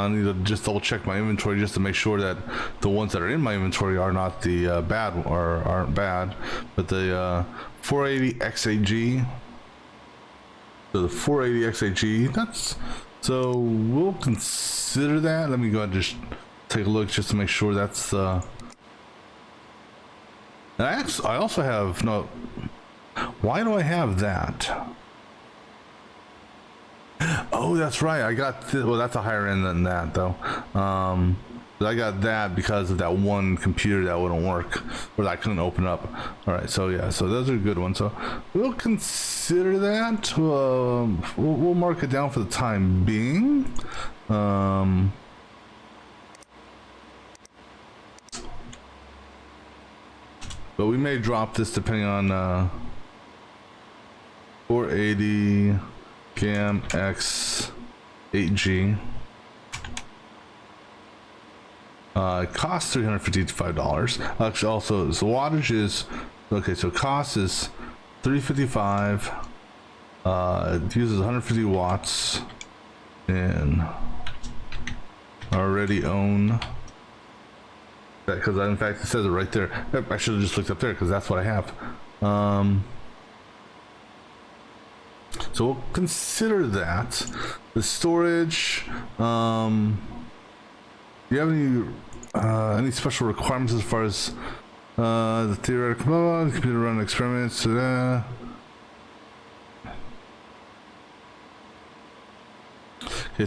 need to just double check my inventory just to make sure that the ones that are in my inventory are not the bad or aren't bad. But the 480 XAG. So the 480 XAG. That's so we'll consider that. Let me go ahead and just take a look just to make sure that's. I also have no. Why do I have that? Oh, that's right. I got well, that's a higher end than that though. But I got that because of that one computer that wouldn't work, or that I couldn't open up. All right, so yeah, so those are good ones. So we'll consider that. We'll mark it down for the time being. But we may drop this depending on 480 GAM X 8G. It costs $355. Actually, also, the wattage is okay. So cost is $355. It uses 150 watts, and I already own that because in fact it says it right there. I should have just looked up there because that's what I have. So we'll consider that. The storage. Do you have any special requirements as far as the theoretical computer run experiments? Okay,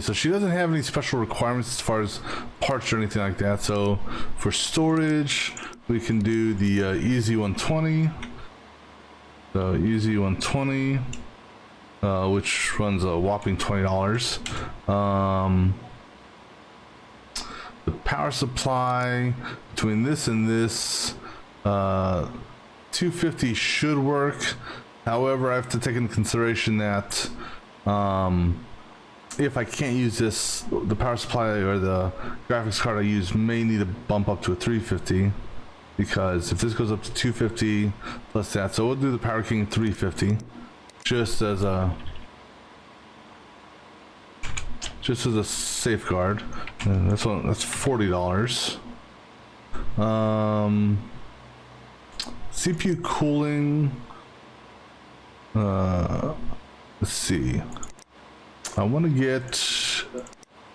so she doesn't have any special requirements as far as parts or anything like that. So for storage, we can do the EZ120. So EZ120, which runs a whopping $20. The power supply between this and this, 250 should work. However, I have to take into consideration that if I can't use this, the power supply or the graphics card I use may need to bump up to a 350, because if this goes up to 250 plus that, so we'll do the Power King 350 just as a safeguard. And that's $40. CPU cooling, let's see, I want to get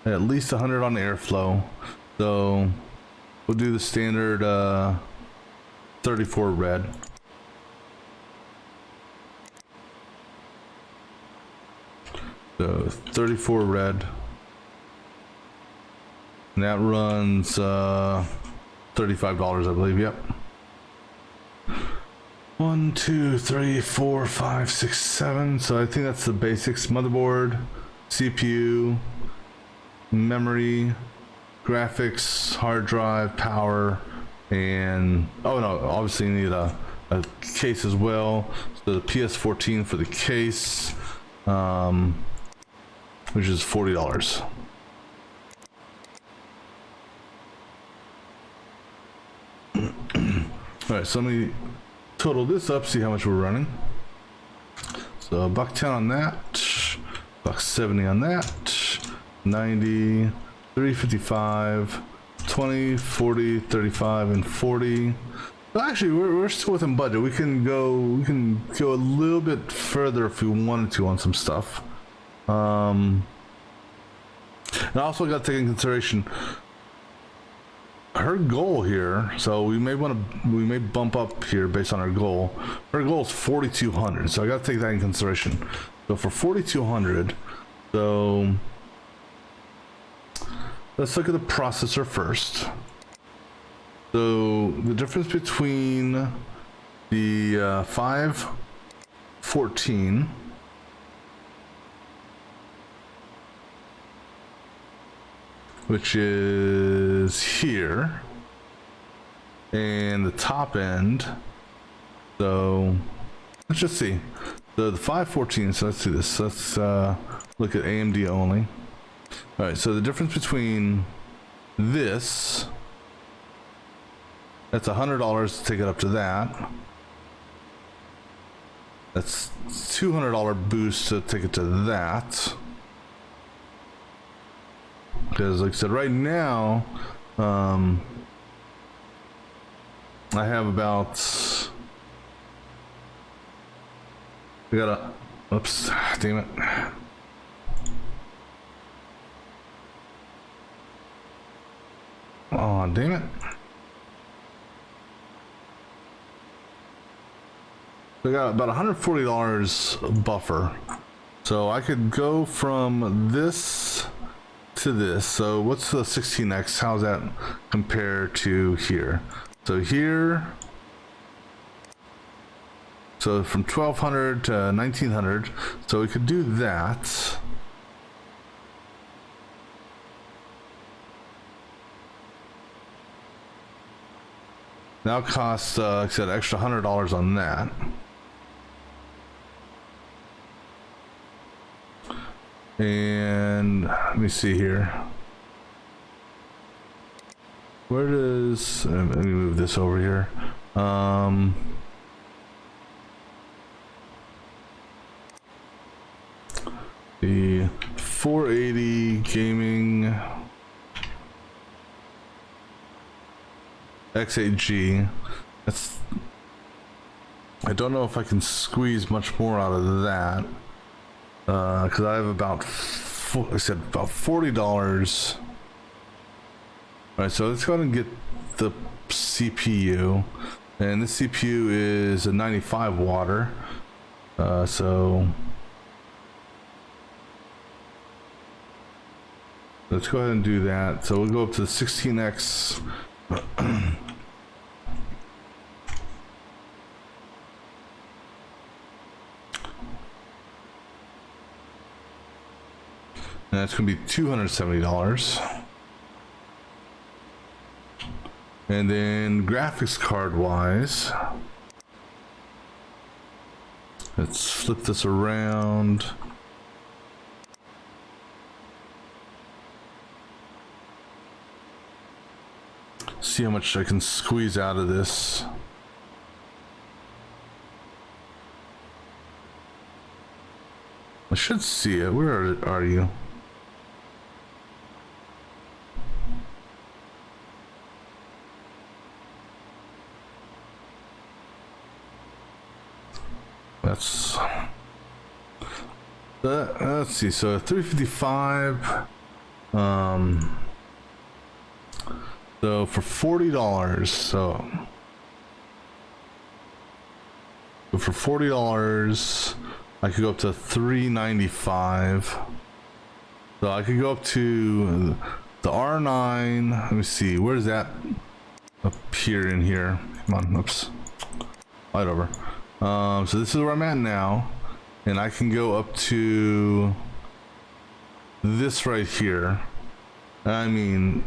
at least 100 on airflow, so we'll do the standard 34 red. So 34 red, and that runs $35, I believe. Yep. 1, 2, 3, 4, 5, 6, 7. So I think that's the basics: motherboard, CPU, memory, graphics, hard drive, power, and oh no, obviously you need a case as well. So the PS14 for the case, which is $40. All right, so let me total this up, see how much we're running. So $110 on that, $170 on that, 90, 355, 20, 40, 35, and 40. So actually, we're still within budget. We can go a little bit further if we wanted to on some stuff. And I also got to take into consideration her goal here. So we may bump up here based on her goal. Her goal is 4,200. So I got to take that in consideration. So for 4,200, so let's look at the processor first. So the difference between the 514 which is here, and the top end. So let's just see the 514. So let's do this. Let's look at AMD only. All right, so the difference between this, that's $100 to take it up to that. That's $200 boost to take it to that. Because like I said, right now, I have about, we got a, oops, damn it. Oh, damn it. We got about $140 buffer So I could go from this to this. So what's the 16x? How's that compare to here? So here, so from 1200 to 1900. So we could do that. Now costs, like I said, extra $100 on that. And let me see here. Where does, let me move this over here. The 480 gaming X8G. That's, I don't know if I can squeeze much more out of that. Because I have about, like I said, about $40. All right, so let's go ahead and get the CPU, and this CPU is a 95 water. So let's go ahead and do that. So we'll go up to the 16x. And that's going to be $270. And then graphics card wise, let's flip this around. See how much I can squeeze out of this. I should see it. Where are you? That's let's see. So 355. So for $40. So for $40, I could go up to 395. So I could go up to the R9. Let me see. Where's that appear in here? Come on. Oops. Light over. So this is where I'm at now, and I can go up to this right here. I mean,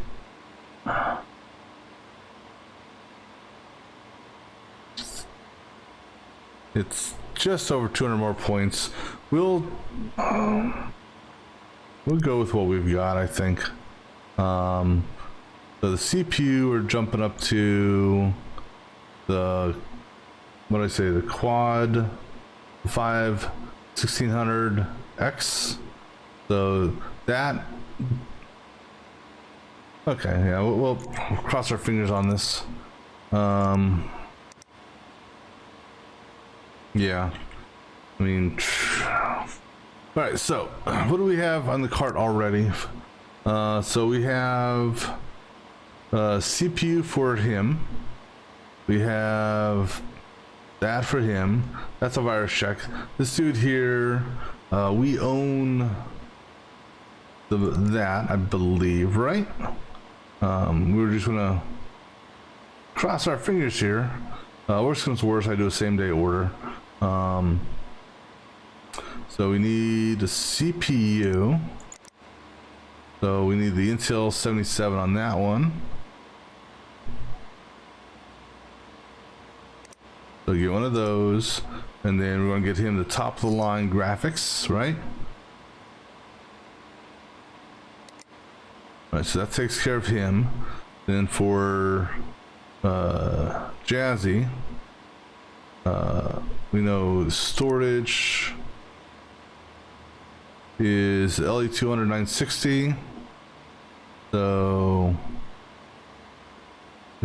it's just over 200 more points. We'll go with what we've got, I think. So the CPU, we're jumping up to the, what did I say, the quad 5 1600X. So that, okay, yeah, we'll cross our fingers on this. Yeah, I mean, all right, so what do we have on the cart already? So we have CPU for him. We have that for him. That's a virus check. This dude here, we own that, I believe, right? We were just gonna cross our fingers here. Worst comes to worst, I do a same day order. So we need a CPU. So we need the Intel 77 on that one. So get one of those, and then we're going to get him the top of the line graphics, right? All right, so that takes care of him. Then for Jazzy, we know the storage is LE200 960. So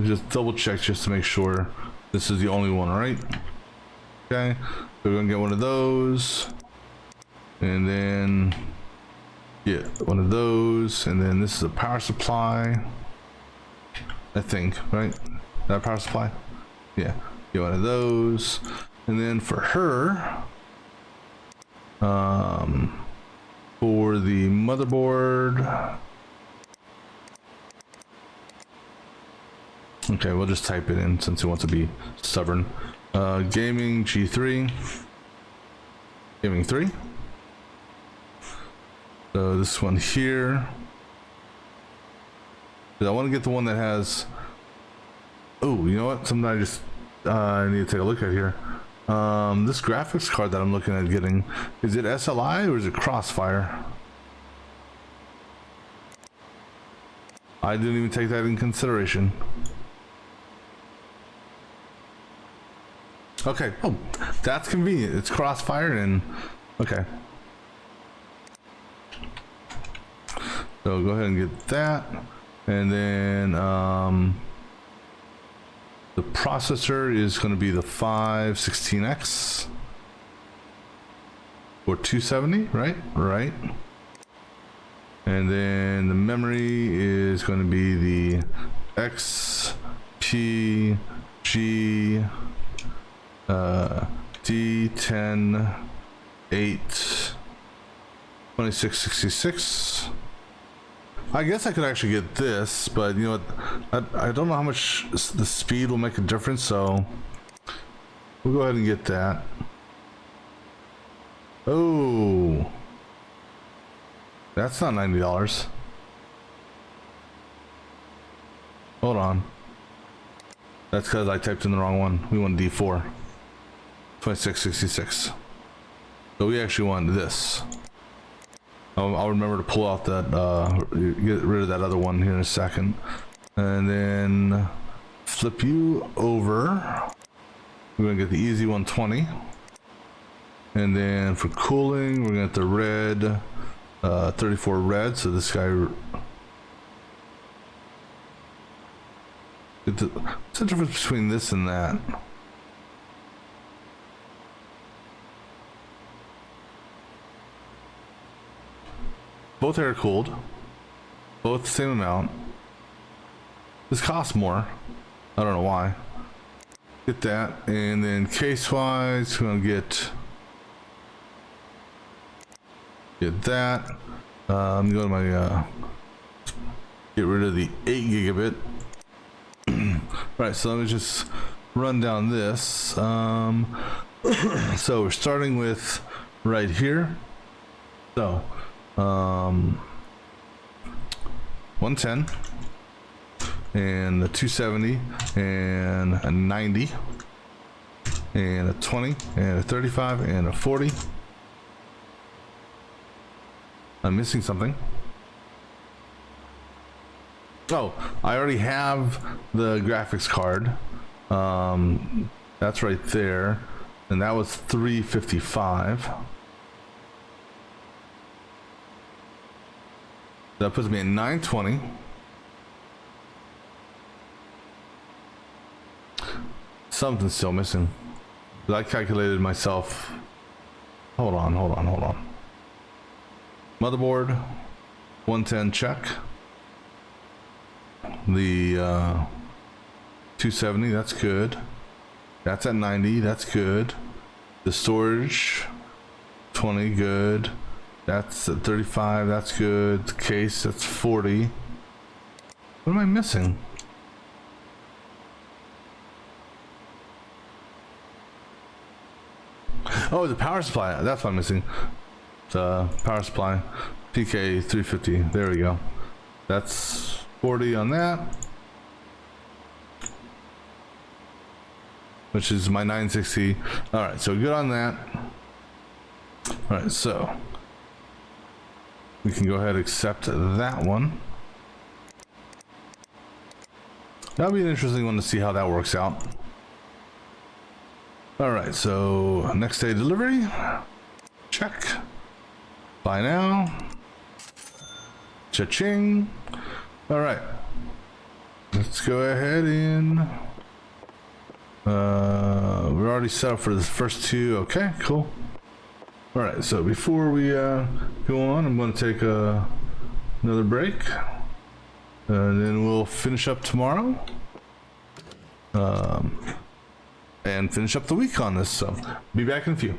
just double check just to make sure this is the only one, right? Okay, so we're gonna get one of those, and then get one of those, and then this is a power supply, I think, right? That power supply, yeah. Get one of those, and then for her, For the motherboard, okay, we'll just type it in since it wants to be stubborn. Gaming G3, gaming 3. So this one here. I want to get the one that has. Oh, you know what? Something I just need to take a look at here. This graphics card that I'm looking at getting, is it SLI or is it Crossfire? I didn't even take that in consideration. Okay. Oh, that's convenient. It's Crossfire and okay. So go ahead and get that, and then the processor is going to be the 516X or 270, right? Right. And then the memory is going to be the XPG D10 8 2666. I guess I could actually get this, but you know what? I don't know how much the speed will make a difference, so we'll go ahead and get that. Oh, that's not $90. Hold on. That's because I typed in the wrong one. We want D4. 2666. So we actually want this. I'll remember to pull out that, get rid of that other one here in a second. And then flip you over. We're gonna get the easy 120. And then for cooling, we're gonna get the red, 34 red. So this guy, what's the difference between this and that? Both air cooled, both the same amount. This costs more. I don't know why. Get that, and then case wise, we're gonna get that. I'm going to my get rid of the 8 gigabit. Right, so let me just run down this. So we're starting with right here. So 110 and the 270 and a 90 and a 20 and a 35 and a 40. I'm missing something. Oh, I already have the graphics card. That's right there, and that was $355. That puts me at 920. Something's still missing. I calculated myself. Hold on. Motherboard, 110 check. The 270, that's good. That's at 90, that's good. The storage, 20, good. That's at 35, that's good. The case, that's 40. What am I missing? Oh, the power supply. That's what I'm missing. The power supply. PK 350. There we go. That's 40 on that. Which is my 960. Alright, so good on that. Alright, so we can go ahead and accept that one. That'll be an interesting one to see how that works out. Alright, so next day delivery. Check. Buy now. Cha-ching. Alright. Let's go ahead and we're already set up for the first two. Okay, cool. Alright, so before we go on, I'm going to take another break. And then we'll finish up tomorrow. And finish up the week on this, so be back in a few.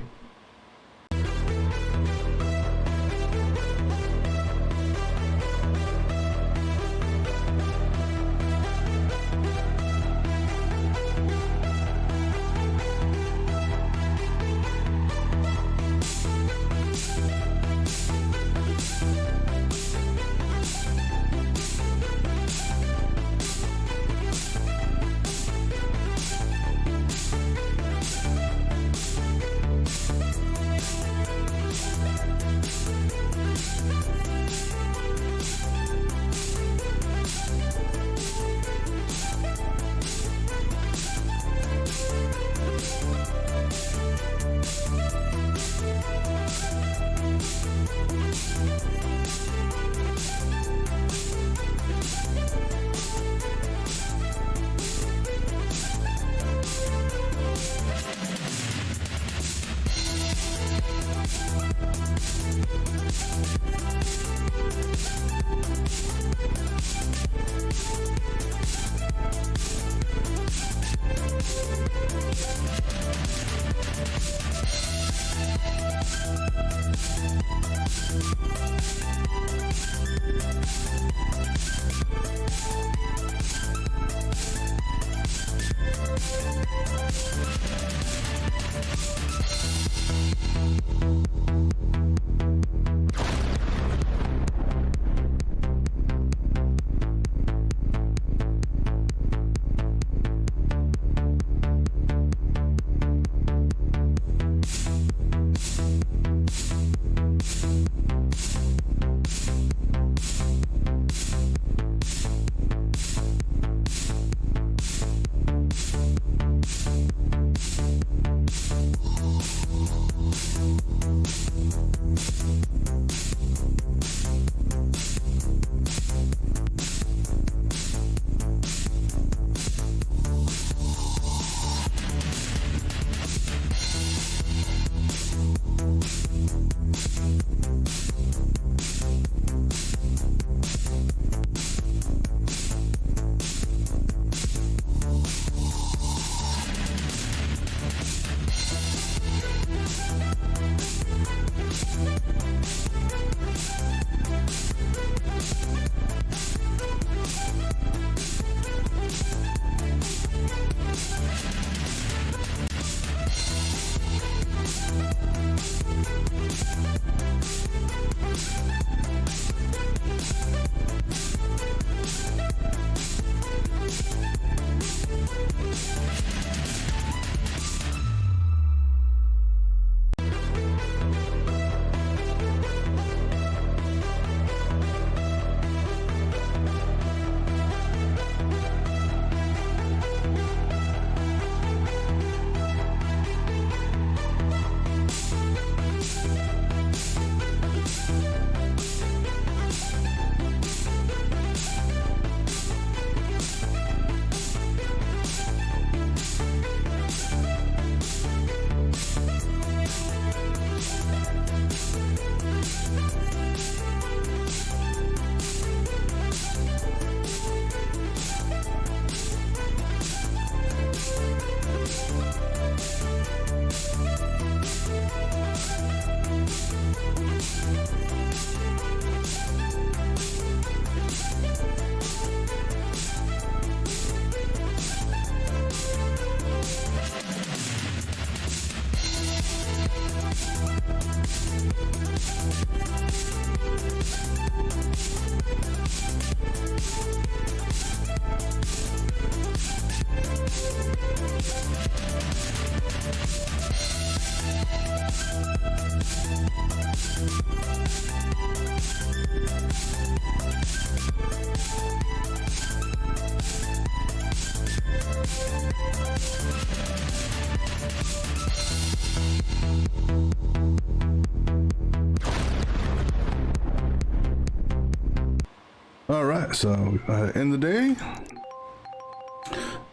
All right, so end the day,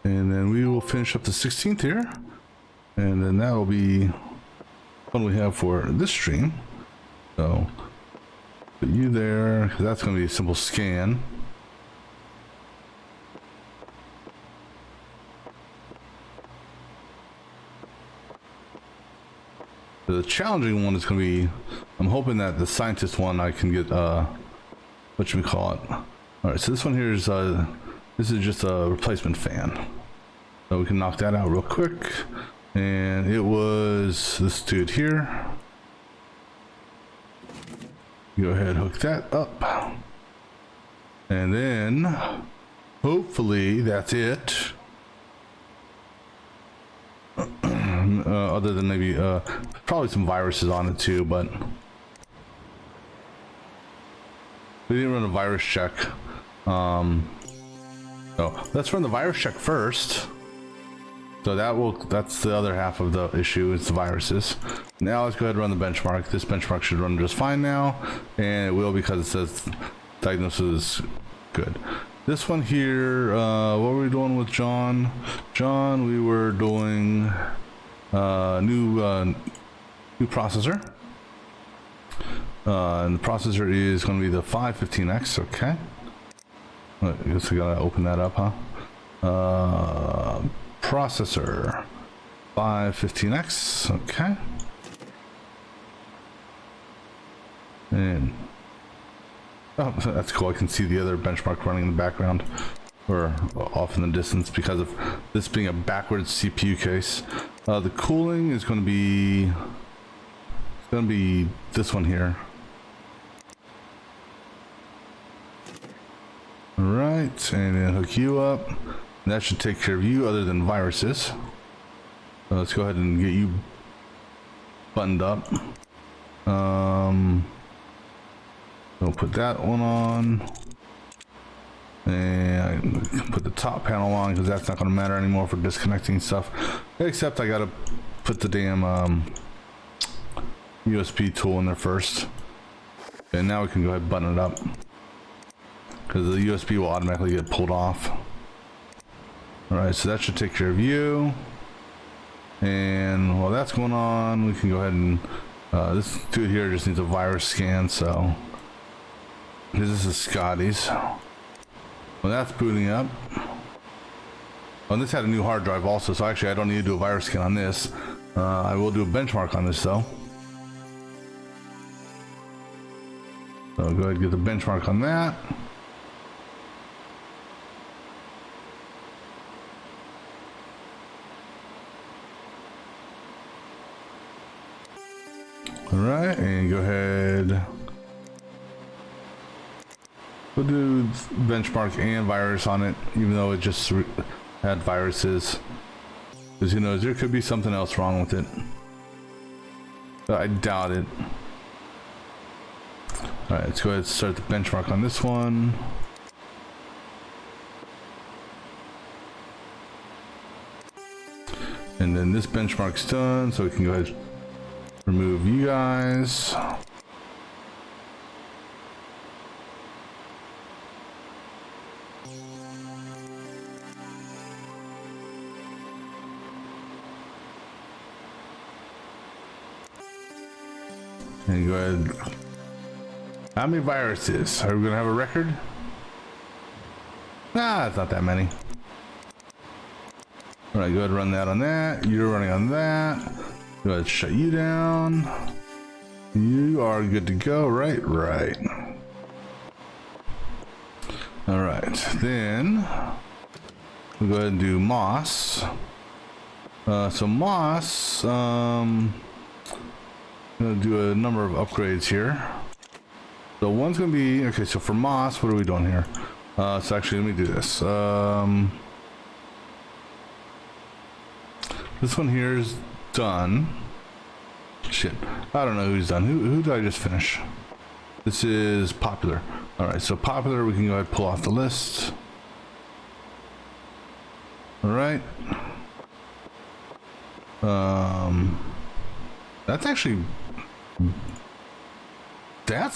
and then we will finish up the 16th here, and then that will be what we have for this stream. So put you there, because that's going to be a simple scan. The challenging one is going to be, I'm hoping that the scientist one I can get, whatchamacallit. All right, so this one here is, this is just a replacement fan. So we can knock that out real quick. And it was this dude here. Go ahead, hook that up. And then, hopefully that's it. Other than maybe probably some viruses on it too, but we didn't run a virus check. So let's run the virus check first. So that's the other half of the issue, is the viruses. Now let's go ahead and run the benchmark. This benchmark should run just fine now, and it will because it says diagnosis is good. This one here, what were we doing with John? John, we were doing new processor. And the processor is going to be the 515X. Okay. I guess I gotta open that up, huh? Processor 515X. Okay. And oh, that's cool. I can see the other benchmark running in the background or off in the distance because of this being a backwards CPU case. The cooling is going to be this one here. All right, and then hook you up. That should take care of you, other than viruses. So let's go ahead and get you buttoned up. We'll put that one on, and I can put the top panel on because that's not going to matter anymore for disconnecting stuff. Except I got to put the damn USB tool in there first. And now we can go ahead and button it up because the USB will automatically get pulled off. All right, so that should take care of you. And while that's going on, we can go ahead and this dude here just needs a virus scan. So this is Scotty's. Well, that's booting up. Oh, and this had a new hard drive also, so actually I don't need to do a virus scan on this. I will do a benchmark on this though. So go ahead and get the benchmark on that. All right, and go ahead. We'll do benchmark and virus on it, even though it just had viruses. Because who knows, there could be something else wrong with it. But I doubt it. All right, let's go ahead and start the benchmark on this one. And then this benchmark's done, so we can go ahead and remove you guys. And go ahead. How many viruses? Are we gonna have a record? Nah, it's not that many. All right, go ahead and run that on that. You're running on that. Go ahead and shut you down. You are good to go, right? Right. All right, then we'll go ahead and do MOS. So MOS, I'm gonna do a number of upgrades here. So one's gonna be, okay, so for MOS, what are we doing here? So actually, let me do this. This one here is done. Shit, I don't know who's done. Who did I just finish? This is popular. All right, so popular, we can go ahead and pull off the list. All right. That's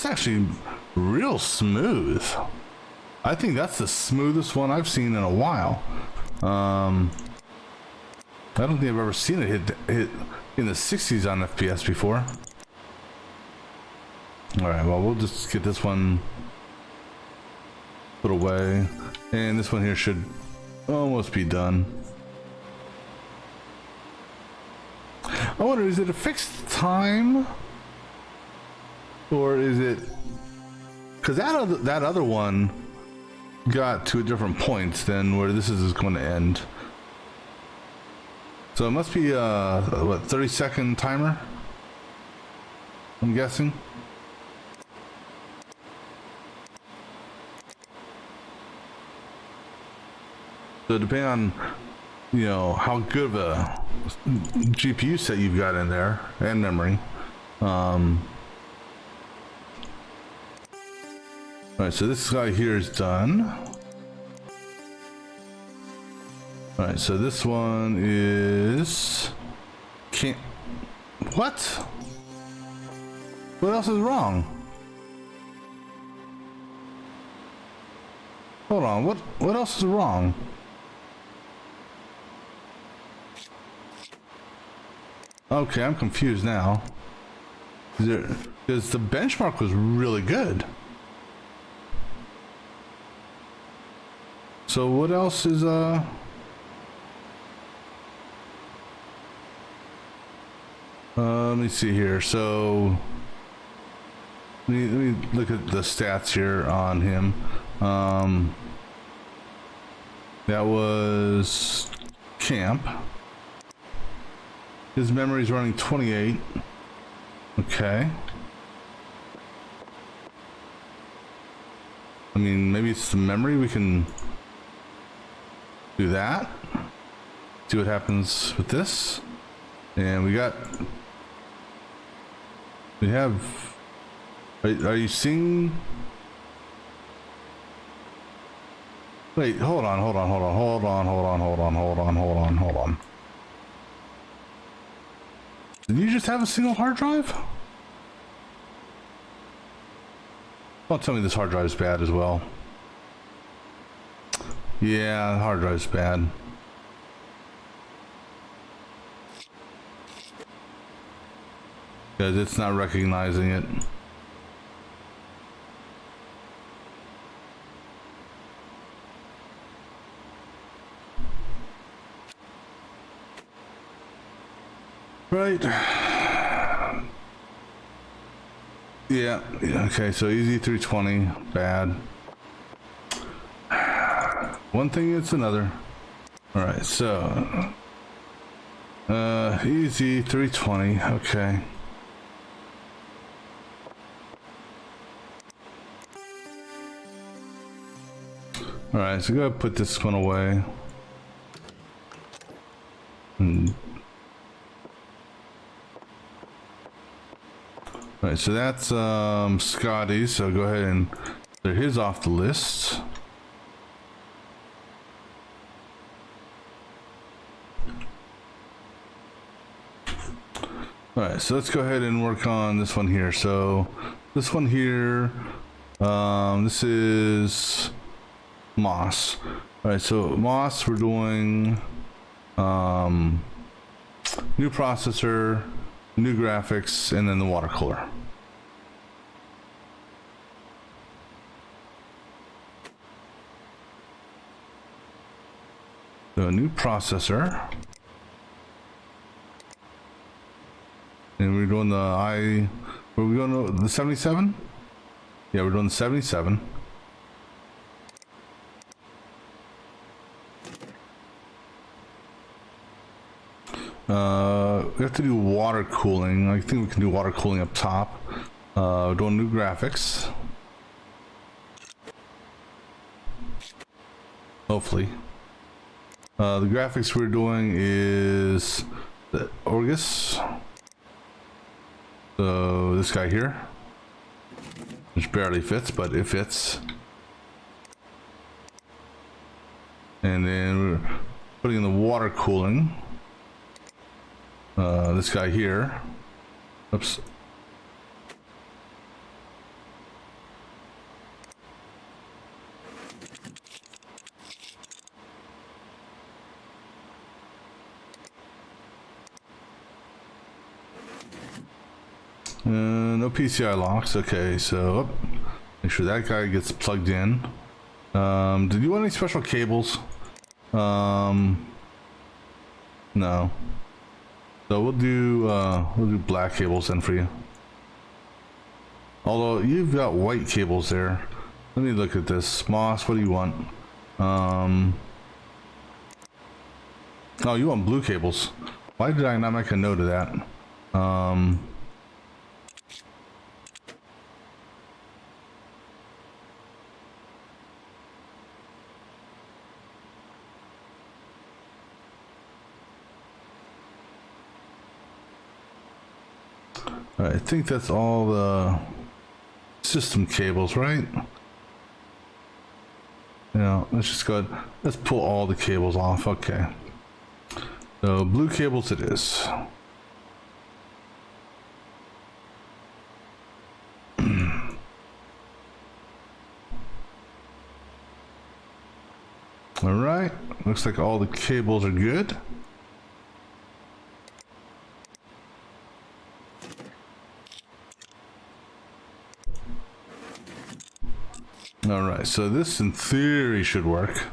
actually real smooth. I think that's the smoothest one I've seen in a while. I don't think I've ever seen it hit in the 60s on FPS before. All right, well, we'll just get this one put away, and this one here should almost be done. I wonder, is it a fixed time, or is it because that other one got to a different point than where this is going to end? So it must be a what, 30-second timer, I'm guessing. So depending on, you know, how good of a GPU set you've got in there and memory. All right, so this guy here is done. All right, so this one is what? What else is wrong? Hold on, what else is wrong? Okay, I'm confused now. Did because the benchmark was really good. So what else is let me see here. So let me look at the stats here on him. That was camp. His memory is running 28. Okay. I mean, maybe it's the memory. We can do that. See what happens with this. And we have, are you seeing? Wait, hold on. Did you just have a single hard drive? Don't tell me this hard drive is bad as well. Yeah, the hard drive's bad. Because it's not recognizing it. Right. Yeah, okay, so easy 320, bad. One thing it's another. Alright, so easy 320, okay. Alright, so go ahead and put this one away. Alright, so that's Scotty, so go ahead and clear his off the list. Alright, so let's go ahead and work on this one here. So this one here, this is Moss. Alright, so Moss, we're doing new processor, new graphics, and then the water cooler. So a new processor. And we're doing the were we going to the 77? Yeah, we're doing the 77. We have to do water cooling. I think we can do water cooling up top. Doing new graphics. Hopefully. The graphics we're doing is the Orgus. So this guy here, which barely fits, but it fits. And then we're putting in the water cooling. This guy here. Oops. No PCI locks. Okay, so make sure that guy gets plugged in. Did you want any special cables? No. So we'll do black cables then for you. Although you've got white cables there. Let me look at this. Moss, what do you want? Oh, you want blue cables. Why did I not make a note of that? I think that's all the system cables, right? Yeah, let's just go ahead. Let's pull all the cables off. Okay. So blue cables it is. All right. Looks like all the cables are good. All right, so this in theory should work.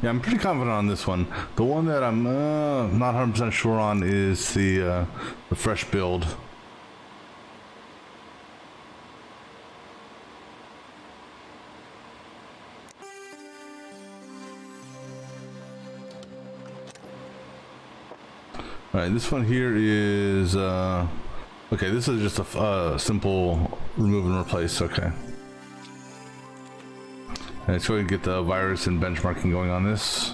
Yeah, I'm pretty confident on this one. The one that I'm not 100% sure on is the fresh build. All right, this one here is okay. This is just a simple remove and replace. Okay. Let's go ahead and get the virus and benchmarking going on this.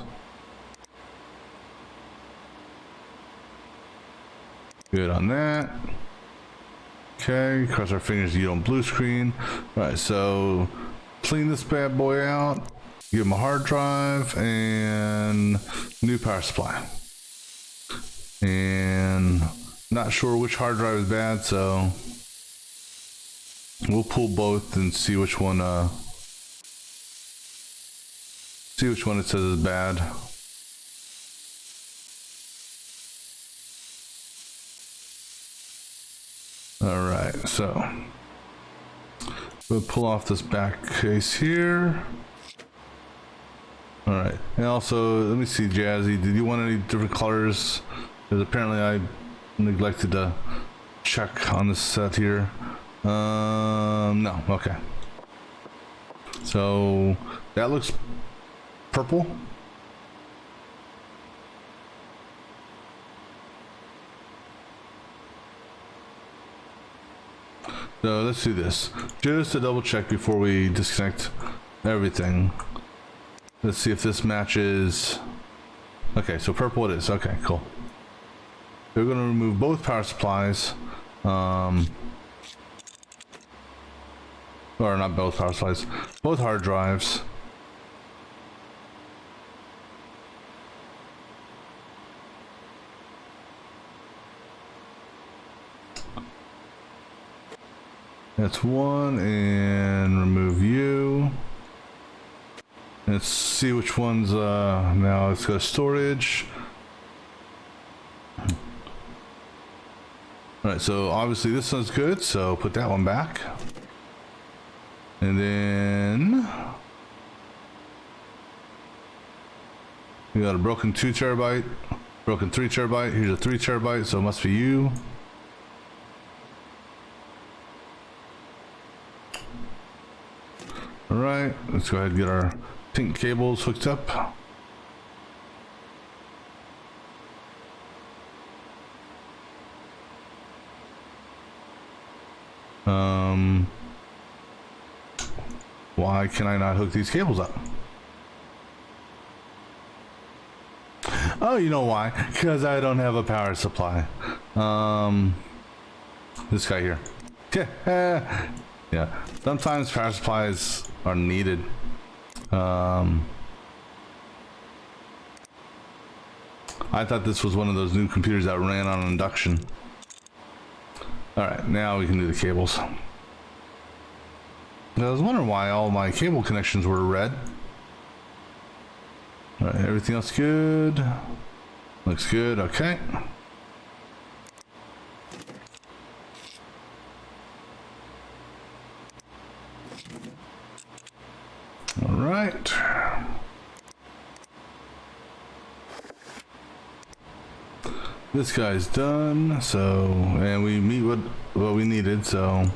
Good on that. Okay, cross our fingers you don't blue screen. All right, so clean this bad boy out. Give him a hard drive and new power supply. And not sure which hard drive is bad, so we'll pull both and see which one it says is bad. All right, so we'll pull off this back case here. All right, and also let me see, Jazzy, did you want any different colors? Because apparently I neglected to check on this set here. No, okay. So that looks purple. So let's do this. Just to double check before we disconnect everything. Let's see if this matches. Okay, so purple it is. Okay, cool. We're going to remove both power supplies. Or not both power supplies, both hard drives. That's one, and remove you. Let's see which ones, now let's go to storage. Alright, so obviously this one's good, so put that one back. And then we got a broken 2 terabyte, broken 3 terabyte, here's a 3 terabyte, so it must be you. Alright, let's go ahead and get our pink cables hooked up. Why can I not hook these cables up? Oh, you know why? Because I don't have a power supply. This guy here. Yeah, sometimes power supplies are needed. I thought this was one of those new computers that ran on induction. Alright, now we can do the cables. I was wondering why all my cable connections were red. Alright, everything else good. Looks good, okay. Alright. This guy's done, so, and we meet what we needed, so.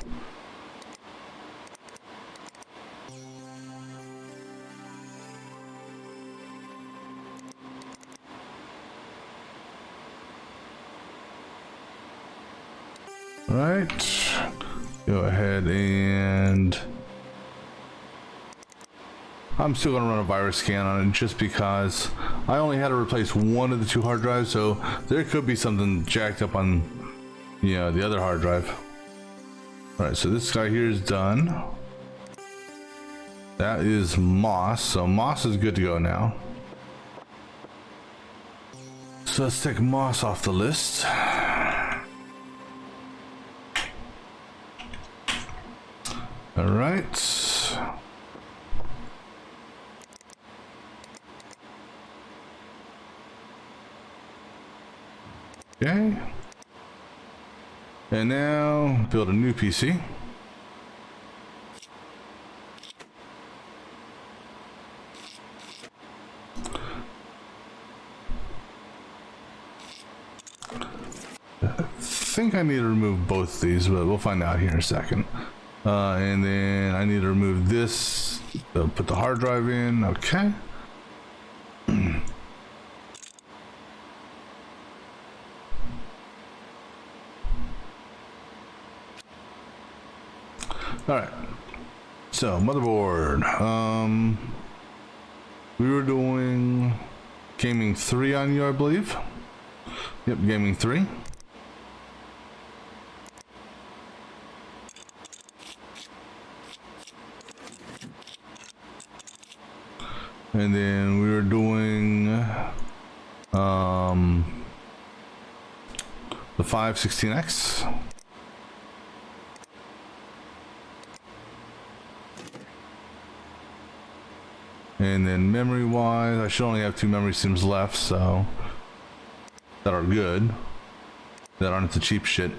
Right, go ahead and I'm still going to run a virus scan on it just because I only had to replace one of the 2 hard drives, so there could be something jacked up on, you know, the other hard drive. All right, so this guy here is done. That is Moss, so Moss is good to go now. So let's take Moss off the list. All right. Okay. And now build a new PC. I think I need to remove both these, but we'll find out here in a second. And then I need to remove this, put the hard drive in. Okay. All right. So motherboard. We were doing gaming 3 on you, I believe. Yep, gaming 3. And then we were doing the 516X. And then memory wise, I should only have 2 memory sims left, so that are good, that aren't the cheap shit.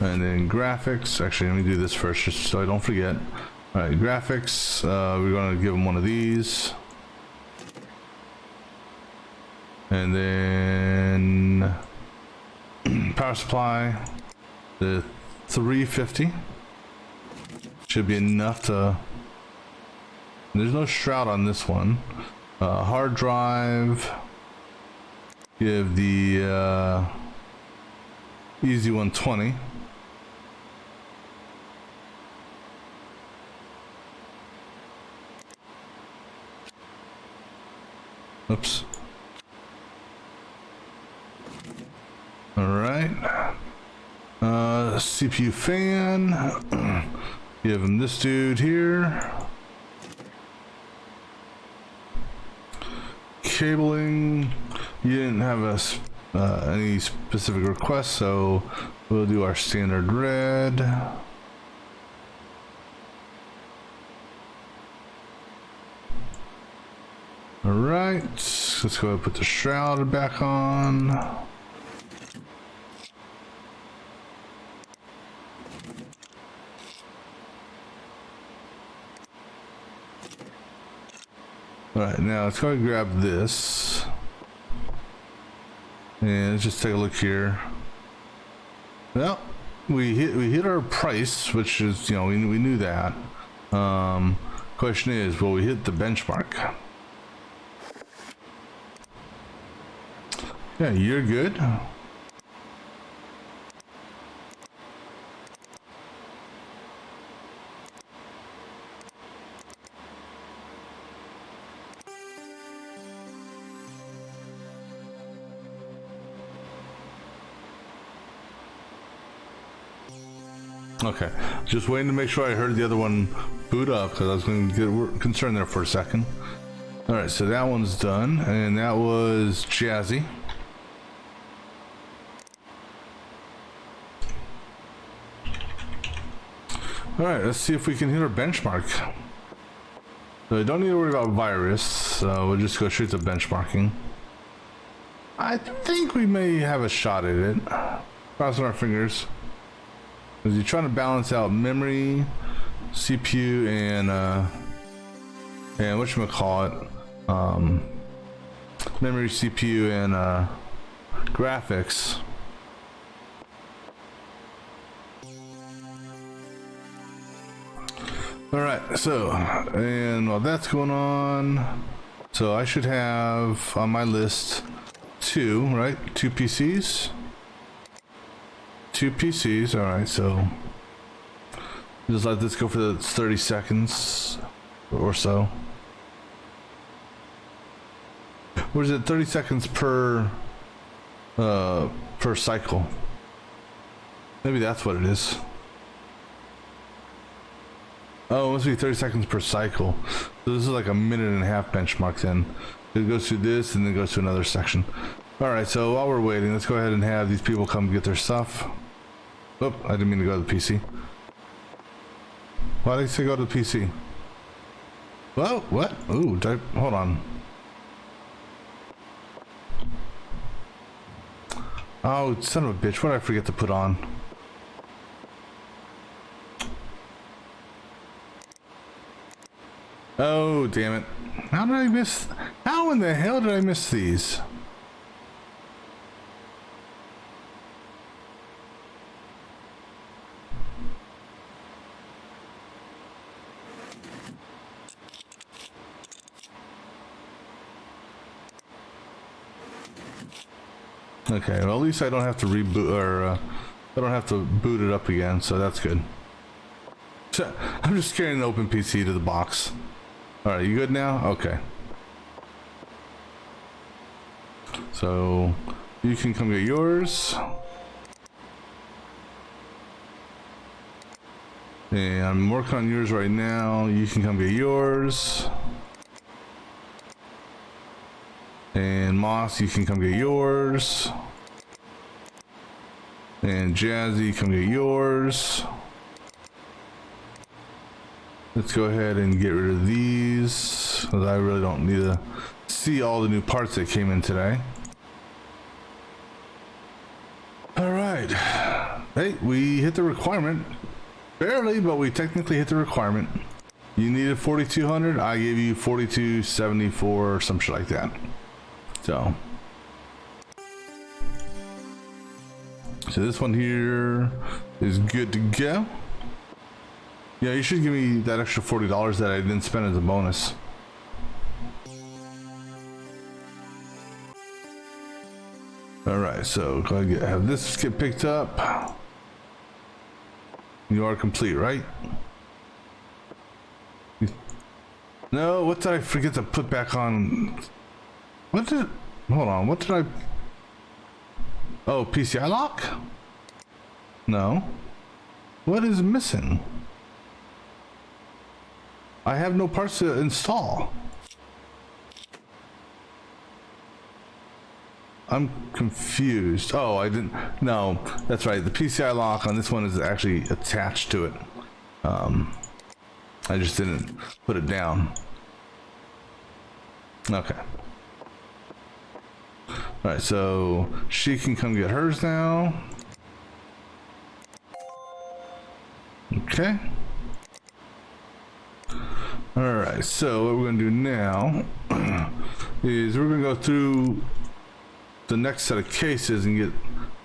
And then graphics, actually let me do this first just so I don't forget. All right, graphics, we're gonna give them one of these. And then power supply, the 350. Should be enough to, there's no shroud on this one. Hard drive, give the easy 120. Oops. All right. CPU fan. Give him this dude here. Cabling. You didn't have any specific requests, so we'll do our standard red. All right, let's go ahead and put the shroud back on. All right, now let's go ahead and grab this. And let's just take a look here. Well, we hit our price, which is, you know, we knew that. Question is, will we hit the benchmark? Yeah, you're good. Okay, just waiting to make sure I heard the other one boot up because I was going to get concerned there for a second. All right, so that one's done, and that was Jazzy. All right, let's see if we can hit our benchmark. So we don't need to worry about virus, so we'll just go straight to benchmarking. I think we may have a shot at it. Crossing our fingers. Because you're trying to balance out memory, CPU, and whatchamacallit, memory, CPU, and graphics. All right, so, and while that's going on, so I should have on my list 2, right? 2 PCs. 2 PCs, all right, so just let this go for the 30 seconds or so. What is it, 30 seconds per cycle? Maybe that's what it is. Oh, it must be 30 seconds per cycle. So this is like a 1.5 minute benchmark then. It goes through this and then goes to another section. All All right, so while we're waiting, let's go ahead and have these people come get their stuff. Oh, I didn't mean to go to the PC. Why did I say go to the PC? Whoa, what? Ooh, hold on. Oh, son of a bitch, what did I forget to put on? Oh, damn it. How did I miss? How in the hell did I miss these? Okay, well at least I don't have to reboot, or I don't have to boot it up again, so that's good. I'm just carrying an open PC to the box. Alright, you good now? Okay. So, you can come get yours. And I'm working on yours right now. You can come get yours. And Moss, you can come get yours. And Jazzy, come get yours. Let's go ahead and get rid of these, because I really don't need to see all the new parts that came in today. All right. Hey, we hit the requirement. Barely, but we technically hit the requirement. You needed 4,200. I gave you 4,274 or some shit like that. So this one here is good to go. Yeah, you should give me that extra $40 that I didn't spend as a bonus. All right, so go ahead and have this get picked up. You are complete, right? No, what did I forget to put back on? What did, hold on, what did I, oh, PCI lock? No. What is missing? I have no parts to install. I'm confused. Oh, I didn't, no, that's right. The PCI lock on this one is actually attached to it. I just didn't put it down. Okay. All right, so she can come get hers now. Okay. All right, so what we're gonna do now is we're gonna go through the next set of cases and get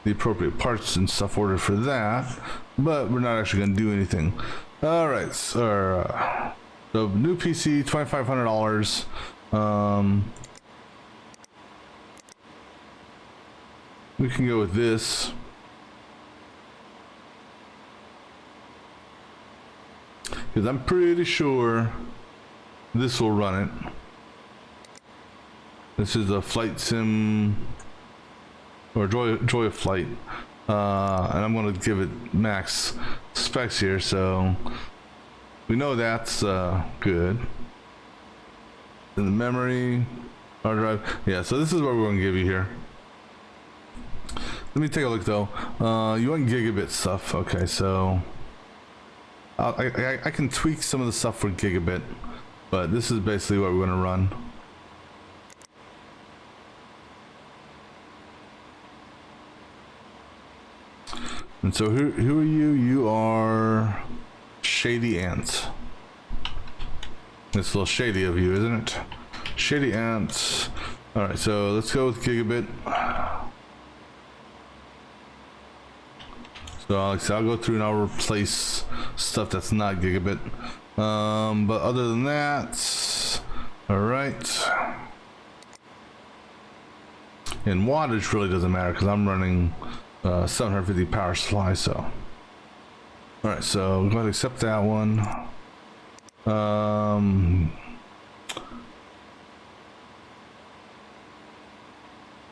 the appropriate parts and stuff ordered for that, but we're not actually gonna do anything. All right, so new PC, $2,500. We can go with this. Because I'm pretty sure this will run it. This is a flight sim, or Joy of Flight. And I'm going to give it max specs here, so we know that's good. And the memory, hard drive. Yeah, so this is what we're going to give you here. Let me take a look though. You want gigabit stuff. Okay, so I can tweak some of the stuff for gigabit, but this is basically what we're going to run. And so who are you? You are Shady Ants. It's a little shady of you, isn't it? Shady Ants. All right, so let's go with gigabit. So Alex, I'll go through and I'll replace stuff that's not gigabit. But other than that, all right. And wattage really doesn't matter because I'm running 750 power supply. So, all right. So go ahead and accept that one.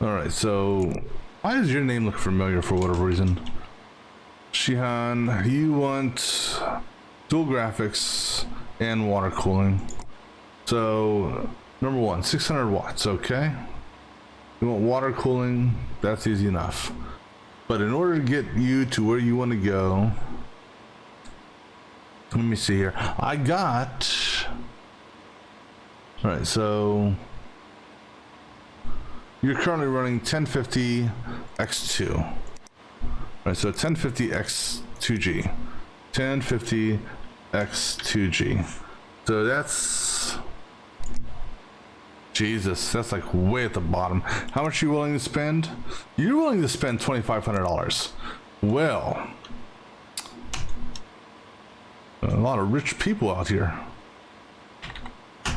All right. So why does your name look familiar for whatever reason? Shihan, you want dual graphics and water cooling. So number one, 600 watts, okay. You want water cooling? That's easy enough. But in order to get you to where you want to go, let me see here. I got. All right, so you're currently running 1050 X2. All right, so 1050 X2G, 1050 X2G. So that's, Jesus, that's like way at the bottom. How much are you willing to spend? You're willing to spend $2,500. Well, a lot of rich people out here.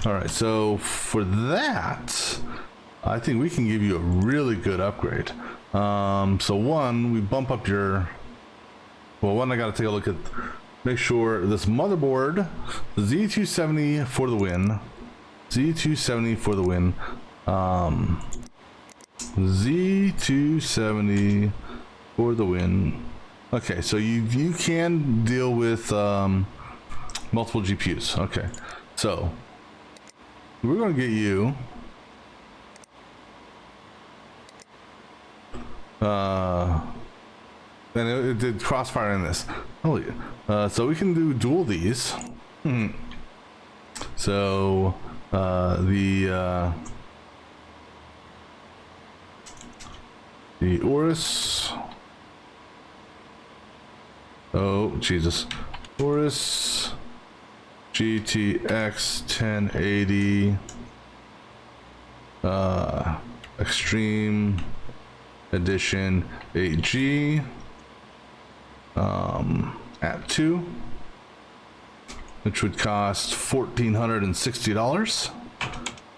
All right, so for that, I think we can give you a really good upgrade. So one, we bump up your, well, one, I got to take a look at, make sure this motherboard, the Z270 for the win, Z270 for the win, Z270 for the win. Okay, so you can deal with multiple GPUs. Okay, so we're going to get you and it did crossfire in this. Holy, so we can do dual these. So the Aorus. Oh Jesus, Aorus GTX 1080 Extreme Edition 8G at 2, which would cost $1,460,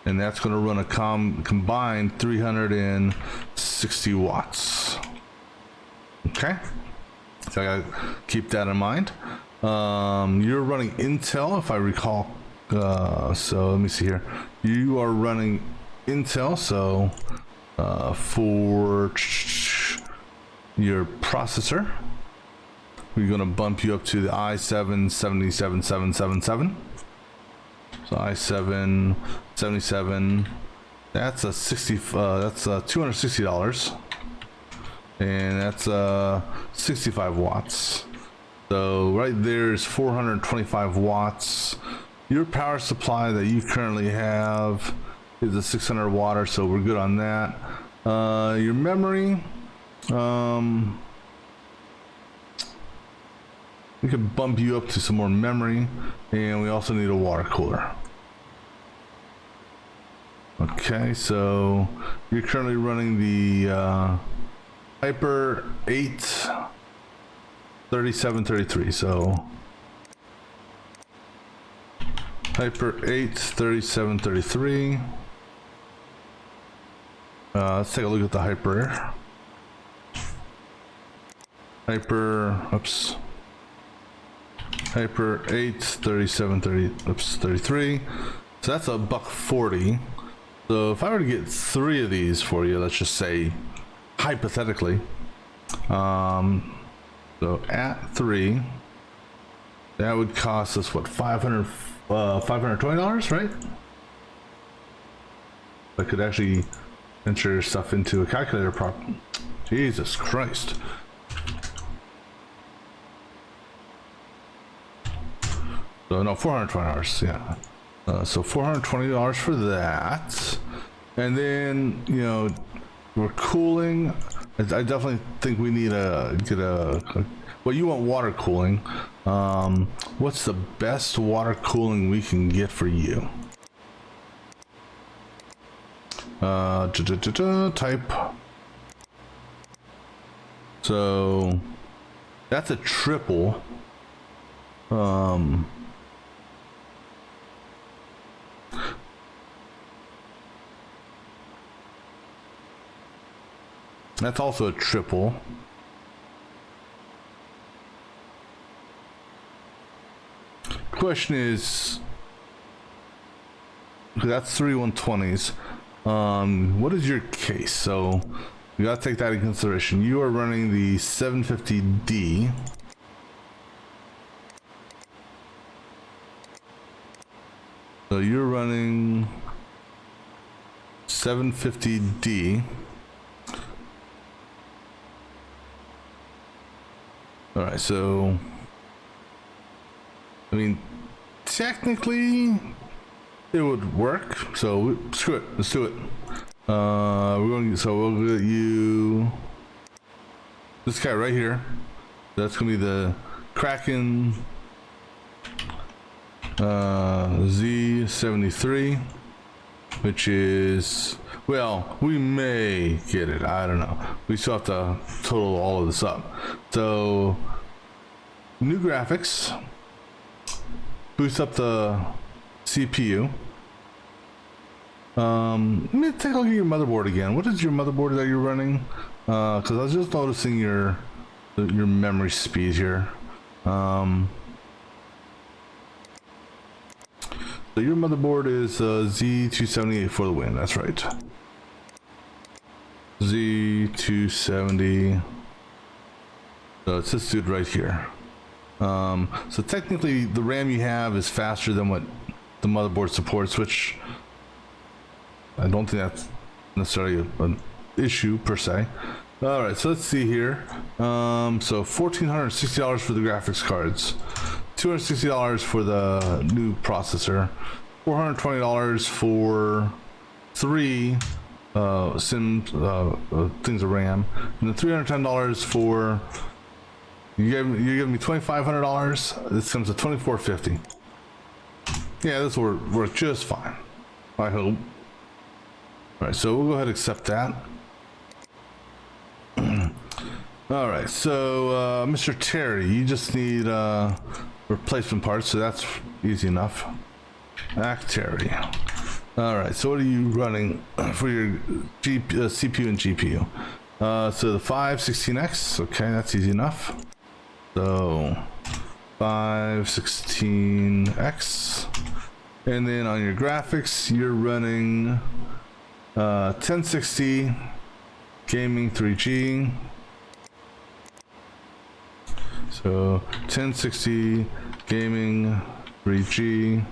and that's going to run a combined 360 watts. Okay, so I gotta keep that in mind. You're running Intel, if I recall. So let me see here. You are running Intel, so for your processor, we're going to bump you up to the i7 77777. So i7 77. That's a that's $260, and that's 65 watts. So right there is 425 watts. Your power supply that you currently have is a 600 watt, so we're good on that. Your memory, we could bump you up to some more memory, and we also need a water cooler. Okay, so you're currently running the Hyper 8 3733. So Hyper 8 3733. Let's take a look at the Hyper. Oops. Hyper 8 33. So that's $140. So if I were to get 3 of these for you, let's just say hypothetically, so at 3, that would cost us what, $520, right? I could actually enter stuff into a calculator prop. Jesus Christ. So no, $420, yeah. So $420 for that, and then, you know, we're cooling. I definitely think we need to get well, you want water cooling. What's the best water cooling we can get for you? Type. So that's a triple. That's also a triple. Question is, that's 3 120s. What is your case? So we gotta take that in consideration. You are running the 750D. So you're running 750D. All right, so I mean, technically it would work. So screw it. Let's do it. We'll get you this guy right here. That's gonna be the Kraken Z73, which is, well, we may get it. I don't know. We still have to total all of this up. So new graphics, boost up the CPU. Let me take a look at your motherboard again. What is your motherboard that you're running? Because I was just noticing your memory speed here. So your motherboard is Z278 for the win. That's right. Z270. So it's this dude right here. So technically the RAM you have is faster than what the motherboard supports, which I don't think that's necessarily an issue per se. All right, so let's see here. So $1,460 for the graphics cards, $260 for the new processor, $420 for 3 things of RAM, and then $310 for you gave me $2,500. This comes to $2,450. Yeah, this will work just fine, I hope. All right, so we'll go ahead and accept that. All right, so Mr. Terry, you just need replacement parts, so that's easy enough. Act Terry. All right, so what are you running for your CPU and GPU? So the 516X, okay, that's easy enough. So 516X, and then on your graphics, you're running 1060 gaming 3G. So 1060 gaming 3G.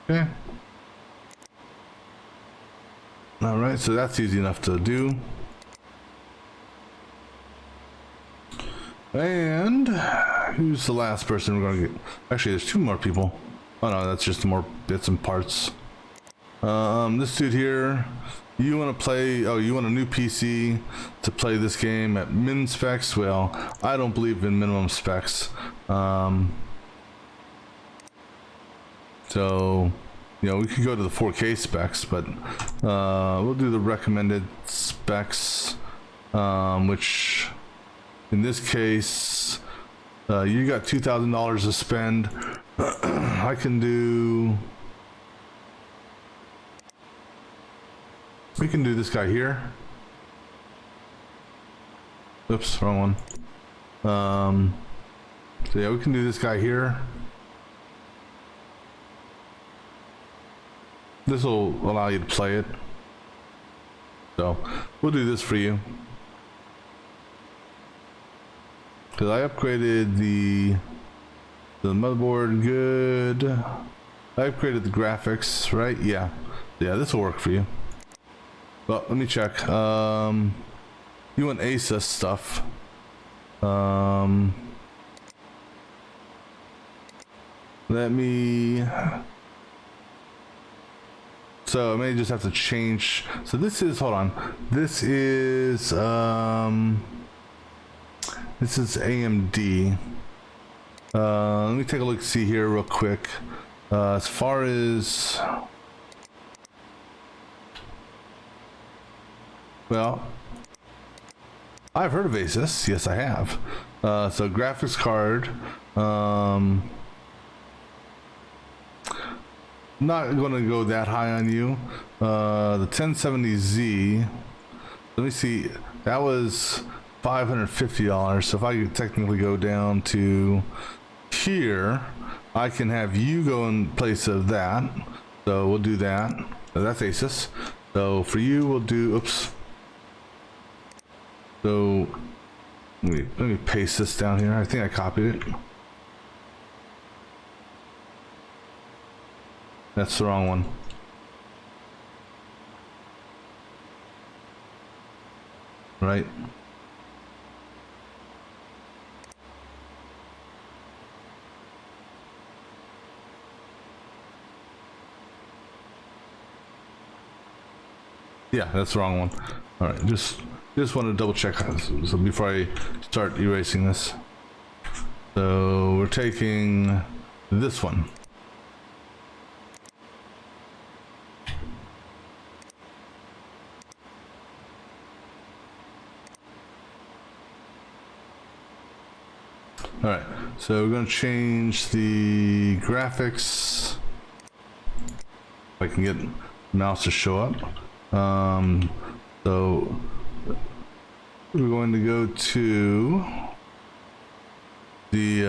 Okay. All right, so that's easy enough to do. And who's the last person we're gonna get? Actually, there's 2 more people. Oh no, that's just more bits and parts. This dude here, you want to play, oh, you want a new PC to play this game at min specs? Well, I don't believe in minimum specs. So, you know, we could go to the 4K specs, but we'll do the recommended specs, which in this case, you got $2,000 to spend. I can do, we can do this guy here. Oops, wrong one. So yeah, we can do this guy here. This will allow you to play it. So we'll do this for you. Because I upgraded the motherboard, good. I upgraded the graphics, right? Yeah. Yeah, this will work for you. Well, let me check. You want Asus stuff. Let me... So I may just have to change. So this is, hold on. This is AMD. Let me take a look, see here real quick. As far as, well, I've heard of Asus. Yes, I have. So graphics card. Not going to go that high on you. The 1070Z. Let me see. That was $550. So if I could technically go down to here, I can have you go in place of that. So we'll do that. That's Asus. So for you, we'll do. Oops. So let me paste this down here. I think I copied it. That's the wrong one. right? Yeah, that's the wrong one. All right, just want to double check so before I start erasing this. So we're taking this one. All right, so we're going to change the graphics. If I can get mouse to show up. So we're going to go to the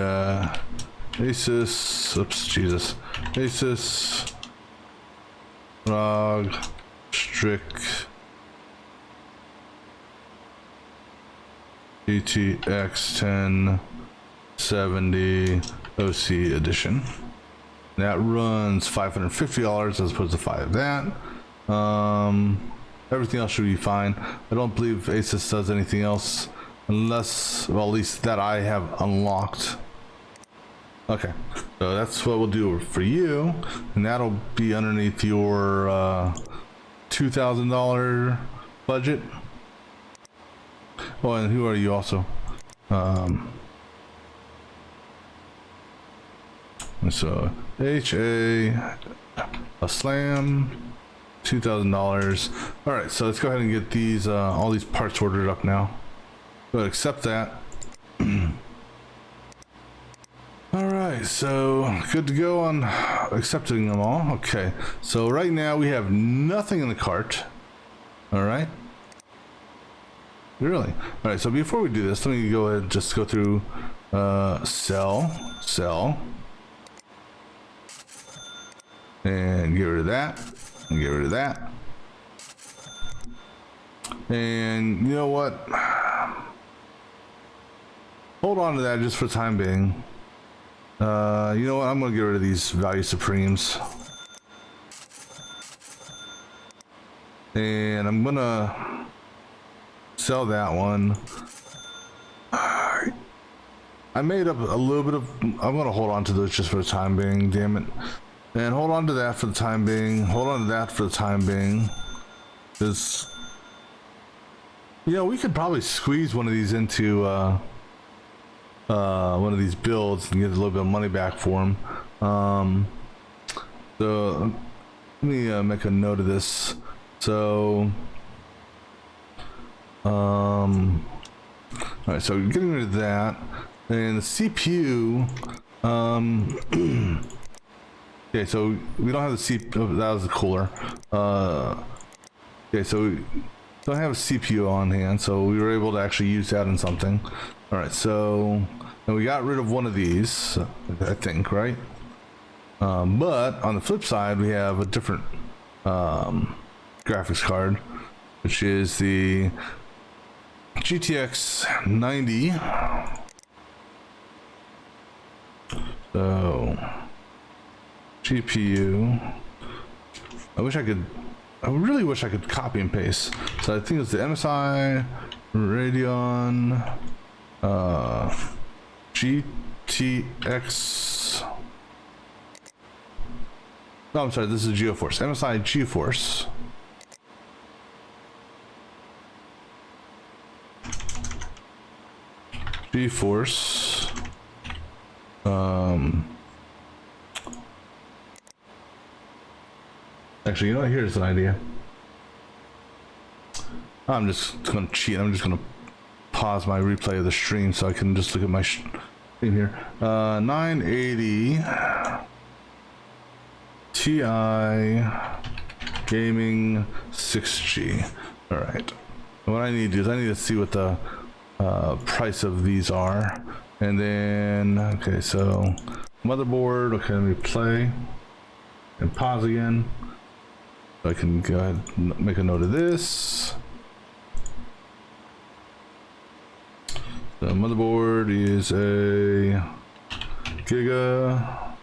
Asus, Asus ROG Strix GTX 1070 OC edition. That runs $550 as opposed to $5 that. Everything else should be fine. I don't believe Asus does anything else unless, well, at least that I have unlocked. Okay, so that's what we'll do for you, and that'll be underneath your $2,000 budget. Oh, and who are you also? So HA a slam, $2,000. All right, so let's go ahead and get these all these parts ordered up now. Go ahead, accept that. All right, so good to go on accepting them all. Okay, so right now we have nothing in the cart. All right. Really? All right, so before we do this, let me go ahead and just go through sell, and get rid of that, and get rid of that. And you know what? Hold on to that just for the time being. You know what? I'm gonna get rid of these value supremes. And I'm gonna sell that one. I made up a little bit of, I'm gonna hold on to those just for the time being, damn it. And hold on to that for the time being. Hold on to that for the time being. Because, you know, we could probably squeeze one of these into one of these builds and get a little bit of money back for them. So let me make a note of this. So all right, so getting rid of that, and the CPU. Okay, so we don't have the CPU. Oh, that was the cooler. Okay, so we don't have a CPU on hand, so we were able to actually use that in something. All right, so and we got rid of one of these, I think, right? But on the flip side, we have a different graphics card, which is the GTX 90. So GPU. I really wish I could copy and paste. So I think it's the MSI Radeon GTX. No, I'm sorry, this is GeForce. MSI GeForce. GeForce. Actually, you know what? Here's an idea. I'm just gonna cheat. I'm just gonna pause my replay of the stream so I can just look at my stream here. 980 Ti Gaming 6G. All right. What I need to do is I need to see what the price of these are, and then okay, so motherboard. Okay, let me play and pause again. So I can go ahead and make a note of this. The motherboard is a Giga.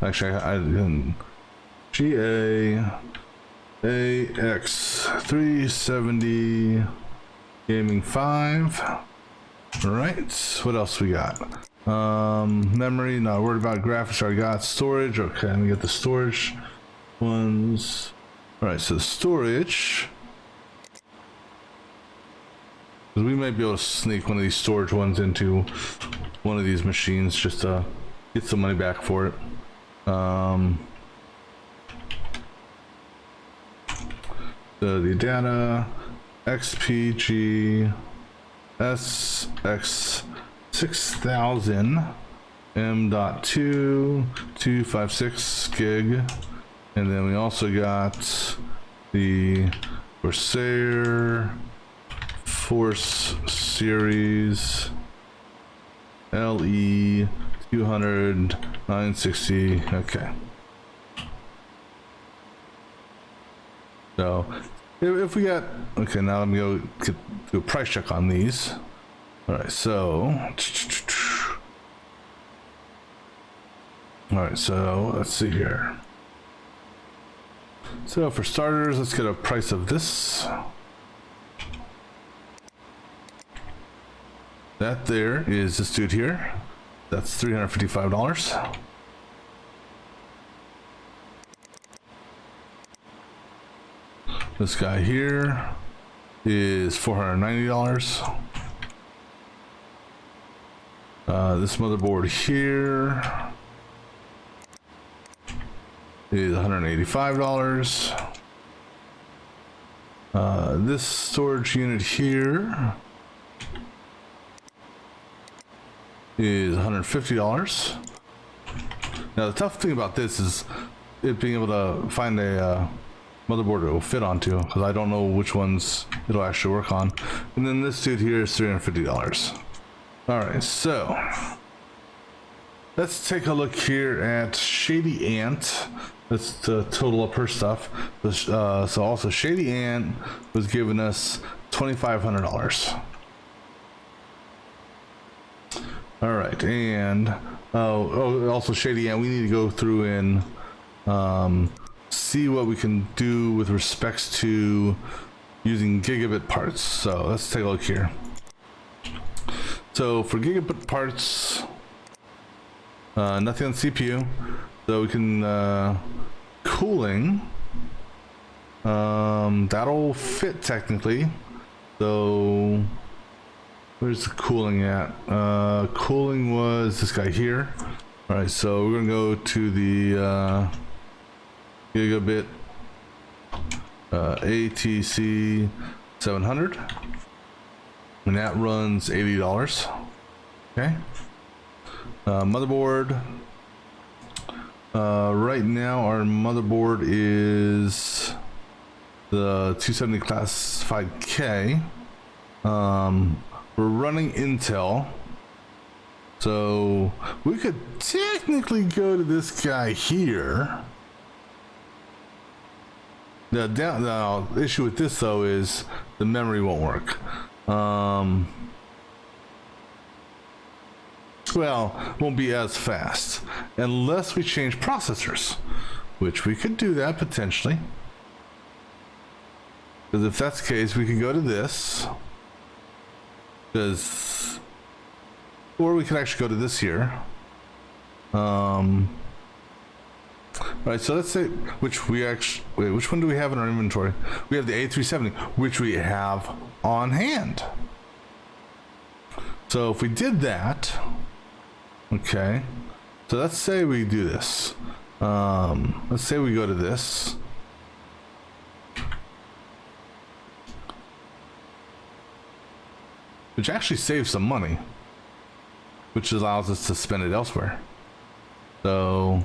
Actually, I can GA AX 370 Gaming 5. All right, what else we got? Memory, not worried about. Graphics, already got. Storage, okay, let me get the storage ones. All right, so the storage, we might be able to sneak one of these storage ones into one of these machines just to get some money back for it. So the data, XPG SX 6000 M.2 256 gig, and then we also got the Corsair Force Series LE 200 960. Okay. So if we got, okay, now let me go do a price check on these. All right, so let's see here. So for starters, let's get a price of this. That there is this dude here. That's $355. This guy here is $490. This motherboard here is $185. This storage unit here is $150. Now the tough thing about this is it being able to find a motherboard it will fit onto, because I don't know which ones it'll actually work on. And then this dude here is $350. All right, so let's take a look here at Shady Ant. Let's total up her stuff. So also Shady Ant was giving us $2,500. All right, and also Shady Ant, we need to go through and see what we can do with respects to using gigabit parts. So let's take a look here. So for gigabit parts, nothing on CPU, so we can cooling, that'll fit technically. So where's the cooling at? Cooling was this guy here. All right, so we're gonna go to the gigabit ATC 700, and that runs $80. Okay. Motherboard, right now our motherboard is the 270 classified K. We're running Intel, so we could technically go to this guy here. The issue with this though is the memory won't work. Well, won't be as fast unless we change processors, which we could do that potentially. Because if that's the case, we could go to this. Or we could actually go to this here. Right, so let's say which one do we have in our inventory? We have the A370, which we have on hand. So if we did that, okay, so let's say we do this. Let's say we go to this. Which actually saves some money, which allows us to spend it elsewhere. So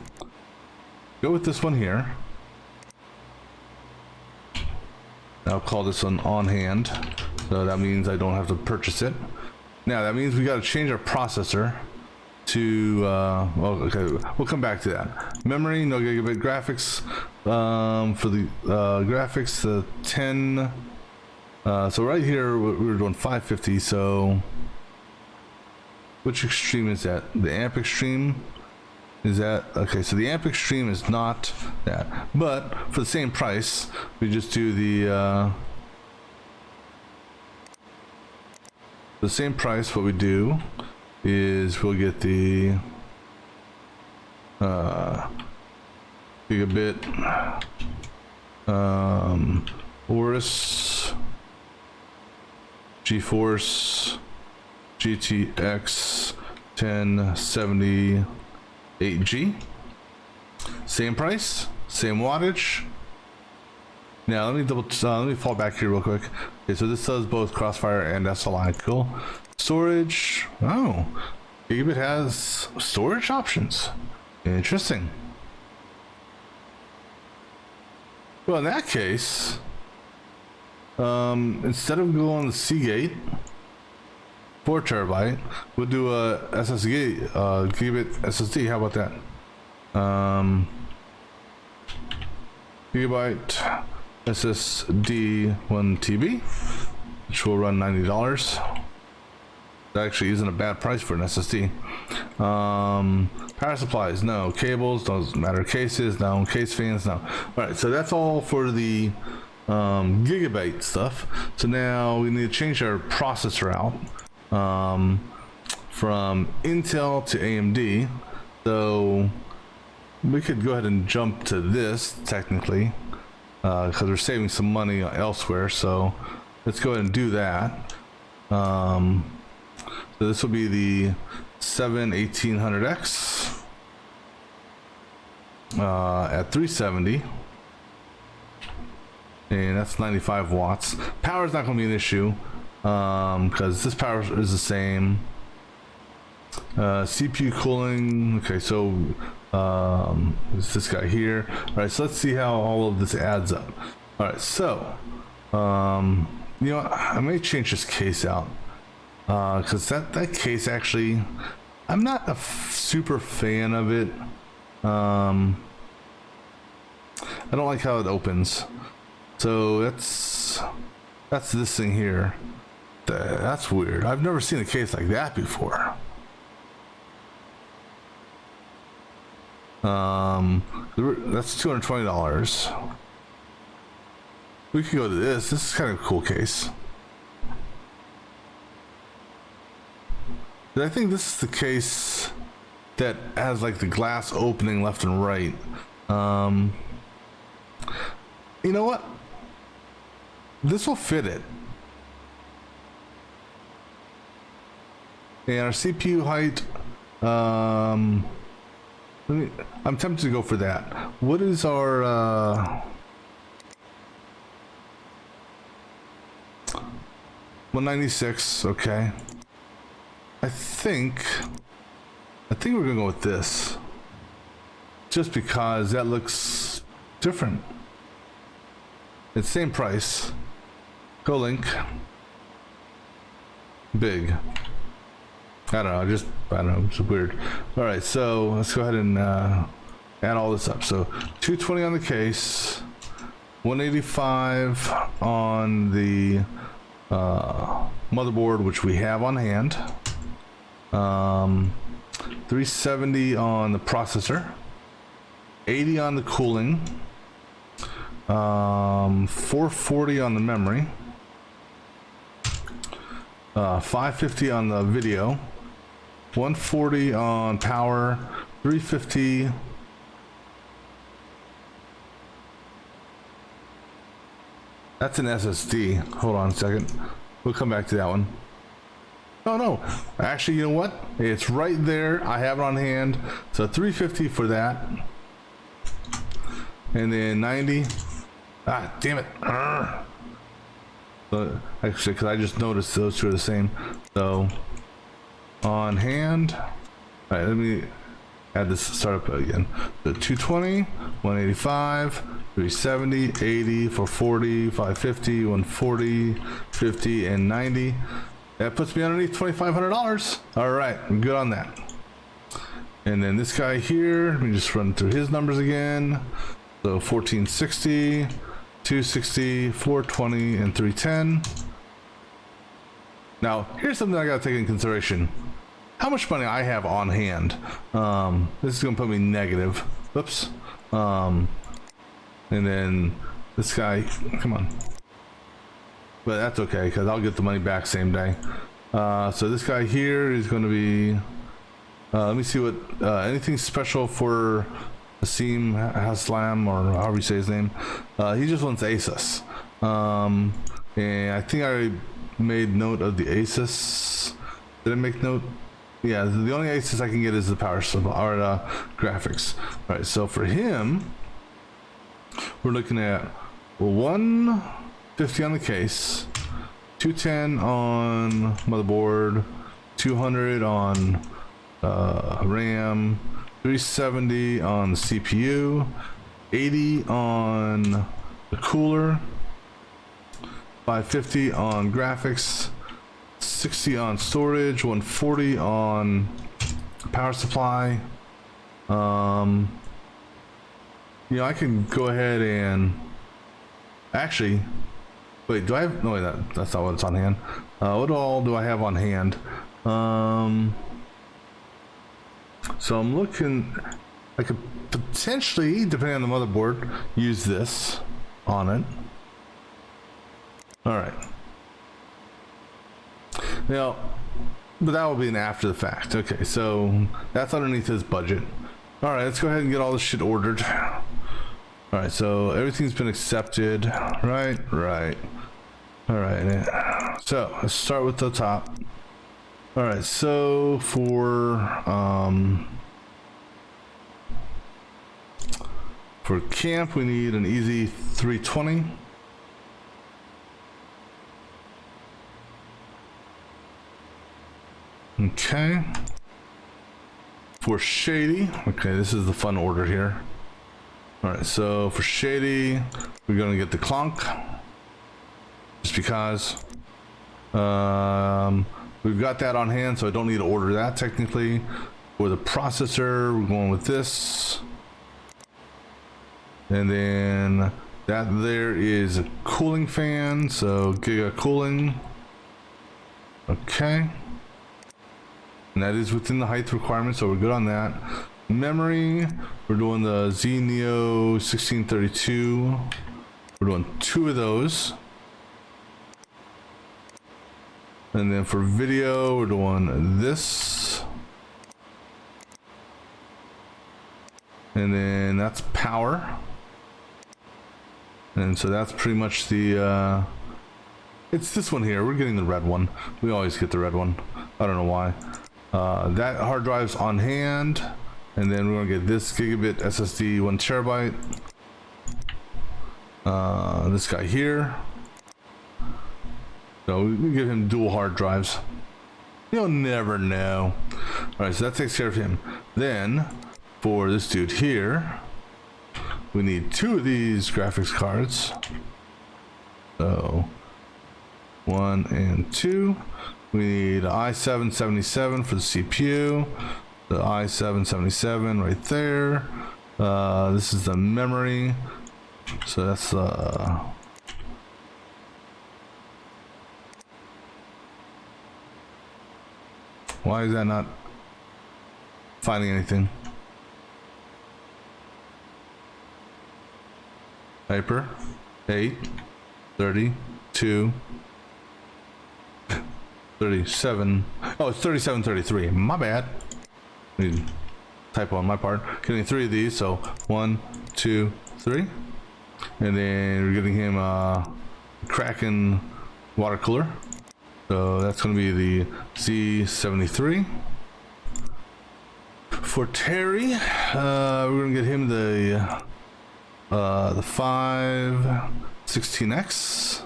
go with this one here. I'll call this one on hand, so that means I don't have to purchase it. Now that means we got to change our processor to well, okay, we'll come back to that. Memory, no gigabit. Graphics, for the graphics, the 10. So right here we were doing 550. So which extreme is that? The amp extreme. Is that okay? So the amp extreme is not that, but for the same price, we just do the The same price. What we do is we'll get the gigabit Aorus GeForce GTX 1070 Same price, same wattage. Now let me fall back here real quick. Okay, so this does both Crossfire and SLI. Cool. Storage. Oh, Gigabit has storage options. Interesting. Well, in that case, instead of going the Seagate 4 terabyte, we'll do a SSD, Gigabit SSD. How about that? Gigabyte SSD 1 TB, which will run $90. That actually isn't a bad price for an SSD. Power supplies, no. Cables, doesn't matter. Cases, no. Case fans, no. All right, so that's all for the Gigabyte stuff. So now we need to change our processor out from Intel to AMD. So we could go ahead and jump to this technically, because we're saving some money elsewhere. So let's go ahead and do that. So this will be the 1800X at 370, and that's 95 watts. Power is not going to be an issue because this power is the same. CPU cooling. Okay, so it's this guy here. All right, so let's see how all of this adds up. All right, so you know what? I may change this case out because that case actually, I'm not a super fan of it. I don't like how it opens. So that's this thing here. That's weird. I've never seen a case like that before. That's $220. We could go to this. This is kind of a cool case. I think this is the case that has like the glass opening left and right. You know what? This will fit it. And our CPU height, I'm tempted to go for that. What is our 196? Okay. I think we're gonna go with this, just because that looks different. It's same price. Go link. Big. I don't know. I don't know. It's weird. All right, so let's go ahead and add all this up. So 220 on the case, 185 on the motherboard, which we have on hand. 370 on the processor, 80 on the cooling, 440 on the memory, 550 on the video, 140 on power, 350. That's an SSD. Hold on a second. We'll come back to that one. Oh no, actually, you know what? It's right there. I have it on hand. So 350 for that. And then 90. Ah, damn it. But actually, because I just noticed those two are the same. So on hand. All right, let me add this startup again. So 220, 185, 370, 80, 440, 550, 140, 50, and 90. That puts me underneath $2,500. All right, I'm good on that. And then this guy here, let me just run through his numbers again. So 1460, 260, 420, and 310. Now, here's something I gotta take into consideration. How much money I have on hand. This is gonna put me negative. Oops. And then this guy, come on. But that's okay, because I'll get the money back same day. So this guy here is going to be, let me see what, anything special for Asim Haslam, or however you say his name. He just wants Asus. And I think I made note of the Asus. Did I make note? Yeah, the only Asus I can get is the power supply, or graphics. All right, so for him, we're looking at 150 on the case, 210 on motherboard, 200 on RAM, 370 on the CPU, 80 on the cooler, 550 on graphics, 60 on storage, 140 on power supply. You know, I can go ahead and actually, wait, do I have, no, wait, that's not what's on hand. What all do I have on hand? So I'm looking, I could potentially, depending on the motherboard, use this on it. All right. Now, but that will be an after the fact. Okay, so that's underneath his budget. All right, let's go ahead and get all this shit ordered. All right, so everything's been accepted. Right. All right, so let's start with the top. All right, so for camp, we need an easy 320. Okay. For Shady, okay, this is the fun order here. All right, so for Shady, we're gonna get the Clonk, just because we've got that on hand, so I don't need to order that technically. For the processor, we're going with this, and then that there is a cooling fan, so Giga Cooling. Okay. And that is within the height requirement, so we're good on that. Memory, we're doing the Zenio 1632. We're doing 2 of those. And then for video, we're doing this. And then that's power. And so that's pretty much the, it's this one here. We're getting the red one. We always get the red one. I don't know why. That hard drive's on hand, and then we're gonna get this gigabit SSD 1 terabyte. This guy here. So we give him dual hard drives. You'll never know. All right, so that takes care of him. Then for this dude here, we need 2 of these graphics cards. So 1 and 2. We need i7-77 for the CPU, the i7-77 right there. This is the memory, so that's why is that not finding anything? Hyper 8 32 37. Oh, it's 3733. My bad. Typo on my part. Getting 3 of these, so 1, 2, 3, and then we're getting him a Kraken water cooler. So that's going to be the Z73. For Terry, we're going to get him the 516X.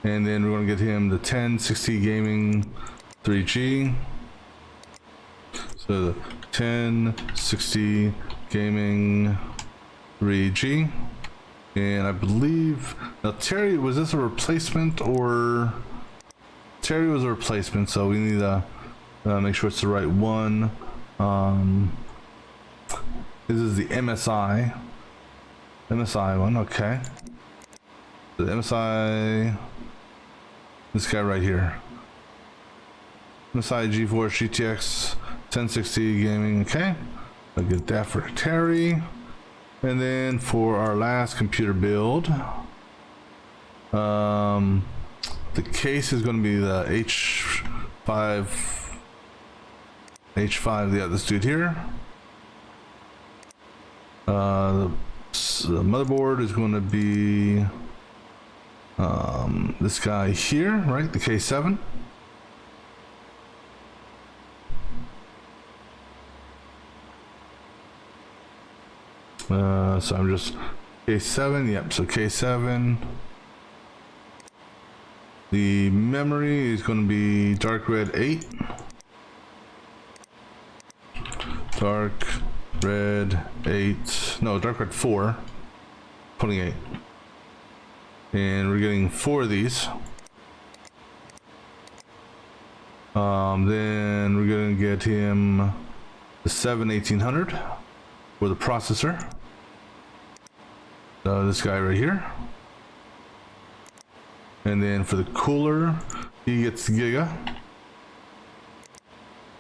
And then we're going to get him the 1060 Gaming 3G. So the 1060 Gaming 3G. And I believe, now Terry, was this a replacement or? Terry was a replacement, so we need to make sure it's the right one. This is the MSI one, okay. The MSI, this guy right here. MSI GeForce GTX 1060 Gaming, okay. I'll get that for Terry. And then for our last computer build, the The case is going to be the H5, yeah, this dude here. The motherboard is going to be this guy here, right? The K7. So I'm just K7, yep, so K7. The memory is going to be dark red 8. Dark red 8, no, dark red 4, 28. And we're getting 4 of these. Then we're going to get him the 7-1800 for the processor. So this guy right here. And then for the cooler, he gets the Giga.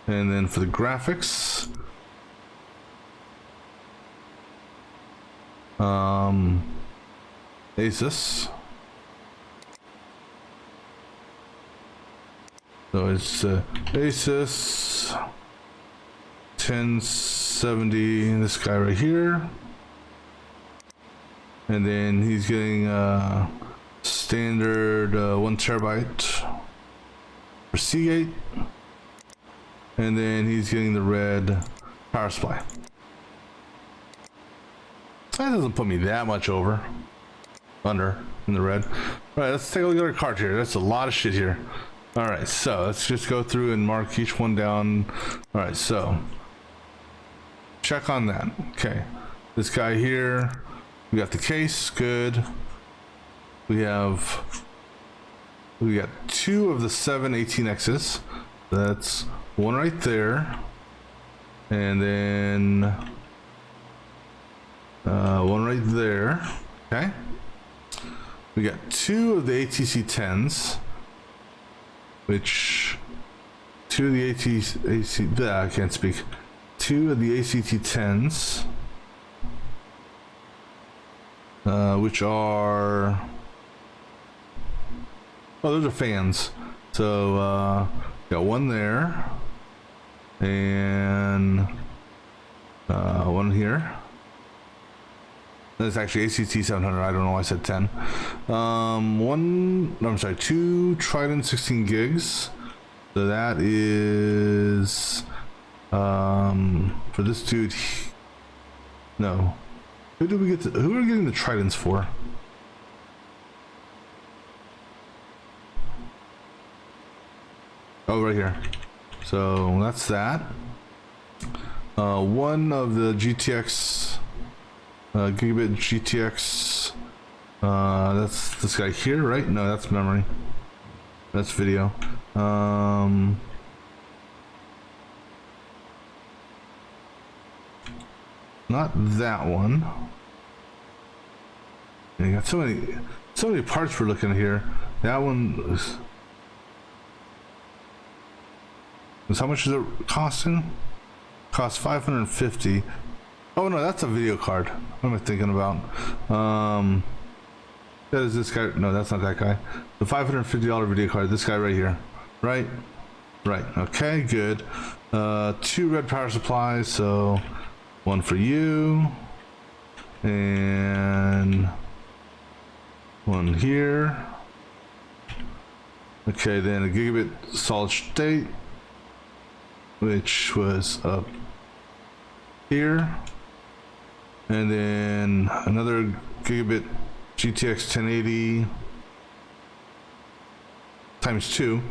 And then for the graphics, Asus. So it's Asus 1070, this guy right here. And then he's getting standard 1 terabyte for Seagate. And then he's getting the red power supply. That doesn't put me that much under in the red. All right, let's take a look at our cart here. That's a lot of shit here. All right, so let's just go through and mark each one down. All right, so check on that. Okay, this guy here, we got the case, good. We got 2 of the 7-18Xs. That's one right there, and then one right there. Okay, we got 2 of the ATC 10s, which 2 of the I can't speak. 2 of the ACT 10s, which are, oh, those are fans. So got one there, and one here. That's actually ACT 700. I don't know why I said 10. I'm sorry, 2 Trident 16 gigs. So that is for this dude. No, who are we getting the Tridents for? Oh, right here. So that's that. One of the GTX gigabit GTX. That's this guy here, right? No, that's memory. That's video. Not that one. You got so many parts we're looking at here. That one is how much is it costing? Costs 550. Oh no, that's a video card. What am I thinking about? That is this guy. No, that's not that guy. The $550 video card. This guy right here. Right. Okay, good. 2 red power supplies. So one for you, and one here. Okay, then a gigabit solid state, which was up here, and then another gigabit GTX 1080 times 2.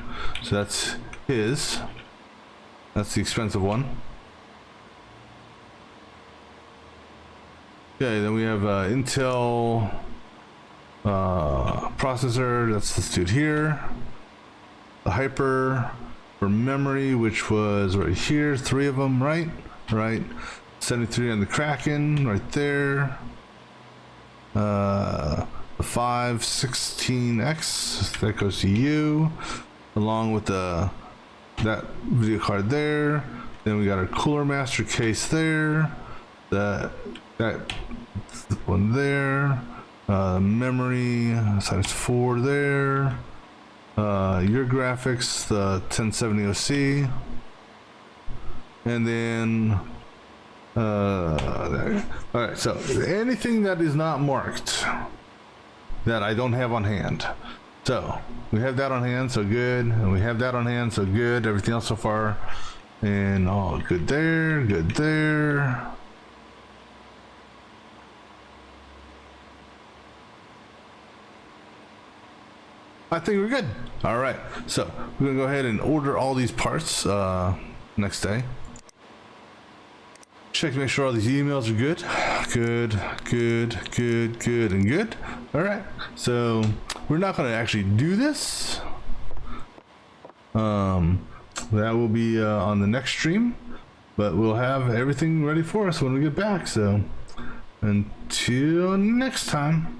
So that's his. That's the expensive one. Okay, then we have Intel processor. That's this dude here. The Hyper for memory, which was right here. 3 of them, right? 73 on the Kraken, right there. The 516X, that goes to you, along with that video card there. Then we got our Cooler Master case there. That one there. Memory times 4 there. your graphics, the 1070 OC, and then there. All right, so anything that is not marked that I don't have on hand. So we have that on hand, so good. And we have that on hand, so good. Everything else so far, and all good there, good there. I think we're good. All right, so we're gonna go ahead and order all these parts next day. Check to make sure all these emails are good. Good, good, good, good, and good. All right, so we're not gonna actually do this. That will be on the next stream, but we'll have everything ready for us when we get back. So until next time.